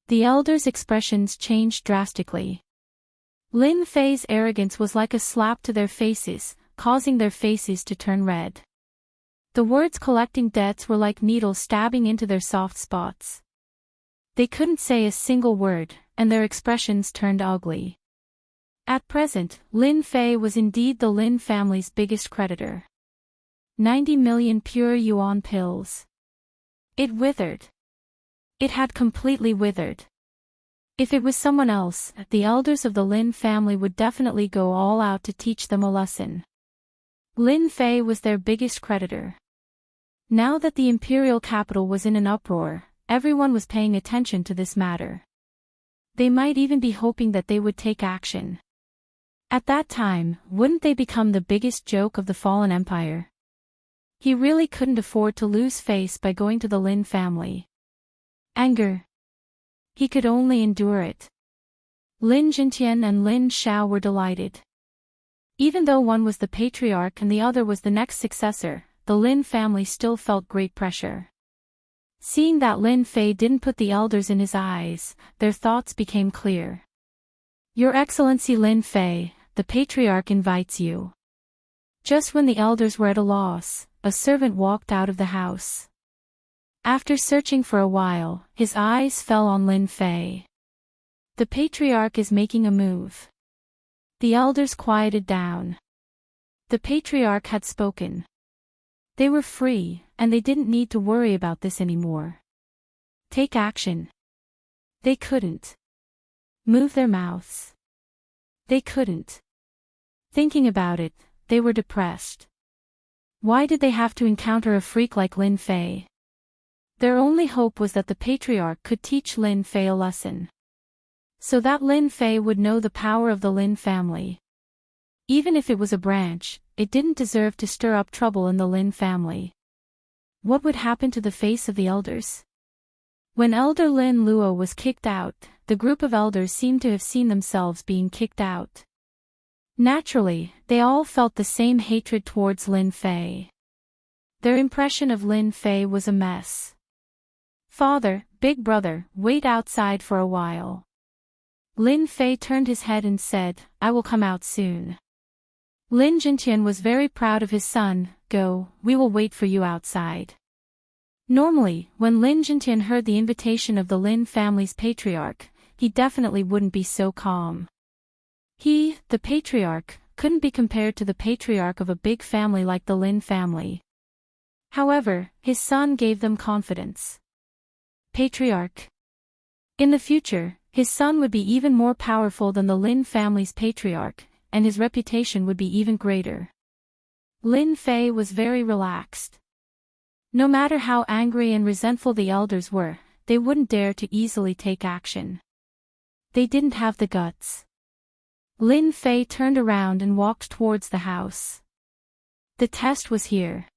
The elders' expressions changed drastically. Lin Fei's arrogance was like a slap to their faces, causing their faces to turn red. The words collecting debts were like needles stabbing into their soft spots. They couldn't say a single word, and their expressions turned ugly. At present, Lin Fei was indeed the Lin family's biggest creditor. 90 million pure yuan pills. It withered. It had completely withered. If it was someone else, the elders of the Lin family would definitely go all out to teach them a lesson. Lin Fei was their biggest creditor. Now that the imperial capital was in an uproar, everyone was paying attention to this matter. They might even be hoping that they would take action. At that time, wouldn't they become the biggest joke of the fallen empire? He really couldn't afford to lose face by going to the Lin family. Anger. He could only endure it. Lin Jintian and Lin Xiao were delighted. Even though one was the patriarch and the other was the next successor, the Lin family still felt great pressure. Seeing that Lin Fei didn't put the elders in his eyes, their thoughts became clear. Your Excellency Lin Fei, the patriarch invites you. Just when the elders were at a loss, a servant walked out of the house. After searching for a while, his eyes fell on Lin Fei. The patriarch is making a move. The elders quieted down. The patriarch had spoken. They were free, and they didn't need to worry about this anymore. Take action. They couldn't. Move their mouths. They couldn't. Thinking about it, they were depressed. Why did they have to encounter a freak like Lin Fei? Their only hope was that the patriarch could teach Lin Fei a lesson. So that Lin Fei would know the power of the Lin family. Even if it was a branch, it didn't deserve to stir up trouble in the Lin family. What would happen to the face of the elders? When Elder Lin Luo was kicked out, the group of elders seemed to have seen themselves being kicked out. Naturally, they all felt the same hatred towards Lin Fei. Their impression of Lin Fei was a mess. Father, big brother, wait outside for a while. Lin Fei turned his head and said, I will come out soon. Lin Jintian was very proud of his son. Go, we will wait for you outside. Normally, when Lin Jintian heard the invitation of the Lin family's patriarch, he definitely wouldn't be so calm. He, the patriarch, couldn't be compared to the patriarch of a big family like the Lin family. However, his son gave them confidence. Patriarch. In the future, his son would be even more powerful than the Lin family's patriarch, and his reputation would be even greater. Lin Fei was very relaxed. No matter how angry and resentful the elders were, they wouldn't dare to easily take action. They didn't have the guts. Lin Fei turned around and walked towards the house. The test was here.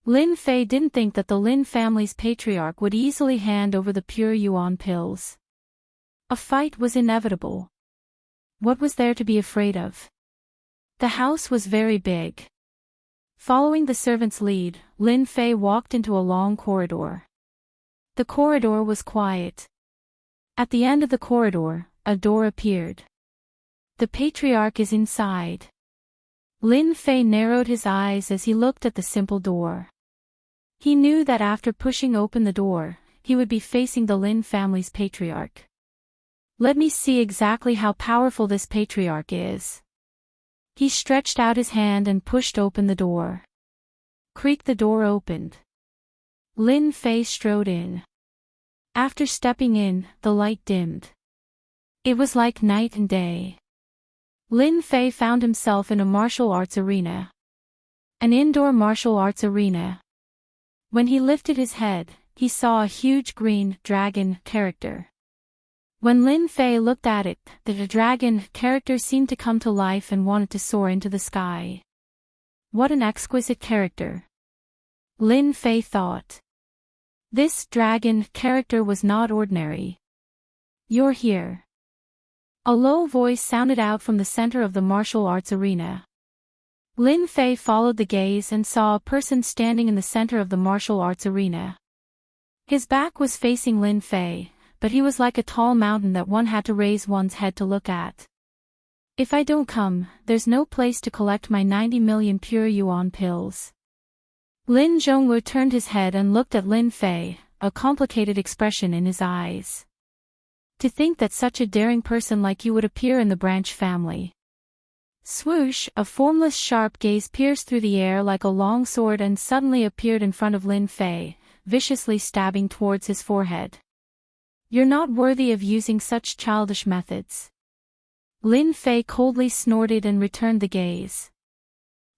Lin Fei didn't think that the Lin family's patriarch would easily hand over the pure yuan pills. A fight was inevitable. What was there to be afraid of? The house was very big. Following the servant's lead, Lin Fei walked into a long corridor. The corridor was quiet. At the end of the corridor, a door appeared. The patriarch is inside. Lin Fei narrowed his eyes as he looked at the simple door. He knew that after pushing open the door, he would be facing the Lin family's patriarch. Let me see exactly how powerful this patriarch is. He stretched out his hand and pushed open the door. Creak, the door opened. Lin Fei strode in. After stepping in, the light dimmed. It was like night and day. Lin Fei found himself in a martial arts arena. An indoor martial arts arena. When he lifted his head, he saw a huge green dragon character. When Lin Fei looked at it, the dragon character seemed to come to life and wanted to soar into the sky. What an exquisite character! Lin Fei thought. This dragon character was not ordinary. You're here. A low voice sounded out from the center of the martial arts arena. Lin Fei followed the gaze and saw a person standing in the center of the martial arts arena. His back was facing Lin Fei, but he was like a tall mountain that one had to raise one's head to look at. If I don't come, there's no place to collect my 90 million pure yuan pills. Lin Zhongwu turned his head and looked at Lin Fei, a complicated expression in his eyes. To think that such a daring person like you would appear in the branch family. Swoosh, a formless sharp gaze pierced through the air like a long sword and suddenly appeared in front of Lin Fei, viciously stabbing towards his forehead. You're not worthy of using such childish methods. Lin Fei coldly snorted and returned the gaze.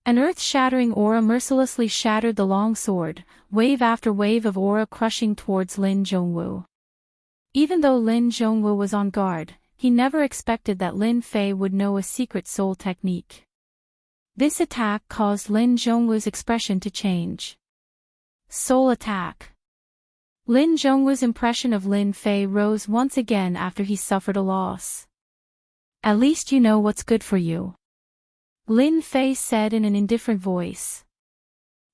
An earth-shattering aura mercilessly shattered the long sword, wave after wave of aura crushing towards Lin Zhongwu. Even though Lin Zhongwu was on guard, he never expected that Lin Fei would know a secret soul technique. This attack caused Lin Zhongwu's expression to change. Soul attack. Lin Zhongwu's impression of Lin Fei rose once again after he suffered a loss. At least you know what's good for you. Lin Fei said in an indifferent voice.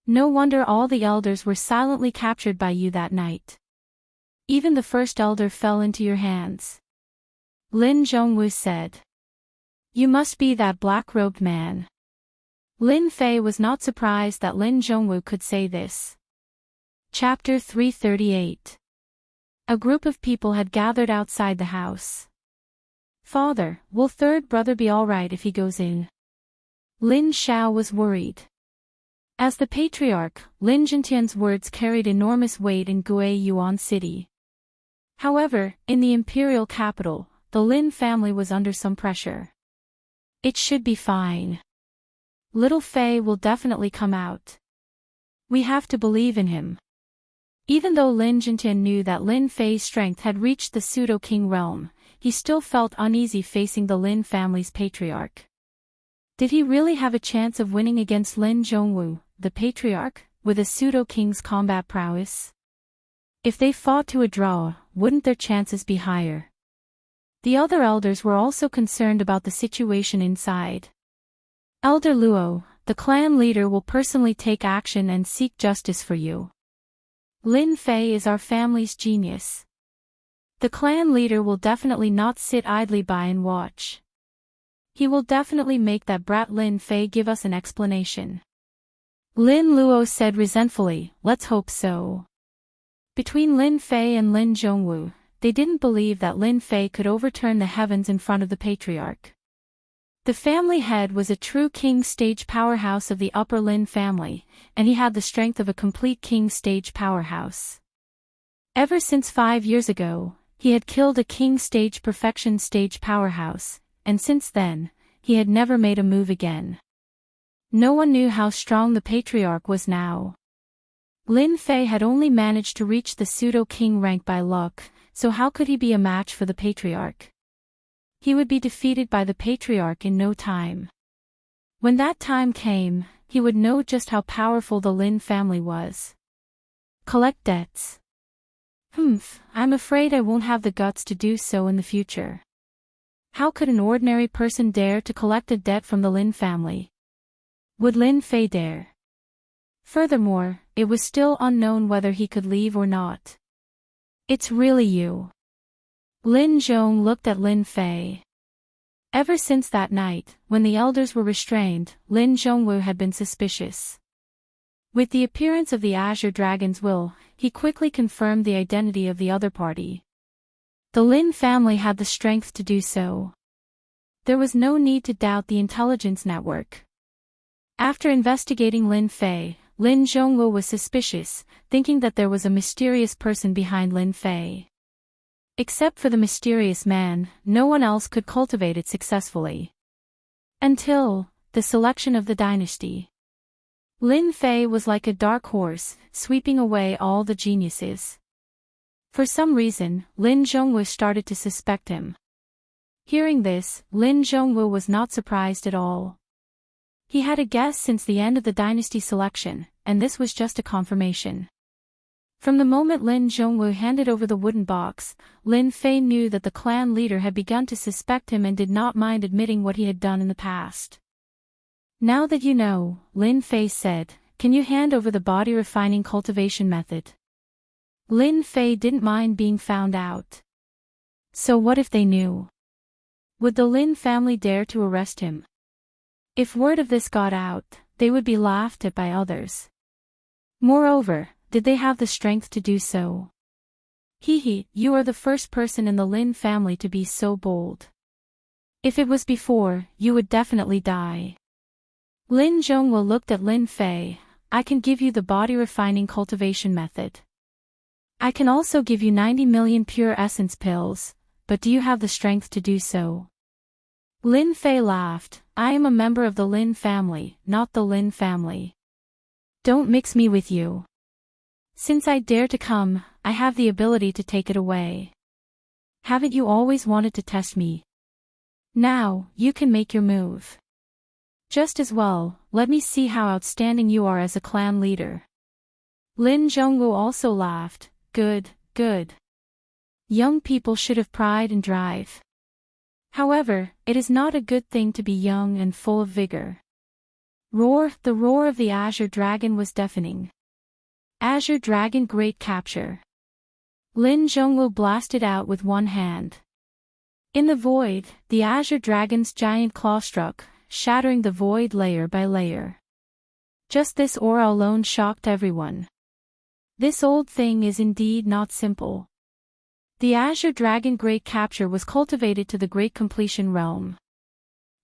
No wonder all the elders were silently captured by you that night. Even the first elder fell into your hands. Lin Zhongwu said. You must be that black-robed man. Lin Fei was not surprised that Lin Zhongwu could say this. Chapter 338. A group of people had gathered outside the house. Father, will third brother be alright if he goes in? Lin Xiao was worried. As the patriarch, Lin Jintian's words carried enormous weight in Gui Yuan City. However, in the imperial capital, the Lin family was under some pressure. It should be fine. Little Fei will definitely come out. We have to believe in him. Even though Lin Jintian knew that Lin Fei's strength had reached the pseudo-king realm, he still felt uneasy facing the Lin family's patriarch. Did he really have a chance of winning against Lin Zhongwu, the patriarch, with a pseudo-king's combat prowess? If they fought to a draw, wouldn't their chances be higher? The other elders were also concerned about the situation inside. Elder Luo, the clan leader, will personally take action and seek justice for you. Lin Fei is our family's genius. The clan leader will definitely not sit idly by and watch. He will definitely make that brat Lin Fei give us an explanation. Lin Luo said resentfully, let's hope so. Between Lin Fei and Lin Zhongwu, they didn't believe that Lin Fei could overturn the heavens in front of the patriarch. The family head was a true king stage powerhouse of the upper Lin family, and he had the strength of a complete king stage powerhouse. Ever since 5 years ago, he had killed a king stage perfection stage powerhouse, and since then, he had never made a move again. No one knew how strong the patriarch was now. Lin Fei had only managed to reach the pseudo-king rank by luck, so how could he be a match for the patriarch? He would be defeated by the patriarch in no time. When that time came, he would know just how powerful the Lin family was. Collect debts. I'm afraid I won't have the guts to do so in the future. How could an ordinary person dare to collect a debt from the Lin family? Would Lin Fei dare? Furthermore, it was still unknown whether he could leave or not. It's really you. Lin Zhong looked at Lin Fei. Ever since that night, when the elders were restrained, Lin Zhongwu had been suspicious. With the appearance of the Azure Dragon's will, he quickly confirmed the identity of the other party. The Lin family had the strength to do so. There was no need to doubt the intelligence network. After investigating Lin Fei, Lin Zhongwu was suspicious, thinking that there was a mysterious person behind Lin Fei. Except for the mysterious man, no one else could cultivate it successfully. Until the selection of the dynasty. Lin Fei was like a dark horse, sweeping away all the geniuses. For some reason, Lin Zhongwu started to suspect him. Hearing this, Lin Zhongwu was not surprised at all. He had a guess since the end of the dynasty selection, and this was just a confirmation. From the moment Lin Zhongwu handed over the wooden box, Lin Fei knew that the clan leader had begun to suspect him and did not mind admitting what he had done in the past. Now that you know, Lin Fei said, can you hand over the body refining cultivation method? Lin Fei didn't mind being found out. So what if they knew? Would the Lin family dare to arrest him? If word of this got out, they would be laughed at by others. Moreover, did they have the strength to do so? You are the first person in the Lin family to be so bold. If it was before, you would definitely die. Lin Zhongwu looked at Lin Fei. I can give you the body refining cultivation method. I can also give you 90 million pure essence pills, but do you have the strength to do so? Lin Fei laughed. I am a member of the Lin family, not the Lin family. Don't mix me with you. Since I dare to come, I have the ability to take it away. Haven't you always wanted to test me? Now, you can make your move. Just as well, let me see how outstanding you are as a clan leader. Lin Zhongwu also laughed. Good, good. Young people should have pride and drive. However, it is not a good thing to be young and full of vigor. The roar of the Azure Dragon was deafening. Azure Dragon Great Capture. Lin Zhongwu blasted out with one hand. In the void, the Azure Dragon's giant claw struck, shattering the void layer by layer. Just this aura alone shocked everyone. This old thing is indeed not simple. The Azure Dragon Great Capture was cultivated to the Great Completion realm.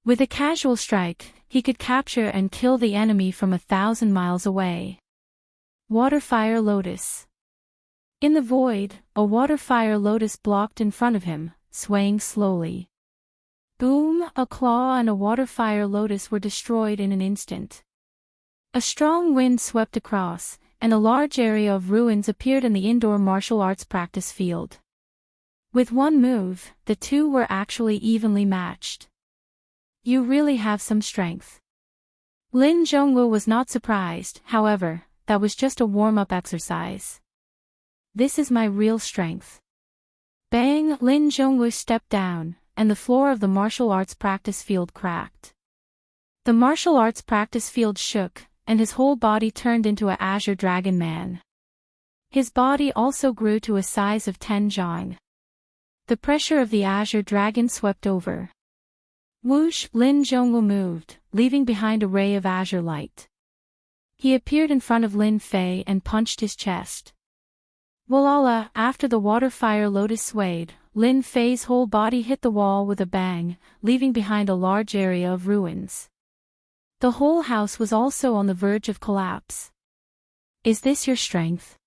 With a casual strike, he could capture and kill the enemy from 1,000 miles away. Water-Fire Lotus. In the void, a water-fire lotus blocked in front of him, swaying slowly. Boom! A claw and a water-fire lotus were destroyed in an instant. A strong wind swept across, and a large area of ruins appeared in the indoor martial arts practice field. With one move, the two were actually evenly matched. You really have some strength. Lin Zhongwu was not surprised, however, that was just a warm-up exercise. This is my real strength. Bang! Lin Zhongwu stepped down, and the floor of the martial arts practice field cracked. The martial arts practice field shook, and his whole body turned into a Azure Dragon Man. His body also grew to a size of 10 zhang. The pressure of the Azure Dragon swept over. Whoosh! Lin Zhongwu moved, leaving behind a ray of azure light. He appeared in front of Lin Fei and punched his chest. Voila! After the water-fire lotus swayed, Lin Fei's whole body hit the wall with a bang, leaving behind a large area of ruins. The whole house was also on the verge of collapse. Is this your strength?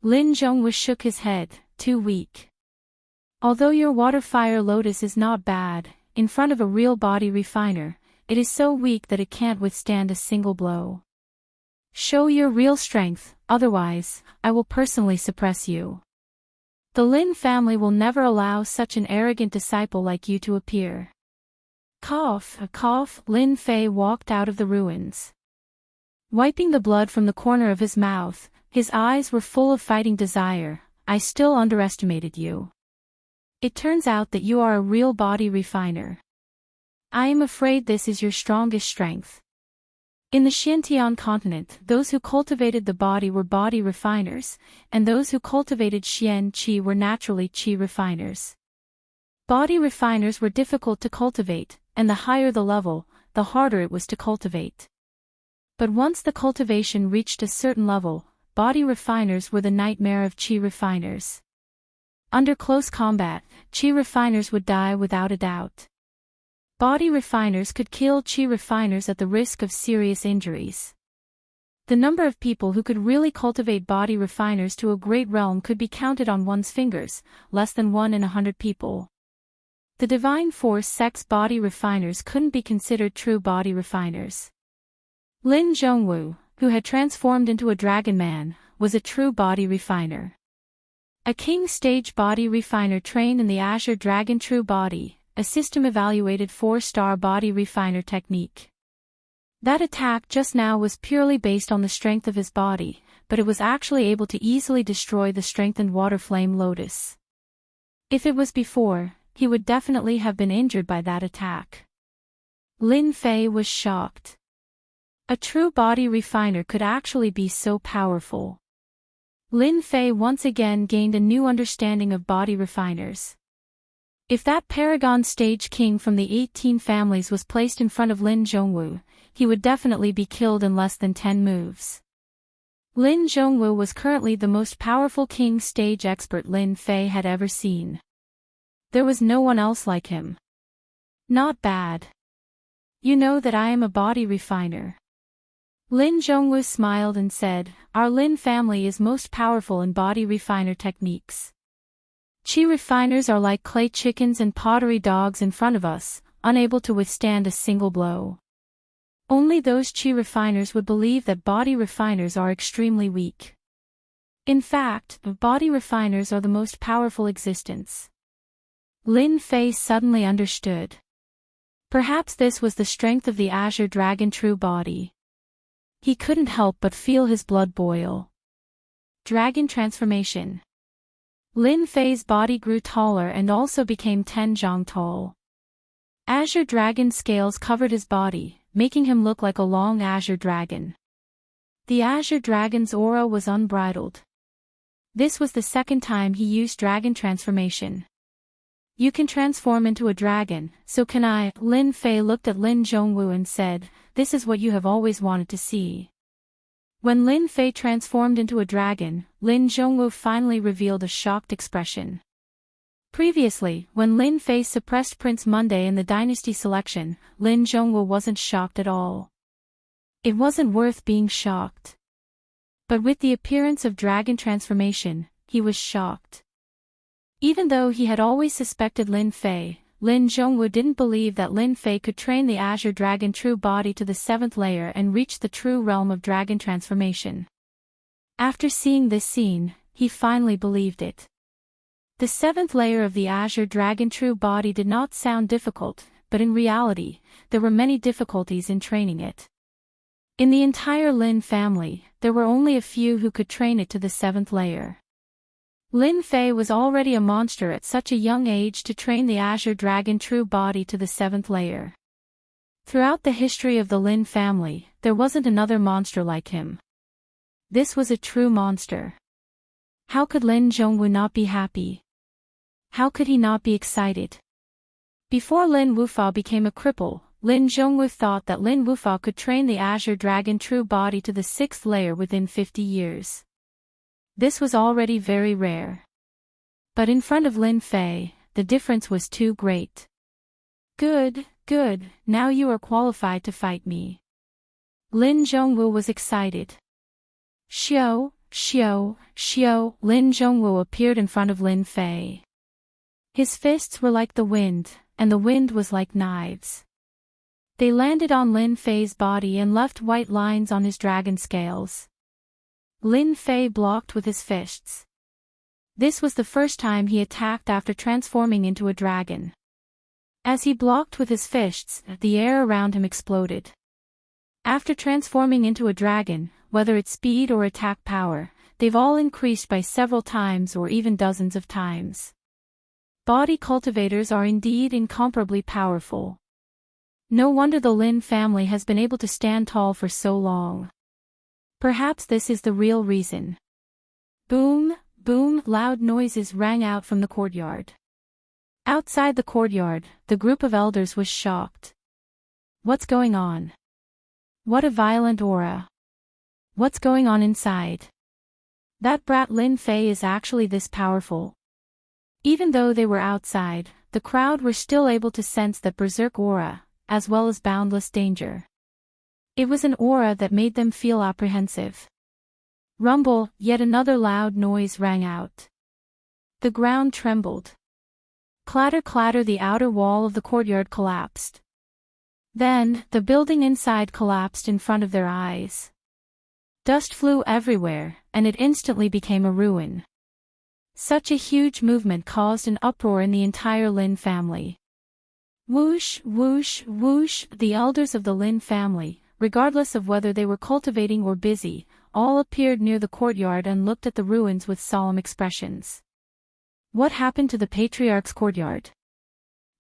Lin Zhongwu shook his head, too weak. Although your water-fire lotus is not bad, in front of a real body refiner, it is so weak that it can't withstand a single blow. Show your real strength, otherwise, I will personally suppress you. The Lin family will never allow such an arrogant disciple like you to appear. Cough, a cough. Lin Fei walked out of the ruins. Wiping the blood from the corner of his mouth, his eyes were full of fighting desire. I still underestimated you. It turns out that you are a real body refiner. I am afraid this is your strongest strength. In the Xintian continent, those who cultivated the body were body refiners, and those who cultivated Xian Qi were naturally Qi refiners. Body refiners were difficult to cultivate, and the higher the level, the harder it was to cultivate. But once the cultivation reached a certain level, body refiners were the nightmare of Qi refiners. Under close combat, Qi refiners would die without a doubt. Body refiners could kill Qi refiners at the risk of serious injuries. The number of people who could really cultivate body refiners to a great realm could be counted on one's fingers, less than 1 in 100 people. The Divine Force sects body refiners couldn't be considered true body refiners. Lin Zhongwu, who had transformed into a dragon man, was a true body refiner. A king stage body refiner trained in the Azure Dragon True Body, a system-evaluated 4-star body refiner technique. That attack just now was purely based on the strength of his body, but it was actually able to easily destroy the strengthened water flame lotus. If it was before, he would definitely have been injured by that attack. Lin Fei was shocked. A true body refiner could actually be so powerful. Lin Fei once again gained a new understanding of body refiners. If that paragon stage king from the 18 families was placed in front of Lin Zhongwu, he would definitely be killed in less than 10 moves. Lin Zhongwu was currently the most powerful king stage expert Lin Fei had ever seen. There was no one else like him. Not bad. You know that I am a body refiner. Lin Zhongwu smiled and said, our Lin family is most powerful in body refiner techniques. Qi refiners are like clay chickens and pottery dogs in front of us, unable to withstand a single blow. Only those Qi refiners would believe that body refiners are extremely weak. In fact, body refiners are the most powerful existence. Lin Fei suddenly understood. Perhaps this was the strength of the Azure Dragon true body. He couldn't help but feel his blood boil. Dragon transformation. Lin Fei's body grew taller and also became 10 zhang tall. Azure dragon scales covered his body, making him look like a long azure dragon. The azure dragon's aura was unbridled. This was the second time he used dragon transformation. You can transform into a dragon, so can I. Lin Fei looked at Lin Zhongwu and said, this is what you have always wanted to see. When Lin Fei transformed into a dragon, Lin Zhongwu finally revealed a shocked expression. Previously, when Lin Fei suppressed Prince Monday in the dynasty selection, Lin Zhongwu wasn't shocked at all. It wasn't worth being shocked. But with the appearance of dragon transformation, he was shocked. Even though he had always suspected Lin Fei, Lin Zhongwu didn't believe that Lin Fei could train the Azure Dragon true body to the 7th layer and reach the true realm of dragon transformation. After seeing this scene, he finally believed it. The 7th layer of the Azure Dragon true body did not sound difficult, but in reality, there were many difficulties in training it. In the entire Lin family, there were only a few who could train it to the 7th layer. Lin Fei was already a monster at such a young age to train the Azure Dragon true body to the 7th layer. Throughout the history of the Lin family, there wasn't another monster like him. This was a true monster. How could Lin Zhongwu not be happy? How could he not be excited? Before Lin Wufa became a cripple, Lin Zhongwu thought that Lin Wufa could train the Azure Dragon true body to the 6th layer within 50 years. This was already very rare. But in front of Lin Fei, the difference was too great. Good, good, now you are qualified to fight me. Lin Zhongwu was excited. Xiao, Xiao, Xiao, Lin Zhongwu appeared in front of Lin Fei. His fists were like the wind, and the wind was like knives. They landed on Lin Fei's body and left white lines on his dragon scales. Lin Fei blocked with his fists. This was the first time he attacked after transforming into a dragon. As he blocked with his fists, the air around him exploded. After transforming into a dragon, whether its speed or attack power, they've all increased by several times or even dozens of times. Body cultivators are indeed incomparably powerful. No wonder the Lin family has been able to stand tall for so long. Perhaps this is the real reason. Boom, boom, loud noises rang out from the courtyard. Outside the courtyard, the group of elders was shocked. What's going on? What a violent aura. What's going on inside? That brat Lin Fei is actually this powerful. Even though they were outside, the crowd were still able to sense that berserk aura, as well as boundless danger. It was an aura that made them feel apprehensive. Rumble, yet another loud noise rang out. The ground trembled. Clatter clatter, the outer wall of the courtyard collapsed. Then, the building inside collapsed in front of their eyes. Dust flew everywhere, and it instantly became a ruin. Such a huge movement caused an uproar in the entire Lin family. Whoosh, whoosh, whoosh, the elders of the Lin family, regardless of whether they were cultivating or busy, all appeared near the courtyard and looked at the ruins with solemn expressions. What happened to the patriarch's courtyard?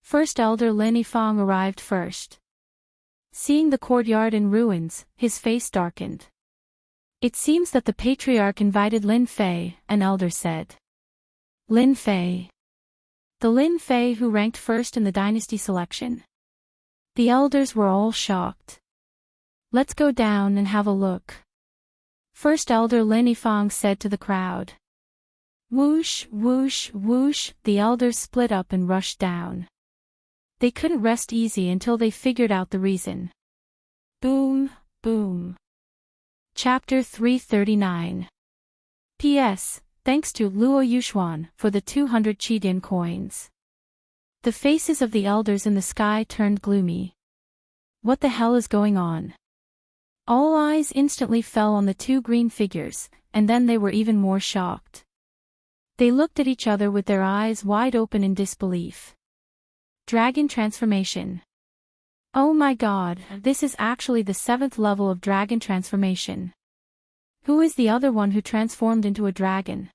First elder Lin Yifang arrived first. Seeing the courtyard in ruins, his face darkened. It seems that the patriarch invited Lin Fei, an elder said. Lin Fei. the Lin Fei who ranked first in the dynasty selection. The elders were all shocked. Let's go down and have a look. First elder Lin Yifang said to the crowd. Whoosh, whoosh, whoosh, the elders split up and rushed down. They couldn't rest easy until they figured out the reason. Boom, boom. Chapter 339. P.S. Thanks to Luo Yuxuan for the 200 Qidin coins. The faces of the elders in the sky turned gloomy. What the hell is going on? All eyes instantly fell on the two green figures, and then they were even more shocked. They looked at each other with their eyes wide open in disbelief. Dragon transformation. Oh my god, this is actually the 7th level of dragon transformation. Who is the other one who transformed into a dragon?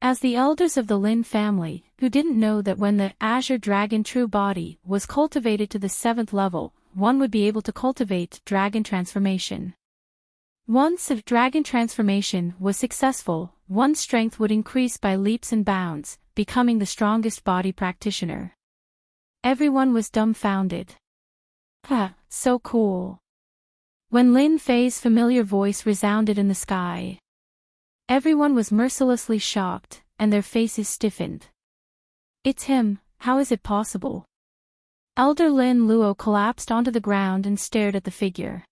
As the elders of the Lin family, who didn't know that when the Azure Dragon true body was cultivated to the 7th level, one would be able to cultivate dragon transformation. Once a dragon transformation was successful, one's strength would increase by leaps and bounds, becoming the strongest body practitioner. Everyone was dumbfounded. So cool. When Lin Fei's familiar voice resounded in the sky, everyone was mercilessly shocked, and their faces stiffened. It's him, how is it possible? Elder Lin Luo collapsed onto the ground and stared at the figure.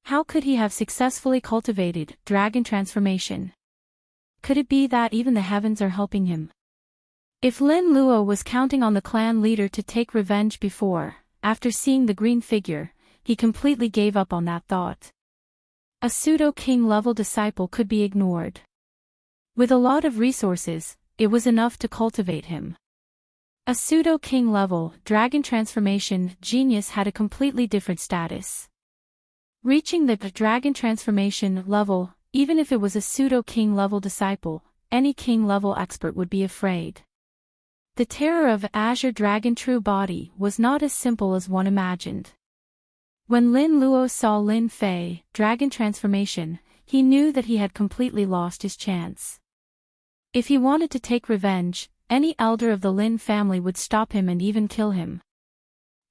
How could he have successfully cultivated dragon transformation? Could it be that even the heavens are helping him? If Lin Luo was counting on the clan leader to take revenge before, after seeing the green figure, he completely gave up on that thought. A pseudo-king level disciple could be ignored. With a lot of resources, it was enough to cultivate him. A pseudo-king level dragon transformation genius had a completely different status. Reaching the dragon transformation level, even if it was a pseudo-king level disciple, any king level expert would be afraid. The terror of Azure Dragon true body was not as simple as one imagined. When Lin Luo saw Lin Fei, dragon transformation, he knew that he had completely lost his chance. If he wanted to take revenge, any elder of the Lin family would stop him and even kill him.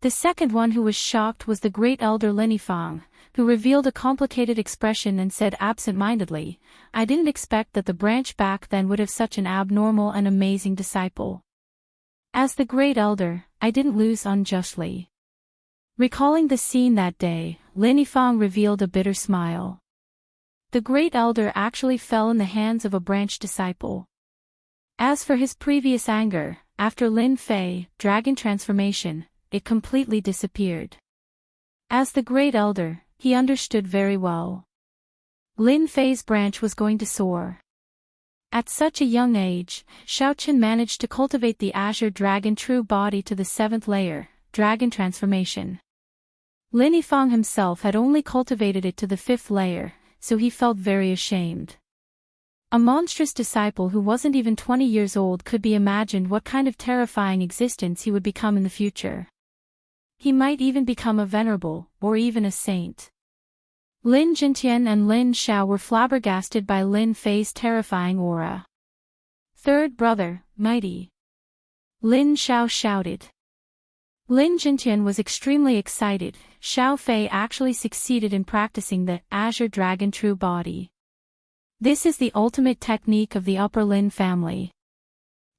The second one who was shocked was the great elder Lin Yifang, who revealed a complicated expression and said absent-mindedly, I didn't expect that the branch back then would have such an abnormal and amazing disciple. As the great elder, I didn't lose unjustly. Recalling the scene that day, Lin Yifang revealed a bitter smile. The great elder actually fell in the hands of a branch disciple. As for his previous anger, after Lin Fei, dragon transformation, it completely disappeared. As the great elder, he understood very well. Lin Fei's branch was going to soar. At such a young age, Shaoqin managed to cultivate the Azure Dragon true body to the 7th layer, dragon transformation. Lin Yifang himself had only cultivated it to the 5th layer, so he felt very ashamed. A monstrous disciple who wasn't even 20 years old could be imagined what kind of terrifying existence he would become in the future. He might even become a venerable, or even a saint. Lin Jintian and Lin Xiao were flabbergasted by Lin Fei's terrifying aura. Third brother, mighty. Lin Xiao shouted. Lin Jintian was extremely excited. Xiao Fei actually succeeded in practicing the Azure Dragon true body. This is the ultimate technique of the upper Lin family.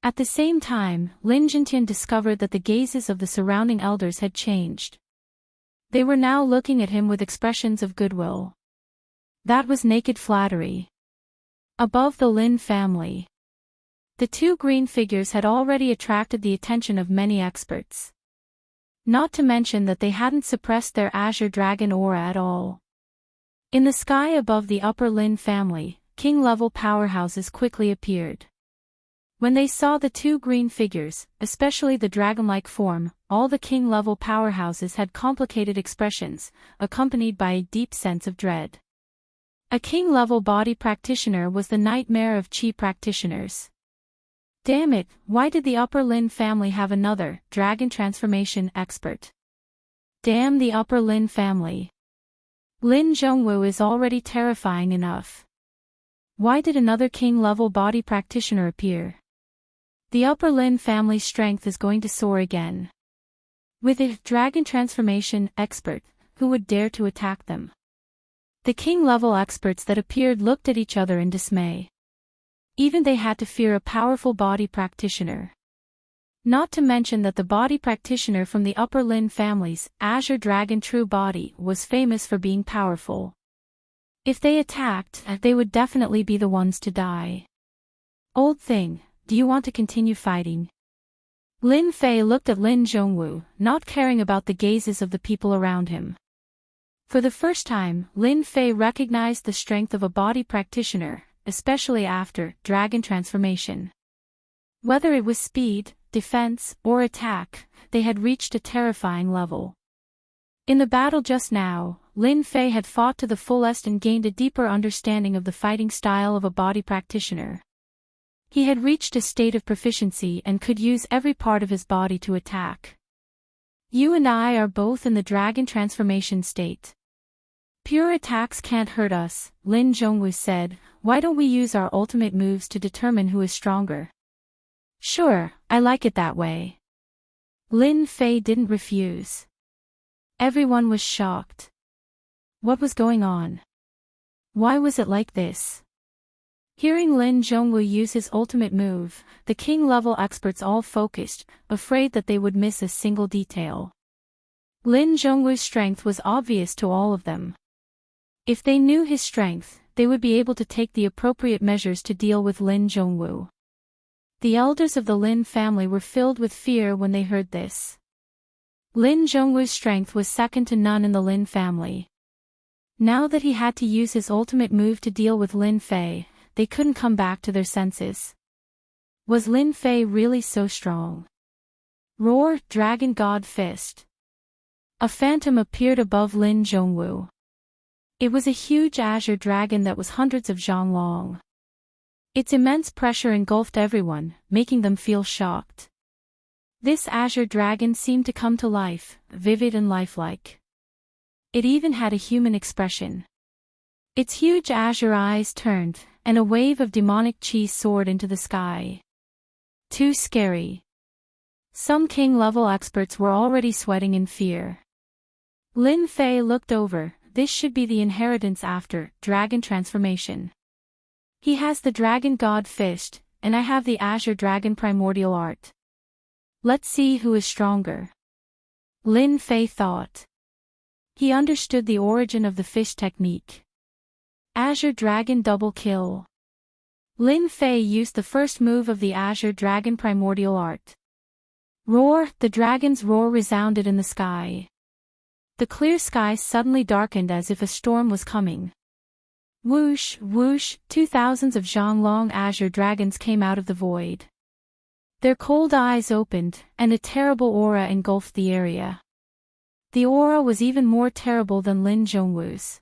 At the same time, Lin Jintian discovered that the gazes of the surrounding elders had changed. They were now looking at him with expressions of goodwill. That was naked flattery. Above the Lin family, the two green figures had already attracted the attention of many experts. Not to mention that they hadn't suppressed their Azure Dragon aura at all. In the sky above the upper Lin family, king-level powerhouses quickly appeared. When they saw the two green figures, especially the dragon-like form, all the king-level powerhouses had complicated expressions, accompanied by a deep sense of dread. A king-level body practitioner was the nightmare of chi practitioners. Damn it, why did the upper Lin family have another dragon transformation expert? Damn the upper Lin family. Lin Zhongwu is already terrifying enough. Why did another king-level body practitioner appear? The upper Lin family's strength is going to soar again. With a dragon transformation expert, who would dare to attack them? The king-level experts that appeared looked at each other in dismay. Even they had to fear a powerful body practitioner. Not to mention that the body practitioner from the upper Lin family's Azure Dragon True Body was famous for being powerful. If they attacked, they would definitely be the ones to die. Old thing, do you want to continue fighting? Lin Fei looked at Lin Zhongwu, not caring about the gazes of the people around him. For the first time, Lin Fei recognized the strength of a body practitioner, especially after dragon transformation. Whether it was speed, defense, or attack, they had reached a terrifying level. In the battle just now, Lin Fei had fought to the fullest and gained a deeper understanding of the fighting style of a body practitioner. He had reached a state of proficiency and could use every part of his body to attack. You and I are both in the dragon transformation state. Pure attacks can't hurt us, Lin Zhongwu said. Why don't we use our ultimate moves to determine who is stronger? Sure, I like it that way. Lin Fei didn't refuse. Everyone was shocked. What was going on? Why was it like this? Hearing Lin Zhongwu use his ultimate move, the king-level experts all focused, afraid that they would miss a single detail. Lin Zhongwu's strength was obvious to all of them. If they knew his strength, they would be able to take the appropriate measures to deal with Lin Zhongwu. The elders of the Lin family were filled with fear when they heard this. Lin Zhongwu's strength was second to none in the Lin family. Now that he had to use his ultimate move to deal with Lin Fei, they couldn't come back to their senses. Was Lin Fei really so strong? Roar, Dragon God Fist. A phantom appeared above Lin Zhongwu. It was a huge azure dragon that was hundreds of zhang long. Its immense pressure engulfed everyone, making them feel shocked. This azure dragon seemed to come to life, vivid and lifelike. It even had a human expression. Its huge azure eyes turned, and a wave of demonic chi soared into the sky. Too scary. Some king-level experts were already sweating in fear. Lin Fei looked over. This should be the inheritance after dragon transformation. He has the dragon god fist, and I have the azure dragon primordial art. Let's see who is stronger. Lin Fei thought. He understood the origin of the fish technique. Azure Dragon Double Kill. Lin Fei used the first move of the Azure Dragon Primordial Art. Roar, the dragon's roar resounded in the sky. The clear sky suddenly darkened as if a storm was coming. Whoosh, whoosh, 2,000s of zhang-long azure dragons came out of the void. Their cold eyes opened, and a terrible aura engulfed the area. The aura was even more terrible than Lin Zhongwu's.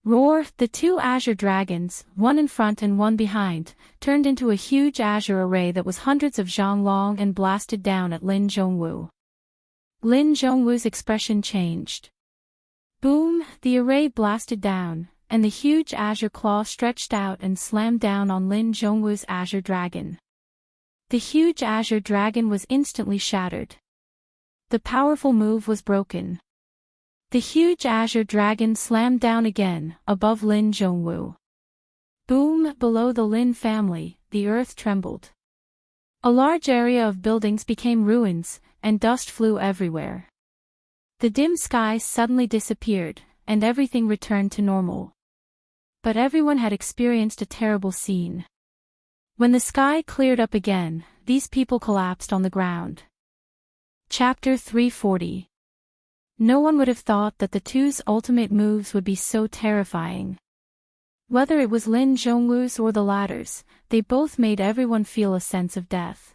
Roar, the two azure dragons, one in front and one behind, turned into a huge azure array that was hundreds of zhang long and blasted down at Lin Zhongwu. Lin Zhongwu's expression changed. Boom, the array blasted down, and the huge azure claw stretched out and slammed down on Lin Zhongwu's azure dragon. The huge azure dragon was instantly shattered. The powerful move was broken. The huge azure dragon slammed down again, above Lin Zhongwu. Boom, below the Lin family, the earth trembled. A large area of buildings became ruins, and dust flew everywhere. The dim skies suddenly disappeared, and everything returned to normal. But everyone had experienced a terrible scene. When the sky cleared up again, these people collapsed on the ground. Chapter 340. No one would have thought that the two's ultimate moves would be so terrifying. Whether it was Lin Zhongwu's or the latter's, they both made everyone feel a sense of death.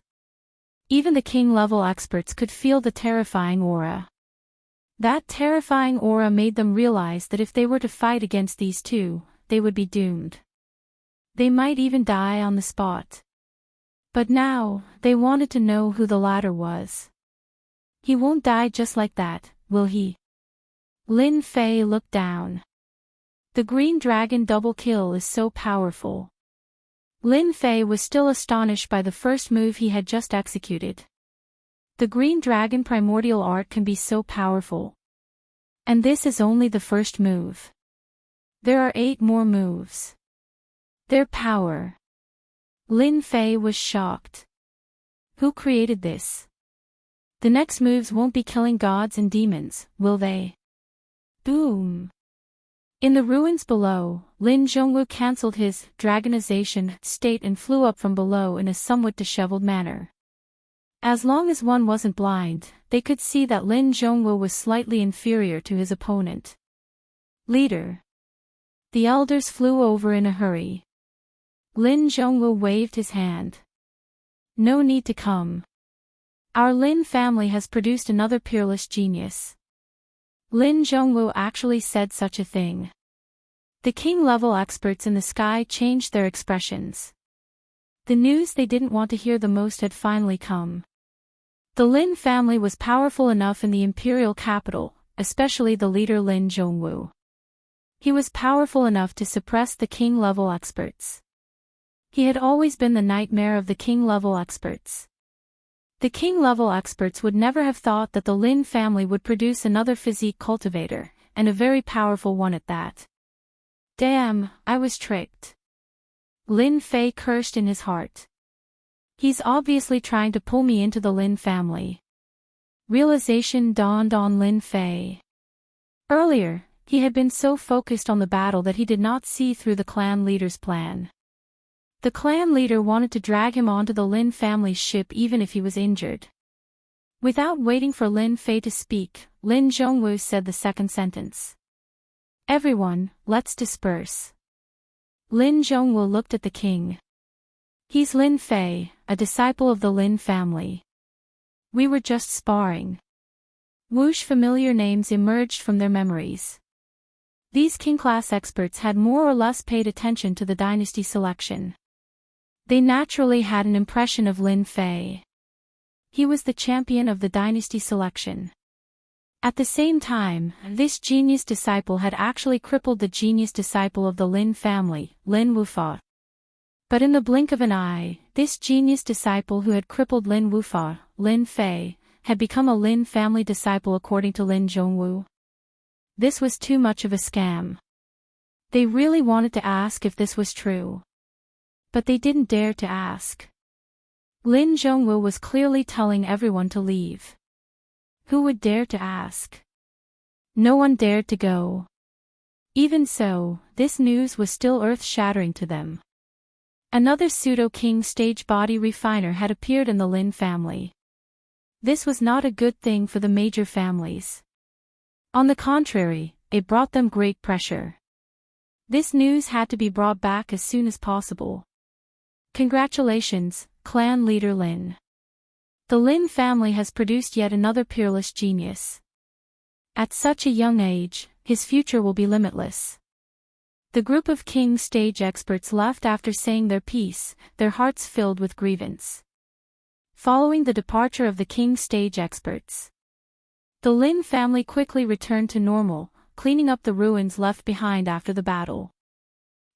Even the king-level experts could feel the terrifying aura. That terrifying aura made them realize that if they were to fight against these two, they would be doomed. They might even die on the spot. But now, they wanted to know who the latter was. He won't die just like that, will he? Lin Fei looked down. The green dragon double kill is so powerful. Lin Fei was still astonished by the first move he had just executed. The green dragon primordial art can be so powerful. And this is only the first move. There are 8 more moves. Their power. Lin Fei was shocked. Who created this? The next moves won't be killing gods and demons, will they? Boom. In the ruins below, Lin Zhongwu cancelled his dragonization state and flew up from below in a somewhat disheveled manner. As long as one wasn't blind, they could see that Lin Zhongwu was slightly inferior to his opponent. Leader. The elders flew over in a hurry. Lin Zhongwu waved his hand. No need to come. Our Lin family has produced another peerless genius. Lin Zhongwu actually said such a thing. The king-level experts in the sky changed their expressions. The news they didn't want to hear the most had finally come. The Lin family was powerful enough in the imperial capital, especially the leader Lin Zhongwu. He was powerful enough to suppress the king-level experts. He had always been the nightmare of the king-level experts. The king-level experts would never have thought that the Lin family would produce another physique cultivator, and a very powerful one at that. Damn, I was tricked. Lin Fei cursed in his heart. He's obviously trying to pull me into the Lin family. Realization dawned on Lin Fei. Earlier, he had been so focused on the battle that he did not see through the clan leader's plan. The clan leader wanted to drag him onto the Lin family's ship even if he was injured. Without waiting for Lin Fei to speak, Lin Zhongwu said the second sentence. Everyone, let's disperse. Lin Zhongwu looked at the king. He's Lin Fei, a disciple of the Lin family. We were just sparring. Whoosh, familiar names emerged from their memories. These king-class experts had more or less paid attention to the dynasty selection. They naturally had an impression of Lin Fei. He was the champion of the dynasty selection. At the same time, this genius disciple had actually crippled the genius disciple of the Lin family, Lin Wufa. But in the blink of an eye, this genius disciple who had crippled Lin Wufa, Lin Fei, had become a Lin family disciple according to Lin Zhongwu. This was too much of a scam. They really wanted to ask if this was true. But they didn't dare to ask. Lin Zhongwu was clearly telling everyone to leave. Who would dare to ask? No one dared to go. Even so, this news was still earth-shattering to them. Another pseudo-king stage body refiner had appeared in the Lin family. This was not a good thing for the major families. On the contrary, it brought them great pressure. This news had to be brought back as soon as possible. Congratulations, clan leader Lin. The Lin family has produced yet another peerless genius. At such a young age, his future will be limitless. The group of king stage experts left after saying their piece, their hearts filled with grievance. Following the departure of the king stage experts, the Lin family quickly returned to normal, cleaning up the ruins left behind after the battle.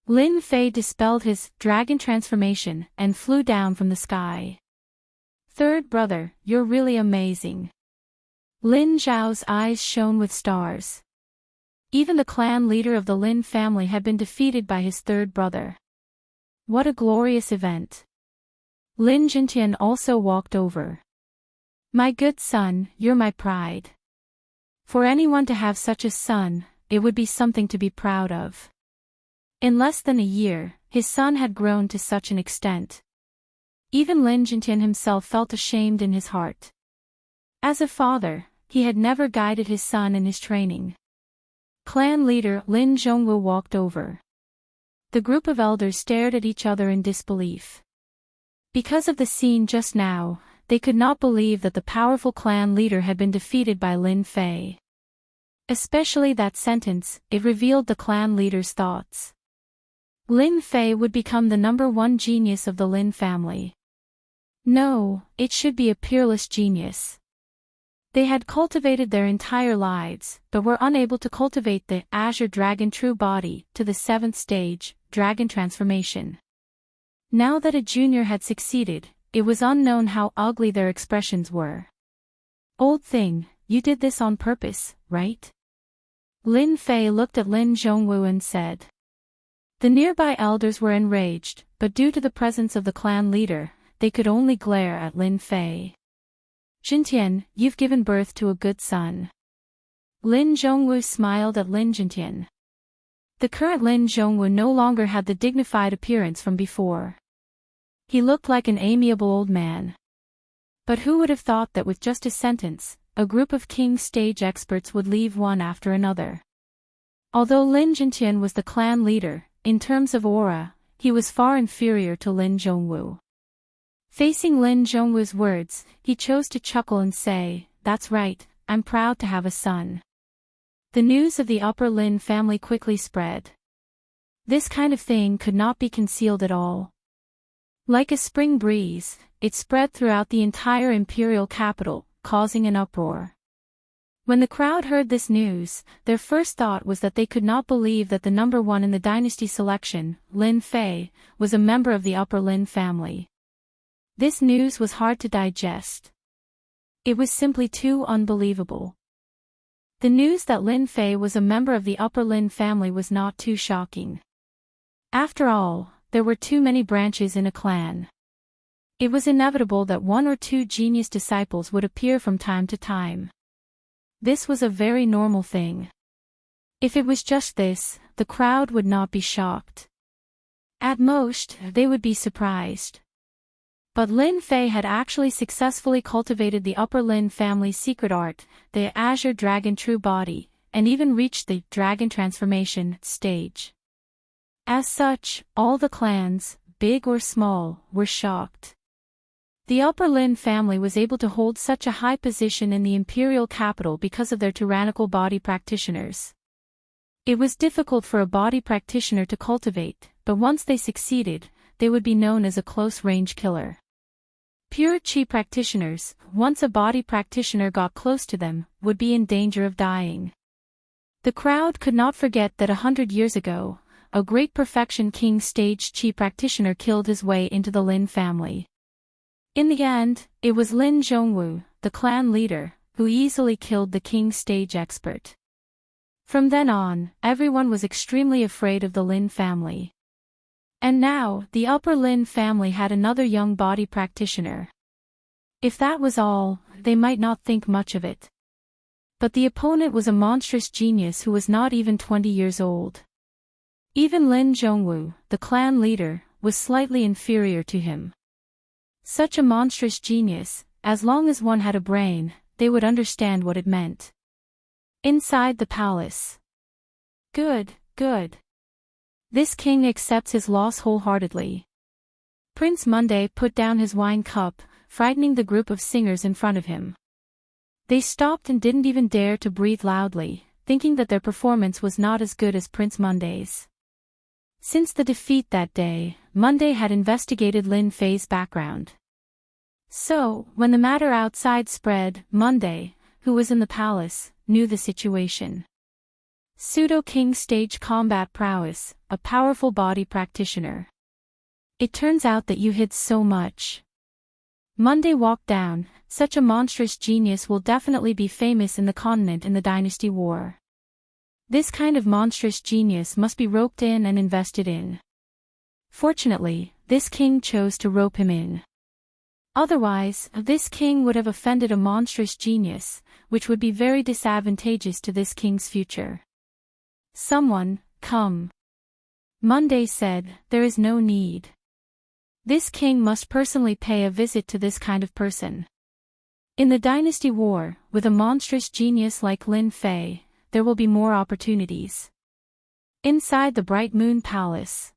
Lin Fei dispelled his dragon transformation and flew down from the sky. Third brother, you're really amazing. Lin Zhao's eyes shone with stars. Even the clan leader of the Lin family had been defeated by his third brother. What a glorious event. Lin Jintian also walked over. My good son, you're my pride. For anyone to have such a son, it would be something to be proud of. In less than a year, his son had grown to such an extent. Even Lin Jintian himself felt ashamed in his heart. As a father, he had never guided his son in his training. Clan leader Lin Zhongwu walked over. The group of elders stared at each other in disbelief. Because of the scene just now, they could not believe that the powerful clan leader had been defeated by Lin Fei. Especially that sentence, it revealed the clan leader's thoughts. Lin Fei would become the #1 genius of the Lin family. No, it should be a peerless genius. They had cultivated their entire lives, but were unable to cultivate the Azure Dragon True Body to the 7th stage, Dragon Transformation. Now that a junior had succeeded, it was unknown how ugly their expressions were. "Old thing, you did this on purpose, right?" Lin Fei looked at Lin Zhongwu and said. The nearby elders were enraged, but due to the presence of the clan leader, they could only glare at Lin Fei. "Jintian, you've given birth to a good son." Lin Zhongwu smiled at Lin Jintian. The current Lin Zhongwu no longer had the dignified appearance from before. He looked like an amiable old man. But who would have thought that with just a sentence, a group of king stage experts would leave one after another? Although Lin Jintian was the clan leader, in terms of aura, he was far inferior to Lin Zhongwu. Facing Lin Zhongwu's words, he chose to chuckle and say, "That's right, I'm proud to have a son." The news of the Upper Lin family quickly spread. This kind of thing could not be concealed at all. Like a spring breeze, it spread throughout the entire imperial capital, causing an uproar. When the crowd heard this news, their first thought was that they could not believe that the number one in the dynasty selection, Lin Fei, was a member of the Upper Lin family. This news was hard to digest. It was simply too unbelievable. The news that Lin Fei was a member of the Upper Lin family was not too shocking. After all, there were too many branches in a clan. It was inevitable that one or two genius disciples would appear from time to time. This was a very normal thing. If it was just this, the crowd would not be shocked. At most, they would be surprised. But Lin Fei had actually successfully cultivated the Upper Lin family's secret art, the Azure Dragon True Body, and even reached the Dragon Transformation stage. As such, all the clans, big or small, were shocked. The Upper Lin family was able to hold such a high position in the imperial capital because of their tyrannical body practitioners. It was difficult for a body practitioner to cultivate, but once they succeeded, they would be known as a close-range killer. Pure chi practitioners, once a body practitioner got close to them, would be in danger of dying. The crowd could not forget that 100 years ago, a great perfection king stage chi practitioner killed his way into the Lin family. In the end, it was Lin Zhongwu, the clan leader, who easily killed the king stage expert. From then on, everyone was extremely afraid of the Lin family. And now, the Upper Lin family had another young body practitioner. If that was all, they might not think much of it. But the opponent was a monstrous genius who was not even 20 years old. Even Lin Zhongwu, the clan leader, was slightly inferior to him. Such a monstrous genius, as long as one had a brain, they would understand what it meant. Inside the palace. Good, good. This king accepts his loss wholeheartedly. Prince Monday put down his wine cup, frightening the group of singers in front of him. They stopped and didn't even dare to breathe loudly, thinking that their performance was not as good as Prince Monday's. Since the defeat that day, Monday had investigated Lin Fei's background. So, when the matter outside spread, Monday, who was in the palace, knew the situation. Pseudo-king stage combat prowess, a powerful body practitioner. It turns out that you hid so much. Monday walked down, such a monstrous genius will definitely be famous in the continent in the dynasty war. This kind of monstrous genius must be roped in and invested in. Fortunately, this king chose to rope him in. Otherwise, this king would have offended a monstrous genius, which would be very disadvantageous to this king's future. Someone, come. Monday said, there is no need. This king must personally pay a visit to this kind of person. In the dynasty war, with a monstrous genius like Lin Fei, there will be more opportunities. Inside the Bright Moon Palace.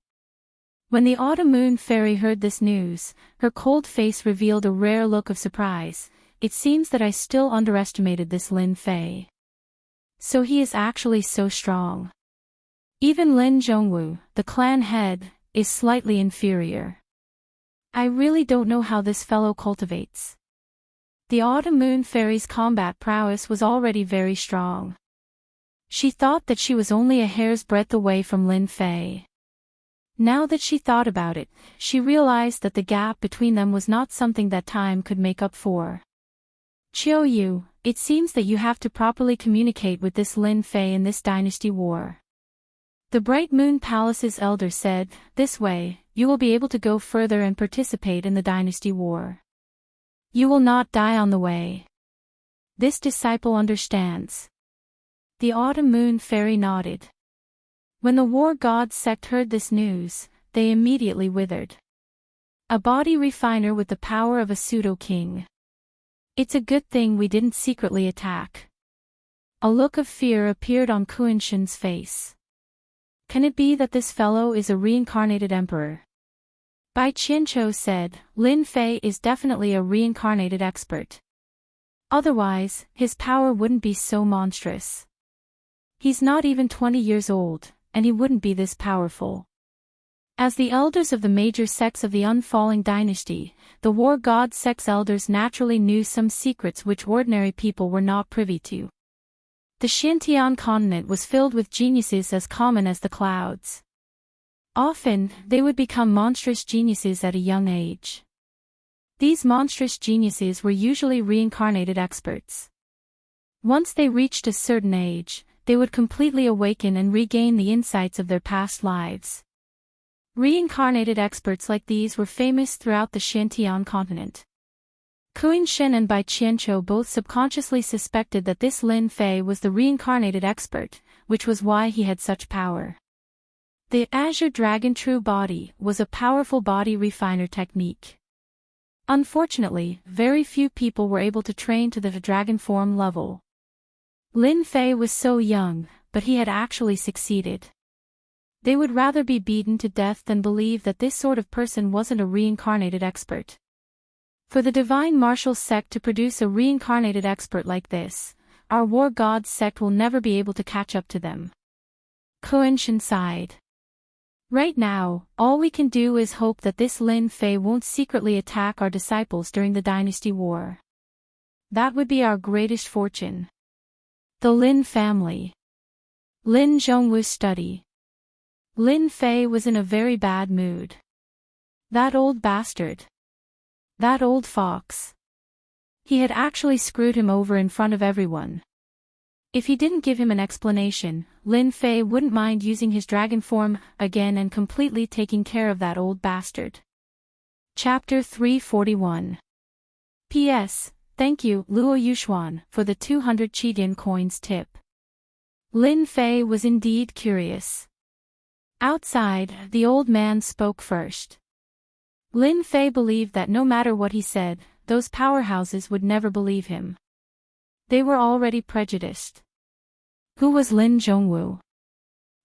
When the Autumn Moon Fairy heard this news, her cold face revealed a rare look of surprise. It seems that I still underestimated this Lin Fei. So he is actually so strong. Even Lin Zhongwu, the clan head, is slightly inferior. I really don't know how this fellow cultivates. The Autumn Moon Fairy's combat prowess was already very strong. She thought that she was only a hair's breadth away from Lin Fei. Now that she thought about it, she realized that the gap between them was not something that time could make up for. Qiu Yu, it seems that you have to properly communicate with this Lin Fei in this dynasty war. The Bright Moon Palace's elder said, this way, you will be able to go further and participate in the dynasty war. You will not die on the way. This disciple understands. The Autumn Moon Fairy nodded. When the War God's sect heard this news, they immediately withered. A body refiner with the power of a pseudo-king. It's a good thing we didn't secretly attack. A look of fear appeared on Kuan-shen's face. Can it be that this fellow is a reincarnated emperor? Bai Qianqiu said, Lin Fei is definitely a reincarnated expert. Otherwise, his power wouldn't be so monstrous. He's not even 20 years old, and he wouldn't be this powerful. As the elders of the major sects of the unfalling dynasty, the War God sect's elders naturally knew some secrets which ordinary people were not privy to. The Xintian continent was filled with geniuses as common as the clouds. Often, they would become monstrous geniuses at a young age. These monstrous geniuses were usually reincarnated experts. Once they reached a certain age, they would completely awaken and regain the insights of their past lives. Reincarnated experts like these were famous throughout the Xintian continent. Kuan-shen and Bai Qianqiu both subconsciously suspected that this Lin Fei was the reincarnated expert, which was why he had such power. The Azure Dragon True Body was a powerful body refiner technique. Unfortunately, very few people were able to train to the dragon form level. Lin Fei was so young, but he had actually succeeded. They would rather be beaten to death than believe that this sort of person wasn't a reincarnated expert. For the Divine Martial sect to produce a reincarnated expert like this, our War God sect will never be able to catch up to them. Kuan-shen sighed. Right now, all we can do is hope that this Lin Fei won't secretly attack our disciples during the dynasty war. That would be our greatest fortune. The Lin family. Lin Zhongwu's study. Lin Fei was in a very bad mood. That old bastard. That old fox. He had actually screwed him over in front of everyone. If he didn't give him an explanation, Lin Fei wouldn't mind using his dragon form again and completely taking care of that old bastard. Chapter 341. P.S. Thank you, Luo Yuxuan, for the 200 Qidin coins tip. Lin Fei was indeed curious. Outside, the old man spoke first. Lin Fei believed that no matter what he said, those powerhouses would never believe him. They were already prejudiced. Who was Lin Zhongwu?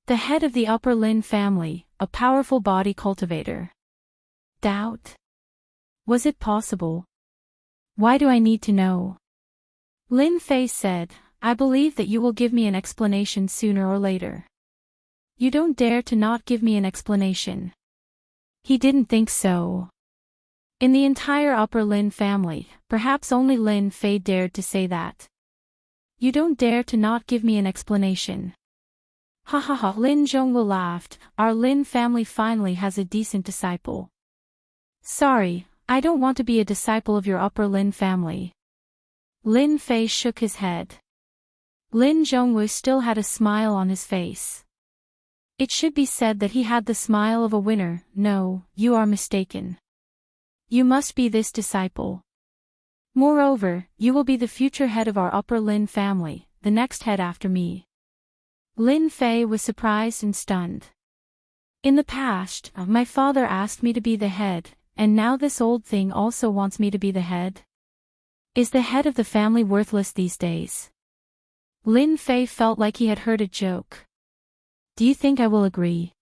The head of the Upper Lin family, a powerful body cultivator. Doubt? Was it possible? Why do I need to know? Lin Fei said, I believe that you will give me an explanation sooner or later. You don't dare to not give me an explanation. He didn't think so. In the entire Upper Lin family, perhaps only Lin Fei dared to say that. You don't dare to not give me an explanation. Ha ha ha, Lin Zhongwu laughed, our Lin family finally has a decent disciple. Sorry, I don't want to be a disciple of your Upper Lin family. Lin Fei shook his head. Lin Zhongwu still had a smile on his face. It should be said that he had the smile of a winner. No, you are mistaken. You must be this disciple. Moreover, you will be the future head of our Upper Lin family, the next head after me. Lin Fei was surprised and stunned. In the past, my father asked me to be the head, and now this old thing also wants me to be the head? Is the head of the family worthless these days? Lin Fei felt like he had heard a joke. Do you think I will agree?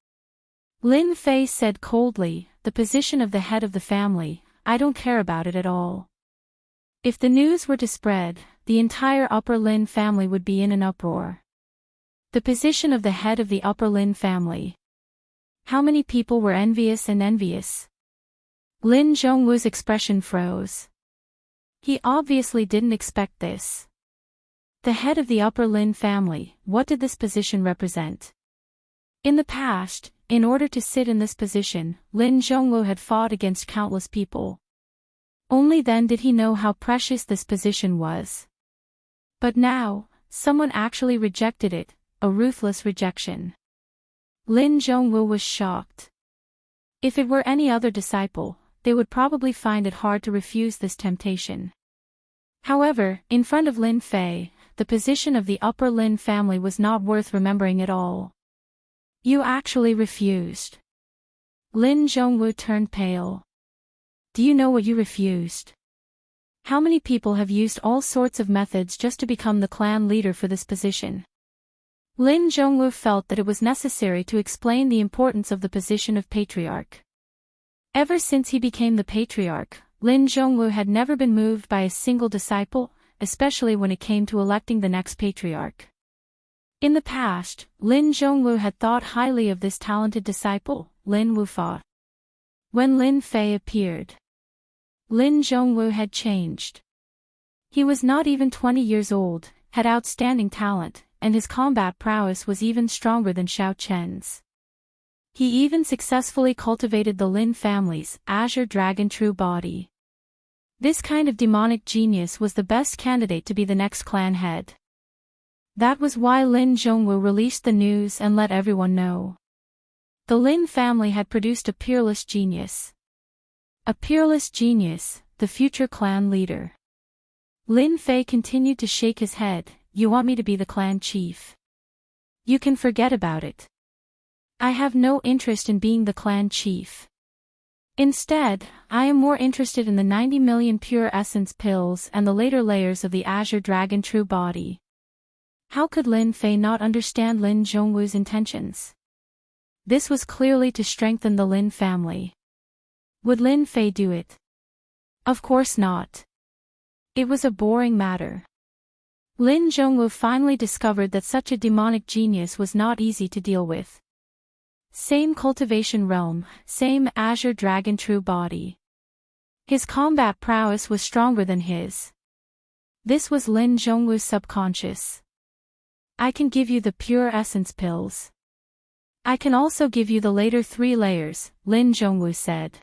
Lin Fei said coldly, the position of the head of the family, I don't care about it at all. If the news were to spread, the entire Upper Lin family would be in an uproar. The position of the head of the Upper Lin family. How many people were envious and envious? Lin Zhongwu's expression froze. He obviously didn't expect this. The head of the Upper Lin family, what did this position represent? In the past, in order to sit in this position, Lin Zhongwu had fought against countless people. Only then did he know how precious this position was. But now, someone actually rejected it, a ruthless rejection. Lin Zhongwu was shocked. If it were any other disciple, they would probably find it hard to refuse this temptation. However, in front of Lin Fei, the position of the upper Lin family was not worth remembering at all. You actually refused. Lin Zhongwu turned pale. Do you know what you refused? How many people have used all sorts of methods just to become the clan leader for this position? Lin Zhongwu felt that it was necessary to explain the importance of the position of patriarch. Ever since he became the patriarch, Lin Zhongwu had never been moved by a single disciple, especially when it came to electing the next patriarch. In the past, Lin Zhongwu had thought highly of this talented disciple, Lin Wufa. When Lin Fei appeared, Lin Zhongwu had changed. He was not even 20 years old, had outstanding talent, and his combat prowess was even stronger than Xiao Chen's. He even successfully cultivated the Lin family's Azure Dragon True Body. This kind of demonic genius was the best candidate to be the next clan head. That was why Lin Zhongwu released the news and let everyone know. The Lin family had produced a peerless genius. A peerless genius, the future clan leader. Lin Fei continued to shake his head. You want me to be the clan chief? You can forget about it. I have no interest in being the clan chief. Instead, I am more interested in the 90 million pure essence pills and the later layers of the Azure Dragon True Body. How could Lin Fei not understand Lin Zhongwu's intentions? This was clearly to strengthen the Lin family. Would Lin Fei do it? Of course not. It was a boring matter. Lin Zhongwu finally discovered that such a demonic genius was not easy to deal with. Same cultivation realm, same Azure Dragon True Body. His combat prowess was stronger than his. This was Lin Zhongwu's subconscious. I can give you the pure essence pills. I can also give you the later 3 layers, Lin Zhongwu said.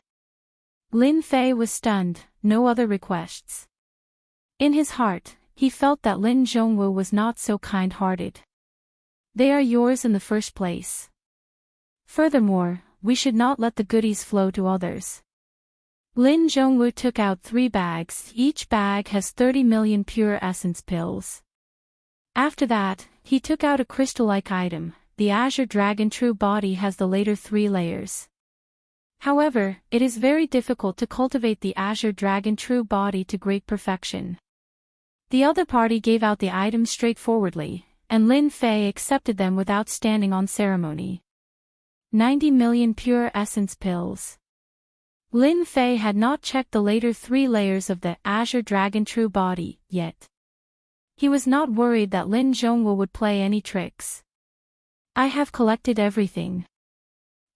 Lin Fei was stunned, no other requests. In his heart, he felt that Lin Zhongwu was not so kind-hearted. They are yours in the first place. Furthermore, we should not let the goodies flow to others. Lin Zhongwu took out 3 bags, each bag has 30 million pure essence pills. After that, he took out a crystal-like item, the Azure Dragon True Body has the later 3 layers. However, it is very difficult to cultivate the Azure Dragon True Body to great perfection. The other party gave out the items straightforwardly, and Lin Fei accepted them without standing on ceremony. 90 million pure essence pills. Lin Fei had not checked the later 3 layers of the Azure Dragon True Body yet. He was not worried that Lin Zhongwu would play any tricks. I have collected everything.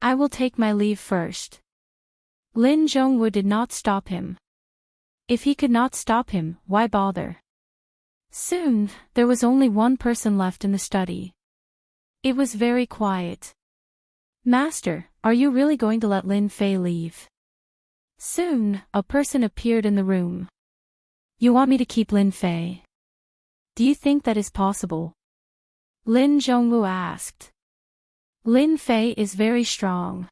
I will take my leave first. Lin Zhongwu did not stop him. If he could not stop him, why bother? Soon, there was only one person left in the study. It was very quiet. Master, are you really going to let Lin Fei leave? Soon, a person appeared in the room. You want me to keep Lin Fei? Do you think that is possible? Lin Zhongwu asked. Lin Fei is very strong.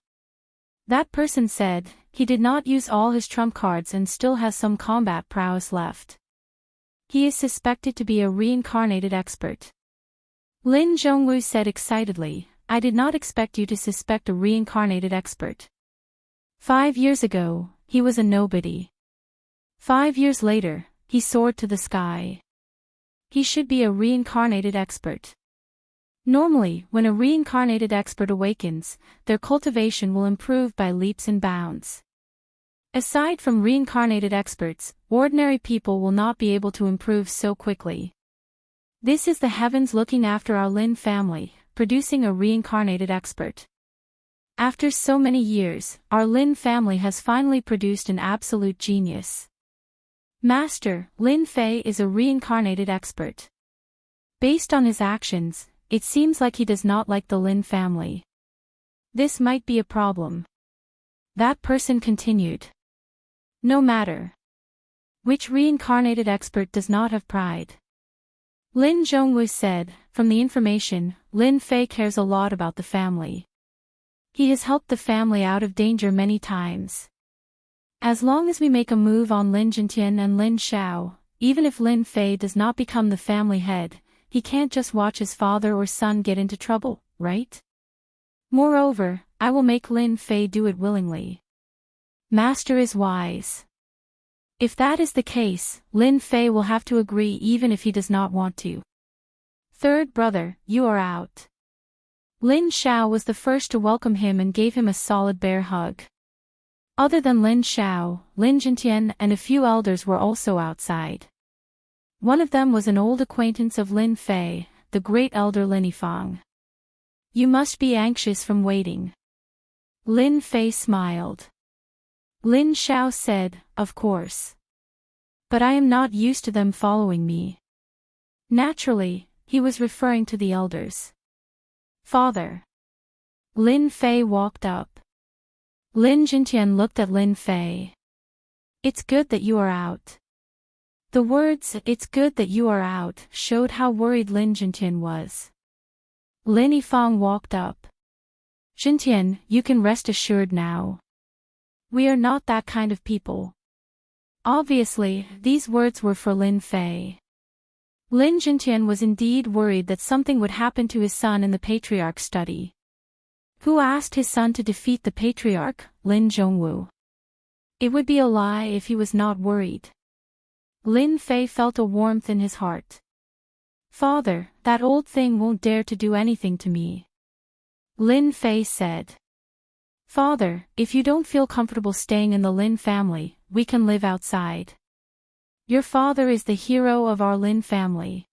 That person said, he did not use all his trump cards and still has some combat prowess left. He is suspected to be a reincarnated expert. Lin Zhongwu said excitedly, I did not expect you to suspect a reincarnated expert. 5 years ago, he was a nobody. 5 years later, he soared to the sky. He should be a reincarnated expert. Normally, when a reincarnated expert awakens, their cultivation will improve by leaps and bounds. Aside from reincarnated experts, ordinary people will not be able to improve so quickly. This is the heavens looking after our Lin family, producing a reincarnated expert. After so many years, our Lin family has finally produced an absolute genius. Master, Lin Fei is a reincarnated expert. Based on his actions, it seems like he does not like the Lin family. This might be a problem. That person continued. No matter. Which reincarnated expert does not have pride? Lin Zhongwu said, from the information, Lin Fei cares a lot about the family. He has helped the family out of danger many times. As long as we make a move on Lin Jintian and Lin Xiao, even if Lin Fei does not become the family head, he can't just watch his father or son get into trouble, right? Moreover, I will make Lin Fei do it willingly. Master is wise. If that is the case, Lin Fei will have to agree even if he does not want to. Third brother, you are out. Lin Xiao was the first to welcome him and gave him a solid bear hug. Other than Lin Xiao, Lin Jintian and a few elders were also outside. One of them was an old acquaintance of Lin Fei, the great elder Lin Yifang. You must be anxious from waiting. Lin Fei smiled. Lin Xiao said, of course. But I am not used to them following me. Naturally, he was referring to the elders. Father. Lin Fei walked up. Lin Jintian looked at Lin Fei. It's good that you are out. The words, it's good that you are out, showed how worried Lin Jintian was. Lin Yifang walked up. Jintian, you can rest assured now. We are not that kind of people. Obviously, these words were for Lin Fei. Lin Jintian was indeed worried that something would happen to his son in the patriarch's study. Who asked his son to defeat the patriarch, Lin Zhongwu? It would be a lie if he was not worried. Lin Fei felt a warmth in his heart. Father, that old thing won't dare to do anything to me. Lin Fei said. Father, if you don't feel comfortable staying in the Lin family, we can live outside. Your father is the hero of our Lin family.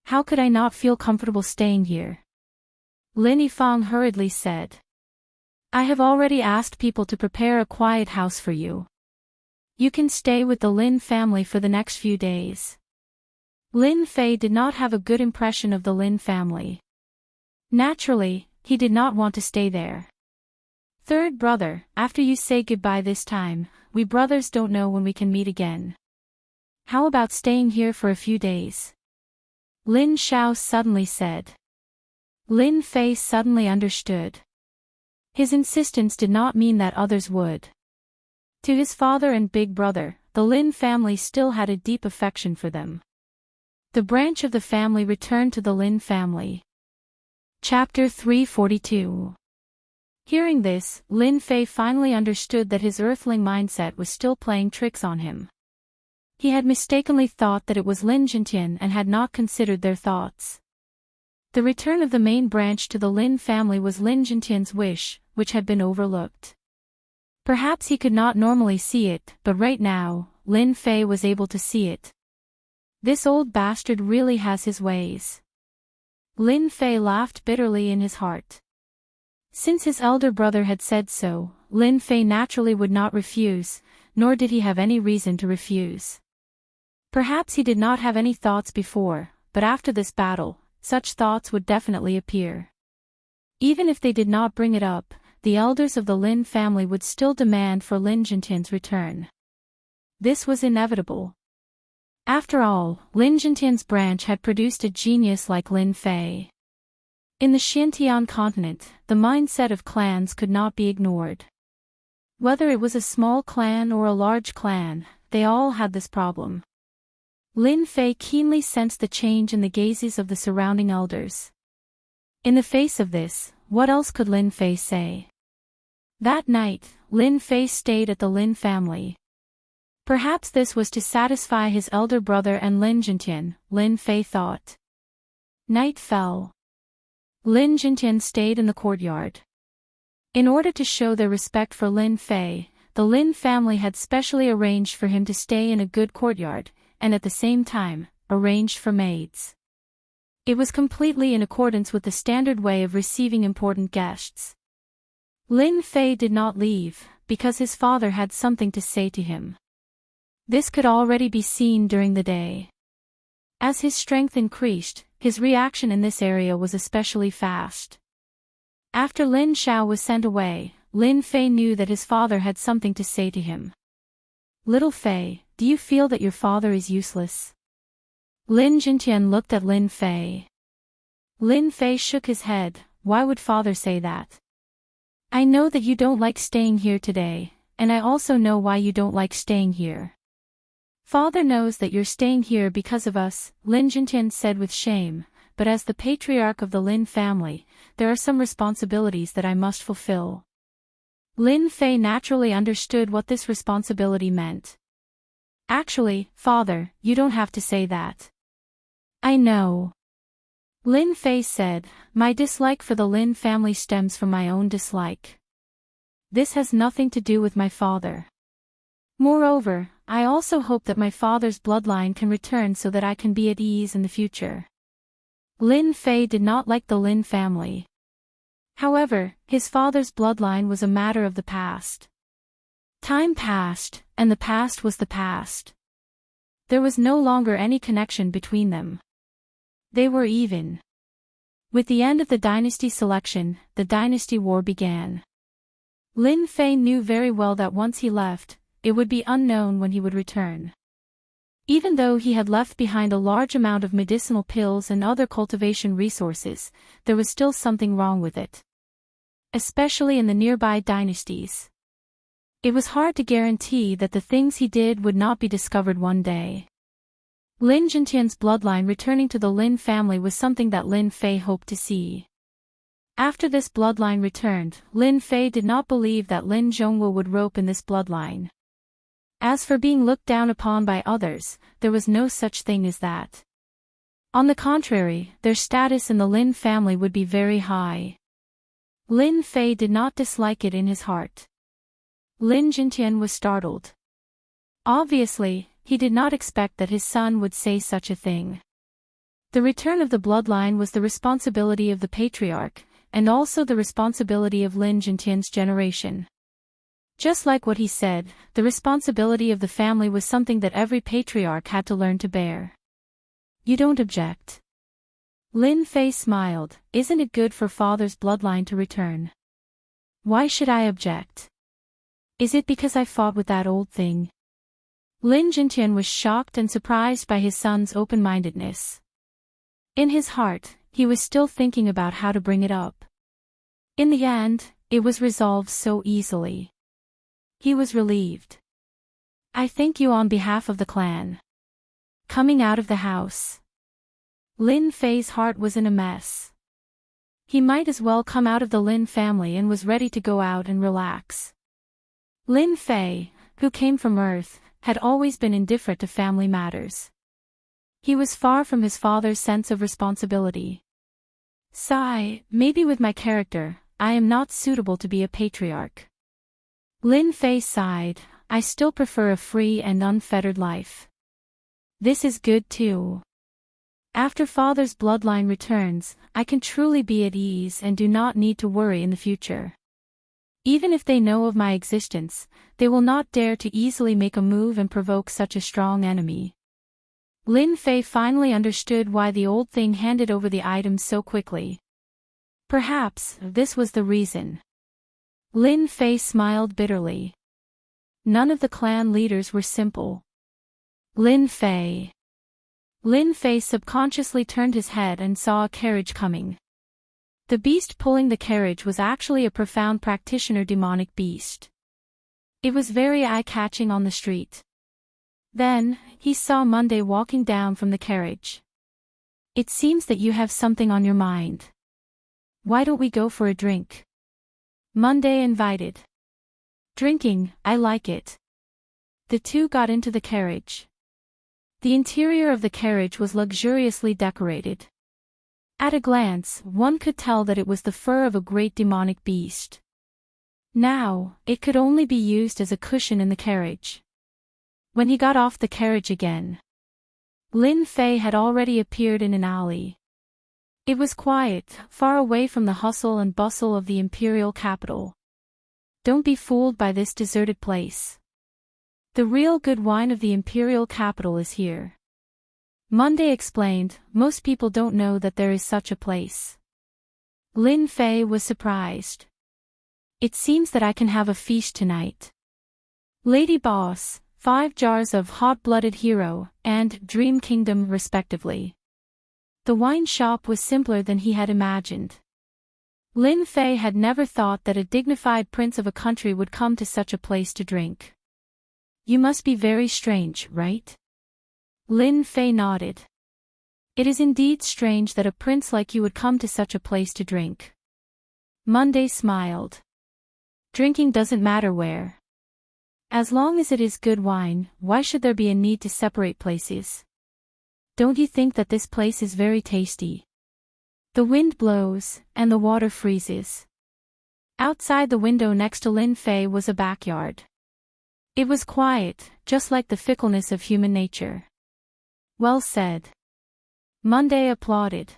How could I not feel comfortable staying here? Lin Yifang hurriedly said. I have already asked people to prepare a quiet house for you. You can stay with the Lin family for the next few days. Lin Fei did not have a good impression of the Lin family. Naturally, he did not want to stay there. Third brother, after you say goodbye this time, we brothers don't know when we can meet again. How about staying here for a few days? Lin Xiao suddenly said. Lin Fei suddenly understood. His insistence did not mean that others would. To his father and big brother, the Lin family still had a deep affection for them. The branch of the family returned to the Lin family. Chapter 342. Hearing this, Lin Fei finally understood that his earthling mindset was still playing tricks on him. He had mistakenly thought that it was Lin Jintian and had not considered their thoughts. The return of the main branch to the Lin family was Lin Jintian's wish, which had been overlooked. Perhaps he could not normally see it, but right now, Lin Fei was able to see it. This old bastard really has his ways. Lin Fei laughed bitterly in his heart. Since his elder brother had said so, Lin Fei naturally would not refuse, nor did he have any reason to refuse. Perhaps he did not have any thoughts before, but after this battle, such thoughts would definitely appear. Even if they did not bring it up, the elders of the Lin family would still demand for Lin Jintian's return. This was inevitable. After all, Lin Jintian's branch had produced a genius like Lin Fei. In the Xintian continent, the mindset of clans could not be ignored. Whether it was a small clan or a large clan, they all had this problem. Lin Fei keenly sensed the change in the gazes of the surrounding elders. In the face of this, what else could Lin Fei say? That night, Lin Fei stayed at the Lin family. Perhaps this was to satisfy his elder brother and Lin Jintian, Lin Fei thought. Night fell. Lin Jintian stayed in the courtyard. In order to show their respect for Lin Fei, the Lin family had specially arranged for him to stay in a good courtyard, and at the same time, arranged for maids. It was completely in accordance with the standard way of receiving important guests. Lin Fei did not leave, because his father had something to say to him. This could already be seen during the day. As his strength increased, his reaction in this area was especially fast. After Lin Xiao was sent away, Lin Fei knew that his father had something to say to him. "Little Fei, do you feel that your father is useless?" Lin Jintian looked at Lin Fei. Lin Fei shook his head. "Why would father say that? I know that you don't like staying here today, and I also know why you don't like staying here. Father knows that you're staying here because of us," Lin Jintian said with shame, "but as the patriarch of the Lin family, there are some responsibilities that I must fulfill." Lin Fei naturally understood what this responsibility meant. "Actually, father, you don't have to say that. I know." Lin Fei said, "My dislike for the Lin family stems from my own dislike. This has nothing to do with my father. Moreover, I also hope that my father's bloodline can return so that I can be at ease in the future." Lin Fei did not like the Lin family. However, his father's bloodline was a matter of the past. Time passed, and the past was the past. There was no longer any connection between them. They were even. With the end of the dynasty selection, the dynasty war began. Lin Fei knew very well that once he left, it would be unknown when he would return. Even though he had left behind a large amount of medicinal pills and other cultivation resources, there was still something wrong with it. Especially in the nearby dynasties. It was hard to guarantee that the things he did would not be discovered one day. Lin Jintian's bloodline returning to the Lin family was something that Lin Fei hoped to see. After this bloodline returned, Lin Fei did not believe that Lin Zhongwu would rope in this bloodline. As for being looked down upon by others, there was no such thing as that. On the contrary, their status in the Lin family would be very high. Lin Fei did not dislike it in his heart. Lin Jintian was startled. Obviously, he did not expect that his son would say such a thing. The return of the bloodline was the responsibility of the patriarch, and also the responsibility of Lin Jintian's generation. Just like what he said, the responsibility of the family was something that every patriarch had to learn to bear. "You don't object?" Lin Fei smiled. "Isn't it good for father's bloodline to return? Why should I object? Is it because I fought with that old thing?" Lin Jintian was shocked and surprised by his son's open-mindedness. In his heart, he was still thinking about how to bring it up. In the end, it was resolved so easily. He was relieved. "I thank you on behalf of the clan." Coming out of the house, Lin Fei's heart was in a mess. He might as well come out of the Lin family and was ready to go out and relax. Lin Fei, who came from Earth, had always been indifferent to family matters. He was far from his father's sense of responsibility. Sigh, maybe with my character, I am not suitable to be a patriarch. Lin Fei sighed, I still prefer a free and unfettered life. This is good too. After father's bloodline returns, I can truly be at ease and do not need to worry in the future. Even if they know of my existence, they will not dare to easily make a move and provoke such a strong enemy. Lin Fei finally understood why the old thing handed over the items so quickly. Perhaps this was the reason. Lin Fei smiled bitterly. None of the clan leaders were simple. Lin Fei subconsciously turned his head and saw a carriage coming. The beast pulling the carriage was actually a profound practitioner demonic beast. It was very eye-catching on the street. Then, he saw Monday walking down from the carriage. It seems that you have something on your mind. Why don't we go for a drink? Monday invited. Drinking, I like it. The two got into the carriage. The interior of the carriage was luxuriously decorated. At a glance, one could tell that it was the fur of a great demonic beast. Now, it could only be used as a cushion in the carriage. When he got off the carriage again, Lin Fei had already appeared in an alley. It was quiet, far away from the hustle and bustle of the imperial capital. Don't be fooled by this deserted place. The real good wine of the imperial capital is here. Monday explained, most people don't know that there is such a place. Lin Fei was surprised. It seems that I can have a feast tonight. Lady Boss, 5 jars of hot-blooded hero and Dream Kingdom respectively. The wine shop was simpler than he had imagined. Lin Fei had never thought that a dignified prince of a country would come to such a place to drink. You must be very strange, right? Lin Fei nodded. It is indeed strange that a prince like you would come to such a place to drink. Monday smiled. Drinking doesn't matter where. As long as it is good wine, why should there be a need to separate places? Don't you think that this place is very tasty? The wind blows, and the water freezes. Outside the window next to Lin Fei was a backyard. It was quiet, just like the fickleness of human nature. Well said. Monday applauded.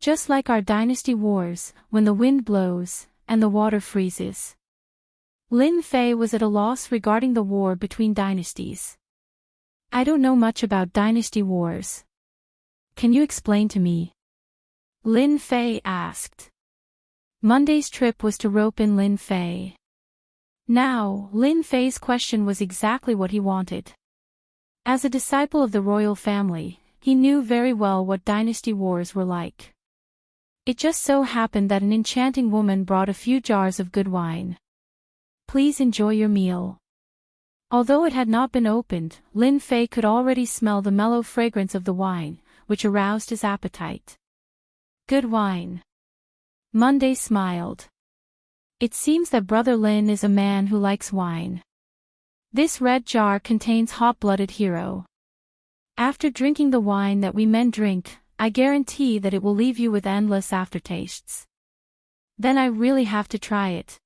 Just like our dynasty wars, when the wind blows, and the water freezes. Lin Fei was at a loss regarding the war between dynasties. I don't know much about dynasty wars. Can you explain to me? Lin Fei asked. Monday's trip was to rope in Lin Fei. Now, Lin Fei's question was exactly what he wanted. As a disciple of the royal family, he knew very well what dynasty wars were like. It just so happened that an enchanting woman brought a few jars of good wine. Please enjoy your meal. Although it had not been opened, Lin Fei could already smell the mellow fragrance of the wine, which aroused his appetite. Good wine. Monday smiled. It seems that Brother Lin is a man who likes wine. This red jar contains hot-blooded hero. After drinking the wine that we men drink, I guarantee that it will leave you with endless aftertastes. Then I really have to try it.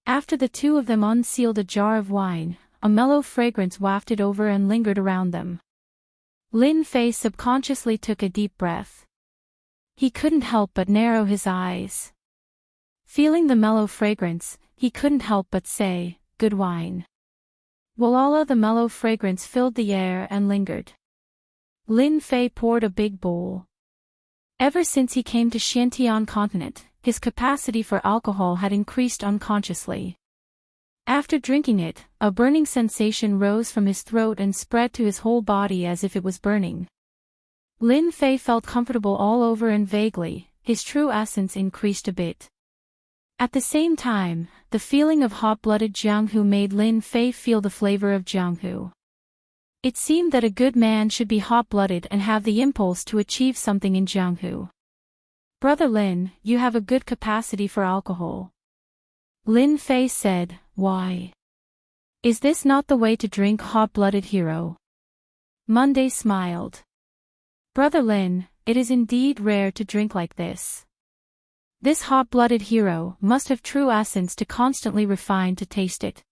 After the two of them unsealed a jar of wine, a mellow fragrance wafted over and lingered around them. Lin Fei subconsciously took a deep breath. He couldn't help but narrow his eyes. Feeling the mellow fragrance, he couldn't help but say, "Good wine." Voila, the mellow fragrance filled the air and lingered. Lin Fei poured a big bowl. Ever since he came to Xiantian continent, his capacity for alcohol had increased unconsciously. After drinking it, a burning sensation rose from his throat and spread to his whole body as if it was burning. Lin Fei felt comfortable all over and vaguely, his true essence increased a bit. At the same time, the feeling of hot-blooded Jianghu made Lin Fei feel the flavor of Jianghu. It seemed that a good man should be hot-blooded and have the impulse to achieve something in Jianghu. Brother Lin, you have a good capacity for alcohol. Lin Fei said, why? Is this not the way to drink hot-blooded hero? Monday smiled. Brother Lin, it is indeed rare to drink like this. This hot-blooded hero must have true essence to constantly refine to taste it.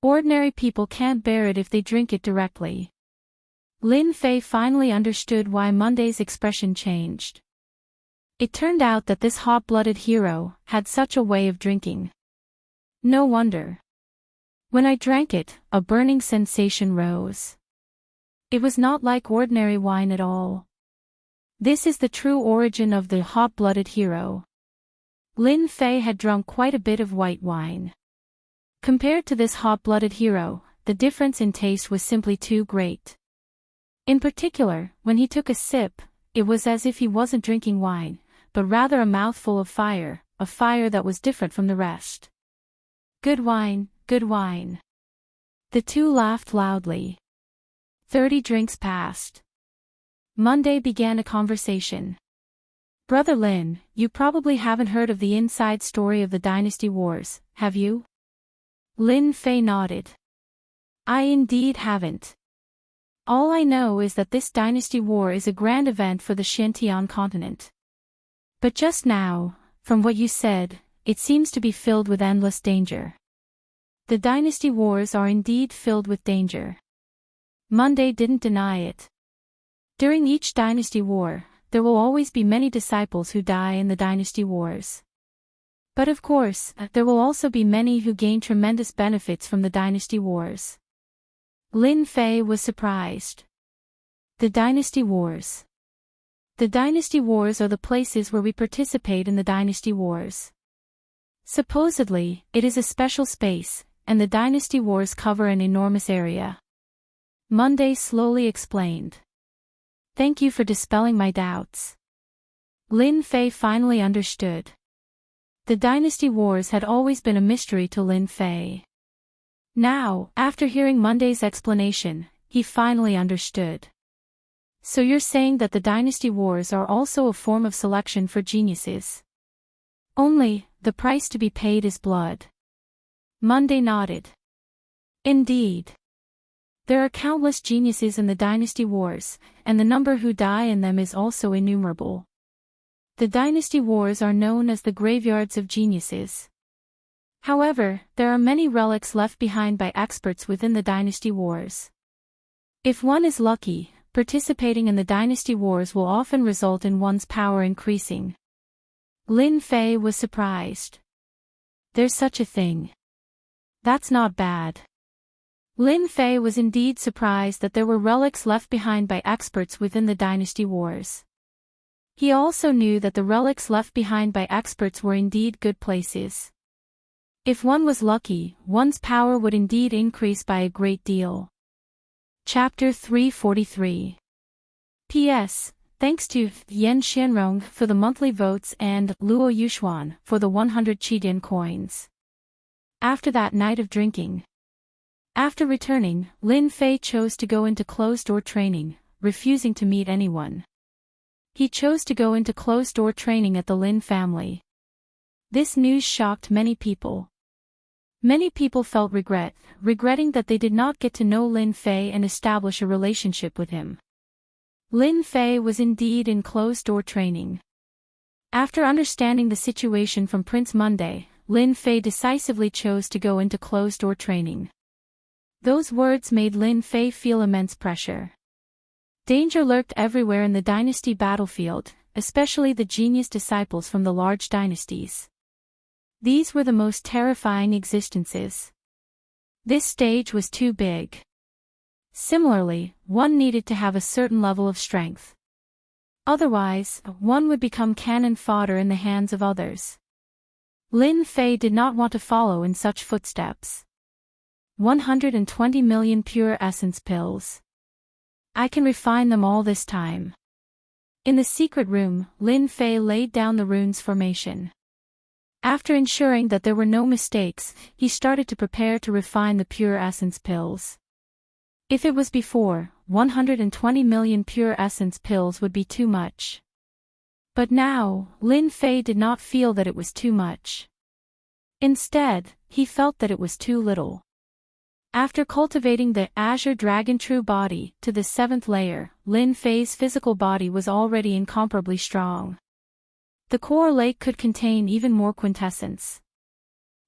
Ordinary people can't bear it if they drink it directly. Lin Fei finally understood why Monday's expression changed. It turned out that this hot-blooded hero had such a way of drinking. No wonder. When I drank it, a burning sensation rose. It was not like ordinary wine at all. This is the true origin of the hot-blooded hero. Lin Fei had drunk quite a bit of white wine. Compared to this hot-blooded hero, the difference in taste was simply too great. In particular, when he took a sip, it was as if he wasn't drinking wine, but rather a mouthful of fire, a fire that was different from the rest. Good wine, good wine. The two laughed loudly. 30 drinks passed. Monday began a conversation. Brother Lin, you probably haven't heard of the inside story of the dynasty wars, have you? Lin Fei nodded. I indeed haven't. All I know is that this dynasty war is a grand event for the Xiantian continent. But just now, from what you said, it seems to be filled with endless danger. The dynasty wars are indeed filled with danger. Monday didn't deny it. During each dynasty war, there will always be many disciples who die in the dynasty wars. But of course, there will also be many who gain tremendous benefits from the dynasty wars. Lin Fei was surprised. The dynasty wars. The dynasty wars are the places where we participate in the dynasty wars. Supposedly, it is a special space, and the dynasty wars cover an enormous area. Monday slowly explained. Thank you for dispelling my doubts. Lin Fei finally understood. The dynasty wars had always been a mystery to Lin Fei. Now, after hearing Monday's explanation, he finally understood. So you're saying that the dynasty wars are also a form of selection for geniuses. Only, the price to be paid is blood. Monday nodded. Indeed. There are countless geniuses in the dynasty wars, and the number who die in them is also innumerable. The dynasty wars are known as the graveyards of geniuses. However, there are many relics left behind by experts within the dynasty wars. If one is lucky, participating in the dynasty wars will often result in one's power increasing. Lin Fei was surprised. There's such a thing. That's not bad. Lin Fei was indeed surprised that there were relics left behind by experts within the dynasty wars. He also knew that the relics left behind by experts were indeed good places. If one was lucky, one's power would indeed increase by a great deal. Chapter 343. P.S. Thanks to Yan Xianrong for the monthly votes and Luo Yuxuan for the 100 Qidin coins. After that night of drinking. After returning, Lin Fei chose to go into closed-door training, refusing to meet anyone. He chose to go into closed-door training at the Lin family. This news shocked many people. Many people felt regretting that they did not get to know Lin Fei and establish a relationship with him. Lin Fei was indeed in closed-door training. After understanding the situation from Prince Monday, Lin Fei decisively chose to go into closed-door training. Those words made Lin Fei feel immense pressure. Danger lurked everywhere in the dynasty battlefield, especially the genius disciples from the large dynasties. These were the most terrifying existences. This stage was too big. Similarly, one needed to have a certain level of strength. Otherwise, one would become cannon fodder in the hands of others. Lin Fei did not want to follow in such footsteps. 120 million pure essence pills. I can refine them all this time. In the secret room, Lin Fei laid down the runes formation. After ensuring that there were no mistakes, he started to prepare to refine the pure essence pills. If it was before, 120 million pure essence pills would be too much. But now, Lin Fei did not feel that it was too much. Instead, he felt that it was too little. After cultivating the Azure Dragon True Body to the 7th layer, Lin Fei's physical body was already incomparably strong. The core lake could contain even more quintessence.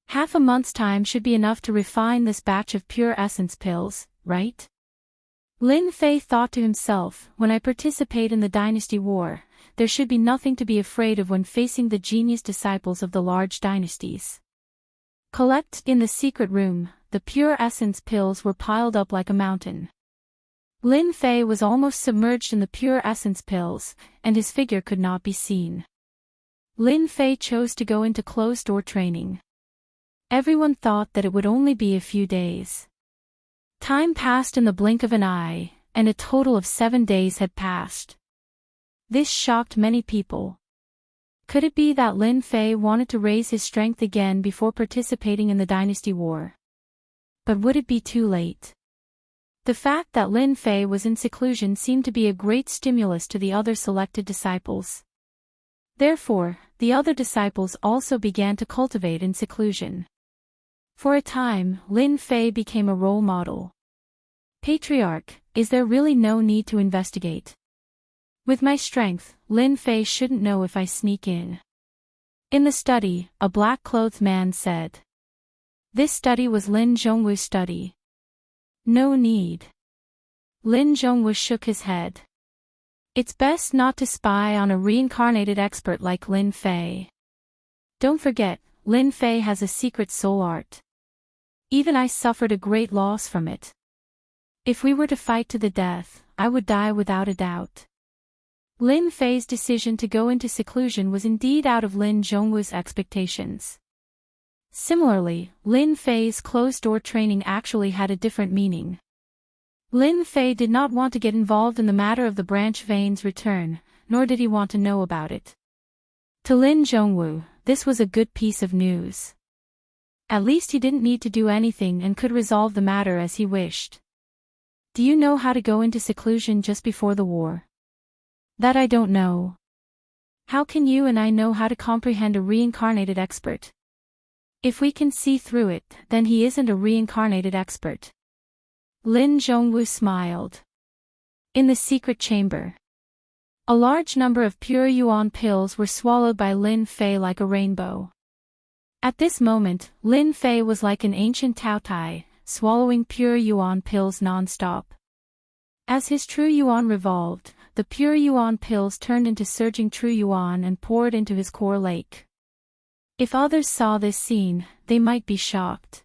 Half a month's time should be enough to refine this batch of pure essence pills, right? Lin Fei thought to himself, when I participate in the dynasty war, there should be nothing to be afraid of when facing the genius disciples of the large dynasties. Collect in the secret room, the pure essence pills were piled up like a mountain. Lin Fei was almost submerged in the pure essence pills, and his figure could not be seen. Lin Fei chose to go into closed-door training. Everyone thought that it would only be a few days. Time passed in the blink of an eye, and a total of 7 days had passed. This shocked many people. Could it be that Lin Fei wanted to raise his strength again before participating in the dynasty war? But would it be too late? The fact that Lin Fei was in seclusion seemed to be a great stimulus to the other selected disciples. Therefore, the other disciples also began to cultivate in seclusion. For a time, Lin Fei became a role model. Patriarch, is there really no need to investigate? With my strength, Lin Fei shouldn't know if I sneak in. In the study, a black-clothed man said. This study was Lin Zhongwu's study. No need. Lin Zhongwu shook his head. It's best not to spy on a reincarnated expert like Lin Fei. Don't forget, Lin Fei has a secret soul art. Even I suffered a great loss from it. If we were to fight to the death, I would die without a doubt. Lin Fei's decision to go into seclusion was indeed out of Lin Zhongwu's expectations. Similarly, Lin Fei's closed-door training actually had a different meaning. Lin Fei did not want to get involved in the matter of the branch vein's return, nor did he want to know about it. To Lin Zhongwu, this was a good piece of news. At least he didn't need to do anything and could resolve the matter as he wished. Do you know how to go into seclusion just before the war? That I don't know. How can you and I know how to comprehend a reincarnated expert? If we can see through it, then he isn't a reincarnated expert. Lin Zhongwu smiled. In the secret chamber. A large number of pure yuan pills were swallowed by Lin Fei like a rainbow. At this moment, Lin Fei was like an ancient Taotai, swallowing pure yuan pills non-stop. As his true yuan revolved, the pure yuan pills turned into surging true yuan and poured into his core lake. If others saw this scene, they might be shocked.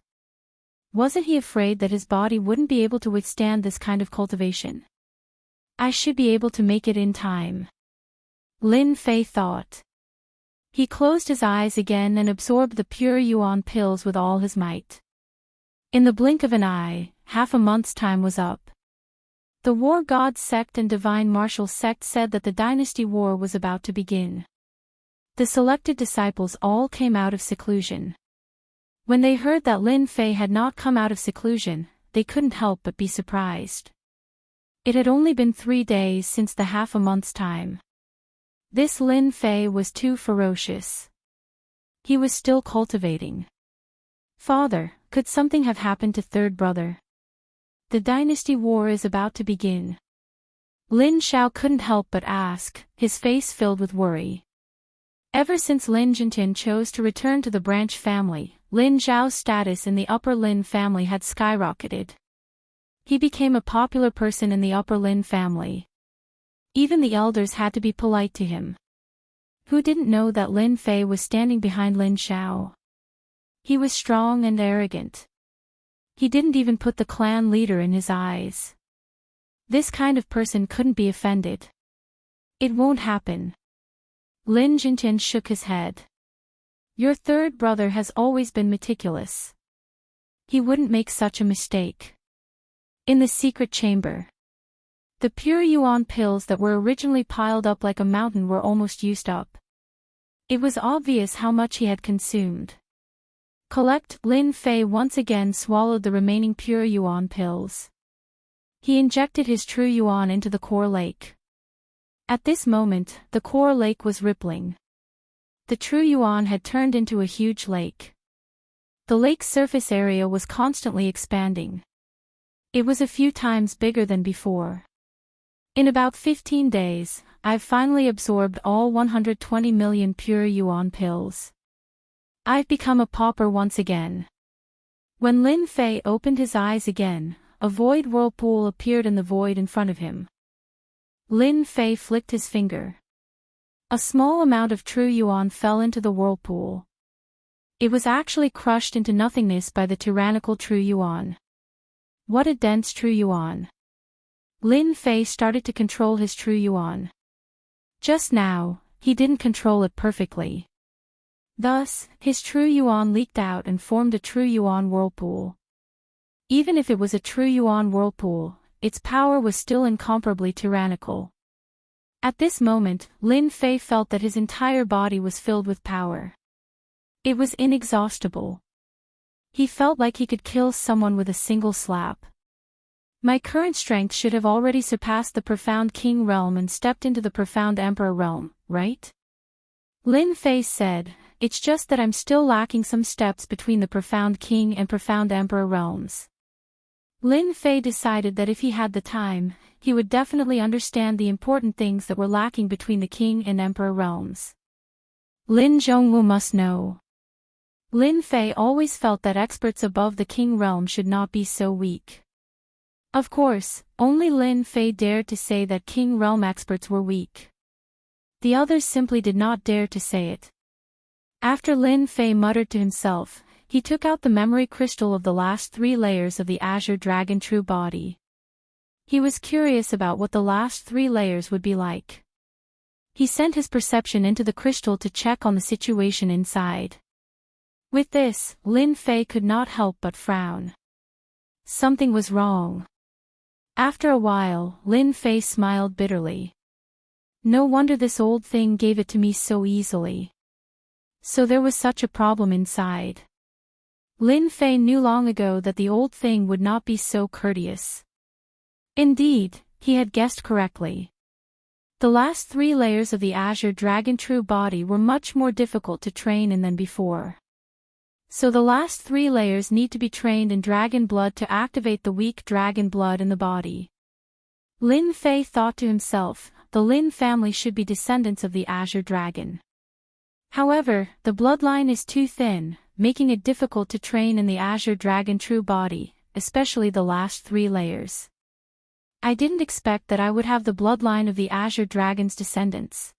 Wasn't he afraid that his body wouldn't be able to withstand this kind of cultivation? I should be able to make it in time. Lin Fei thought. He closed his eyes again and absorbed the pure yuan pills with all his might. In the blink of an eye, half a month's time was up. The War God sect and Divine Martial sect said that the dynasty war was about to begin. The selected disciples all came out of seclusion. When they heard that Lin Fei had not come out of seclusion, they couldn't help but be surprised. It had only been 3 days since the half a month's time. This Lin Fei was too ferocious. He was still cultivating. Father, could something have happened to third brother? The dynasty war is about to begin. Lin Xiao couldn't help but ask, his face filled with worry. Ever since Lin Jintian chose to return to the branch family, Lin Zhao's status in the upper Lin family had skyrocketed. He became a popular person in the upper Lin family. Even the elders had to be polite to him. Who didn't know that Lin Fei was standing behind Lin Xiao? He was strong and arrogant. He didn't even put the clan leader in his eyes. This kind of person couldn't be offended. It won't happen. Lin Jintian shook his head. Your third brother has always been meticulous. He wouldn't make such a mistake. In the secret chamber. The pure yuan pills that were originally piled up like a mountain were almost used up. It was obvious how much he had consumed. Lin Fei once again swallowed the remaining pure yuan pills. He injected his true yuan into the core lake. At this moment, the core lake was rippling. The true yuan had turned into a huge lake. The lake's surface area was constantly expanding. It was a few times bigger than before. In about 15 days, I've finally absorbed all 120 million pure yuan pills. I've become a pauper once again. When Lin Fei opened his eyes again, a void whirlpool appeared in the void in front of him. Lin Fei flicked his finger. A small amount of true yuan fell into the whirlpool. It was actually crushed into nothingness by the tyrannical true yuan. What a dense true yuan. Lin Fei started to control his true yuan. Just now, he didn't control it perfectly. Thus, his true yuan leaked out and formed a true yuan whirlpool. Even if it was a true yuan whirlpool, its power was still incomparably tyrannical. At this moment, Lin Fei felt that his entire body was filled with power. It was inexhaustible. He felt like he could kill someone with a single slap. My current strength should have already surpassed the profound king realm and stepped into the profound emperor realm, right? Lin Fei said, it's just that I'm still lacking some steps between the profound king and profound emperor realms. Lin Fei decided that if he had the time, he would definitely understand the important things that were lacking between the king and emperor realms. Lin Zhongwu must know. Lin Fei always felt that experts above the king realm should not be so weak. Of course, only Lin Fei dared to say that king realm experts were weak. The others simply did not dare to say it. After Lin Fei muttered to himself, he took out the memory crystal of the last 3 layers of the Azure Dragon True Body. He was curious about what the last 3 layers would be like. He sent his perception into the crystal to check on the situation inside. With this, Lin Fei could not help but frown. Something was wrong. After a while, Lin Fei smiled bitterly. No wonder this old thing gave it to me so easily. So there was such a problem inside. Lin Fei knew long ago that the old thing would not be so courteous. Indeed, he had guessed correctly. The last 3 layers of the Azure Dragon true body were much more difficult to train in than before. So the last 3 layers need to be trained in dragon blood to activate the weak dragon blood in the body. Lin Fei thought to himself, the Lin family should be descendants of the Azure Dragon. However, the bloodline is too thin, making it difficult to train in the Azure Dragon true body, especially the last 3 layers. I didn't expect that I would have the bloodline of the Azure Dragon's descendants.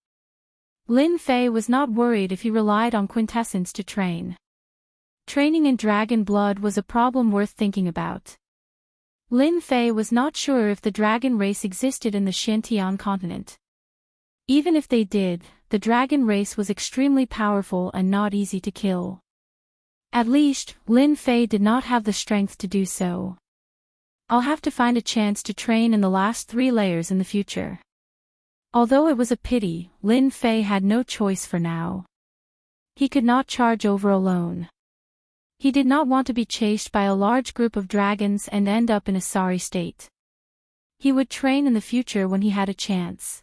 Lin Fei was not worried if he relied on quintessence to train. Training in dragon blood was a problem worth thinking about. Lin Fei was not sure if the dragon race existed in the Xintian continent. Even if they did, the dragon race was extremely powerful and not easy to kill. At least, Lin Fei did not have the strength to do so. I'll have to find a chance to train in the last 3 layers in the future. Although it was a pity, Lin Fei had no choice for now. He could not charge over alone. He did not want to be chased by a large group of dragons and end up in a sorry state. He would train in the future when he had a chance.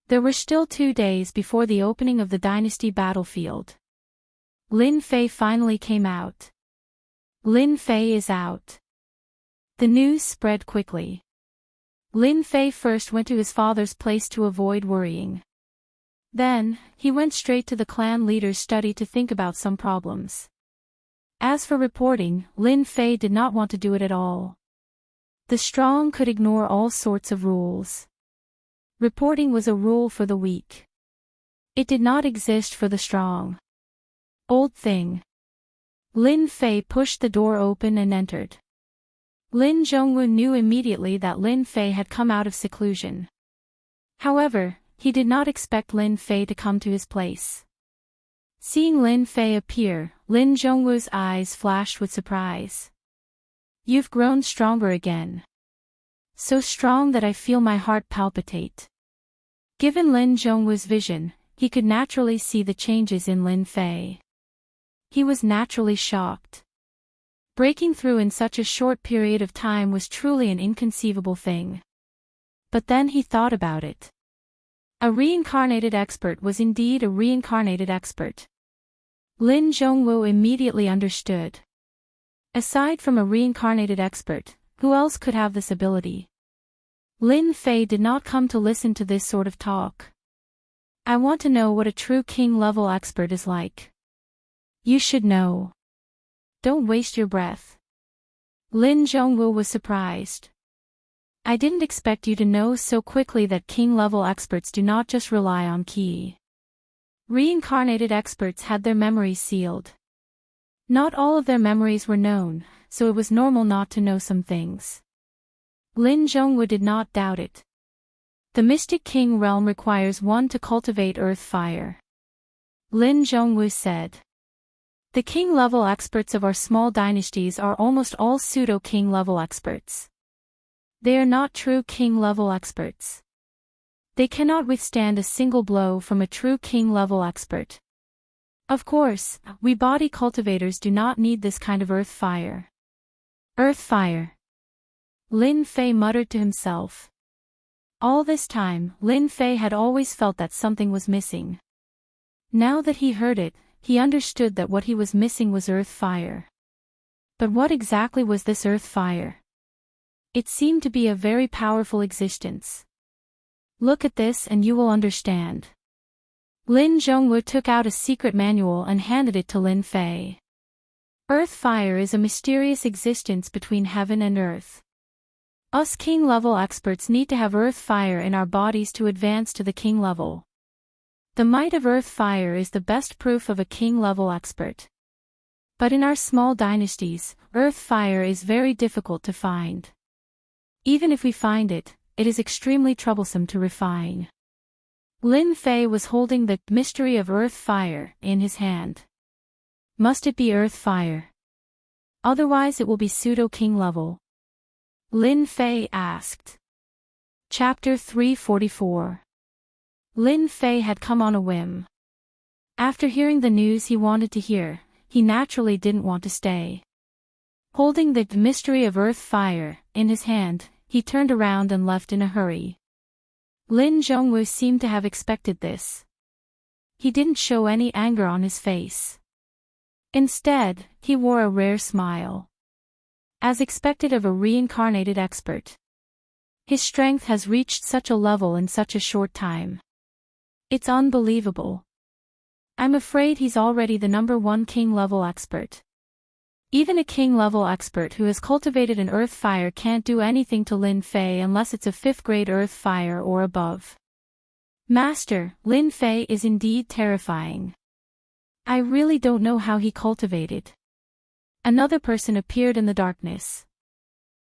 There were still 2 days before the opening of the dynasty battlefield. Lin Fei finally came out. Lin Fei is out. The news spread quickly. Lin Fei first went to his father's place to avoid worrying. Then, he went straight to the clan leader's study to think about some problems. As for reporting, Lin Fei did not want to do it at all. The strong could ignore all sorts of rules. Reporting was a rule for the weak. It did not exist for the strong. Old thing. Lin Fei pushed the door open and entered. Lin Zhongwu knew immediately that Lin Fei had come out of seclusion. However, he did not expect Lin Fei to come to his place. Seeing Lin Fei appear, Lin Zhongwu's eyes flashed with surprise. You've grown stronger again. So strong that I feel my heart palpitate. Given Lin Zhongwu's vision, he could naturally see the changes in Lin Fei. He was naturally shocked. Breaking through in such a short period of time was truly an inconceivable thing. But then he thought about it. A reincarnated expert was indeed a reincarnated expert. Lin Zhongwu immediately understood. Aside from a reincarnated expert, who else could have this ability? Lin Fei did not come to listen to this sort of talk. I want to know what a true king-level expert is like. You should know. Don't waste your breath. Lin Zhongwu was surprised. I didn't expect you to know so quickly that king-level experts do not just rely on ki. Reincarnated experts had their memories sealed. Not all of their memories were known, so it was normal not to know some things. Lin Zhongwu did not doubt it. The Mystic King realm requires one to cultivate earth fire. Lin Zhongwu said. The king-level experts of our small dynasties are almost all pseudo-king-level experts. They are not true king-level experts. They cannot withstand a single blow from a true king-level expert. Of course, we body cultivators do not need this kind of earth fire. Earth fire. Lin Fei muttered to himself. All this time, Lin Fei had always felt that something was missing. Now that he heard it, he understood that what he was missing was earth fire. But what exactly was this earth fire? It seemed to be a very powerful existence. Look at this and you will understand. Lin Zhongwu took out a secret manual and handed it to Lin Fei. Earth fire is a mysterious existence between heaven and earth. Us king-level experts need to have earth fire in our bodies to advance to the king level. The might of earth fire is the best proof of a king-level expert. But in our small dynasties, earth fire is very difficult to find. Even if we find it, it is extremely troublesome to refine. Lin Fei was holding the mystery of earth fire in his hand. Must it be earth fire? Otherwise it will be pseudo-king level. Lin Fei asked. Chapter 344. Lin Fei had come on a whim. After hearing the news he wanted to hear, he naturally didn't want to stay. Holding the mystery of earth fire in his hand, he turned around and left in a hurry. Lin Zhongwu seemed to have expected this. He didn't show any anger on his face. Instead, he wore a rare smile. As expected of a reincarnated expert. His strength has reached such a level in such a short time. It's unbelievable. I'm afraid he's already the #1 king-level expert. Even a king-level expert who has cultivated an earth fire can't do anything to Lin Fei unless it's a 5th grade earth fire or above. Master, Lin Fei is indeed terrifying. I really don't know how he cultivated. Another person appeared in the darkness.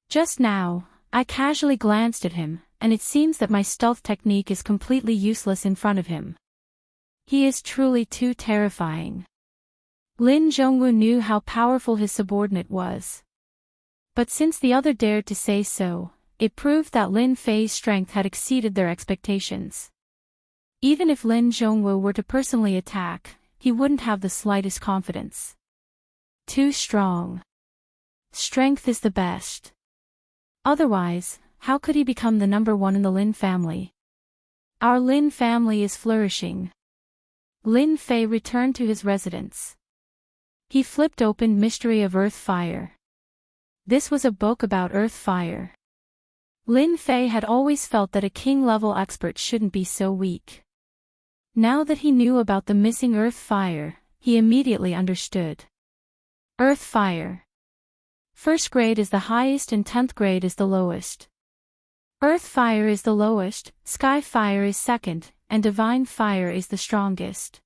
Just now, I casually glanced at him, and it seems that my stealth technique is completely useless in front of him. He is truly too terrifying. Lin Zhongwu knew how powerful his subordinate was. But since the other dared to say so, it proved that Lin Fei's strength had exceeded their expectations. Even if Lin Zhongwu were to personally attack, he wouldn't have the slightest confidence. Too strong. Strength is the best. Otherwise, how could he become the #1 in the Lin family? Our Lin family is flourishing. Lin Fei returned to his residence. He flipped open Mystery of Earth Fire. This was a book about earth fire. Lin Fei had always felt that a king-level expert shouldn't be so weak. Now that he knew about the missing earth fire, he immediately understood. Earth fire. 1st grade is the highest and 10th grade is the lowest. Earth fire is the lowest, sky fire is 2nd, and divine fire is the strongest.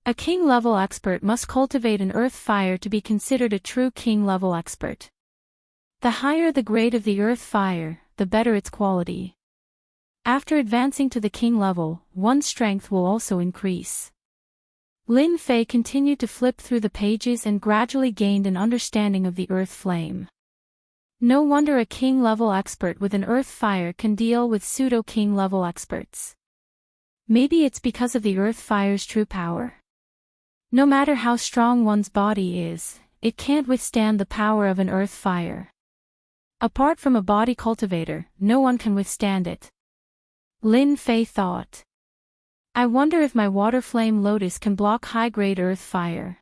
A king-level expert must cultivate an earth fire to be considered a true king-level expert. The higher the grade of the earth fire, the better its quality. After advancing to the king level, one's strength will also increase. Lin Fei continued to flip through the pages and gradually gained an understanding of the earth flame. No wonder a king-level expert with an earth fire can deal with pseudo-king-level experts. Maybe it's because of the earth fire's true power. No matter how strong one's body is, it can't withstand the power of an earth fire. Apart from a body cultivator, no one can withstand it. Lin Fei thought. I wonder if my water flame lotus can block high-grade earth fire.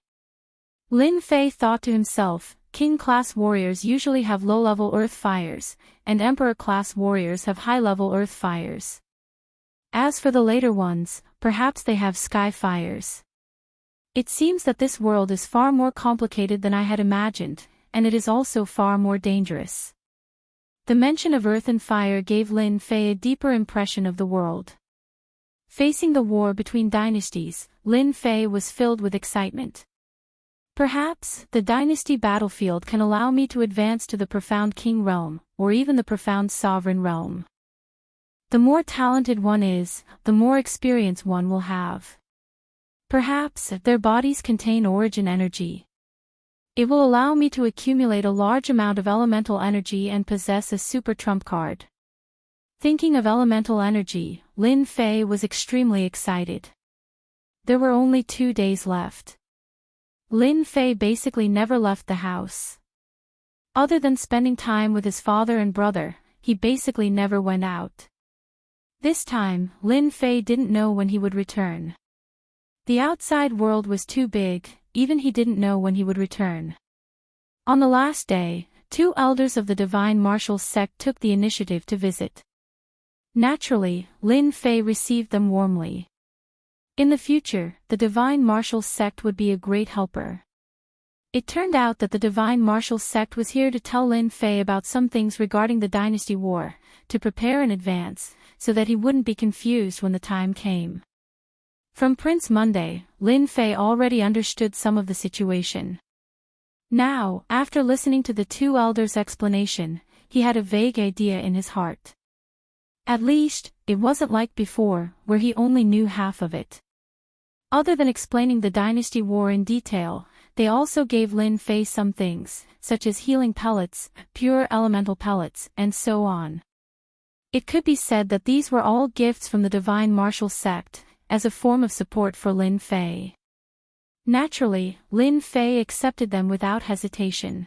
Lin Fei thought to himself, king-class warriors usually have low-level earth fires, and emperor-class warriors have high-level earth fires. As for the later ones, perhaps they have sky fires. It seems that this world is far more complicated than I had imagined, and it is also far more dangerous. The mention of earth and fire gave Lin Fei a deeper impression of the world. Facing the war between dynasties, Lin Fei was filled with excitement. Perhaps, the dynasty battlefield can allow me to advance to the profound king realm, or even the profound sovereign realm. The more talented one is, the more experience one will have. Perhaps, their bodies contain origin energy. It will allow me to accumulate a large amount of elemental energy and possess a super trump card. Thinking of elemental energy, Lin Fei was extremely excited. There were only 2 days left. Lin Fei basically never left the house. Other than spending time with his father and brother, he basically never went out. This time, Lin Fei didn't know when he would return. The outside world was too big, even he didn't know when he would return. On the last day, 2 elders of the Divine Martial sect took the initiative to visit. Naturally, Lin Fei received them warmly. In the future, the Divine Martial sect would be a great helper. It turned out that the Divine Martial sect was here to tell Lin Fei about some things regarding the dynasty war, to prepare in advance, so that he wouldn't be confused when the time came. From Prince Monday, Lin Fei already understood some of the situation. Now, after listening to the 2 elders' explanation, he had a vague idea in his heart. At least, it wasn't like before, where he only knew half of it. Other than explaining the dynasty war in detail, they also gave Lin Fei some things, such as healing pellets, pure elemental pellets, and so on. It could be said that these were all gifts from the divine martial sect, as a form of support for Lin Fei. Naturally, Lin Fei accepted them without hesitation.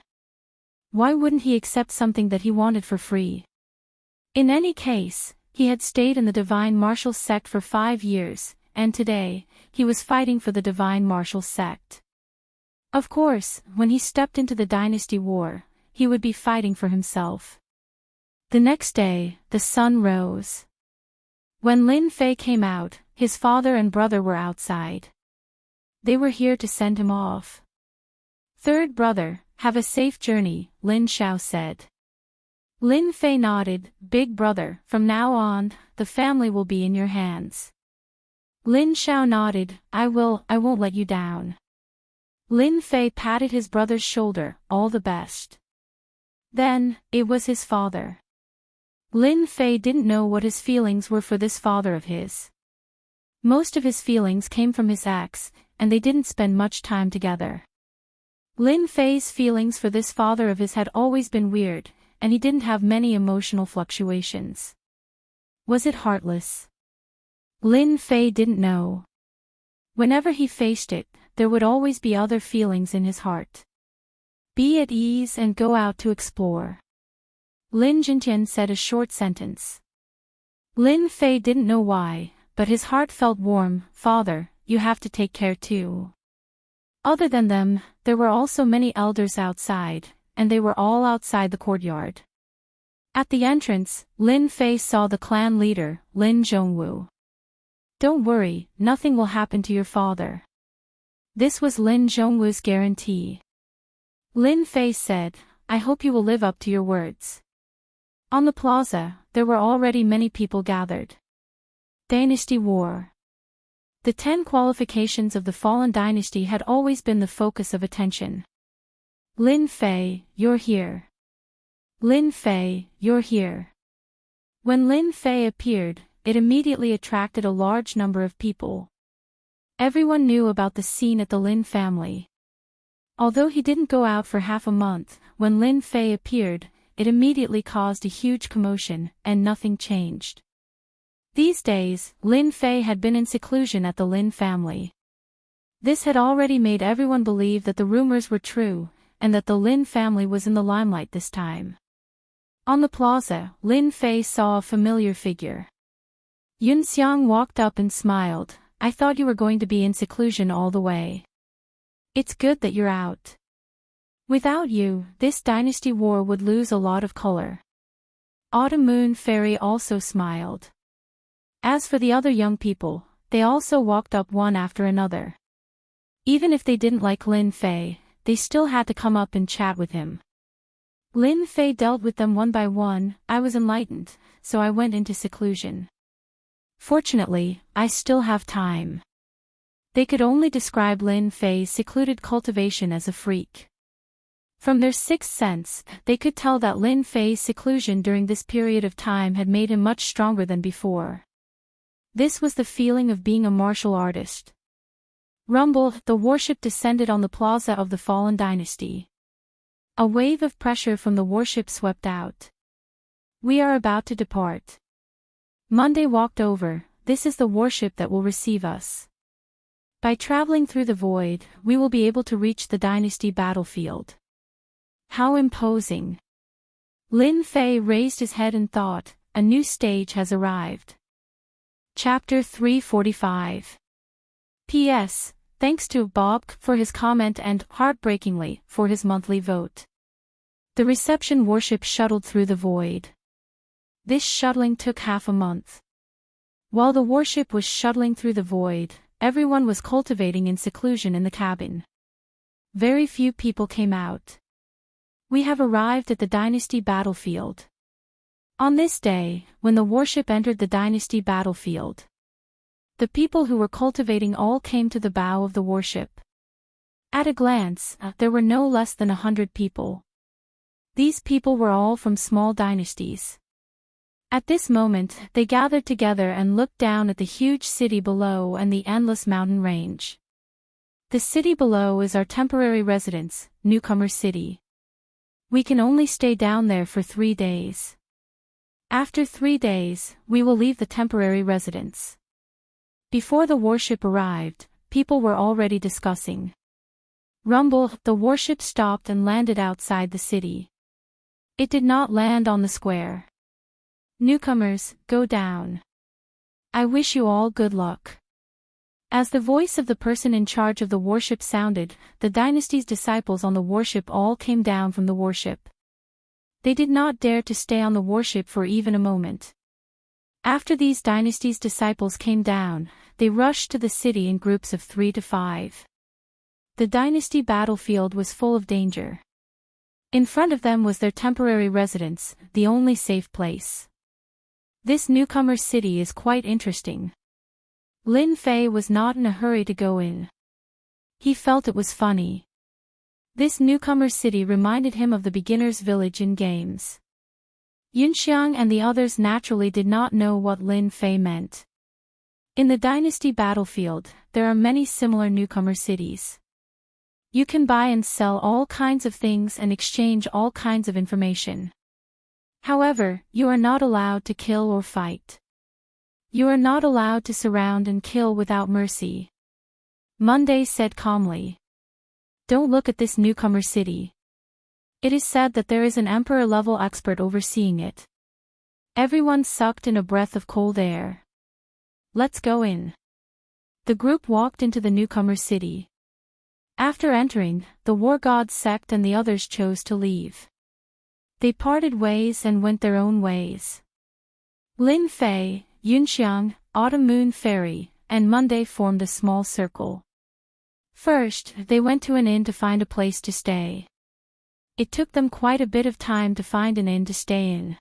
Why wouldn't he accept something that he wanted for free? In any case, he had stayed in the divine martial sect for 5 years, and today, he was fighting for the divine martial sect. Of course, when he stepped into the dynasty war, he would be fighting for himself. The next day, the sun rose. When Lin Fei came out, his father and brother were outside. They were here to send him off. "Third brother, have a safe journey," Lin Xiao said. Lin Fei nodded. "Big brother, from now on, the family will be in your hands." Lin Xiao nodded. I won't let you down." Lin Fei patted his brother's shoulder. "All the best." Then, it was his father. Lin Fei didn't know what his feelings were for this father of his. Most of his feelings came from his ex, and they didn't spend much time together. Lin Fei's feelings for this father of his had always been weird, and he didn't have many emotional fluctuations. Was it heartless? Lin Fei didn't know. Whenever he faced it, there would always be other feelings in his heart. Be at ease and go out to explore. Lin Jintian said a short sentence. Lin Fei didn't know why, but his heart felt warm. "Father, you have to take care too." Other than them, there were also many elders outside, and they were all outside the courtyard. At the entrance, Lin Fei saw the clan leader, Lin Zhongwu. "Don't worry, nothing will happen to your father." This was Lin Zhongwu's guarantee. Lin Fei said, "I hope you will live up to your words." On the plaza, there were already many people gathered. Dynasty War. The 10 qualifications of the fallen dynasty had always been the focus of attention. "Lin Fei, you're here. Lin Fei, you're here." When Lin Fei appeared, it immediately attracted a large number of people. Everyone knew about the scene at the Lin family. Although he didn't go out for half a month, when Lin Fei appeared, it immediately caused a huge commotion, and nothing changed. These days, Lin Fei had been in seclusion at the Lin family. This had already made everyone believe that the rumors were true, and that the Lin family was in the limelight this time. On the plaza, Lin Fei saw a familiar figure. Yun Xiang walked up and smiled. "I thought you were going to be in seclusion all the way. It's good that you're out. Without you, this dynasty war would lose a lot of color." Autumn Moon Fairy also smiled. As for the other young people, they also walked up one after another. Even if they didn't like Lin Fei, they still had to come up and chat with him. Lin Fei dealt with them one by one. "I was enlightened, so I went into seclusion. Fortunately, I still have time." They could only describe Lin Fei's secluded cultivation as a freak. From their sixth sense, they could tell that Lin Fei's seclusion during this period of time had made him much stronger than before. This was the feeling of being a martial artist. Rumble, the warship descended on the plaza of the fallen dynasty. A wave of pressure from the warship swept out. "We are about to depart." Monday walked over. "This is the warship that will receive us. By traveling through the void, we will be able to reach the dynasty battlefield." How imposing. Lin Fei raised his head and thought, a new stage has arrived. Chapter 345. P.S. Thanks to Bob for his comment and, heartbreakingly, for his monthly vote. The reception warship shuttled through the void. This shuttling took half a month. While the warship was shuttling through the void, everyone was cultivating in seclusion in the cabin. Very few people came out. "We have arrived at the dynasty battlefield." On this day, when the warship entered the dynasty battlefield, the people who were cultivating all came to the bow of the warship. At a glance, there were no less than 100 people. These people were all from small dynasties. At this moment, they gathered together and looked down at the huge city below and the endless mountain range. The city below is our temporary residence, Newcomer City. We can only stay down there for 3 days. After 3 days, we will leave the temporary residence. Before the warship arrived, people were already discussing. Rumble, the warship stopped and landed outside the city. It did not land on the square. Newcomers, go down. I wish you all good luck. As the voice of the person in charge of the warship sounded, the dynasty's disciples on the warship all came down from the warship. They did not dare to stay on the warship for even a moment. After these dynasty's disciples came down, they rushed to the city in groups of 3 to 5. The dynasty battlefield was full of danger. In front of them was their temporary residence, the only safe place. This newcomer city is quite interesting. Lin Fei was not in a hurry to go in. He felt it was funny. This newcomer city reminded him of the beginner's village in games. Yunxiang and the others naturally did not know what Lin Fei meant. In the dynasty battlefield, there are many similar newcomer cities. You can buy and sell all kinds of things and exchange all kinds of information. However, you are not allowed to kill or fight. You are not allowed to surround and kill without mercy. Monday said calmly. Don't look at this newcomer city. It is said that there is an emperor-level expert overseeing it. Everyone sucked in a breath of cold air. Let's go in. The group walked into the newcomer city. After entering, the war god sect and the others chose to leave. They parted ways and went their own ways. Lin Fei, Yunxiang, Autumn Moon Fairy, and Monday formed a small circle. First, they went to an inn to find a place to stay. It took them quite a bit of time to find an inn to stay in.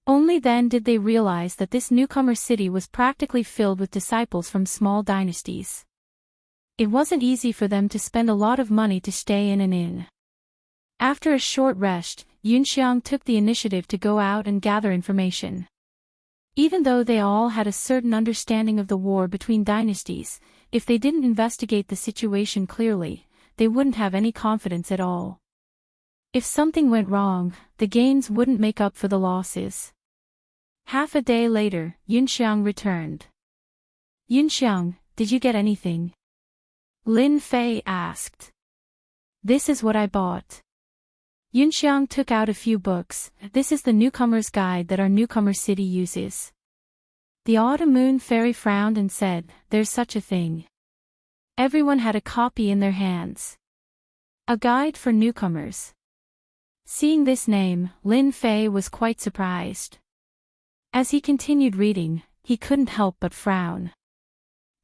Only then did they realize that this newcomer city was practically filled with disciples from small dynasties. It wasn't easy for them to spend a lot of money to stay in an inn. After a short rest, Yunxiang took the initiative to go out and gather information. Even though they all had a certain understanding of the war between dynasties, if they didn't investigate the situation clearly, they wouldn't have any confidence at all. If something went wrong, the gains wouldn't make up for the losses. Half a day later, Yunxiang returned. Yunxiang, did you get anything? Lin Fei asked. This is what I bought. Yunxiang took out a few books. This is the newcomer's guide that our newcomer city uses. The Autumn Moon Fairy frowned and said, there's such a thing. Everyone had a copy in their hands. A guide for newcomers. Seeing this name, Lin Fei was quite surprised. As he continued reading, he couldn't help but frown.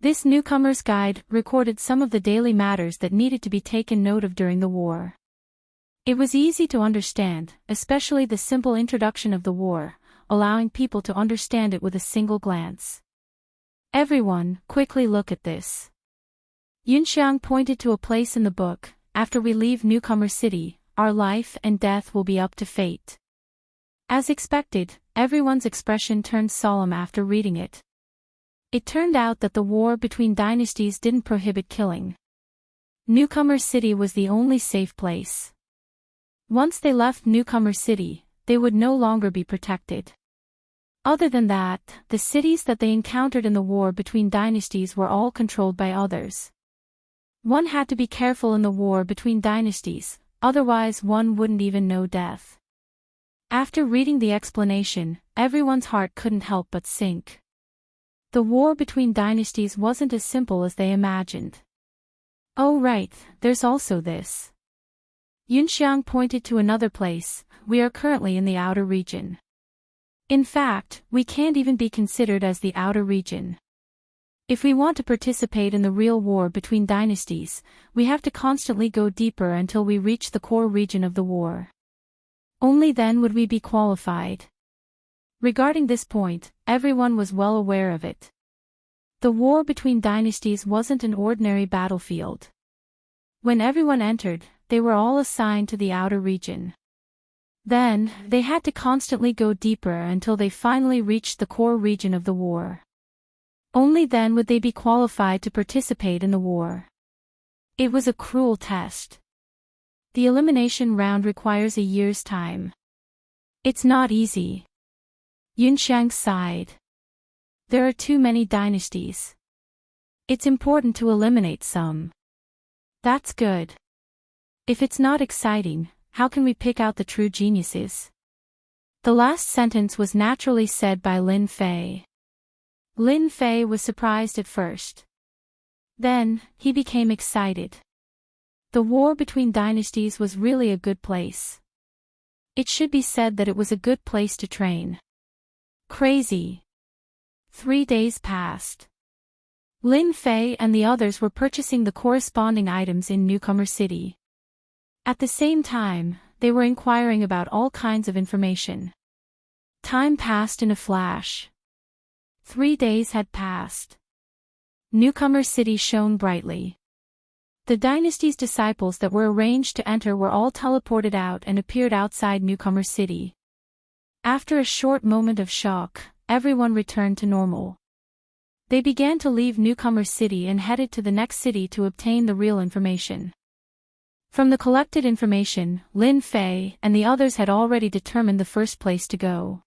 This newcomer's guide recorded some of the daily matters that needed to be taken note of during the war. It was easy to understand, especially the simple introduction of the war, allowing people to understand it with a single glance. Everyone, quickly look at this. Yunxiang pointed to a place in the book. After we leave Newcomer City, our life and death will be up to fate. As expected, everyone's expression turned solemn after reading it. It turned out that the war between dynasties didn't prohibit killing. Newcomer City was the only safe place. Once they left Newcomer City, they would no longer be protected. Other than that, the cities that they encountered in the war between dynasties were all controlled by others. One had to be careful in the war between dynasties, otherwise one wouldn't even know death. After reading the explanation, everyone's heart couldn't help but sink. The war between dynasties wasn't as simple as they imagined. Oh right, there's also this. Yunxiang pointed to another place. We are currently in the outer region. In fact, we can't even be considered as the outer region. If we want to participate in the real war between dynasties, we have to constantly go deeper until we reach the core region of the war. Only then would we be qualified. Regarding this point, everyone was well aware of it. The war between dynasties wasn't an ordinary battlefield. When everyone entered, they were all assigned to the outer region. Then, they had to constantly go deeper until they finally reached the core region of the war. Only then would they be qualified to participate in the war. It was a cruel test. The elimination round requires a year's time. It's not easy. Yunxiang sighed. There are too many dynasties. It's important to eliminate some. That's good. If it's not exciting, how can we pick out the true geniuses? The last sentence was naturally said by Lin Fei. Lin Fei was surprised at first. Then, he became excited. The war between dynasties was really a good place. It should be said that it was a good place to train. Crazy. 3 days passed. Lin Fei and the others were purchasing the corresponding items in Newcomer City. At the same time, they were inquiring about all kinds of information. Time passed in a flash. 3 days had passed. Newcomer City shone brightly. The dynasty's disciples that were arranged to enter were all teleported out and appeared outside Newcomer City. After a short moment of shock, everyone returned to normal. They began to leave Newcomer City and headed to the next city to obtain the real information. From the collected information, Lin Fei and the others had already determined the first place to go.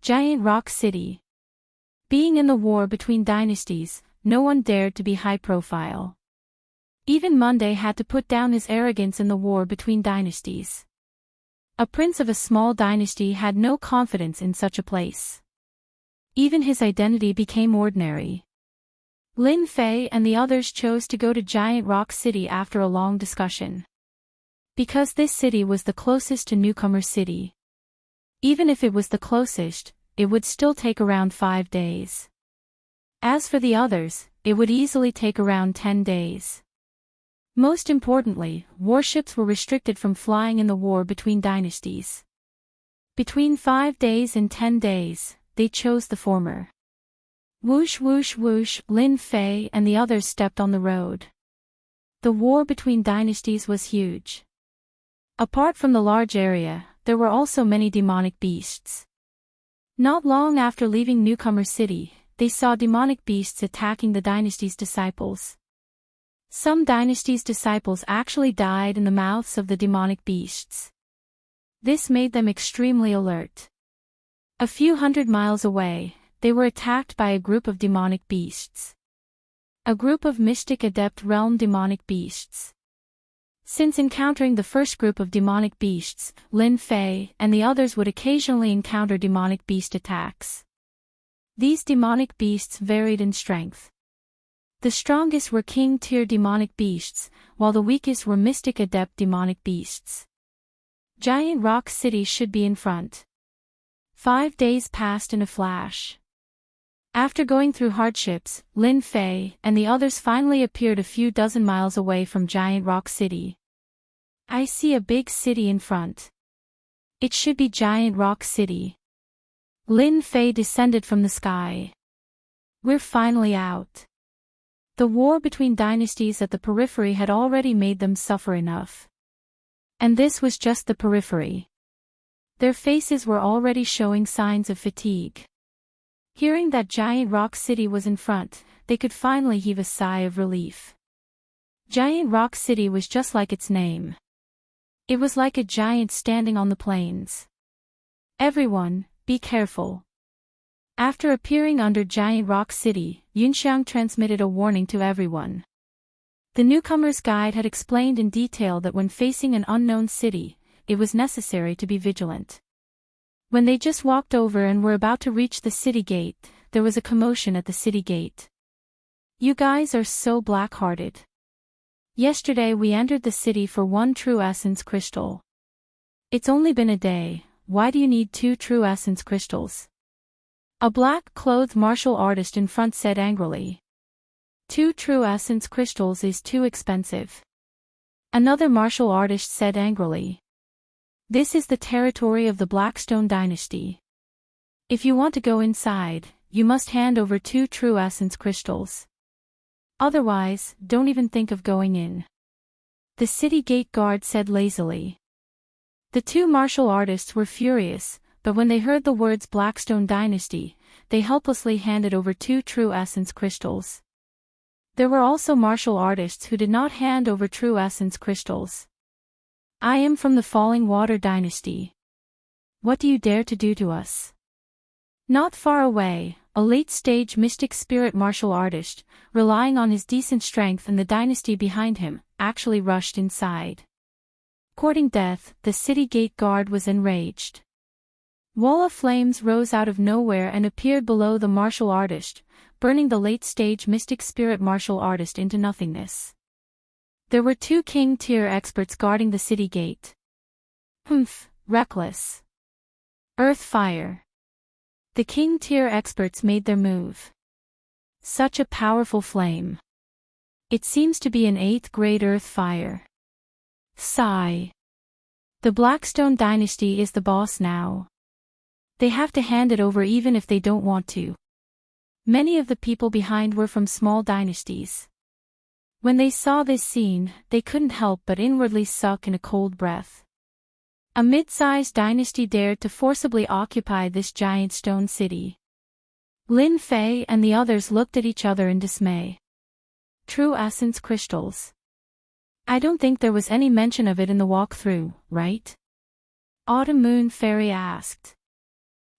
Giant Rock City. Being in the war between dynasties, no one dared to be high profile. Even Monday had to put down his arrogance in the war between dynasties. A prince of a small dynasty had no confidence in such a place. Even his identity became ordinary. Lin Fei and the others chose to go to Giant Rock City after a long discussion. Because this city was the closest to Newcomer City. Even if it was the closest, it would still take around 5 days. As for the others, it would easily take around 10 days. Most importantly, warships were restricted from flying in the war between dynasties. Between 5 days and 10 days, they chose the former. Whoosh whoosh whoosh, Lin Fei and the others stepped on the road. The war between dynasties was huge. Apart from the large area, there were also many demonic beasts. Not long after leaving Newcomer City, they saw demonic beasts attacking the dynasty's disciples. Some dynasty's disciples actually died in the mouths of the demonic beasts. This made them extremely alert. A few hundred miles away, they were attacked by a group of demonic beasts. A group of mystic adept realm demonic beasts. Since encountering the first group of demonic beasts, Lin Fei and the others would occasionally encounter demonic beast attacks. These demonic beasts varied in strength. The strongest were king-tier demonic beasts, while the weakest were mystic adept demonic beasts. Giant Rock City should be in front. 5 days passed in a flash. After going through hardships, Lin Fei and the others finally appeared a few dozen miles away from Giant Rock City. I see a big city in front. It should be Giant Rock City. Lin Fei descended from the sky. We're finally out. The war between dynasties at the periphery had already made them suffer enough. And this was just the periphery. Their faces were already showing signs of fatigue. Hearing that Giant Rock City was in front, they could finally heave a sigh of relief. Giant Rock City was just like its name. It was like a giant standing on the plains. Everyone, be careful. After appearing under Giant Rock City, Yunxiang transmitted a warning to everyone. The newcomer's guide had explained in detail that when facing an unknown city, it was necessary to be vigilant. When they just walked over and were about to reach the city gate, there was a commotion at the city gate. You guys are so black-hearted. Yesterday we entered the city for 1 true essence crystal. It's only been a day, why do you need 2 true essence crystals? A black-clothed martial artist in front said angrily. 2 true essence crystals is too expensive. Another martial artist said angrily. This is the territory of the Blackstone dynasty. If you want to go inside, you must hand over 2 true essence crystals. Otherwise, don't even think of going in. The city gate guard said lazily. The The two martial artists were furious, but when they heard the words Blackstone Dynasty, they helplessly handed over 2 true essence crystals. There were also martial artists who did not hand over true essence crystals. I am from the Falling Water Dynasty. What do you dare to do to us? Not far away, a late-stage mystic spirit martial artist, relying on his decent strength and the dynasty behind him, actually rushed inside. Courting death, the city gate guard was enraged. Wall of flames rose out of nowhere and appeared below the martial artist, burning the late-stage mystic spirit martial artist into nothingness. There were 2 king-tier experts guarding the city gate. Reckless. Earth fire. The king-tier experts made their move. Such a powerful flame. It seems to be an 8th grade earth fire. Sigh. The Blackstone Dynasty is the boss now. They have to hand it over even if they don't want to. Many of the people behind were from small dynasties. When they saw this scene, they couldn't help but inwardly suck in a cold breath. A mid-sized dynasty dared to forcibly occupy this giant stone city. Lin Fei and the others looked at each other in dismay. True essence crystals. I don't think there was any mention of it in the walkthrough, right? Autumn Moon Fairy asked.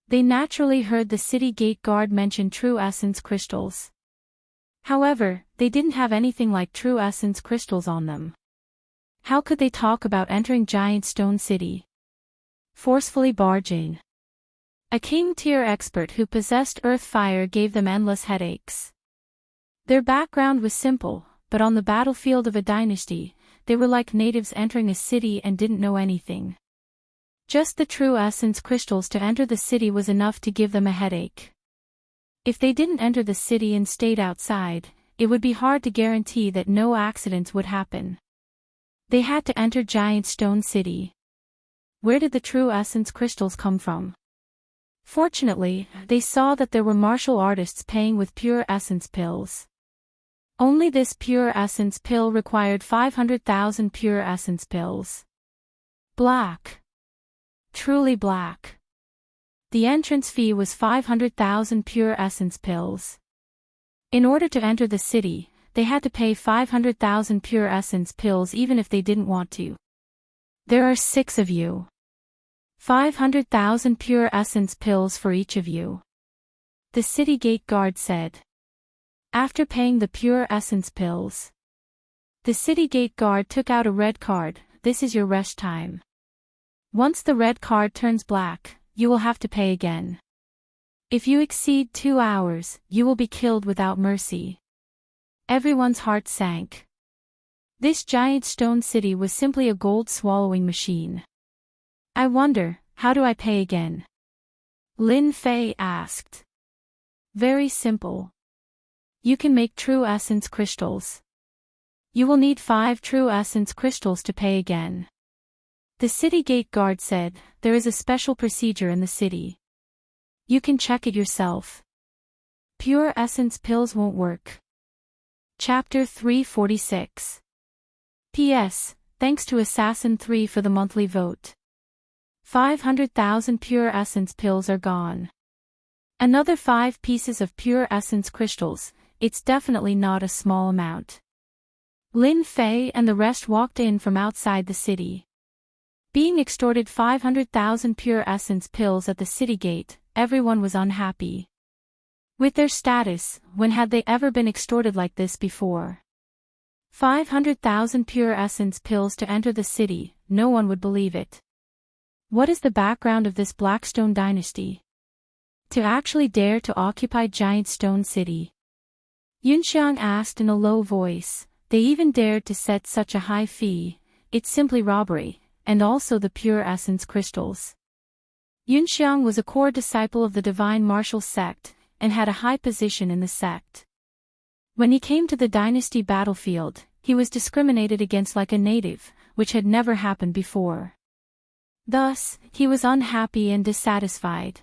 They naturally heard the city gate guard mention true essence crystals. However, they didn't have anything like true essence crystals on them. How could they talk about entering giant stone city? Forcefully barging. A king-tier expert who possessed earth fire gave them endless headaches. Their background was simple, but on the battlefield of a dynasty, they were like natives entering a city and didn't know anything. Just the true essence crystals to enter the city was enough to give them a headache. If they didn't enter the city and stayed outside, it would be hard to guarantee that no accidents would happen. They had to enter Giant Stone City. Where did the true essence crystals come from? Fortunately, they saw that there were martial artists paying with pure essence pills. Only this pure essence pill required 500,000 pure essence pills. Black. Truly black. The entrance fee was 500,000 pure essence pills. In order to enter the city, they had to pay 500,000 pure essence pills even if they didn't want to. There are 6 of you. 500,000 pure essence pills for each of you. The city gate guard said. After paying the pure essence pills, the city gate guard took out a red card. This is your rest time. Once the red card turns black, you will have to pay again. If you exceed 2 hours, you will be killed without mercy. Everyone's heart sank. This giant stone city was simply a gold-swallowing machine. I wonder, how do I pay again? Lin Fei asked. Very simple. You can make true essence crystals. You will need 5 true essence crystals to pay again. The city gate guard said, there is a special procedure in the city. You can check it yourself. Pure essence pills won't work. Chapter 346. P.S. Thanks to Assassin 3 for the monthly vote. 500,000 pure essence pills are gone. Another 5 pieces of pure essence crystals. It's definitely not a small amount. Lin Fei and the rest walked in from outside the city. Being extorted 500,000 pure essence pills at the city gate, everyone was unhappy. With their status, when had they ever been extorted like this before? 500,000 pure essence pills to enter the city, no one would believe it. What is the background of this Blackstone dynasty? To actually dare to occupy Giant Stone City? Yunxiang asked in a low voice. They even dared to set such a high fee. It's simply robbery, and also the pure essence crystals. Yunxiang was a core disciple of the divine martial sect, and had a high position in the sect. When he came to the dynasty battlefield, he was discriminated against like a native, which had never happened before. Thus, he was unhappy and dissatisfied.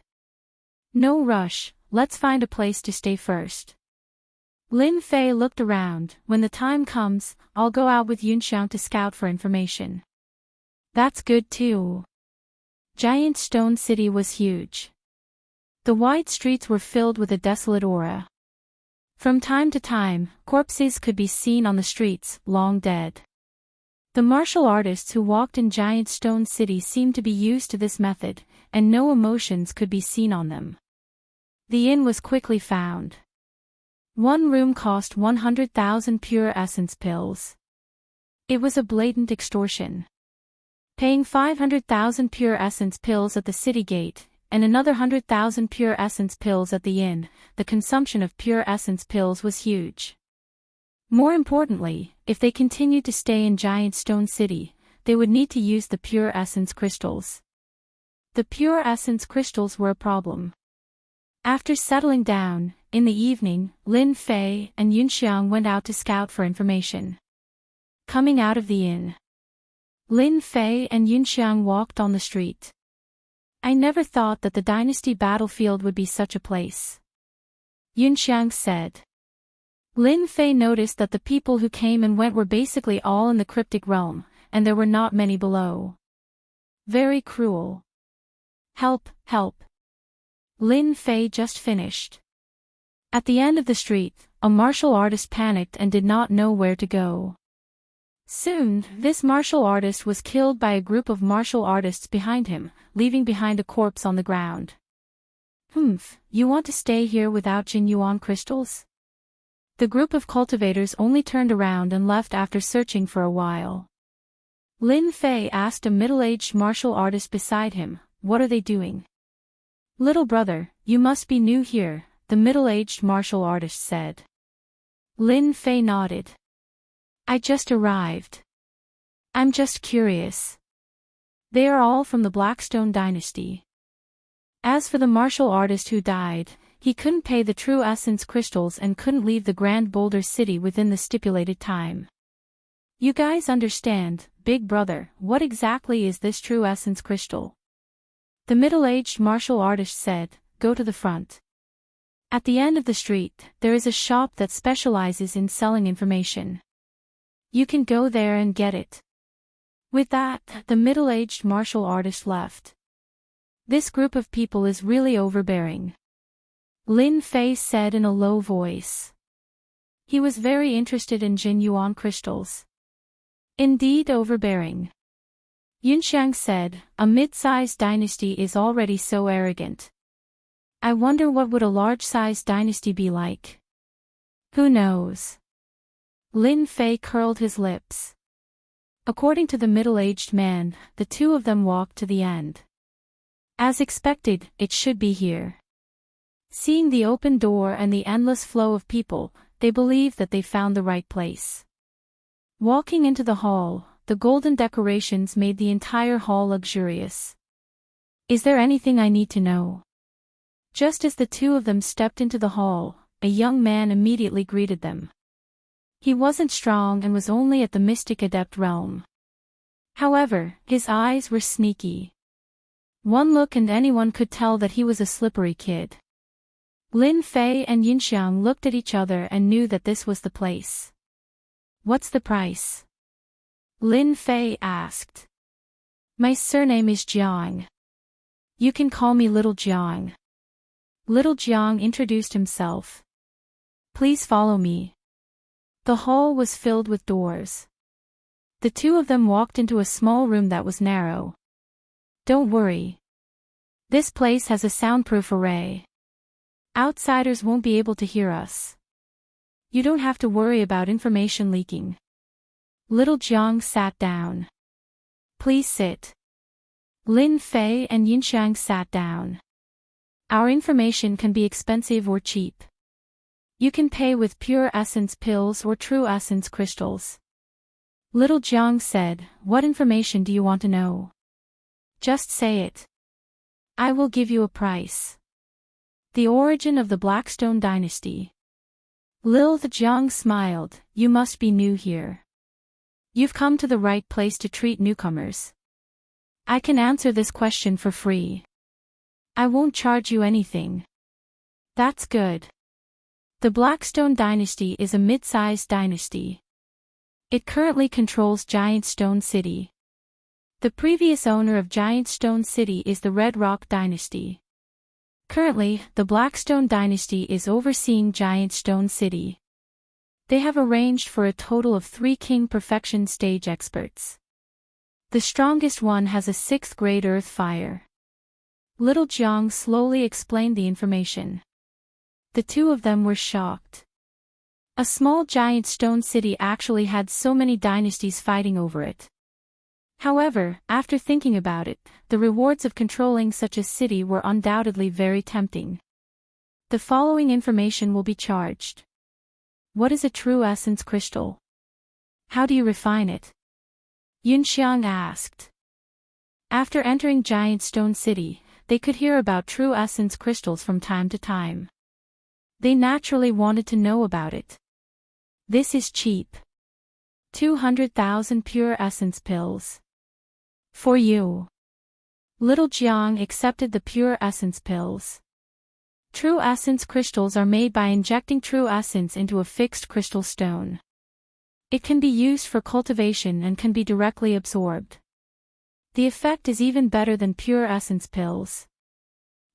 No rush, let's find a place to stay first. Lin Fei looked around. When the time comes, I'll go out with Yunxiang to scout for information. That's good too. Giant Stone City was huge. The wide streets were filled with a desolate aura. From time to time, corpses could be seen on the streets, long dead. The martial artists who walked in Giant Stone City seemed to be used to this method, and no emotions could be seen on them. The inn was quickly found. One room cost 100,000 pure essence pills. It was a blatant extortion. Paying 500,000 pure essence pills at the city gate, and another 100,000 pure essence pills at the inn, the consumption of pure essence pills was huge. More importantly, if they continued to stay in Giant Stone City, they would need to use the pure essence crystals. The pure essence crystals were a problem. After settling down, in the evening, Lin Fei and Yunxiang went out to scout for information. Coming out of the inn, Lin Fei and Yunxiang walked on the street. I never thought that the dynasty battlefield would be such a place, Yunxiang said. Lin Fei noticed that the people who came and went were basically all in the cryptic realm, and there were not many below. Very cruel. Help, help. Lin Fei just finished. At the end of the street, a martial artist panicked and did not know where to go. Soon, this martial artist was killed by a group of martial artists behind him, leaving behind a corpse on the ground. You want to stay here without Jin Yuan crystals? The group of cultivators only turned around and left after searching for a while. Lin Fei asked a middle-aged martial artist beside him, "What are they doing?" "Little brother, you must be new here," the middle-aged martial artist said. Lin Fei nodded. "I just arrived. I'm just curious." They are all from the Blackstone dynasty. As for the martial artist who died, he couldn't pay the true essence crystals and couldn't leave the Grand Boulder City within the stipulated time. You guys understand, big brother, what exactly is this true essence crystal? The middle-aged martial artist said, "Go to the front. At the end of the street, there is a shop that specializes in selling information. You can go there and get it." With that, the middle-aged martial artist left. This group of people is really overbearing, Lin Fei said in a low voice. He was very interested in Jin Yuan crystals. Indeed overbearing. Yunxiang said, "A mid-sized dynasty is already so arrogant. I wonder what would a large-sized dynasty be like. Who knows?" Lin Fei curled his lips. According to the middle-aged man, the two of them walked to the end. As expected, it should be here. Seeing the open door and the endless flow of people, they believed that they found the right place. Walking into the hall, the golden decorations made the entire hall luxurious. "Is there anything I need to know?" Just as the two of them stepped into the hall, a young man immediately greeted them. He wasn't strong and was only at the Mystic Adept realm. However, his eyes were sneaky. One look and anyone could tell that he was a slippery kid. Lin Fei and Yunxiang looked at each other and knew that this was the place. "What's the price?" Lin Fei asked. "My surname is Jiang. You can call me Little Jiang." Little Jiang introduced himself. "Please follow me." The hall was filled with doors. The two of them walked into a small room that was narrow. "Don't worry. This place has a soundproof array. Outsiders won't be able to hear us. You don't have to worry about information leaking." Little Jiang sat down. "Please sit." Lin Fei and Yunxiang sat down. "Our information can be expensive or cheap. You can pay with pure essence pills or true essence crystals." Little Jiang said, "What information do you want to know? Just say it. I will give you a price." The origin of the Blackstone dynasty. Lil Jiang smiled, "You must be new here. You've come to the right place to treat newcomers. I can answer this question for free. I won't charge you anything." "That's good." The Blackstone dynasty is a mid-sized dynasty. It currently controls Giant Stone City. The previous owner of Giant Stone City is the Red Rock Dynasty. Currently, the Blackstone Dynasty is overseeing Giant Stone City. They have arranged for a total of 3 King Perfection stage experts. The strongest one has a 6th grade Earth Fire. Little Jiang slowly explained the information. The two of them were shocked. A small Giant Stone City actually had so many dynasties fighting over it. However, after thinking about it, the rewards of controlling such a city were undoubtedly very tempting. The following information will be charged. What is a true essence crystal? How do you refine it? Yunxiang asked. After entering Giant Stone City, they could hear about true essence crystals from time to time. They naturally wanted to know about it. This is cheap. 200,000 pure essence pills. For you. Little Jiang accepted the pure essence pills. True essence crystals are made by injecting true essence into a fixed crystal stone. It can be used for cultivation and can be directly absorbed. The effect is even better than pure essence pills.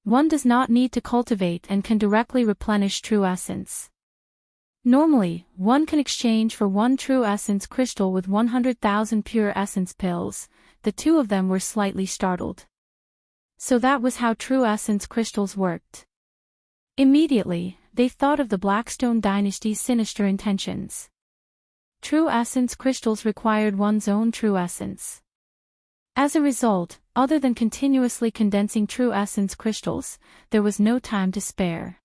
One does not need to cultivate and can directly replenish true essence. Normally, one can exchange for 1 true essence crystal with 100,000 pure essence pills. The two of them were slightly startled. So that was how true essence crystals worked. Immediately, they thought of the Blackstone Dynasty's sinister intentions. True essence crystals required one's own true essence. As a result, other than continuously condensing true essence crystals, there was no time to spare.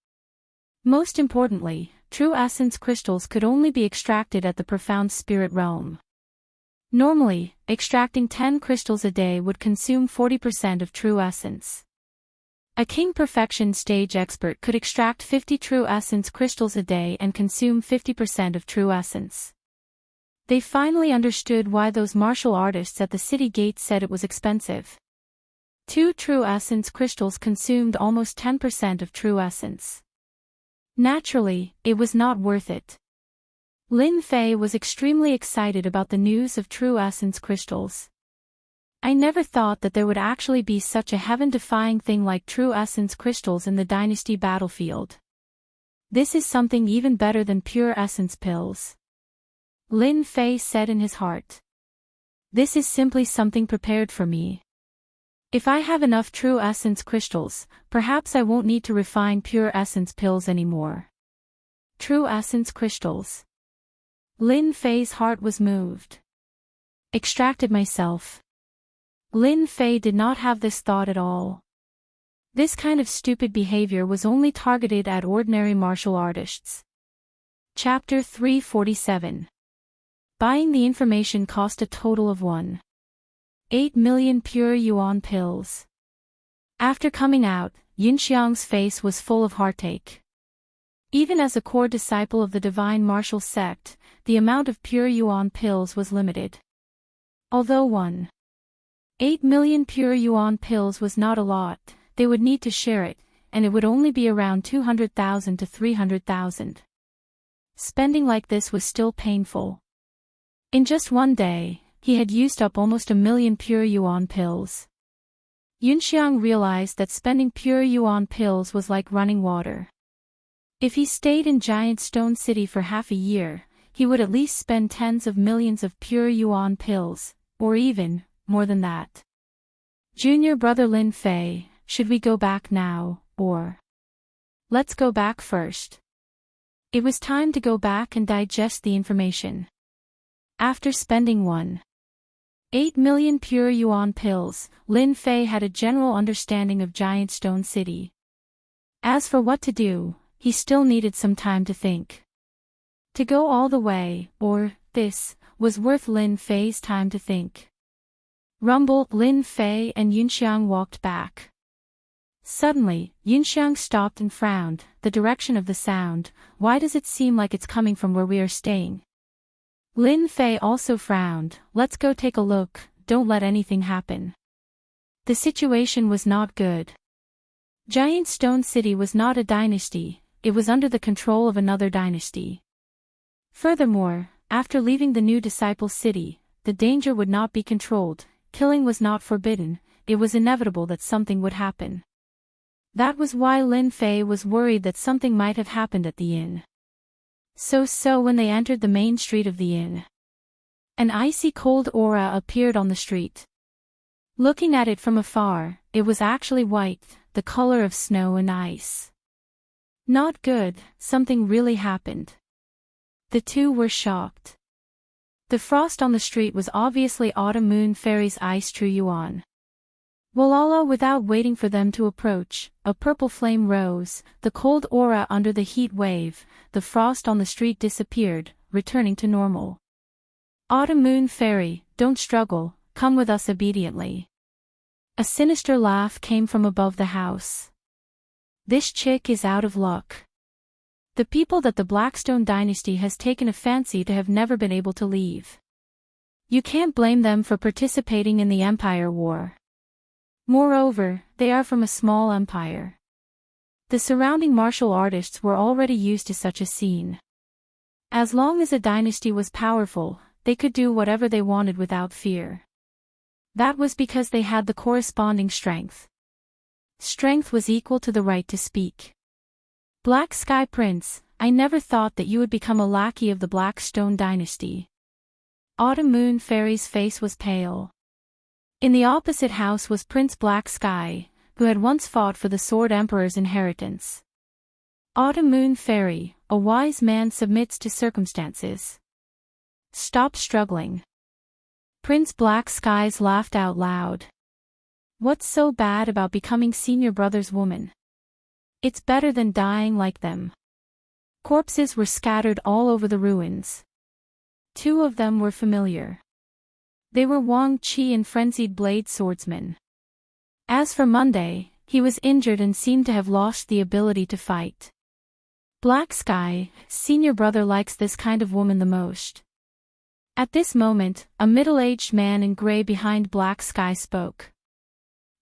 Most importantly, true essence crystals could only be extracted at the profound spirit realm. Normally, extracting 10 crystals a day would consume 40% of true essence. A King Perfection stage expert could extract 50 true essence crystals a day and consume 50% of true essence. They finally understood why those martial artists at the city gate said it was expensive. 2 true essence crystals consumed almost 10% of true essence. Naturally, it was not worth it. Lin Fei was extremely excited about the news of true essence crystals. I never thought that there would actually be such a heaven-defying thing like true essence crystals in the dynasty battlefield. This is something even better than pure essence pills. Lin Fei said in his heart. This is simply something prepared for me. If I have enough true essence crystals, perhaps I won't need to refine pure essence pills anymore. True essence crystals. Lin Fei's heart was moved. Extracted myself. Lin Fei did not have this thought at all. This kind of stupid behavior was only targeted at ordinary martial artists. Chapter 347. Buying the information cost a total of 1.8 million pure yuan pills. After coming out, Yunxiang's face was full of heartache. Even as a core disciple of the divine martial sect, the amount of pure yuan pills was limited. Although 1.8 million pure yuan pills was not a lot, they would need to share it, and it would only be around 200,000 to 300,000. Spending like this was still painful. In just one day, he had used up almost 1 million pure yuan pills. Yunxiang realized that spending pure yuan pills was like running water. If he stayed in Giant Stone City for half a year, he would at least spend tens of millions of pure yuan pills, or even more than that. Junior brother Lin Fei, should we go back now, or? Let's go back first. It was time to go back and digest the information. After spending 1.8 million pure yuan pills, Lin Fei had a general understanding of Giant Stone City. As for what to do, he still needed some time to think. To go all the way, or, this, was worth Lin Fei's time to think. Rumble, Lin Fei and Yunxiang walked back. Suddenly, Yunxiang stopped and frowned. The direction of the sound, why does it seem like it's coming from where we are staying? Lin Fei also frowned. Let's go take a look, don't let anything happen. The situation was not good. Giant Stone City was not a dynasty, it was under the control of another dynasty. Furthermore, after leaving the new disciple city, the danger would not be controlled, killing was not forbidden, it was inevitable that something would happen. That was why Lin Fei was worried that something might have happened at the inn. So when they entered the main street of the inn, an icy cold aura appeared on the street. Looking at it from afar, it was actually white, the color of snow and ice. Not good, something really happened. The two were shocked. The frost on the street was obviously Autumn Moon Fairy's ice true yuan. Walala, without waiting for them to approach, a purple flame rose, the cold aura under the heat wave, the frost on the street disappeared, returning to normal. Autumn Moon Fairy, don't struggle, come with us obediently. A sinister laugh came from above the house. This chick is out of luck. The people that the Blackstone dynasty has taken a fancy to have never been able to leave. You can't blame them for participating in the Empire War. Moreover, they are from a small empire. The surrounding martial artists were already used to such a scene. As long as a dynasty was powerful, they could do whatever they wanted without fear. That was because they had the corresponding strength. Strength was equal to the right to speak. Black Sky Prince, I never thought that you would become a lackey of the Blackstone dynasty. Autumn Moon Fairy's face was pale. In the opposite house was Prince Black Sky, who had once fought for the Sword Emperor's inheritance. Autumn Moon Fairy, a wise man submits to circumstances. Stop struggling. Prince Black Skies laughed out loud. What's so bad about becoming senior brother's woman? It's better than dying like them. Corpses were scattered all over the ruins. Two of them were familiar. They were Wang Qi and Frenzied Blade Swordsman. As for Monday, he was injured and seemed to have lost the ability to fight. Black Sky, senior brother likes this kind of woman the most. At this moment, a middle-aged man in gray behind Black Sky spoke.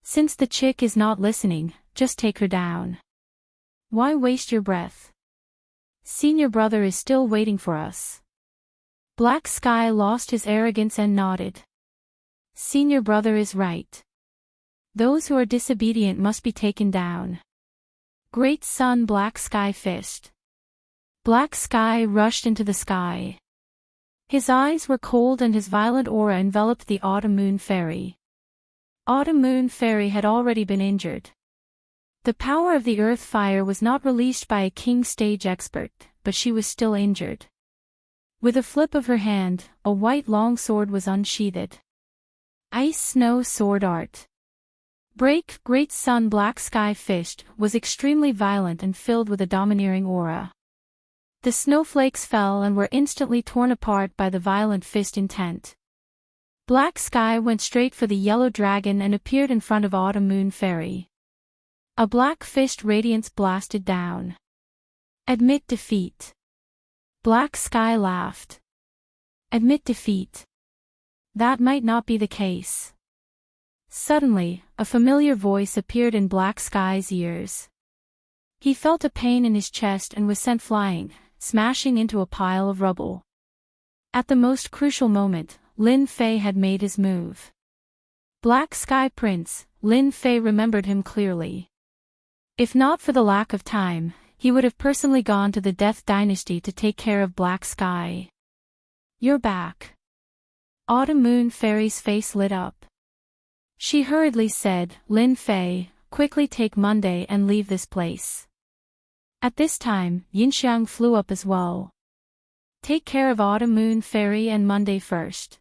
Since the chick is not listening, just take her down. Why waste your breath? Senior brother is still waiting for us. Black Sky lost his arrogance and nodded. Senior brother is right. Those who are disobedient must be taken down. Great Sun Black Sky Fist. Black Sky rushed into the sky. His eyes were cold and his violent aura enveloped the Autumn Moon Fairy. Autumn Moon Fairy had already been injured. The power of the earth fire was not released by a king stage expert, but she was still injured. With a flip of her hand, a white longsword was unsheathed. Ice Snow Sword Art. Break Great Sun Black Sky Fist was extremely violent and filled with a domineering aura. The snowflakes fell and were instantly torn apart by the violent fist intent. Black Sky went straight for the yellow dragon and appeared in front of Autumn Moon Fairy. A black fist radiance blasted down. Admit defeat. Black Sky laughed. Admit defeat. That might not be the case. Suddenly, a familiar voice appeared in Black Sky's ears. He felt a pain in his chest and was sent flying, smashing into a pile of rubble. At the most crucial moment, Lin Fei had made his move. Black Sky Prince, Lin Fei remembered him clearly. If not for the lack of time, he would have personally gone to the Death Dynasty to take care of Black Sky. You're back. Autumn Moon Fairy's face lit up. She hurriedly said, Lin Fei, quickly take Monday and leave this place. At this time, Yinxiang flew up as well. Take care of Autumn Moon Fairy and Monday first.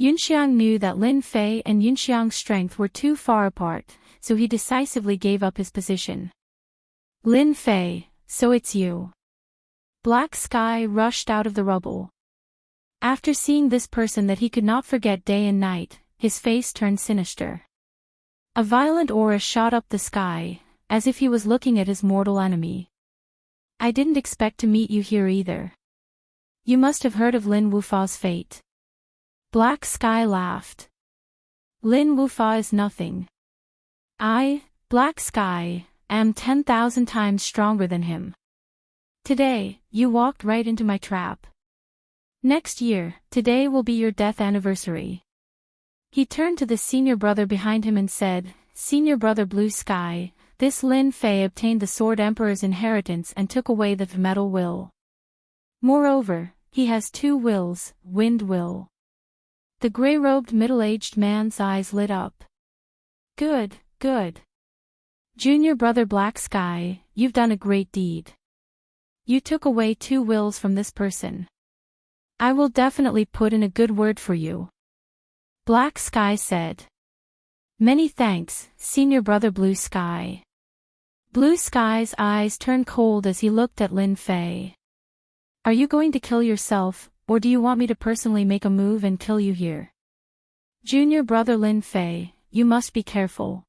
Yunxiang knew that Lin Fei and Yunxiang's strength were too far apart, so he decisively gave up his position. Lin Fei, so it's you. Black Sky rushed out of the rubble. After seeing this person that he could not forget day and night, his face turned sinister. A violent aura shot up the sky, as if he was looking at his mortal enemy. I didn't expect to meet you here either. You must have heard of Lin Wufa's fate. Black Sky laughed. Lin Wufa is nothing. I, Black Sky, am 10,000 times stronger than him. Today, you walked right into my trap. Next year, today will be your death anniversary. He turned to the senior brother behind him and said, "Senior brother Blue Sky, this Lin Fei obtained the Sword Emperor's inheritance and took away the metal will. Moreover, he has two wills, wind will." The gray-robed middle-aged man's eyes lit up. "Good, good. Junior brother Black Sky, you've done a great deed. You took away two wills from this person. I will definitely put in a good word for you," Black Sky said. "Many thanks, senior brother Blue Sky." Blue Sky's eyes turned cold as he looked at Lin Fei. "Are you going to kill yourself, or do you want me to personally make a move and kill you here?" "Junior brother Lin Fei, you must be careful.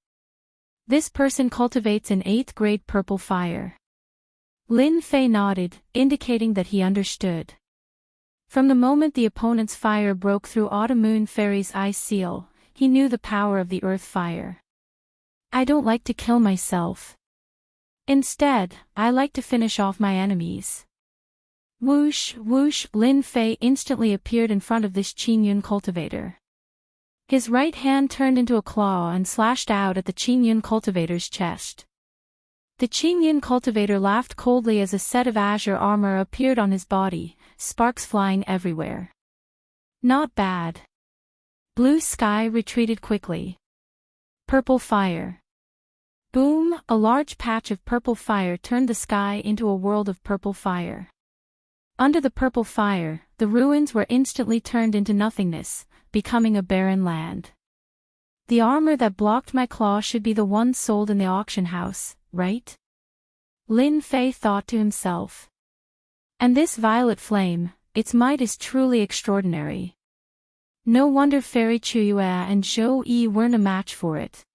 This person cultivates an 8th grade purple fire." Lin Fei nodded, indicating that he understood. From the moment the opponent's fire broke through Autumn Moon Fairy's ice seal, he knew the power of the earth fire. "I don't like to kill myself. Instead, I like to finish off my enemies." Whoosh, whoosh, Lin Fei instantly appeared in front of this Qingyun cultivator. His right hand turned into a claw and slashed out at the Qingyun cultivator's chest. The Qingyun cultivator laughed coldly as a set of azure armor appeared on his body, sparks flying everywhere. "Not bad." Blue Sky retreated quickly. Purple fire. Boom, a large patch of purple fire turned the sky into a world of purple fire. Under the purple fire, the ruins were instantly turned into nothingness, becoming a barren land. "The armor that blocked my claw should be the one sold in the auction house, right?" Lin Fei thought to himself. "And this violet flame, its might is truly extraordinary. No wonder Fairy Chuyue and Zhou Yi weren't a match for it.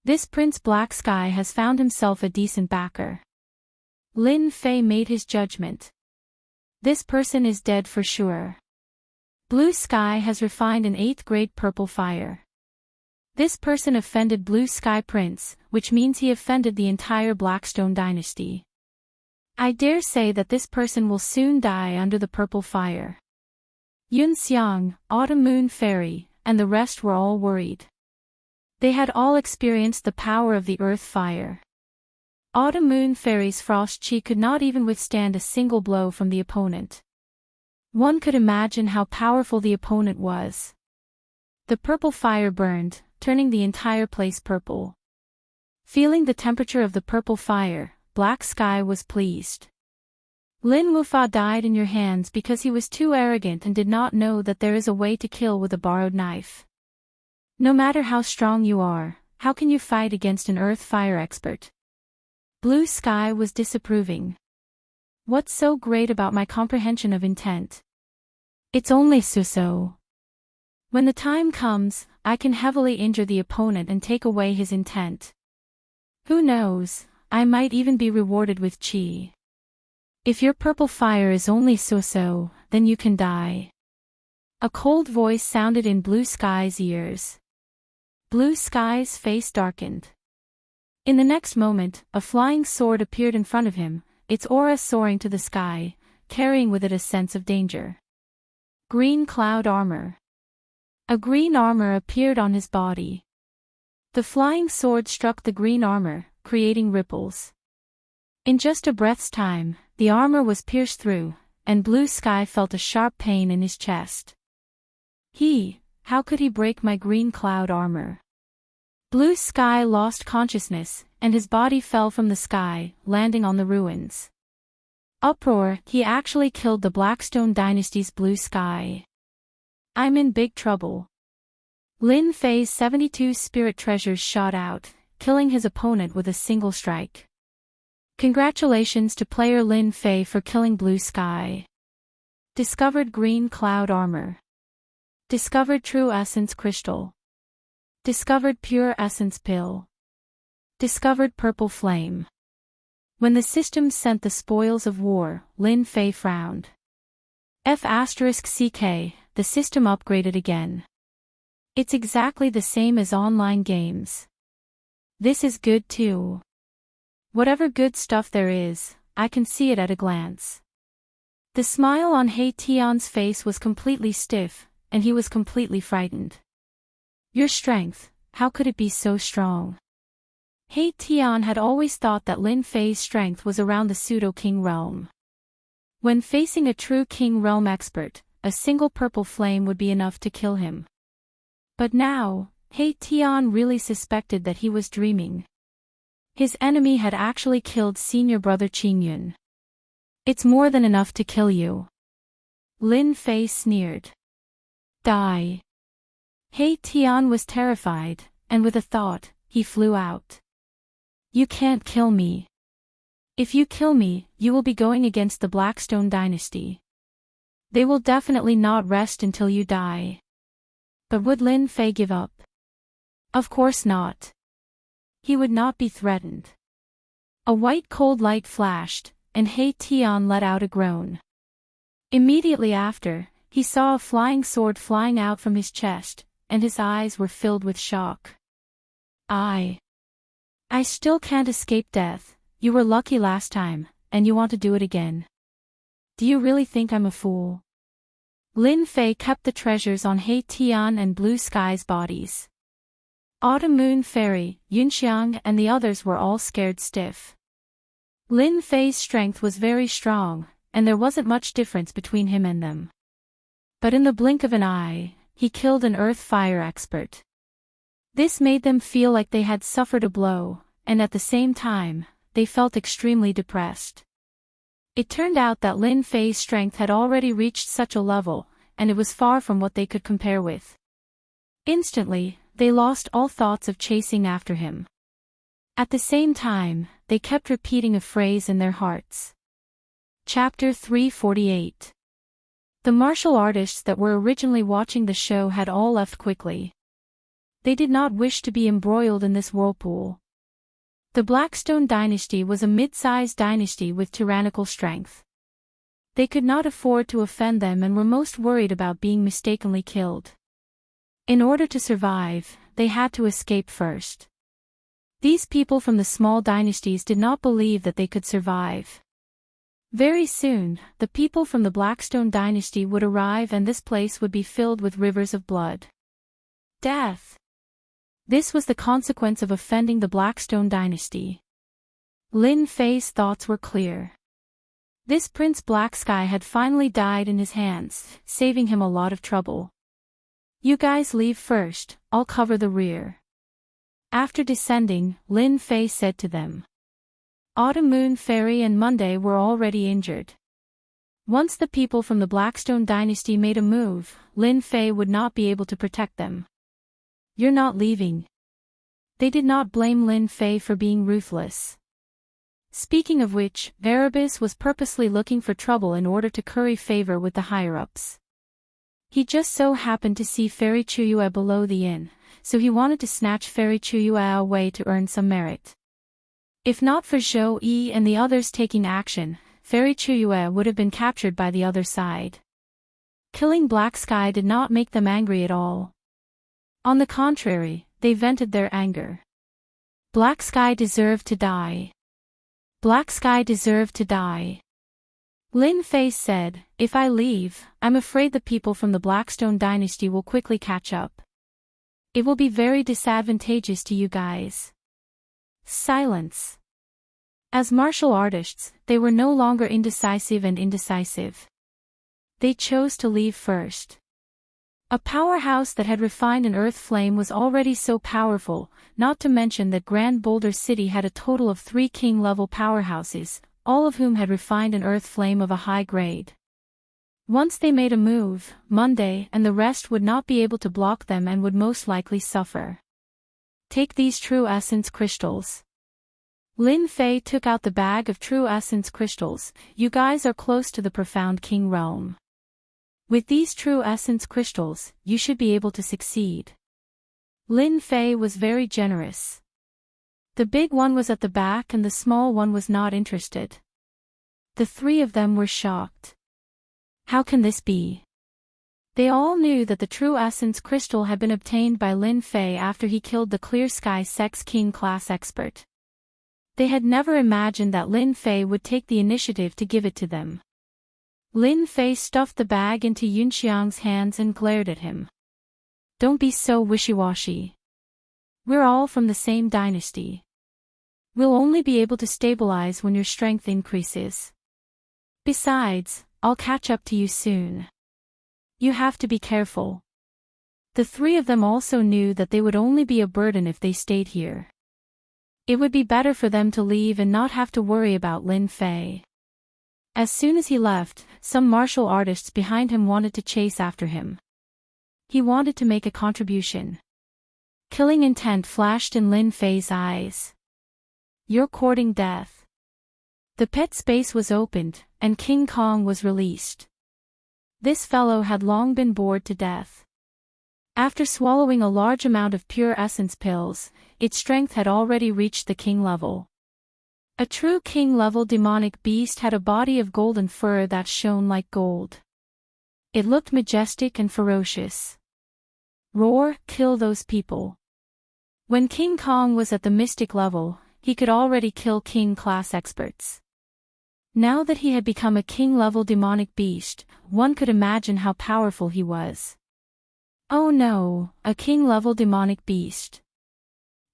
This Prince Black Sky has found himself a decent backer." Lin Fei made his judgment. This person is dead for sure. Blue Sky has refined an 8th grade purple fire. This person offended Blue Sky Prince, which means he offended the entire Blackstone dynasty. I dare say that this person will soon die under the purple fire. Yun Xiang, Autumn Moon Fairy, and the rest were all worried. They had all experienced the power of the earth fire. Autumn Moon Fairy's frost chi could not even withstand a single blow from the opponent. One could imagine how powerful the opponent was. The purple fire burned, turning the entire place purple. Feeling the temperature of the purple fire, Black Sky was pleased. "Lin Wufa died in your hands because he was too arrogant and did not know that there is a way to kill with a borrowed knife. No matter how strong you are, how can you fight against an earth fire expert?" Blue Sky was disapproving. "What's so great about my comprehension of intent? It's only so. When the time comes, I can heavily injure the opponent and take away his intent. Who knows, I might even be rewarded with chi. If your purple fire is only so, then you can die." A cold voice sounded in Blue Sky's ears. Blue Sky's face darkened. In the next moment, a flying sword appeared in front of him, its aura soaring to the sky, carrying with it a sense of danger. Green cloud armor. A green armor appeared on his body. The flying sword struck the green armor, creating ripples. In just a breath's time, the armor was pierced through, and Blue Sky felt a sharp pain in his chest. How could he break my green cloud armor? Blue Sky lost consciousness, and his body fell from the sky, landing on the ruins. Uproar, he actually killed the Blackstone dynasty's Blue Sky. I'm in big trouble. Lin Fei's 72 spirit treasures shot out, killing his opponent with a single strike. Congratulations to player Lin Fei for killing Blue Sky. Discovered green cloud armor. Discovered true essence crystal. Discovered pure essence pill. Discovered purple flame. When the system sent the spoils of war, Lin Fei frowned. *CK, the system upgraded again. It's exactly the same as online games. This is good too. Whatever good stuff there is, I can see it at a glance. The smile on He Tian's face was completely stiff, and he was completely frightened. Your strength, how could it be so strong? He Tian had always thought that Lin Fei's strength was around the pseudo-king realm. When facing a true king realm expert, a single purple flame would be enough to kill him. But now, He Tian really suspected that he was dreaming. His enemy had actually killed senior brother Qingyun. It's more than enough to kill you. Lin Fei sneered. Die. He Tian was terrified, and with a thought, he flew out. You can't kill me. If you kill me, you will be going against the Blackstone dynasty. They will definitely not rest until you die. But would Lin Fei give up? Of course not. He would not be threatened. A white cold light flashed, and He Tian let out a groan. Immediately after, he saw a flying sword flying out from his chest, and his eyes were filled with shock. I still can't escape death. You were lucky last time, and you want to do it again. Do you really think I'm a fool? Lin Fei kept the treasures on He Tian and Blue Sky's bodies. Autumn Moon Fairy, Yunxiang and the others were all scared stiff. Lin Fei's strength was very strong, and there wasn't much difference between him and them. But in the blink of an eye, he killed an earth-fire expert. This made them feel like they had suffered a blow, and at the same time, they felt extremely depressed. It turned out that Lin Fei's strength had already reached such a level, and it was far from what they could compare with. Instantly, they lost all thoughts of chasing after him. At the same time, they kept repeating a phrase in their hearts. Chapter 348. The martial artists that were originally watching the show had all left quickly. They did not wish to be embroiled in this whirlpool. The Blackstone dynasty was a mid-sized dynasty with tyrannical strength. They could not afford to offend them and were most worried about being mistakenly killed. In order to survive, they had to escape first. These people from the small dynasties did not believe that they could survive. Very soon, the people from the Blackstone dynasty would arrive and this place would be filled with rivers of blood. Death. This was the consequence of offending the Blackstone dynasty. Lin Fei's thoughts were clear. This Prince Black Sky had finally died in his hands, saving him a lot of trouble. You guys leave first, I'll cover the rear. After descending, Lin Fei said to them. Autumn Moon Fairy and Monday were already injured. Once the people from the Blackstone dynasty made a move, Lin Fei would not be able to protect them. You're not leaving. They did not blame Lin Fei for being ruthless. Speaking of which, Erebus was purposely looking for trouble in order to curry favor with the higher-ups. He just so happened to see Fairy Chuyue below the inn, so he wanted to snatch Fairy Chuyue away to earn some merit. If not for Zhou Yi and the others taking action, Fairy Chuyue would have been captured by the other side. Killing Black Sky did not make them angry at all. On the contrary, they vented their anger. Black Sky deserved to die. Black Sky deserved to die. Lin Fei said, if I leave, I'm afraid the people from the Blackstone dynasty will quickly catch up. It will be very disadvantageous to you guys. Silence. As martial artists, they were no longer indecisive. They chose to leave first. A powerhouse that had refined an earth flame was already so powerful, not to mention that Grand Boulder City had a total of 3 king-level powerhouses, all of whom had refined an earth flame of a high grade. Once they made a move, Monday and the rest would not be able to block them and would most likely suffer. Take these true essence crystals. Lin Fei took out the bag of true essence crystals. You guys are close to the profound king realm. With these true essence crystals, you should be able to succeed. Lin Fei was very generous. The big one was at the back and the small one was not interested. The 3 of them were shocked. How can this be? They all knew that the true essence crystal had been obtained by Lin Fei after he killed the Clear Sky Sects King class expert. They had never imagined that Lin Fei would take the initiative to give it to them. Lin Fei stuffed the bag into Yunxiang's hands and glared at him. Don't be so wishy-washy. We're all from the same dynasty. We'll only be able to stabilize when your strength increases. Besides, I'll catch up to you soon. You have to be careful. The three of them also knew that they would only be a burden if they stayed here. It would be better for them to leave and not have to worry about Lin Fei. As soon as he left, some martial artists behind him wanted to chase after him. He wanted to make a contribution. Killing intent flashed in Lin Fei's eyes. You're courting death. The pet space was opened, and King Kong was released. This fellow had long been bored to death. After swallowing a large amount of pure essence pills, its strength had already reached the king level. A true king-level demonic beast had a body of golden fur that shone like gold. It looked majestic and ferocious. Roar, kill those people. When King Kong was at the mystic level, he could already kill king-class experts. Now that he had become a king-level demonic beast, one could imagine how powerful he was. Oh no, a king-level demonic beast.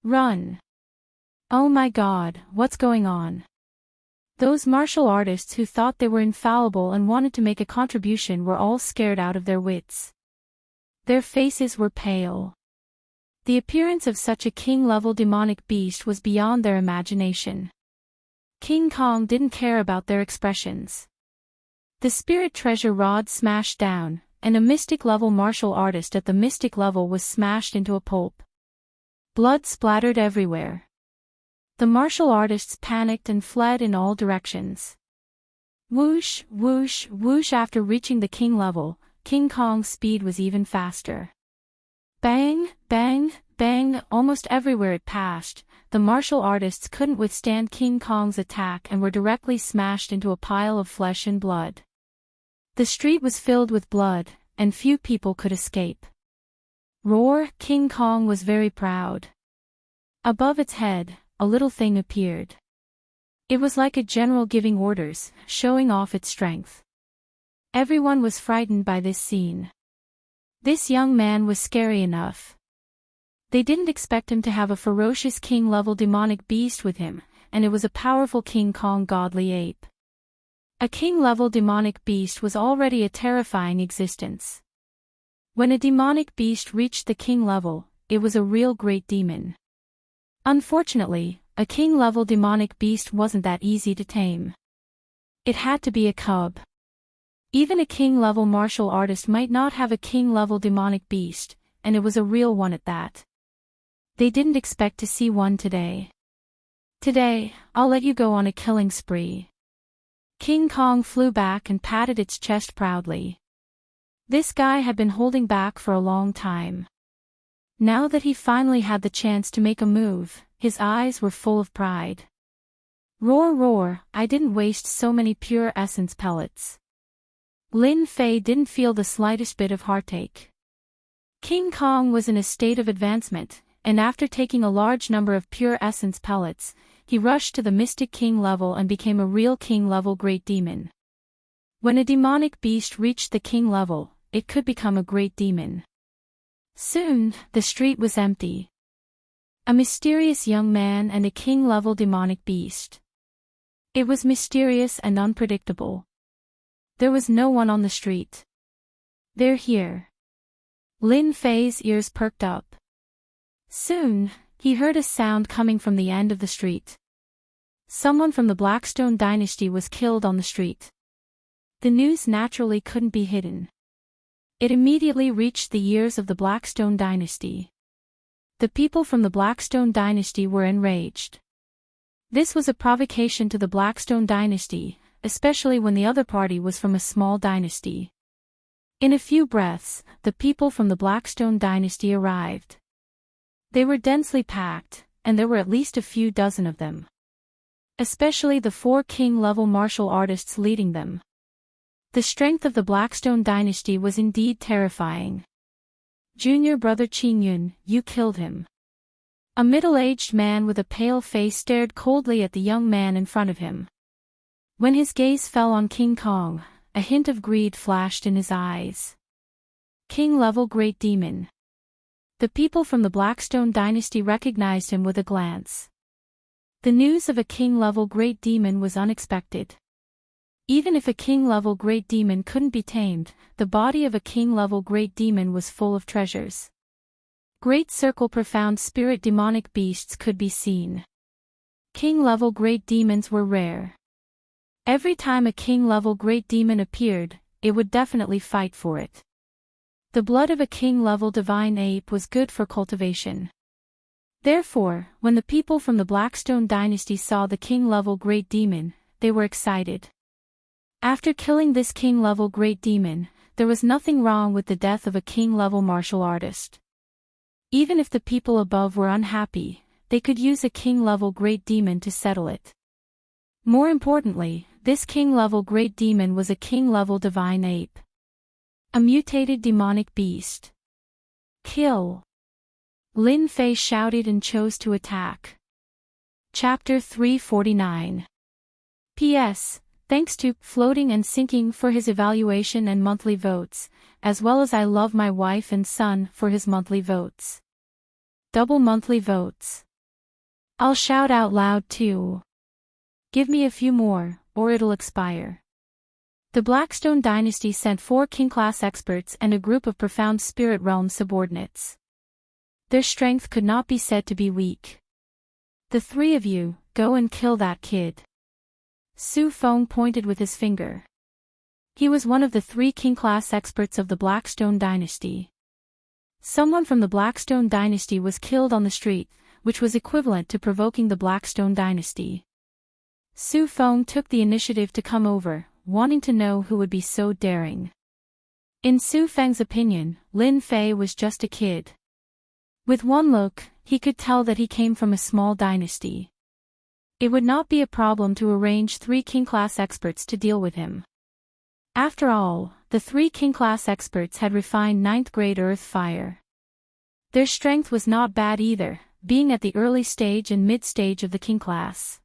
Run. Oh my god, what's going on? Those martial artists who thought they were infallible and wanted to make a contribution were all scared out of their wits. Their faces were pale. The appearance of such a king-level demonic beast was beyond their imagination. King Kong didn't care about their expressions. The spirit treasure rod smashed down, and a mystic-level martial artist at the mystic level was smashed into a pulp. Blood splattered everywhere. The martial artists panicked and fled in all directions. Whoosh, whoosh, whoosh. After reaching the king level, King Kong's speed was even faster. Bang, bang, bang, almost everywhere it passed, the martial artists couldn't withstand King Kong's attack and were directly smashed into a pile of flesh and blood. The street was filled with blood, and few people could escape. Roar, King Kong was very proud. Above its head, a little thing appeared. It was like a general giving orders, showing off its strength. Everyone was frightened by this scene. This young man was scary enough. They didn't expect him to have a ferocious king-level demonic beast with him, and it was a powerful King Kong godly ape. A king-level demonic beast was already a terrifying existence. When a demonic beast reached the king level, it was a real great demon. Unfortunately, a king-level demonic beast wasn't that easy to tame. It had to be a cub. Even a king-level martial artist might not have a king-level demonic beast, and it was a real one at that. They didn't expect to see one today. Today, I'll let you go on a killing spree. King Kong flew back and patted its chest proudly. This guy had been holding back for a long time. Now that he finally had the chance to make a move, his eyes were full of pride. Roar, roar, I didn't waste so many pure essence pellets. Lin Fei didn't feel the slightest bit of heartache. King Kong was in a state of advancement, and after taking a large number of pure essence pellets, he rushed to the Mystic King level and became a real king level great demon. When a demonic beast reached the king level, it could become a great demon. Soon, the street was empty. A mysterious young man and a king-level demonic beast. It was mysterious and unpredictable. There was no one on the street. They're here. Lin Fei's ears perked up. Soon, he heard a sound coming from the end of the street. Someone from the Blackstone dynasty was killed on the street. The news naturally couldn't be hidden. It immediately reached the ears of the Blackstone dynasty. The people from the Blackstone dynasty were enraged. This was a provocation to the Blackstone dynasty, especially when the other party was from a small dynasty. In a few breaths, the people from the Blackstone dynasty arrived. They were densely packed, and there were at least a few dozen of them. Especially the 4 king-level martial artists leading them. The strength of the Blackstone dynasty was indeed terrifying. Junior brother Qingyun, you killed him. A middle-aged man with a pale face stared coldly at the young man in front of him. When his gaze fell on King Kong, a hint of greed flashed in his eyes. King-level great demon. The people from the Blackstone dynasty recognized him with a glance. The news of a king-level great demon was unexpected. Even if a king-level great demon couldn't be tamed, the body of a king-level great demon was full of treasures. Great circle profound spirit demonic beasts could be seen. King-level great demons were rare. Every time a king-level great demon appeared, it would definitely fight for it. The blood of a king-level divine ape was good for cultivation. Therefore, when the people from the Blackstone dynasty saw the king-level great demon, they were excited. After killing this king-level great demon, there was nothing wrong with the death of a king-level martial artist. Even if the people above were unhappy, they could use a king-level great demon to settle it. More importantly, this king-level great demon was a king-level divine ape. A mutated demonic beast. Kill! Lin Fei shouted and chose to attack. Chapter 349. P.S. Thanks to Floating and Sinking for his evaluation and monthly votes, as well as I Love My Wife and Son for his monthly votes. Double monthly votes. I'll shout out loud too. Give me a few more, or it'll expire. The Blackstone dynasty sent 4 king-class experts and a group of profound spirit realm subordinates. Their strength could not be said to be weak. The 3 of you, go and kill that kid. Su Feng pointed with his finger. He was one of the 3 king-class experts of the Blackstone dynasty. Someone from the Blackstone dynasty was killed on the street, which was equivalent to provoking the Blackstone dynasty. Su Feng took the initiative to come over, wanting to know who would be so daring. In Su Feng's opinion, Lin Fei was just a kid. With one look, he could tell that he came from a small dynasty. It would not be a problem to arrange 3 king-class experts to deal with him. After all, the 3 king-class experts had refined 9th grade earth fire. Their strength was not bad either, being at the early stage and mid-stage of the king class.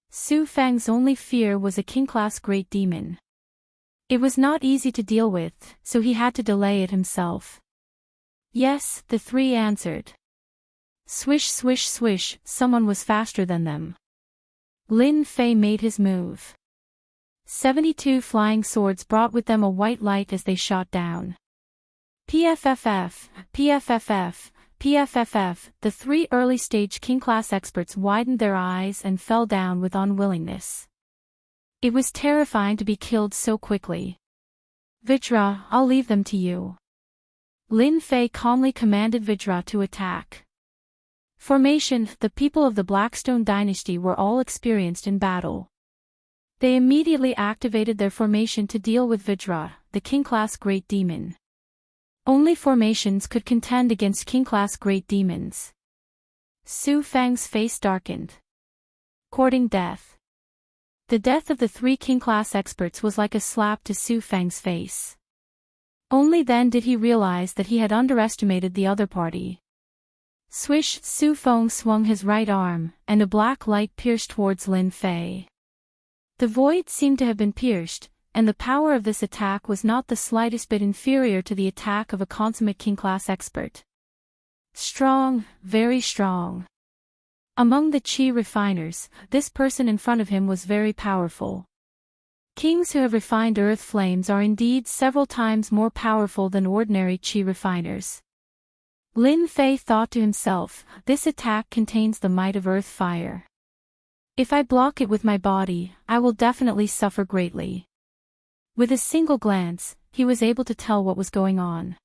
Su Feng's only fear was a king-class great demon. It was not easy to deal with, so he had to delay it himself. Yes, the 3 answered. Swish swish swish, someone was faster than them. Lin Fei made his move. 72 flying swords brought with them a white light as they shot down. PFFF, PFFF, PFFF, the 3 early-stage king-class experts widened their eyes and fell down with unwillingness. It was terrifying to be killed so quickly. Vajra, I'll leave them to you. Lin Fei calmly commanded Vajra to attack. Formation. The people of the Blackstone dynasty were all experienced in battle. They immediately activated their formation to deal with Vajra, the king-class great demon. Only formations could contend against king-class great demons. Su Feng's face darkened. Courting death. The death of the 3 king-class experts was like a slap to Su Feng's face. Only then did he realize that he had underestimated the other party. Swish, Su Feng swung his right arm, and a black light pierced towards Lin Fei. The void seemed to have been pierced, and the power of this attack was not the slightest bit inferior to the attack of a consummate king-class expert. Strong, very strong. Among the chi refiners, this person in front of him was very powerful. Kings who have refined earth flames are indeed several times more powerful than ordinary chi refiners. Lin Fei thought to himself, this attack contains the might of earth fire. If I block it with my body, I will definitely suffer greatly. With a single glance, he was able to tell what was going on.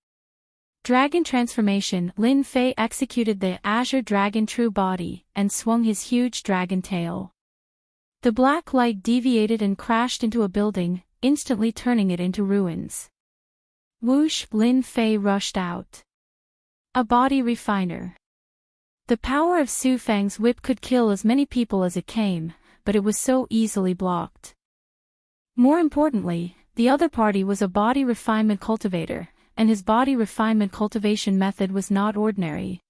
Dragon transformation. Lin Fei executed the Azure Dragon True Body, and swung his huge dragon tail. The black light deviated and crashed into a building, instantly turning it into ruins. Whoosh! Lin Fei rushed out. A body refiner. The power of Su Feng's whip could kill as many people as it came, but it was so easily blocked. More importantly, the other party was a body refinement cultivator, and his body refinement cultivation method was not ordinary.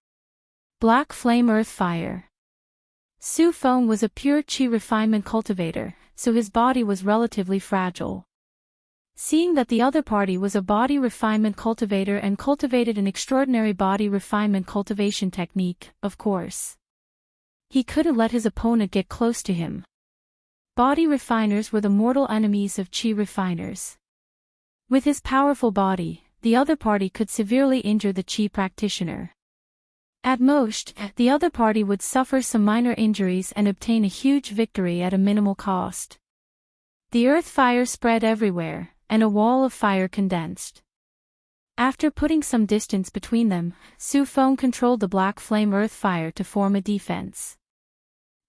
Black flame earth fire. Su Feng was a pure chi refinement cultivator, so his body was relatively fragile. Seeing that the other party was a body refinement cultivator and cultivated an extraordinary body refinement cultivation technique, of course, he couldn't let his opponent get close to him. Body refiners were the mortal enemies of chi refiners. With his powerful body, the other party could severely injure the chi practitioner. At most, the other party would suffer some minor injuries and obtain a huge victory at a minimal cost. The earth fire spread everywhere, and a wall of fire condensed. After putting some distance between them, Su Feng controlled the black flame earth fire to form a defense.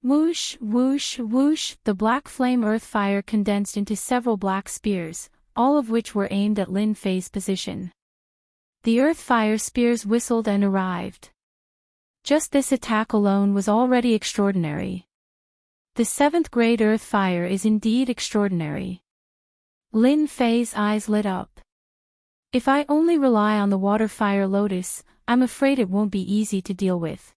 Whoosh, whoosh, whoosh, the black flame earth fire condensed into several black spears, all of which were aimed at Lin Fei's position. The earth fire spears whistled and arrived. Just this attack alone was already extraordinary. The seventh grade earth fire is indeed extraordinary. Lin Fei's eyes lit up. If I only rely on the water fire lotus, I'm afraid it won't be easy to deal with.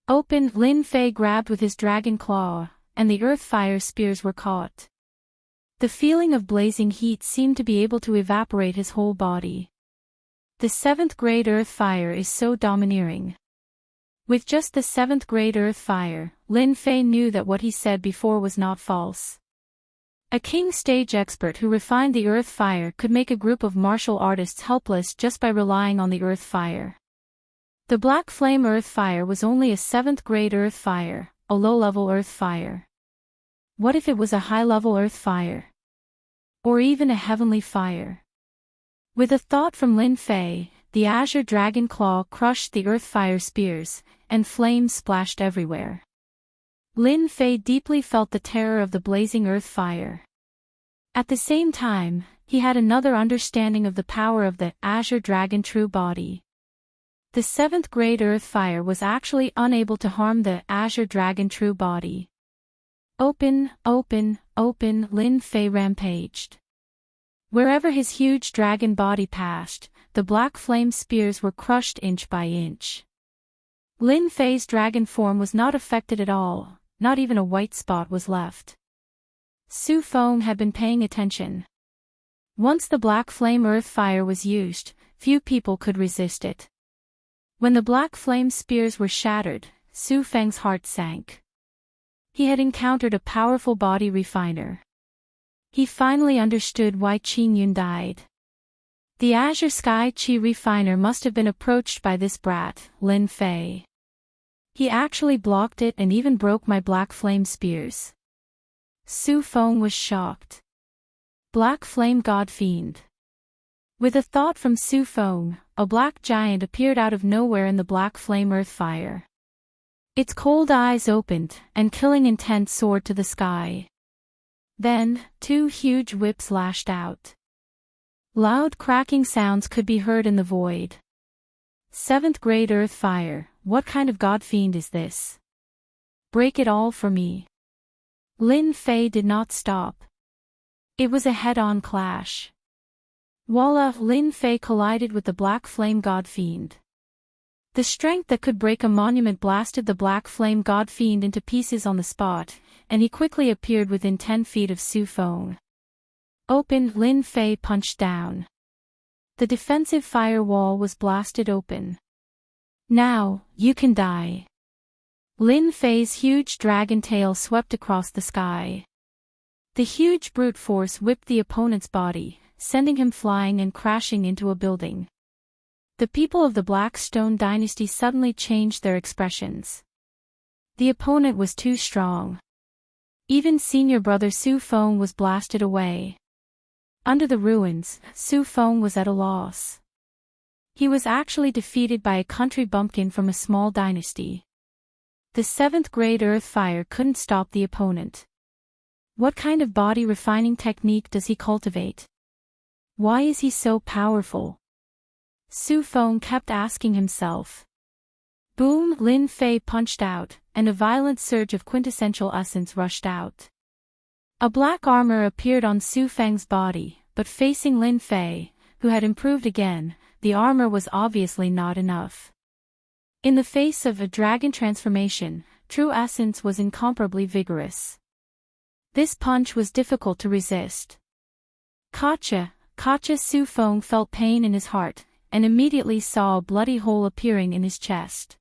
Open, Lin Fei grabbed with his dragon claw, and the earth fire spears were caught. The feeling of blazing heat seemed to be able to evaporate his whole body. The seventh grade earth fire is so domineering. With just the seventh grade earth fire, Lin Fei knew that what he said before was not false. A king stage expert who refined the earth fire could make a group of martial artists helpless just by relying on the earth fire. The black flame earth fire was only a seventh grade earth fire, a low-level earth fire. What if it was a high-level earth fire? Or even a heavenly fire? With a thought from Lin Fei, the azure dragon claw crushed the earth fire spears, and flames splashed everywhere. Lin Fei deeply felt the terror of the blazing earth fire. At the same time, he had another understanding of the power of the azure dragon true body. The seventh grade earth fire was actually unable to harm the azure dragon true body. Open, open, open, Lin Fei rampaged. Wherever his huge dragon body passed, the black flame spears were crushed inch by inch. Lin Fei's dragon form was not affected at all, not even a white spot was left. Su Feng had been paying attention. Once the black flame earth fire was used, few people could resist it. When the black flame spears were shattered, Su Feng's heart sank. He had encountered a powerful body refiner. He finally understood why Qin Yun died. The Azure Sky Qi refiner must have been approached by this brat, Lin Fei. He actually blocked it and even broke my black flame spears. Su Feng was shocked. Black flame god fiend. With a thought from Su Feng, a black giant appeared out of nowhere in the black flame earth fire. Its cold eyes opened, and killing intent soared to the sky. Then, two huge whips lashed out. Loud cracking sounds could be heard in the void. Seventh grade earth fire, what kind of god fiend is this? Break it all for me. Lin Fei did not stop. It was a head-on clash. Voila! Lin Fei collided with the black flame god fiend. The strength that could break a monument blasted the black flame god fiend into pieces on the spot, and he quickly appeared within 10 feet of Su Feng. Open, Lin Fei punched down. The defensive firewall was blasted open. Now, you can die. Lin Fei's huge dragon tail swept across the sky. The huge brute force whipped the opponent's body, sending him flying and crashing into a building. The people of the Blackstone dynasty suddenly changed their expressions. The opponent was too strong. Even senior brother Su Feng was blasted away. Under the ruins, Su Feng was at a loss. He was actually defeated by a country bumpkin from a small dynasty. The seventh grade earth fire couldn't stop the opponent. What kind of body refining technique does he cultivate? Why is he so powerful? Su Feng kept asking himself. Boom! Lin Fei punched out, and a violent surge of quintessential essence rushed out. A black armor appeared on Su Feng's body, but facing Lin Fei, who had improved again, the armor was obviously not enough. In the face of a dragon transformation, true essence was incomparably vigorous. This punch was difficult to resist. Kacha Su Feng felt pain in his heart, and immediately saw a bloody hole appearing in his chest.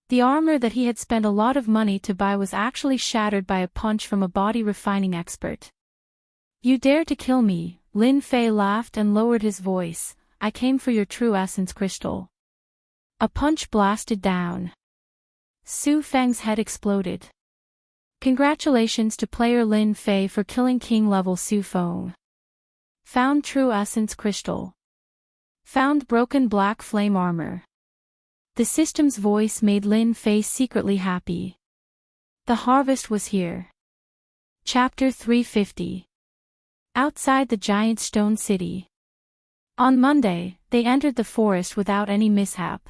The armor that he had spent a lot of money to buy was actually shattered by a punch from a body refining expert. "You dare to kill me," Lin Fei laughed and lowered his voice. "I came for your true essence crystal." A punch blasted down. Su Feng's head exploded. Congratulations to player Lin Fei for killing king-level Su Feng. Found true essence crystal. Found broken black flame armor. The system's voice made Lin Fei secretly happy. The harvest was here. Chapter 350. Outside the giant stone city. On Monday, they entered the forest without any mishap.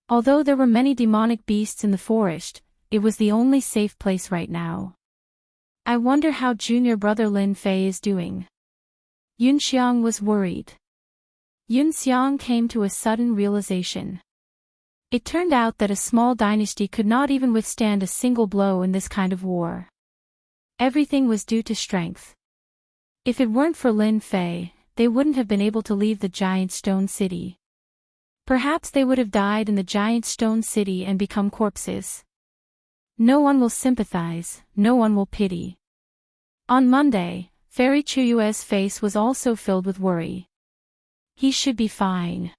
Although there were many demonic beasts in the forest, it was the only safe place right now. I wonder how junior brother Lin Fei is doing. Yun Xiang was worried. Yun Xiang came to a sudden realization. It turned out that a small dynasty could not even withstand a single blow in this kind of war. Everything was due to strength. If it weren't for Lin Fei, they wouldn't have been able to leave the giant stone city. Perhaps they would have died in the giant stone city and become corpses. No one will sympathize, no one will pity. On Monday, Fairy Chuyue's face was also filled with worry. He should be fine.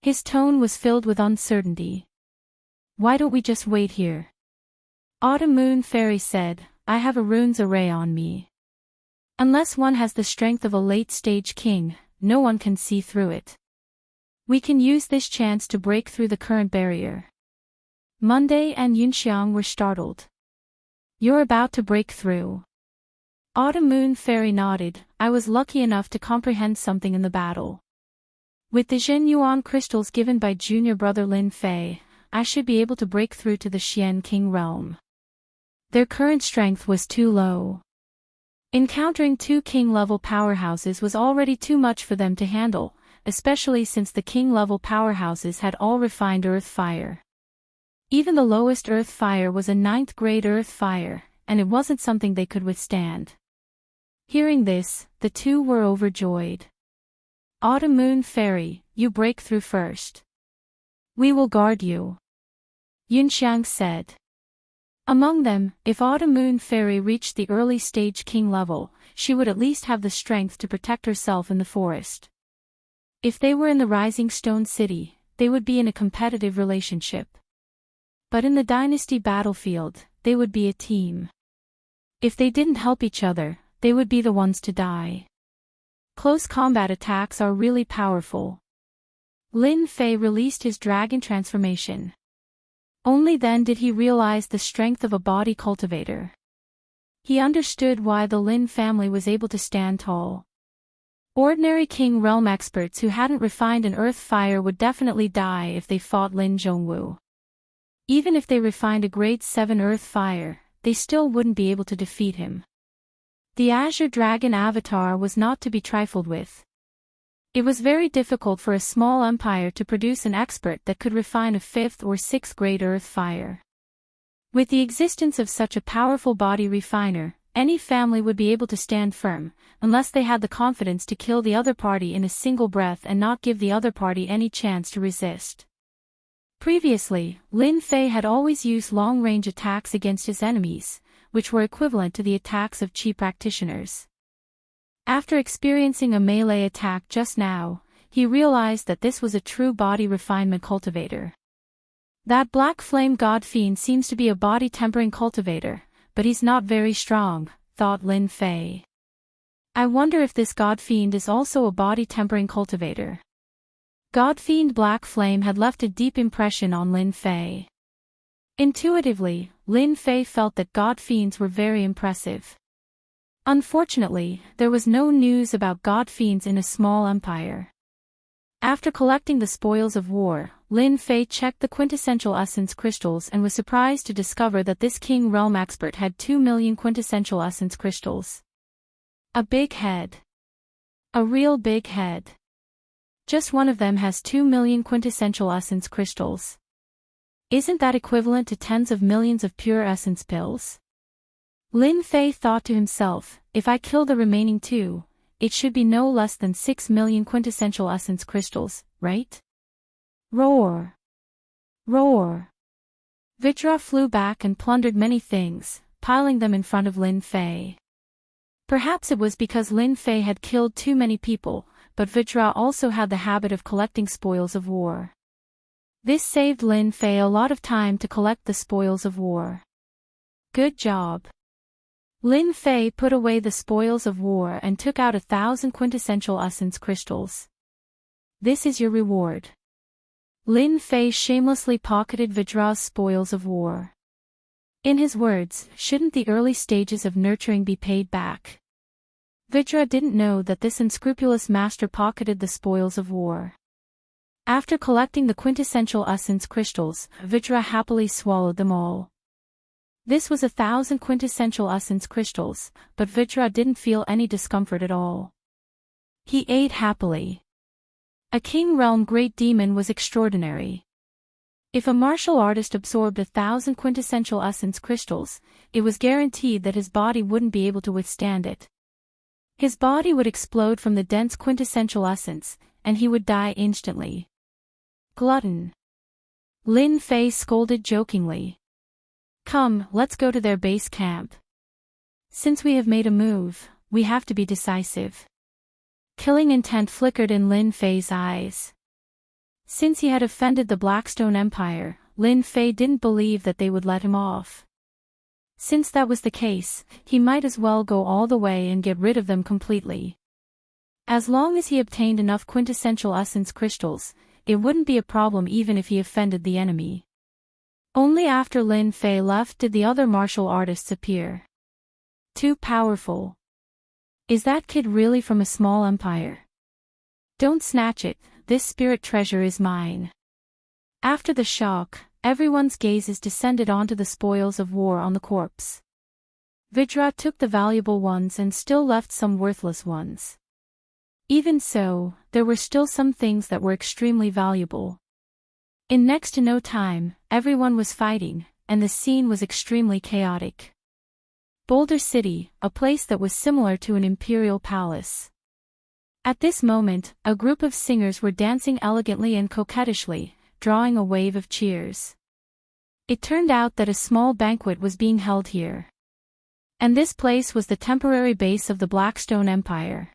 His tone was filled with uncertainty. "Why don't we just wait here?" Autumn Moon Fairy said, "I have a runes array on me. Unless one has the strength of a late-stage king, no one can see through it. We can use this chance to break through the current barrier." Monday and Yunxiang were startled. "You're about to break through?" Autumn Moon Fairy nodded. "I was lucky enough to comprehend something in the battle. With the Zhen Yuan crystals given by junior brother Lin Fei, I should be able to break through to the Xian King realm. Their current strength was too low. Encountering two king-level powerhouses was already too much for them to handle, especially since the king-level powerhouses had all refined earth fire. Even the lowest earth fire was a 9th-grade earth fire, and it wasn't something they could withstand. Hearing this, the two were overjoyed. "Autumn Moon Fairy, you break through first. We will guard you," Yunxiang said. Among them, if Autumn Moon Fairy reached the early stage king level, she would at least have the strength to protect herself in the forest. If they were in the Rising Stone City, they would be in a competitive relationship. But in the Dynasty battlefield, they would be a team. If they didn't help each other, they would be the ones to die. Close combat attacks are really powerful. Lin Fei released his dragon transformation. Only then did he realize the strength of a body cultivator. He understood why the Lin family was able to stand tall. Ordinary King Realm experts who hadn't refined an earth fire would definitely die if they fought Lin Zhongwu. Even if they refined a grade 7 earth fire, they still wouldn't be able to defeat him. The Azure Dragon avatar was not to be trifled with. It was very difficult for a small empire to produce an expert that could refine a 5th or 6th grade earth fire. With the existence of such a powerful body refiner, any family would be able to stand firm, unless they had the confidence to kill the other party in a single breath and not give the other party any chance to resist. Previously, Lin Fei had always used long-range attacks against his enemies, which were equivalent to the attacks of Qi practitioners. After experiencing a melee attack just now, he realized that this was a true body refinement cultivator. That Black Flame God Fiend seems to be a body tempering cultivator, but he's not very strong, thought Lin Fei. I wonder if this God Fiend is also a body tempering cultivator. God Fiend Black Flame had left a deep impression on Lin Fei. Intuitively, Lin Fei felt that God Fiends were very impressive. Unfortunately, there was no news about God Fiends in a small empire. After collecting the spoils of war, Lin Fei checked the quintessential essence crystals and was surprised to discover that this King Realm expert had 2 million quintessential essence crystals. A big head. A real big head. Just one of them has 2 million quintessential essence crystals. Isn't that equivalent to tens of millions of pure essence pills? Lin Fei thought to himself, if I kill the remaining two, it should be no less than 6 million quintessential essence crystals, right? Roar! Roar! Vitra flew back and plundered many things, piling them in front of Lin Fei. Perhaps it was because Lin Fei had killed too many people, but Vitra also had the habit of collecting spoils of war. This saved Lin Fei a lot of time to collect the spoils of war. Good job. Lin Fei put away the spoils of war and took out 1,000 quintessential essence crystals. This is your reward. Lin Fei shamelessly pocketed Vitra's spoils of war. In his words, shouldn't the early stages of nurturing be paid back? Vitra didn't know that this unscrupulous master pocketed the spoils of war. After collecting the quintessential essence crystals, Vitra happily swallowed them all. This was 1,000 quintessential essence crystals, but Vitra didn't feel any discomfort at all. He ate happily. A King Realm Great Demon was extraordinary. If a martial artist absorbed 1,000 quintessential essence crystals, it was guaranteed that his body wouldn't be able to withstand it. His body would explode from the dense quintessential essence, and he would die instantly. Glutton! Lin Fei scolded jokingly. Come, let's go to their base camp. Since we have made a move, we have to be decisive. Killing intent flickered in Lin Fei's eyes. Since he had offended the Blackstone Empire, Lin Fei didn't believe that they would let him off. Since that was the case, he might as well go all the way and get rid of them completely. As long as he obtained enough quintessential essence crystals, it wouldn't be a problem even if he offended the enemy. Only after Lin Fei left did the other martial artists appear. Too powerful. Is that kid really from a small empire? Don't snatch it, this spirit treasure is mine. After the shock, everyone's gazes descended onto the spoils of war on the corpse. Vitra took the valuable ones and still left some worthless ones. Even so, there were still some things that were extremely valuable. In next to no time, everyone was fighting, and the scene was extremely chaotic. Boulder City, a place that was similar to an imperial palace. At this moment, a group of singers were dancing elegantly and coquettishly, drawing a wave of cheers. It turned out that a small banquet was being held here. And this place was the temporary base of the Blackstone Empire.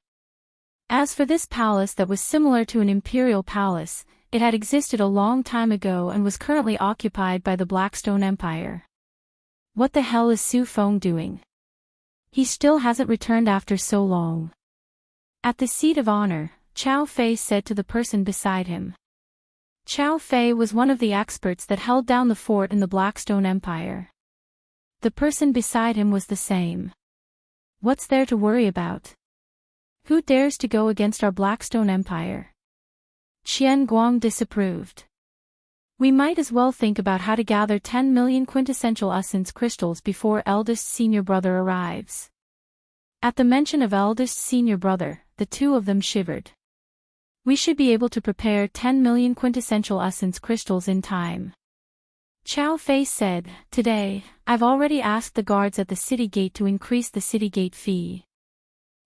As for this palace that was similar to an imperial palace, it had existed a long time ago and was currently occupied by the Blackstone Empire. What the hell is Su Feng doing? He still hasn't returned after so long. At the seat of honor, Chao Fei said to the person beside him. Chao Fei was one of the experts that held down the fort in the Blackstone Empire. The person beside him was the same. What's there to worry about? Who dares to go against our Blackstone Empire? Qian Guang disapproved. We might as well think about how to gather 10 million quintessential essence crystals before eldest senior brother arrives. At the mention of eldest senior brother, the two of them shivered. We should be able to prepare 10 million quintessential essence crystals in time. Chao Fei said, today, I've already asked the guards at the city gate to increase the city gate fee.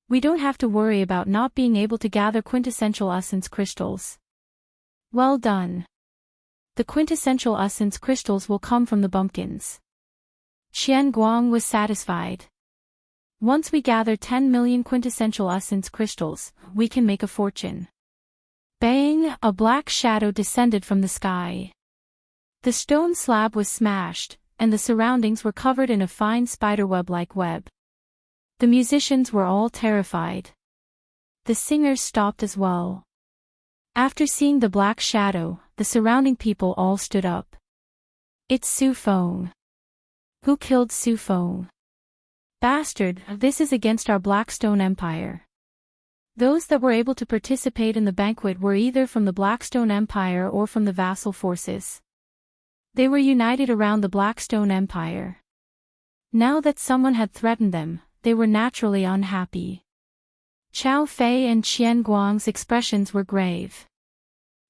We don't have to worry about not being able to gather quintessential essence crystals. Well done. The quintessential essence crystals will come from the bumpkins. Qian Guang was satisfied. Once we gather 10 million quintessential essence crystals, we can make a fortune. Bang! A black shadow descended from the sky. The stone slab was smashed, and the surroundings were covered in a fine spiderweb-like web. The musicians were all terrified. The singers stopped as well. After seeing the black shadow, the surrounding people all stood up. It's Su Feng. Who killed Su Feng? Bastard, this is against our Blackstone Empire. Those that were able to participate in the banquet were either from the Blackstone Empire or from the vassal forces. They were united around the Blackstone Empire. Now that someone had threatened them, they were naturally unhappy. Chao Fei and Qian Guang's expressions were grave.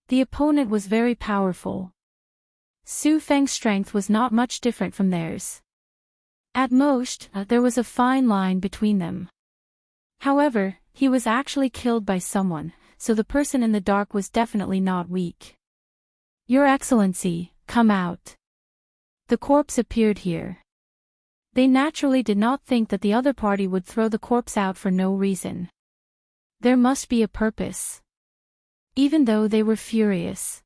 The opponent was very powerful. Su Feng's strength was not much different from theirs. At most, there was a fine line between them. However, He was actually killed by someone, so the person in the dark was definitely not weak. Your Excellency, come out. The corpse appeared here. They naturally did not think that the other party would throw the corpse out for no reason. There must be a purpose. Even though they were furious.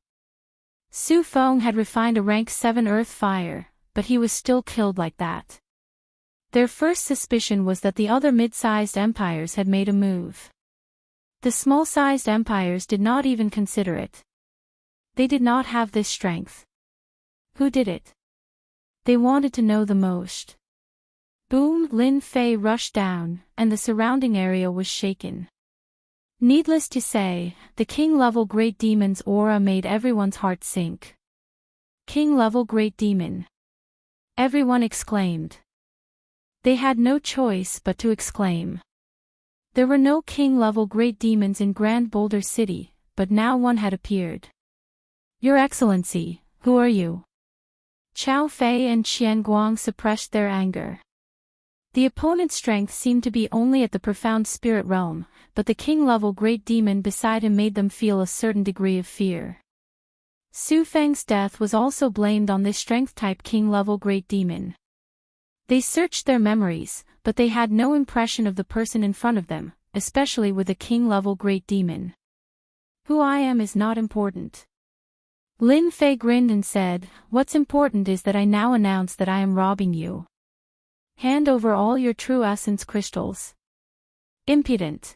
Su Feng had refined a rank 7 earth fire, but he was still killed like that. Their first suspicion was that the other mid-sized empires had made a move. The small-sized empires did not even consider it. They did not have this strength. Who did it? They wanted to know the most. Boom! Lin Fei rushed down, and the surrounding area was shaken. Needless to say, the king-level Great Demon's aura made everyone's heart sink. King-level Great Demon. Everyone exclaimed. They had no choice but to exclaim. There were no king-level Great Demons in Grand Boulder City, but now one had appeared. Your Excellency, who are you? Chao Fei and Qian Guang suppressed their anger. The opponent's strength seemed to be only at the profound spirit realm, but the king-level Great Demon beside him made them feel a certain degree of fear. Su Feng's death was also blamed on this strength-type king-level Great Demon. They searched their memories, but they had no impression of the person in front of them, especially with a king-level Great Demon. Who I am is not important. Lin Fei grinned and said, "What's important is that I now announce that I am robbing you. Hand over all your true essence crystals." Impudent.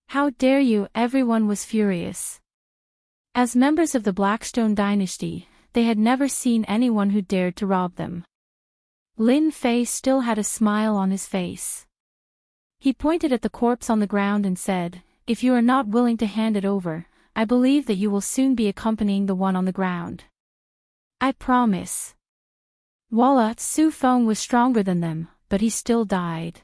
How dare you? Everyone was furious. As members of the Blackstone dynasty, they had never seen anyone who dared to rob them. Lin Fei still had a smile on his face. He pointed at the corpse on the ground and said, "If you are not willing to hand it over, I believe that you will soon be accompanying the one on the ground. I promise." Voila! Su Feng was stronger than them, but he still died.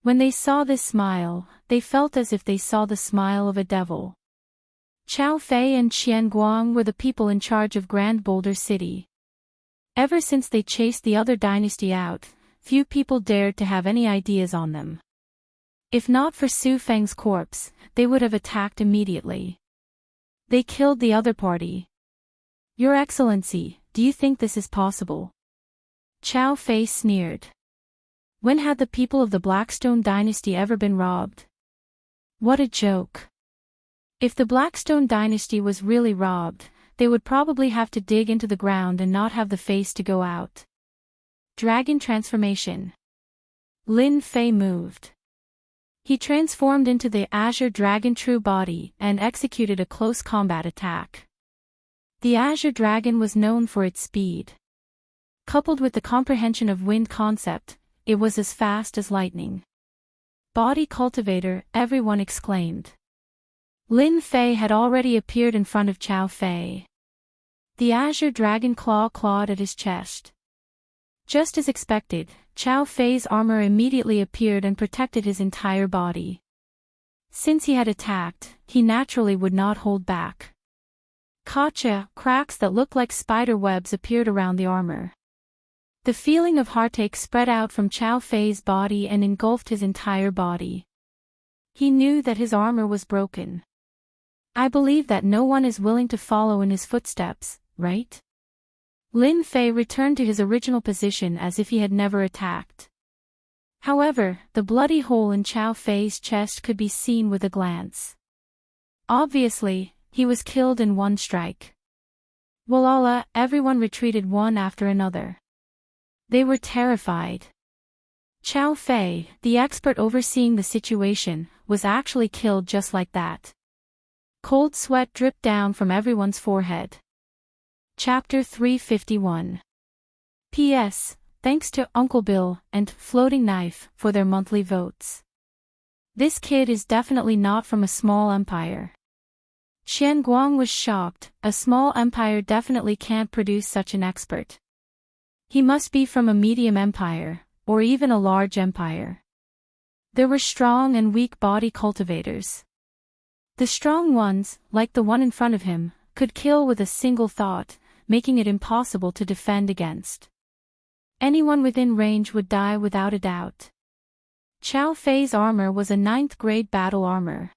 When they saw this smile, they felt as if they saw the smile of a devil. Chao Fei and Qian Guang were the people in charge of Grand Boulder City. Ever since they chased the other dynasty out, few people dared to have any ideas on them. If not for Su Feng's corpse, they would have attacked immediately. They killed the other party. Your Excellency, do you think this is possible? Chao Fei sneered. When had the people of the Blackstone dynasty ever been robbed? What a joke. If the Blackstone dynasty was really robbed, they would probably have to dig into the ground and not have the face to go out. Dragon transformation. Lin Fei moved. He transformed into the Azure Dragon True Body and executed a close combat attack. The Azure Dragon was known for its speed. Coupled with the comprehension of wind concept, it was as fast as lightning. Body cultivator, everyone exclaimed. Lin Fei had already appeared in front of Chao Fei. The Azure Dragon clawed at his chest. Just as expected, Chao Fei's armor immediately appeared and protected his entire body. Since he had attacked, he naturally would not hold back. Gotcha! Cracks that looked like spider webs appeared around the armor. The feeling of heartache spread out from Chao Fei's body and engulfed his entire body. He knew that his armor was broken. I believe that no one is willing to follow in his footsteps, right? Lin Fei returned to his original position as if he had never attacked. However, the bloody hole in Chao Fei's chest could be seen with a glance. Obviously, he was killed in one strike. Walala! Everyone retreated one after another. They were terrified. Chao Fei, the expert overseeing the situation, was actually killed just like that. Cold sweat dripped down from everyone's forehead. Chapter 351. P.S. Thanks to Uncle Bill and Floating Knife for their monthly votes. This kid is definitely not from a small empire. Qian Guang was shocked. A small empire definitely can't produce such an expert. He must be from a medium empire, or even a large empire. There were strong and weak body cultivators. The strong ones, like the one in front of him, could kill with a single thought, making it impossible to defend against. Anyone within range would die without a doubt. Qiao Fei's armor was a 9th grade battle armor.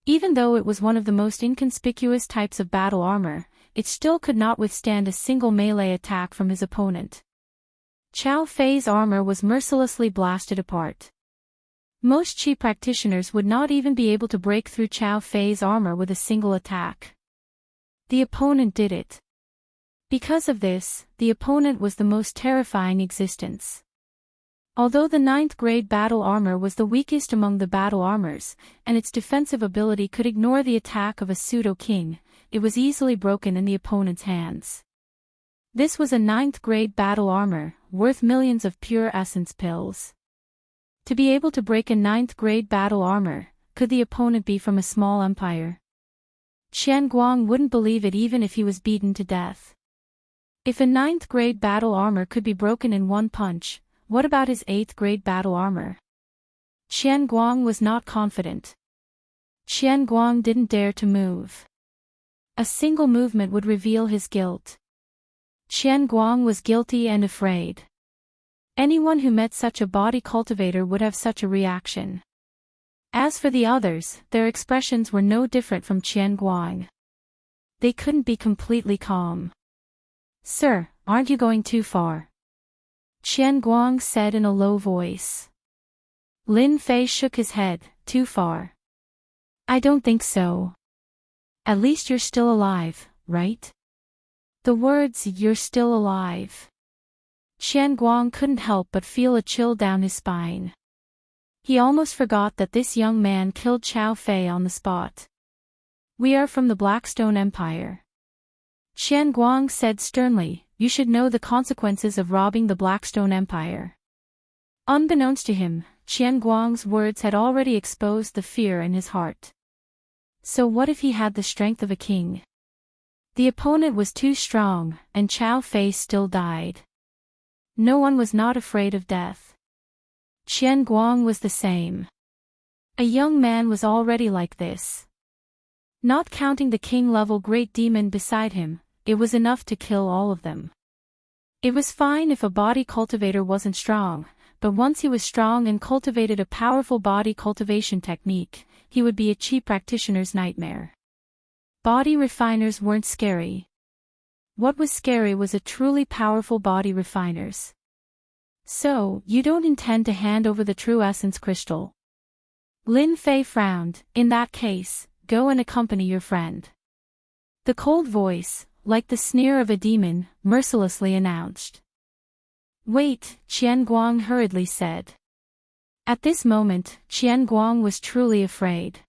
Even though it was one of the most inconspicuous types of battle armor, it still could not withstand a single melee attack from his opponent. Qiao Fei's armor was mercilessly blasted apart. Most Qi practitioners would not even be able to break through Qiao Fei's armor with a single attack. The opponent did it. Because of this, the opponent was the most terrifying existence. Although the 9th grade battle armor was the weakest among the battle armors, and its defensive ability could ignore the attack of a pseudo-king, it was easily broken in the opponent's hands. This was a 9th grade battle armor, worth millions of pure essence pills. To be able to break a 9th grade battle armor, could the opponent be from a small empire? Qian Guang wouldn't believe it even if he was beaten to death. If a 9th grade battle armor could be broken in one punch, what about his 8th grade battle armor? Qian Guang was not confident. Qian Guang didn't dare to move. A single movement would reveal his guilt. Qian Guang was guilty and afraid. Anyone who met such a body cultivator would have such a reaction. As for the others, their expressions were no different from Qian Guang. They couldn't be completely calm. "Sir, aren't you going too far?" Qian Guang said in a low voice. Lin Fei shook his head. "Too far? I don't think so. At least you're still alive, right?" The words "you're still alive." Qian Guang couldn't help but feel a chill down his spine. He almost forgot that this young man killed Qiao Fei on the spot. "We are from the Blackstone Empire." Qian Guang said sternly, "You should know the consequences of robbing the Blackstone Empire." Unbeknownst to him, Qian Guang's words had already exposed the fear in his heart. So what if he had the strength of a king? The opponent was too strong, and Qiao Fei still died. No one was not afraid of death. Qian Guang was the same. A young man was already like this. Not counting the king-level great demon beside him, it was enough to kill all of them. It was fine if a body cultivator wasn't strong, but once he was strong and cultivated a powerful body cultivation technique, he would be a Qi practitioner's nightmare. Body refiners weren't scary. What was scary was a truly powerful body refiners. "So, you don't intend to hand over the true essence crystal?" Lin Fei frowned. "In that case, go and accompany your friend." The cold voice, like the sneer of a demon, mercilessly announced. "Wait," Qian Guang hurriedly said. At this moment, Qian Guang was truly afraid.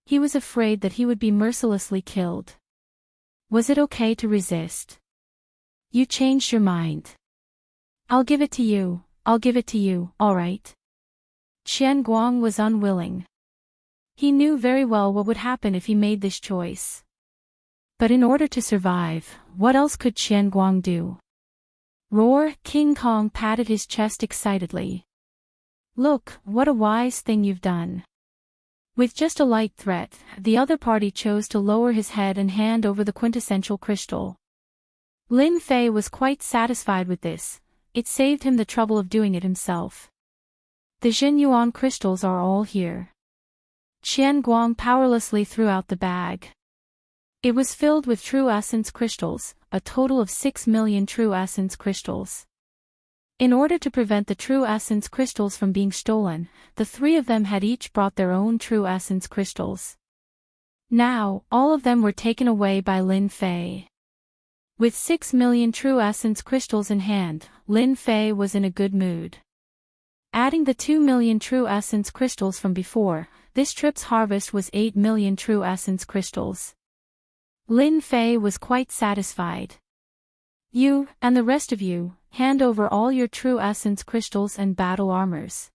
He was afraid that he would be mercilessly killed. Was it okay to resist? "You changed your mind. I'll give it to you, all right." Qian Guang was unwilling. He knew very well what would happen if he made this choice. But in order to survive, what else could Qian Guang do? "Roar!" King Kong patted his chest excitedly. "Look, what a wise thing you've done." With just a light threat, the other party chose to lower his head and hand over the quintessential crystal. Lin Fei was quite satisfied with this. It saved him the trouble of doing it himself. "The Jinyuan crystals are all here." Qian Guang powerlessly threw out the bag. It was filled with true essence crystals, a total of 6 million true essence crystals. In order to prevent the true essence crystals from being stolen, the three of them had each brought their own true essence crystals. Now, all of them were taken away by Lin Fei. With 6 million true essence crystals in hand, Lin Fei was in a good mood. Adding the 2 million true essence crystals from before, this trip's harvest was 8 million true essence crystals. Lin Fei was quite satisfied. "You, and the rest of you, hand over all your true essence crystals and battle armors."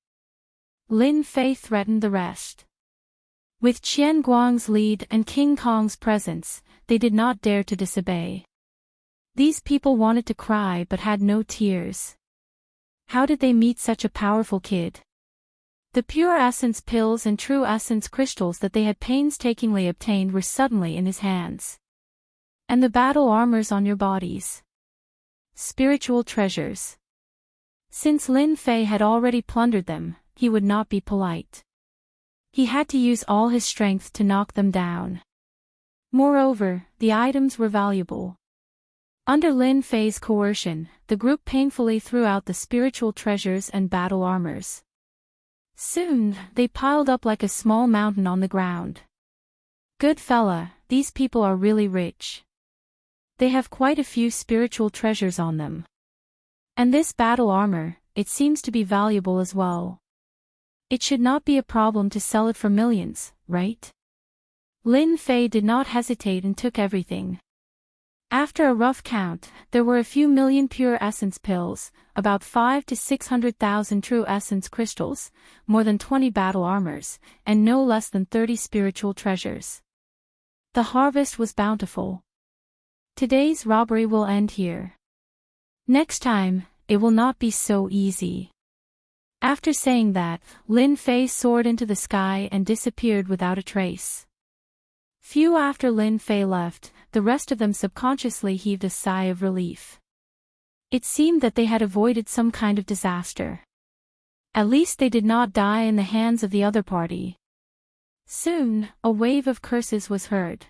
Lin Fei threatened the rest. With Qian Guang's lead and King Kong's presence, they did not dare to disobey. These people wanted to cry but had no tears. How did they meet such a powerful kid? The pure essence pills and true essence crystals that they had painstakingly obtained were suddenly in his hands. "And the battle armors on your bodies. Spiritual treasures." Since Lin Fei had already plundered them, he would not be polite. He had to use all his strength to knock them down. Moreover, the items were valuable. Under Lin Fei's coercion, the group painfully threw out the spiritual treasures and battle armors. Soon, they piled up like a small mountain on the ground. Good fella, these people are really rich. They have quite a few spiritual treasures on them. And this battle armor, it seems to be valuable as well. It should not be a problem to sell it for millions, right? Lin Fei did not hesitate and took everything. After a rough count, there were a few million pure essence pills, about 5 to 600,000 true essence crystals, more than 20 battle armors, and no less than 30 spiritual treasures. The harvest was bountiful. Today's robbery will end here. Next time, it will not be so easy. After saying that, Lin Fei soared into the sky and disappeared without a trace. Few after Lin Fei left, the rest of them subconsciously heaved a sigh of relief. It seemed that they had avoided some kind of disaster. At least they did not die in the hands of the other party. Soon, a wave of curses was heard.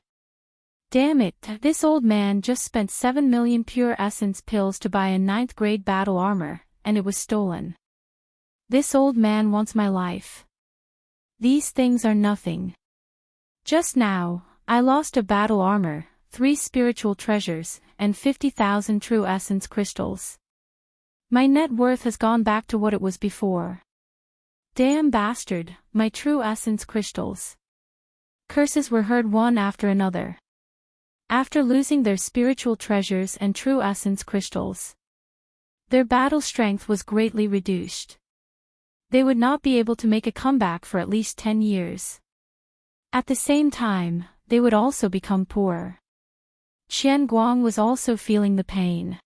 Damn it, this old man just spent 7 million pure essence pills to buy a 9th grade battle armor, and it was stolen. This old man wants my life. These things are nothing. Just now, I lost a battle armor, 3 spiritual treasures, and 50,000 true essence crystals. My net worth has gone back to what it was before. Damn bastard, my true essence crystals. Curses were heard one after another. After losing their spiritual treasures and true essence crystals, their battle strength was greatly reduced. They would not be able to make a comeback for at least 10 years. At the same time, they would also become poor. Qian Guang was also feeling the pain.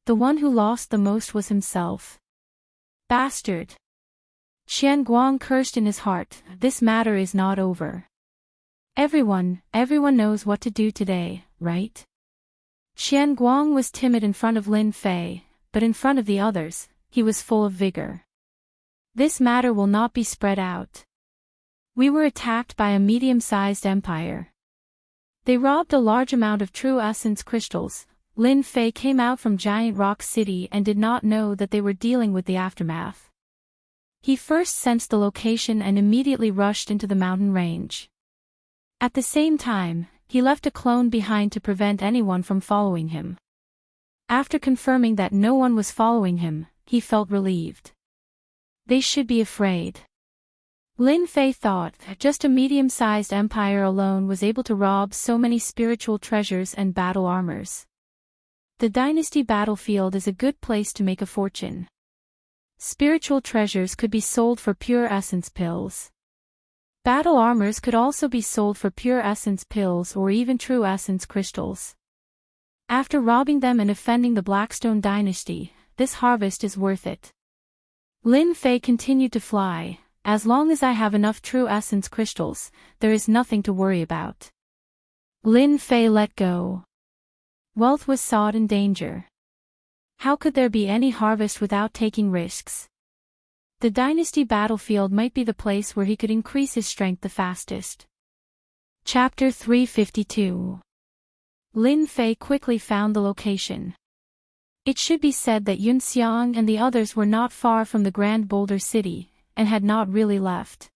The one who lost the most was himself. Bastard! Qian Guang cursed in his heart, this matter is not over. Everyone knows what to do today, right? Qian Guang was timid in front of Lin Fei, but in front of the others, he was full of vigor. This matter will not be spread out. We were attacked by a medium-sized empire. They robbed a large amount of true essence crystals. Lin Fei came out from Giant Rock City and did not know that they were dealing with the aftermath. He first sensed the location and immediately rushed into the mountain range. At the same time, he left a clone behind to prevent anyone from following him. After confirming that no one was following him, he felt relieved. They should be afraid. Lin Fei thought that just a medium-sized empire alone was able to rob so many spiritual treasures and battle armors. The dynasty battlefield is a good place to make a fortune. Spiritual treasures could be sold for pure essence pills. Battle armors could also be sold for pure essence pills or even true essence crystals. After robbing them and offending the Blackstone dynasty, this harvest is worth it. Lin Fei continued to fly. As long as I have enough true essence crystals, there is nothing to worry about. Lin Fei let go. Wealth was sought in danger. How could there be any harvest without taking risks? The dynasty battlefield might be the place where he could increase his strength the fastest. Chapter 352. Lin Fei quickly found the location. It should be said that Yun Xiang and the others were not far from the Grand Boulder City, and had not really left.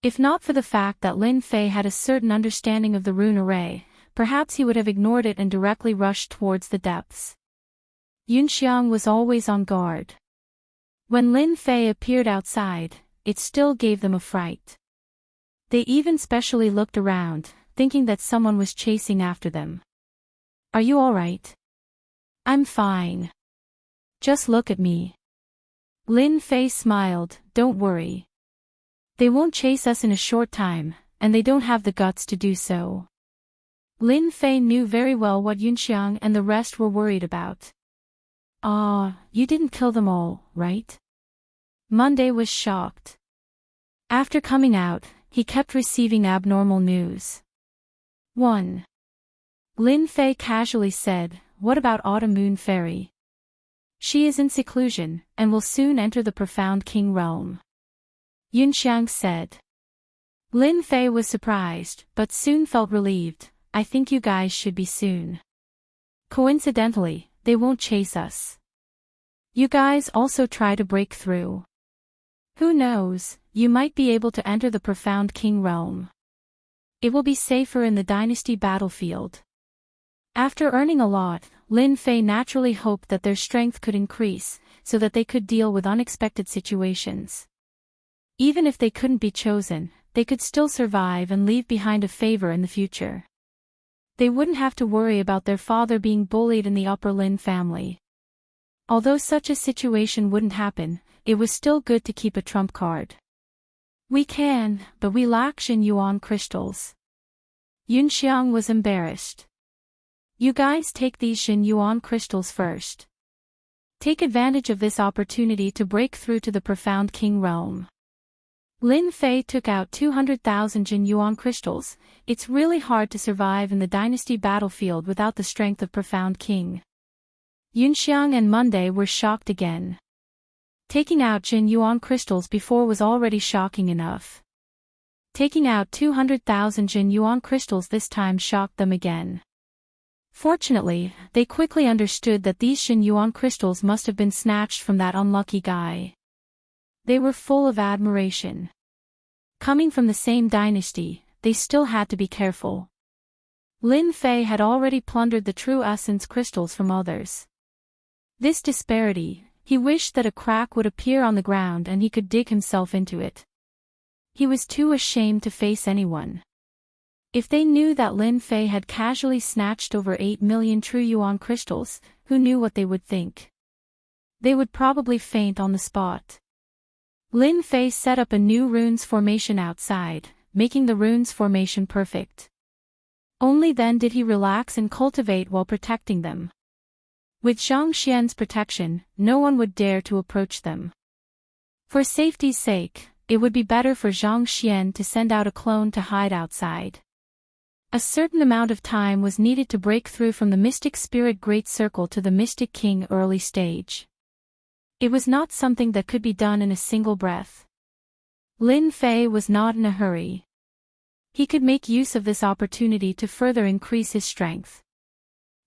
If not for the fact that Lin Fei had a certain understanding of the rune array, perhaps he would have ignored it and directly rushed towards the depths. Yun Xiang was always on guard. When Lin Fei appeared outside, it still gave them a fright. They even specially looked around, thinking that someone was chasing after them. Are you all right? I'm fine. Just look at me. Lin Fei smiled, don't worry. They won't chase us in a short time, and they don't have the guts to do so. Lin Fei knew very well what Yunxiang and the rest were worried about. You didn't kill them all, right? Monday was shocked. After coming out, he kept receiving abnormal news. 1. Lin Fei casually said, what about Autumn Moon Fairy? She is in seclusion, and will soon enter the profound king realm. Yunxiang said. Lin Fei was surprised, but soon felt relieved. I think you guys should be soon. Coincidentally, they won't chase us. You guys also try to break through. Who knows, you might be able to enter the profound king realm. It will be safer in the dynasty battlefield. After earning a lot, Lin Fei naturally hoped that their strength could increase, so that they could deal with unexpected situations. Even if they couldn't be chosen, they could still survive and leave behind a favor in the future. They wouldn't have to worry about their father being bullied in the upper Lin family. Although such a situation wouldn't happen, it was still good to keep a trump card. We can, but we lack Xin Yuan crystals. Yunxiang was embarrassed. You guys take these Xin Yuan crystals first. Take advantage of this opportunity to break through to the profound king realm. Lin Fei took out 200,000 Xin Yuan crystals. It's really hard to survive in the dynasty battlefield without the strength of profound king. Yunxiang and Monday were shocked again. Taking out Xin Yuan crystals before was already shocking enough. Taking out 200,000 Xin Yuan crystals this time shocked them again. Fortunately, they quickly understood that these Xin Yuan crystals must have been snatched from that unlucky guy. They were full of admiration. Coming from the same dynasty, they still had to be careful. Lin Fei had already plundered the true essence crystals from others. This disparity, he wished that a crack would appear on the ground and he could dig himself into it. He was too ashamed to face anyone. If they knew that Lin Fei had casually snatched over 8 million true yuan crystals, who knew what they would think? They would probably faint on the spot. Lin Fei set up a new runes formation outside, making the runes formation perfect. Only then did he relax and cultivate while protecting them. With Zhang Xian's protection, no one would dare to approach them. For safety's sake, it would be better for Zhang Xian to send out a clone to hide outside. A certain amount of time was needed to break through from the Mystic Spirit Great Circle to the Mystic King early stage. It was not something that could be done in a single breath. Lin Fei was not in a hurry. He could make use of this opportunity to further increase his strength.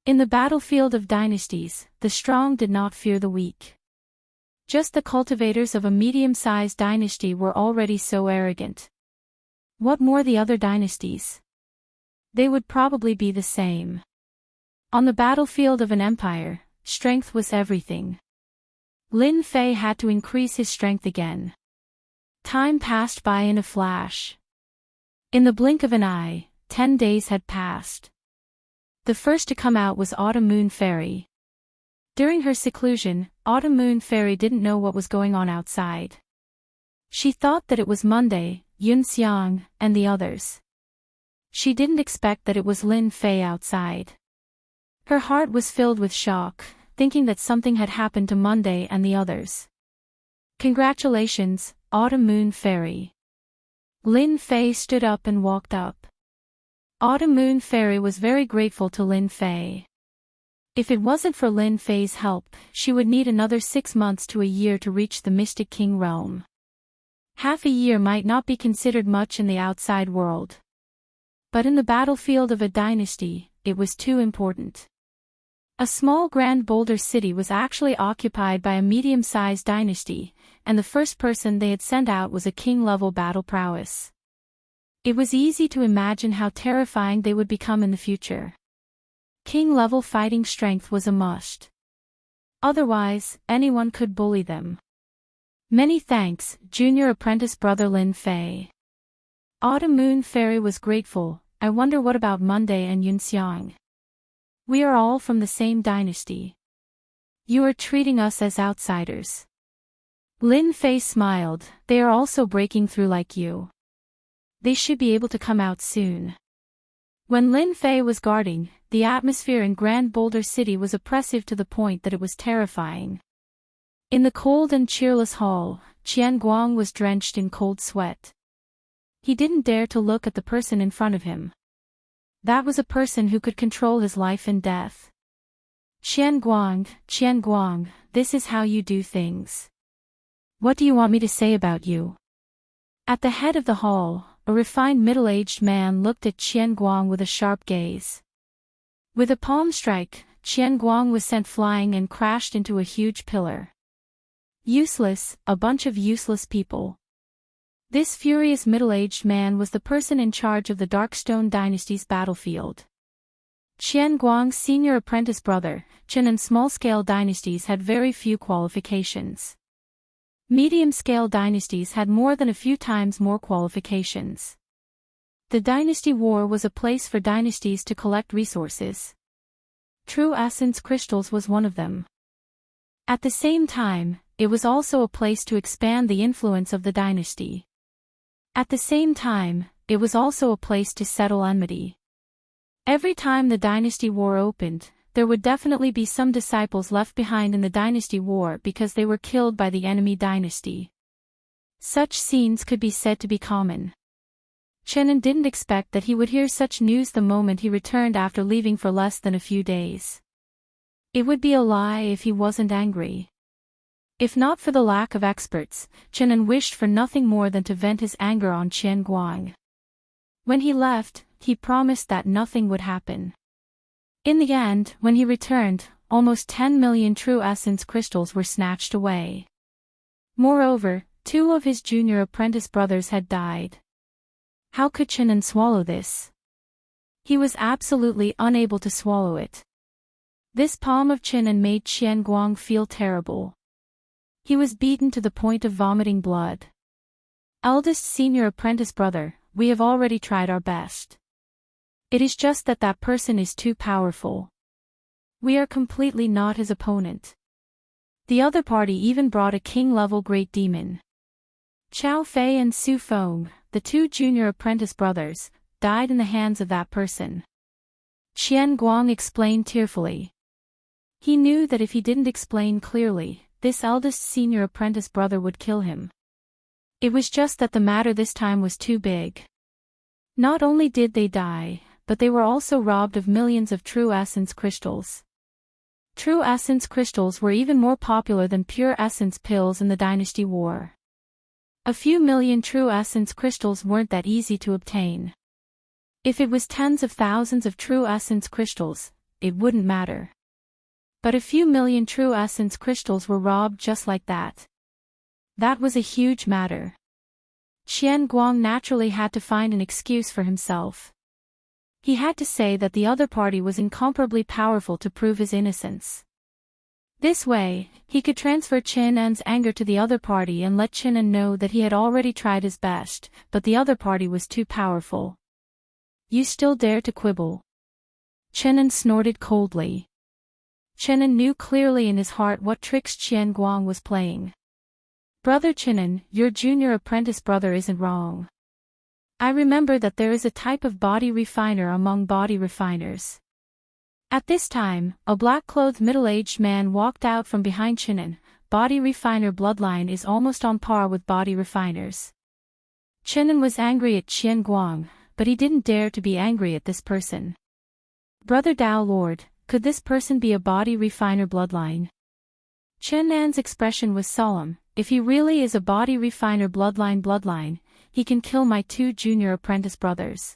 In the battlefield of dynasties, the strong did not fear the weak. Just the cultivators of a medium-sized dynasty were already so arrogant. What more the other dynasties? They would probably be the same. On the battlefield of an empire, strength was everything. Lin Fei had to increase his strength again. Time passed by in a flash. In the blink of an eye, 10 days had passed. The first to come out was Autumn Moon Fairy. During her seclusion, Autumn Moon Fairy didn't know what was going on outside. She thought that it was Monday, Yunxiang, and the others. She didn't expect that it was Lin Fei outside. Her heart was filled with shock, thinking that something had happened to Monday and the others. Congratulations, Autumn Moon Fairy. Lin Fei stood up and walked up. Autumn Moon Fairy was very grateful to Lin Fei. If it wasn't for Lin Fei's help, she would need another 6 months to a year to reach the Mystic King realm. Half a year might not be considered much in the outside world. But in the battlefield of a dynasty, it was too important. A small Grand Boulder city was actually occupied by a medium-sized dynasty, and the first person they had sent out was a king-level battle prowess. It was easy to imagine how terrifying they would become in the future. King-level fighting strength was a must. Otherwise, anyone could bully them. Many thanks, Junior Apprentice Brother Lin Fei. Autumn Moon Fairy was grateful. I wonder what about Monday and Yunxiang. We are all from the same dynasty. You are treating us as outsiders. Lin Fei smiled. They are also breaking through like you. They should be able to come out soon. When Lin Fei was guarding, the atmosphere in Grand Boulder City was oppressive to the point that it was terrifying. In the cold and cheerless hall, Qian Guang was drenched in cold sweat. He didn't dare to look at the person in front of him. That was a person who could control his life and death. Qian Guang, this is how you do things. What do you want me to say about you? At the head of the hall, a refined middle-aged man looked at Qian Guang with a sharp gaze. With a palm strike, Qian Guang was sent flying and crashed into a huge pillar. Useless, a bunch of useless people. This furious middle-aged man was the person in charge of the Darkstone dynasty's battlefield. Qian Guang's senior apprentice brother, Qin, and small-scale dynasties had very few qualifications. Medium-scale dynasties had more than a few times more qualifications. The dynasty war was a place for dynasties to collect resources. True essence crystals was one of them. At the same time, it was also a place to expand the influence of the dynasty. At the same time, it was also a place to settle enmity. Every time the dynasty war opened, there would definitely be some disciples left behind in the dynasty war because they were killed by the enemy dynasty. Such scenes could be said to be common. Chen didn't expect that he would hear such news the moment he returned after leaving for less than a few days. It would be a lie if he wasn't angry. If not for the lack of experts, Chen wished for nothing more than to vent his anger on Qian Guang. When he left, he promised that nothing would happen. In the end, when he returned, almost 10 million true essence crystals were snatched away. Moreover, 2 of his junior apprentice brothers had died. How could Chen swallow this? He was absolutely unable to swallow it. This palm of Chen made Qian Guang feel terrible. He was beaten to the point of vomiting blood. Eldest senior apprentice brother, we have already tried our best. It is just that that person is too powerful. We are completely not his opponent. The other party even brought a king-level great demon. Chao Fei and Su Feng, the 2 junior apprentice brothers, died in the hands of that person. Qian Guang explained tearfully. He knew that if he didn't explain clearly, this eldest senior apprentice brother would kill him. It was just that the matter this time was too big. Not only did they die, but they were also robbed of millions of true essence crystals. True essence crystals were even more popular than pure essence pills in the dynasty war. A few million true essence crystals weren't that easy to obtain. If it was tens of thousands of true essence crystals, it wouldn't matter. But a few million true essence crystals were robbed just like that. That was a huge matter. Qian Guang naturally had to find an excuse for himself. He had to say that the other party was incomparably powerful to prove his innocence. This way, he could transfer Qian's anger to the other party and let Qian know that he had already tried his best, but the other party was too powerful. You still dare to quibble? Qian snorted coldly. Qian knew clearly in his heart what tricks Qian Guang was playing. Brother Qian, your junior apprentice brother isn't wrong. I remember that there is a type of body refiner among body refiners. At this time, a black-clothed middle-aged man walked out from behind Qian. Body refiner bloodline is almost on par with body refiners. Qian was angry at Qian Guang, but he didn't dare to be angry at this person. Brother Dao Lord, could this person be a body refiner bloodline? Qian's expression was solemn. If he really is a body refiner bloodline, he can kill my 2 junior apprentice brothers.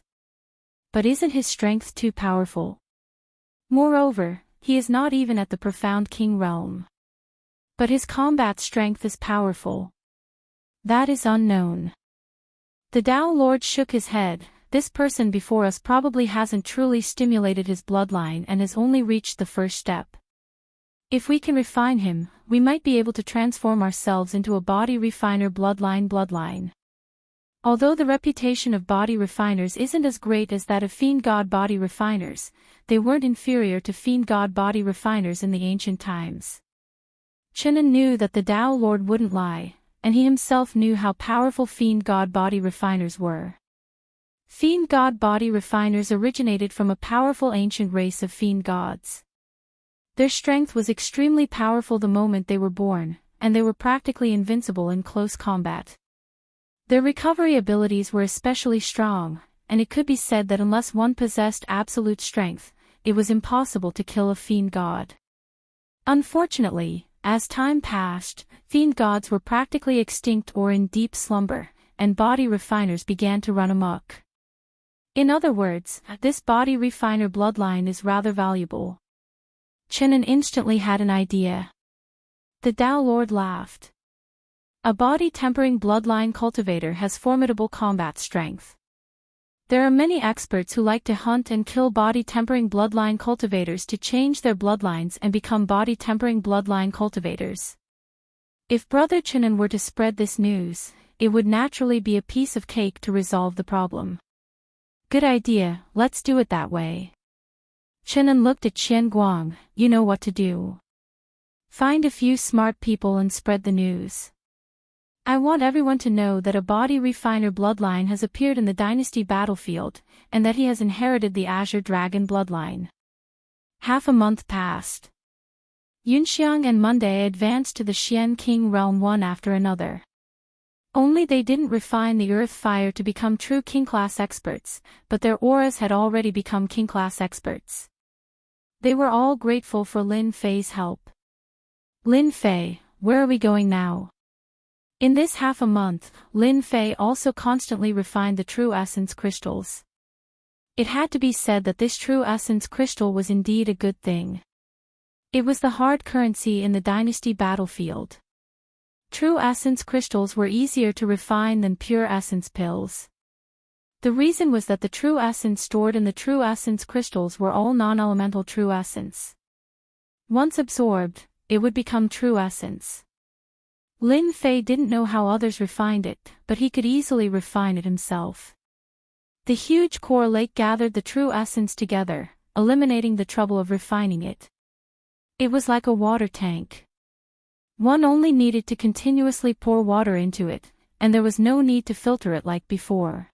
But isn't his strength too powerful? Moreover, he is not even at the profound king realm. But his combat strength is powerful. That is unknown. The Dao Lord shook his head. This person before us probably hasn't truly stimulated his bloodline and has only reached the first step. If we can refine him, we might be able to transform ourselves into a body refiner bloodline. Although the reputation of body refiners isn't as great as that of fiend god body refiners, they weren't inferior to fiend god body refiners in the ancient times. Qian knew that the Dao Lord wouldn't lie, and he himself knew how powerful fiend god body refiners were. Fiend god body refiners originated from a powerful ancient race of fiend gods. Their strength was extremely powerful the moment they were born, and they were practically invincible in close combat. Their recovery abilities were especially strong, and it could be said that unless one possessed absolute strength, it was impossible to kill a fiend god. Unfortunately, as time passed, fiend gods were practically extinct or in deep slumber, and body refiners began to run amok. In other words, this body refiner bloodline is rather valuable. Qinan instantly had an idea. The Tao Lord laughed. A body-tempering bloodline cultivator has formidable combat strength. There are many experts who like to hunt and kill body-tempering bloodline cultivators to change their bloodlines and become body-tempering bloodline cultivators. If Brother Qinan were to spread this news, it would naturally be a piece of cake to resolve the problem. Good idea, let's do it that way. Qinan looked at Qian Guang, you know what to do. Find a few smart people and spread the news. I want everyone to know that a body refiner bloodline has appeared in the dynasty battlefield, and that he has inherited the Azure Dragon bloodline. Half a month passed. Yunxiang and Monday advanced to the Xian King realm one after another. Only they didn't refine the earth fire to become true king-class experts, but their auras had already become king-class experts. They were all grateful for Lin Fei's help. Lin Fei, where are we going now? In this half a month, Lin Fei also constantly refined the true essence crystals. It had to be said that this true essence crystal was indeed a good thing. It was the hard currency in the dynasty battlefield. True essence crystals were easier to refine than pure essence pills. The reason was that the true essence stored in the true essence crystals were all non-elemental true essence. Once absorbed, it would become true essence. Lin Fei didn't know how others refined it, but he could easily refine it himself. The huge core lake gathered the true essence together, eliminating the trouble of refining it. It was like a water tank. One only needed to continuously pour water into it, and there was no need to filter it like before.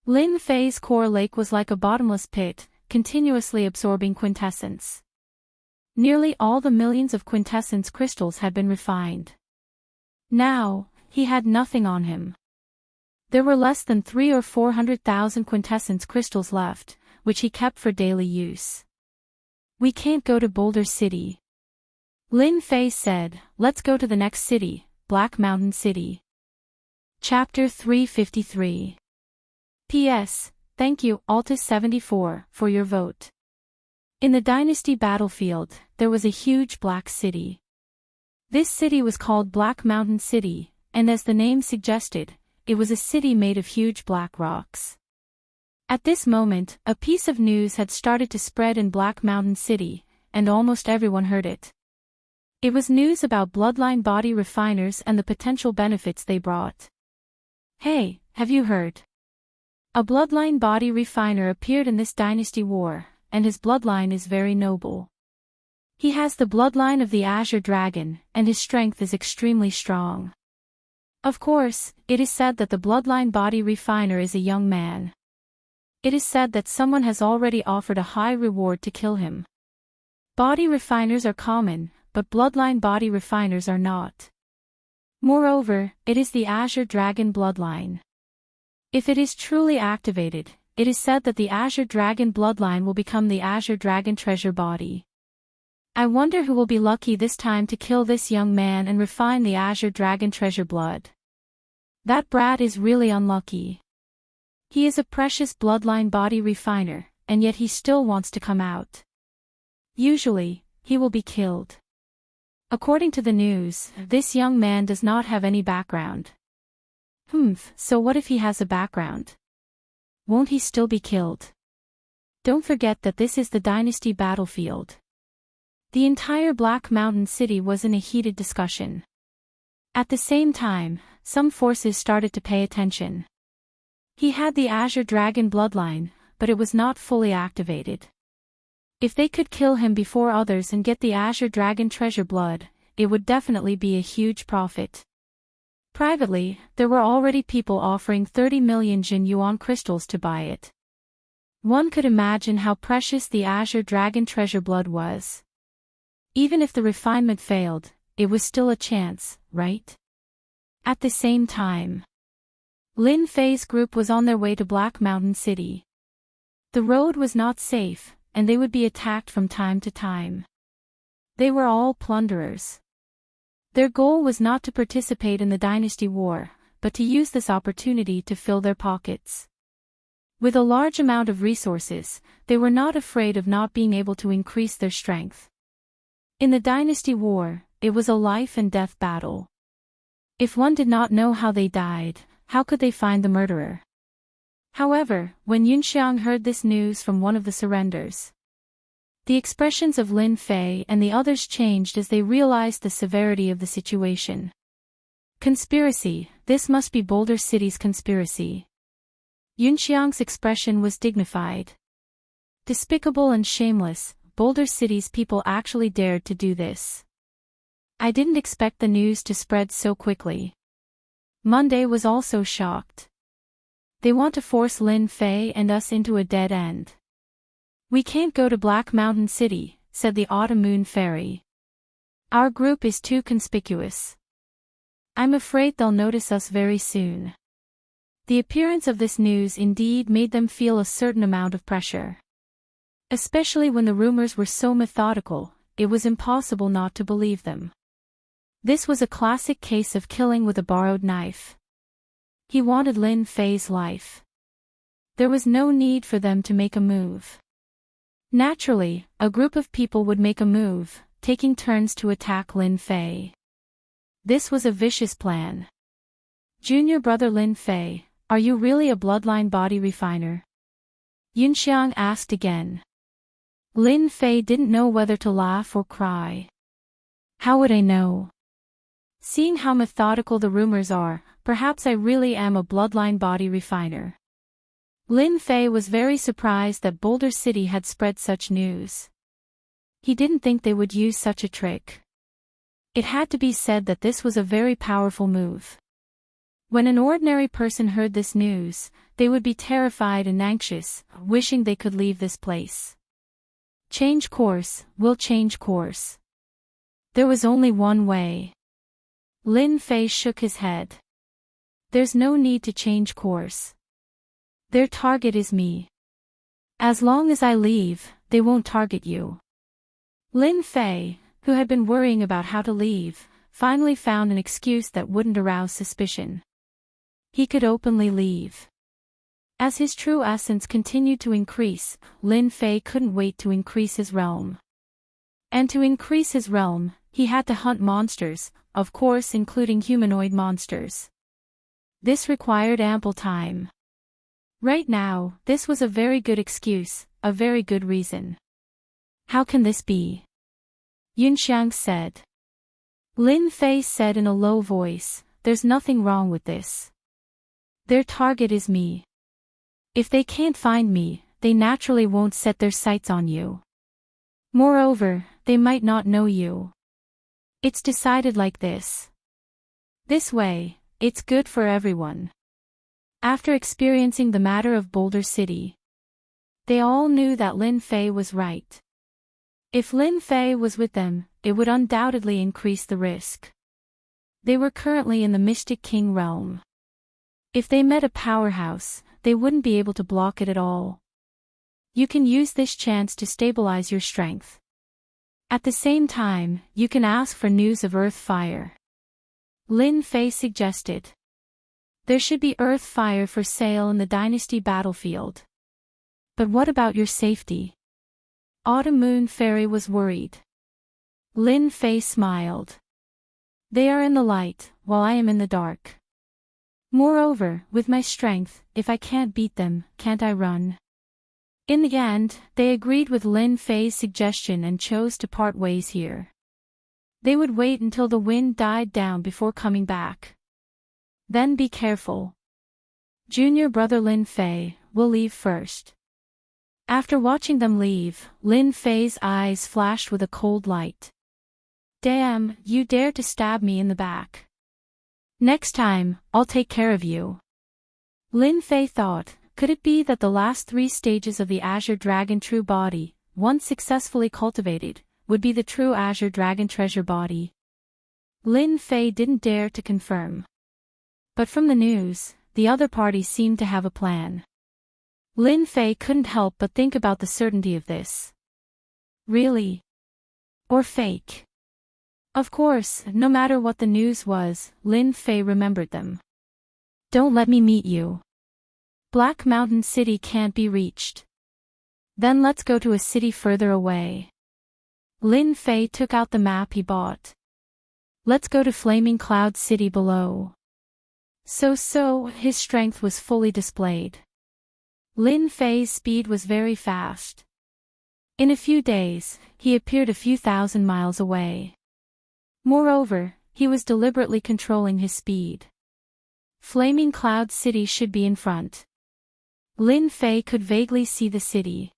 Lin Fei's core lake was like a bottomless pit, continuously absorbing quintessence. Nearly all the millions of quintessence crystals had been refined. Now, he had nothing on him. There were less than 300,000 or 400,000 quintessence crystals left, which he kept for daily use. We can't go to Boulder City. Lin Fei said, let's go to the next city, Black Mountain City. Chapter 353. P.S. Thank you, Altus74, for your vote. In the dynasty battlefield, there was a huge black city. This city was called Black Mountain City, and as the name suggested, it was a city made of huge black rocks. At this moment, a piece of news had started to spread in Black Mountain City, and almost everyone heard it. It was news about bloodline body refiners and the potential benefits they brought. Hey, have you heard? A bloodline body refiner appeared in this dynasty war, and his bloodline is very noble. He has the bloodline of the Azure Dragon, and his strength is extremely strong. Of course, it is said that the bloodline body refiner is a young man. It is said that someone has already offered a high reward to kill him. Body refiners are common, but bloodline body refiners are not. Moreover, it is the Azure Dragon bloodline. If it is truly activated, it is said that the Azure Dragon bloodline will become the Azure Dragon treasure body. I wonder who will be lucky this time to kill this young man and refine the Azure Dragon treasure blood. That brat is really unlucky. He is a precious bloodline body refiner, and yet he still wants to come out. Usually, he will be killed. According to the news, this young man does not have any background. So what if he has a background? Won't he still be killed? Don't forget that this is the dynasty battlefield. The entire Black Mountain City was in a heated discussion. At the same time, some forces started to pay attention. He had the Azure Dragon bloodline, but it was not fully activated. If they could kill him before others and get the Azure Dragon treasure blood, it would definitely be a huge profit. Privately, there were already people offering 30 million Jin Yuan crystals to buy it. One could imagine how precious the Azure Dragon treasure blood was. Even if the refinement failed, it was still a chance, right? At the same time, Lin Fei's group was on their way to Black Mountain City. The road was not safe, and they would be attacked from time to time. They were all plunderers. Their goal was not to participate in the dynasty war, but to use this opportunity to fill their pockets. With a large amount of resources, they were not afraid of not being able to increase their strength. In the dynasty war, it was a life and death battle. If one did not know how they died, how could they find the murderer? However, when Yunxiang heard this news from one of the surrenders, the expressions of Lin Fei and the others changed as they realized the severity of the situation. Conspiracy, this must be Boulder City's conspiracy. Yunxiang's expression was dignified. Despicable and shameless, Boulder City's people actually dared to do this. I didn't expect the news to spread so quickly. Monday was also shocked. They want to force Lin Fei and us into a dead end. We can't go to Black Mountain City, said the Autumn Moon Fairy. Our group is too conspicuous. I'm afraid they'll notice us very soon. The appearance of this news indeed made them feel a certain amount of pressure. Especially when the rumors were so methodical, it was impossible not to believe them. This was a classic case of killing with a borrowed knife. He wanted Lin Fei's life. There was no need for them to make a move. Naturally, a group of people would make a move, taking turns to attack Lin Fei. This was a vicious plan. Junior brother Lin Fei, are you really a bloodline body refiner? Yunxiang asked again. Lin Fei didn't know whether to laugh or cry. How would I know? Seeing how methodical the rumors are, perhaps I really am a bloodline body refiner. Lin Fei was very surprised that Boulder City had spread such news. He didn't think they would use such a trick. It had to be said that this was a very powerful move. When an ordinary person heard this news, they would be terrified and anxious, wishing they could leave this place. Change course, we'll change course. There was only one way. Lin Fei shook his head. There's no need to change course. Their target is me. As long as I leave, they won't target you. Lin Fei, who had been worrying about how to leave, finally found an excuse that wouldn't arouse suspicion. He could openly leave. As his true essence continued to increase, Lin Fei couldn't wait to increase his realm. And to increase his realm, he had to hunt monsters, of course including humanoid monsters. This required ample time. Right now, this was a very good excuse, a very good reason. How can this be? Yunxiang said. Lin Fei said in a low voice, there's nothing wrong with this. Their target is me. If they can't find me, they naturally won't set their sights on you. Moreover, they might not know you. It's decided like this. This way, it's good for everyone. After experiencing the matter of Boulder City, they all knew that Lin Fei was right. If Lin Fei was with them, it would undoubtedly increase the risk. They were currently in the Mystic King realm. If they met a powerhouse, they wouldn't be able to block it at all. You can use this chance to stabilize your strength. At the same time, you can ask for news of Earth Fire. Lin Fei suggested. There should be Earth Fire for sale in the Dynasty battlefield. But what about your safety? Autumn Moon Fairy was worried. Lin Fei smiled. They are in the light, while I am in the dark. Moreover, with my strength, if I can't beat them, can't I run? In the end, they agreed with Lin Fei's suggestion and chose to part ways here. They would wait until the wind died down before coming back. Then be careful. Junior brother Lin Fei, will leave first. After watching them leave, Lin Fei's eyes flashed with a cold light. Damn, you dare to stab me in the back. Next time, I'll take care of you. Lin Fei thought, could it be that the last 3 stages of the Azure Dragon true body, once successfully cultivated, would be the true Azure Dragon treasure body? Lin Fei didn't dare to confirm. But from the news, the other party seemed to have a plan. Lin Fei couldn't help but think about the certainty of this. Really? Or fake? Of course, no matter what the news was, Lin Fei remembered them. Don't let me meet you. Black Mountain City can't be reached. Then let's go to a city further away. Lin Fei took out the map he bought. Let's go to Flaming Cloud City below. So, his strength was fully displayed. Lin Fei's speed was very fast. In a few days, he appeared a few thousand miles away. Moreover, he was deliberately controlling his speed. Flaming Cloud City should be in front. Lin Fei could vaguely see the city.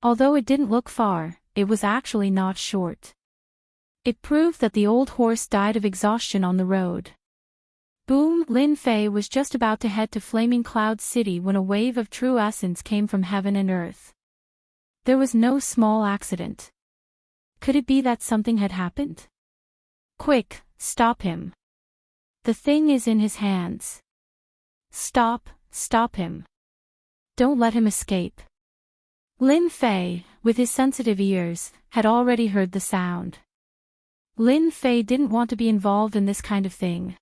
Although it didn't look far, it was actually not short. It proved that the old horse died of exhaustion on the road. Boom! Lin Fei was just about to head to Flaming Cloud City when a wave of true essence came from heaven and earth. There was no small accident. Could it be that something had happened? Quick, stop him. The thing is in his hands. Stop him. Don't let him escape. Lin Fei, with his sensitive ears, had already heard the sound. Lin Fei didn't want to be involved in this kind of thing.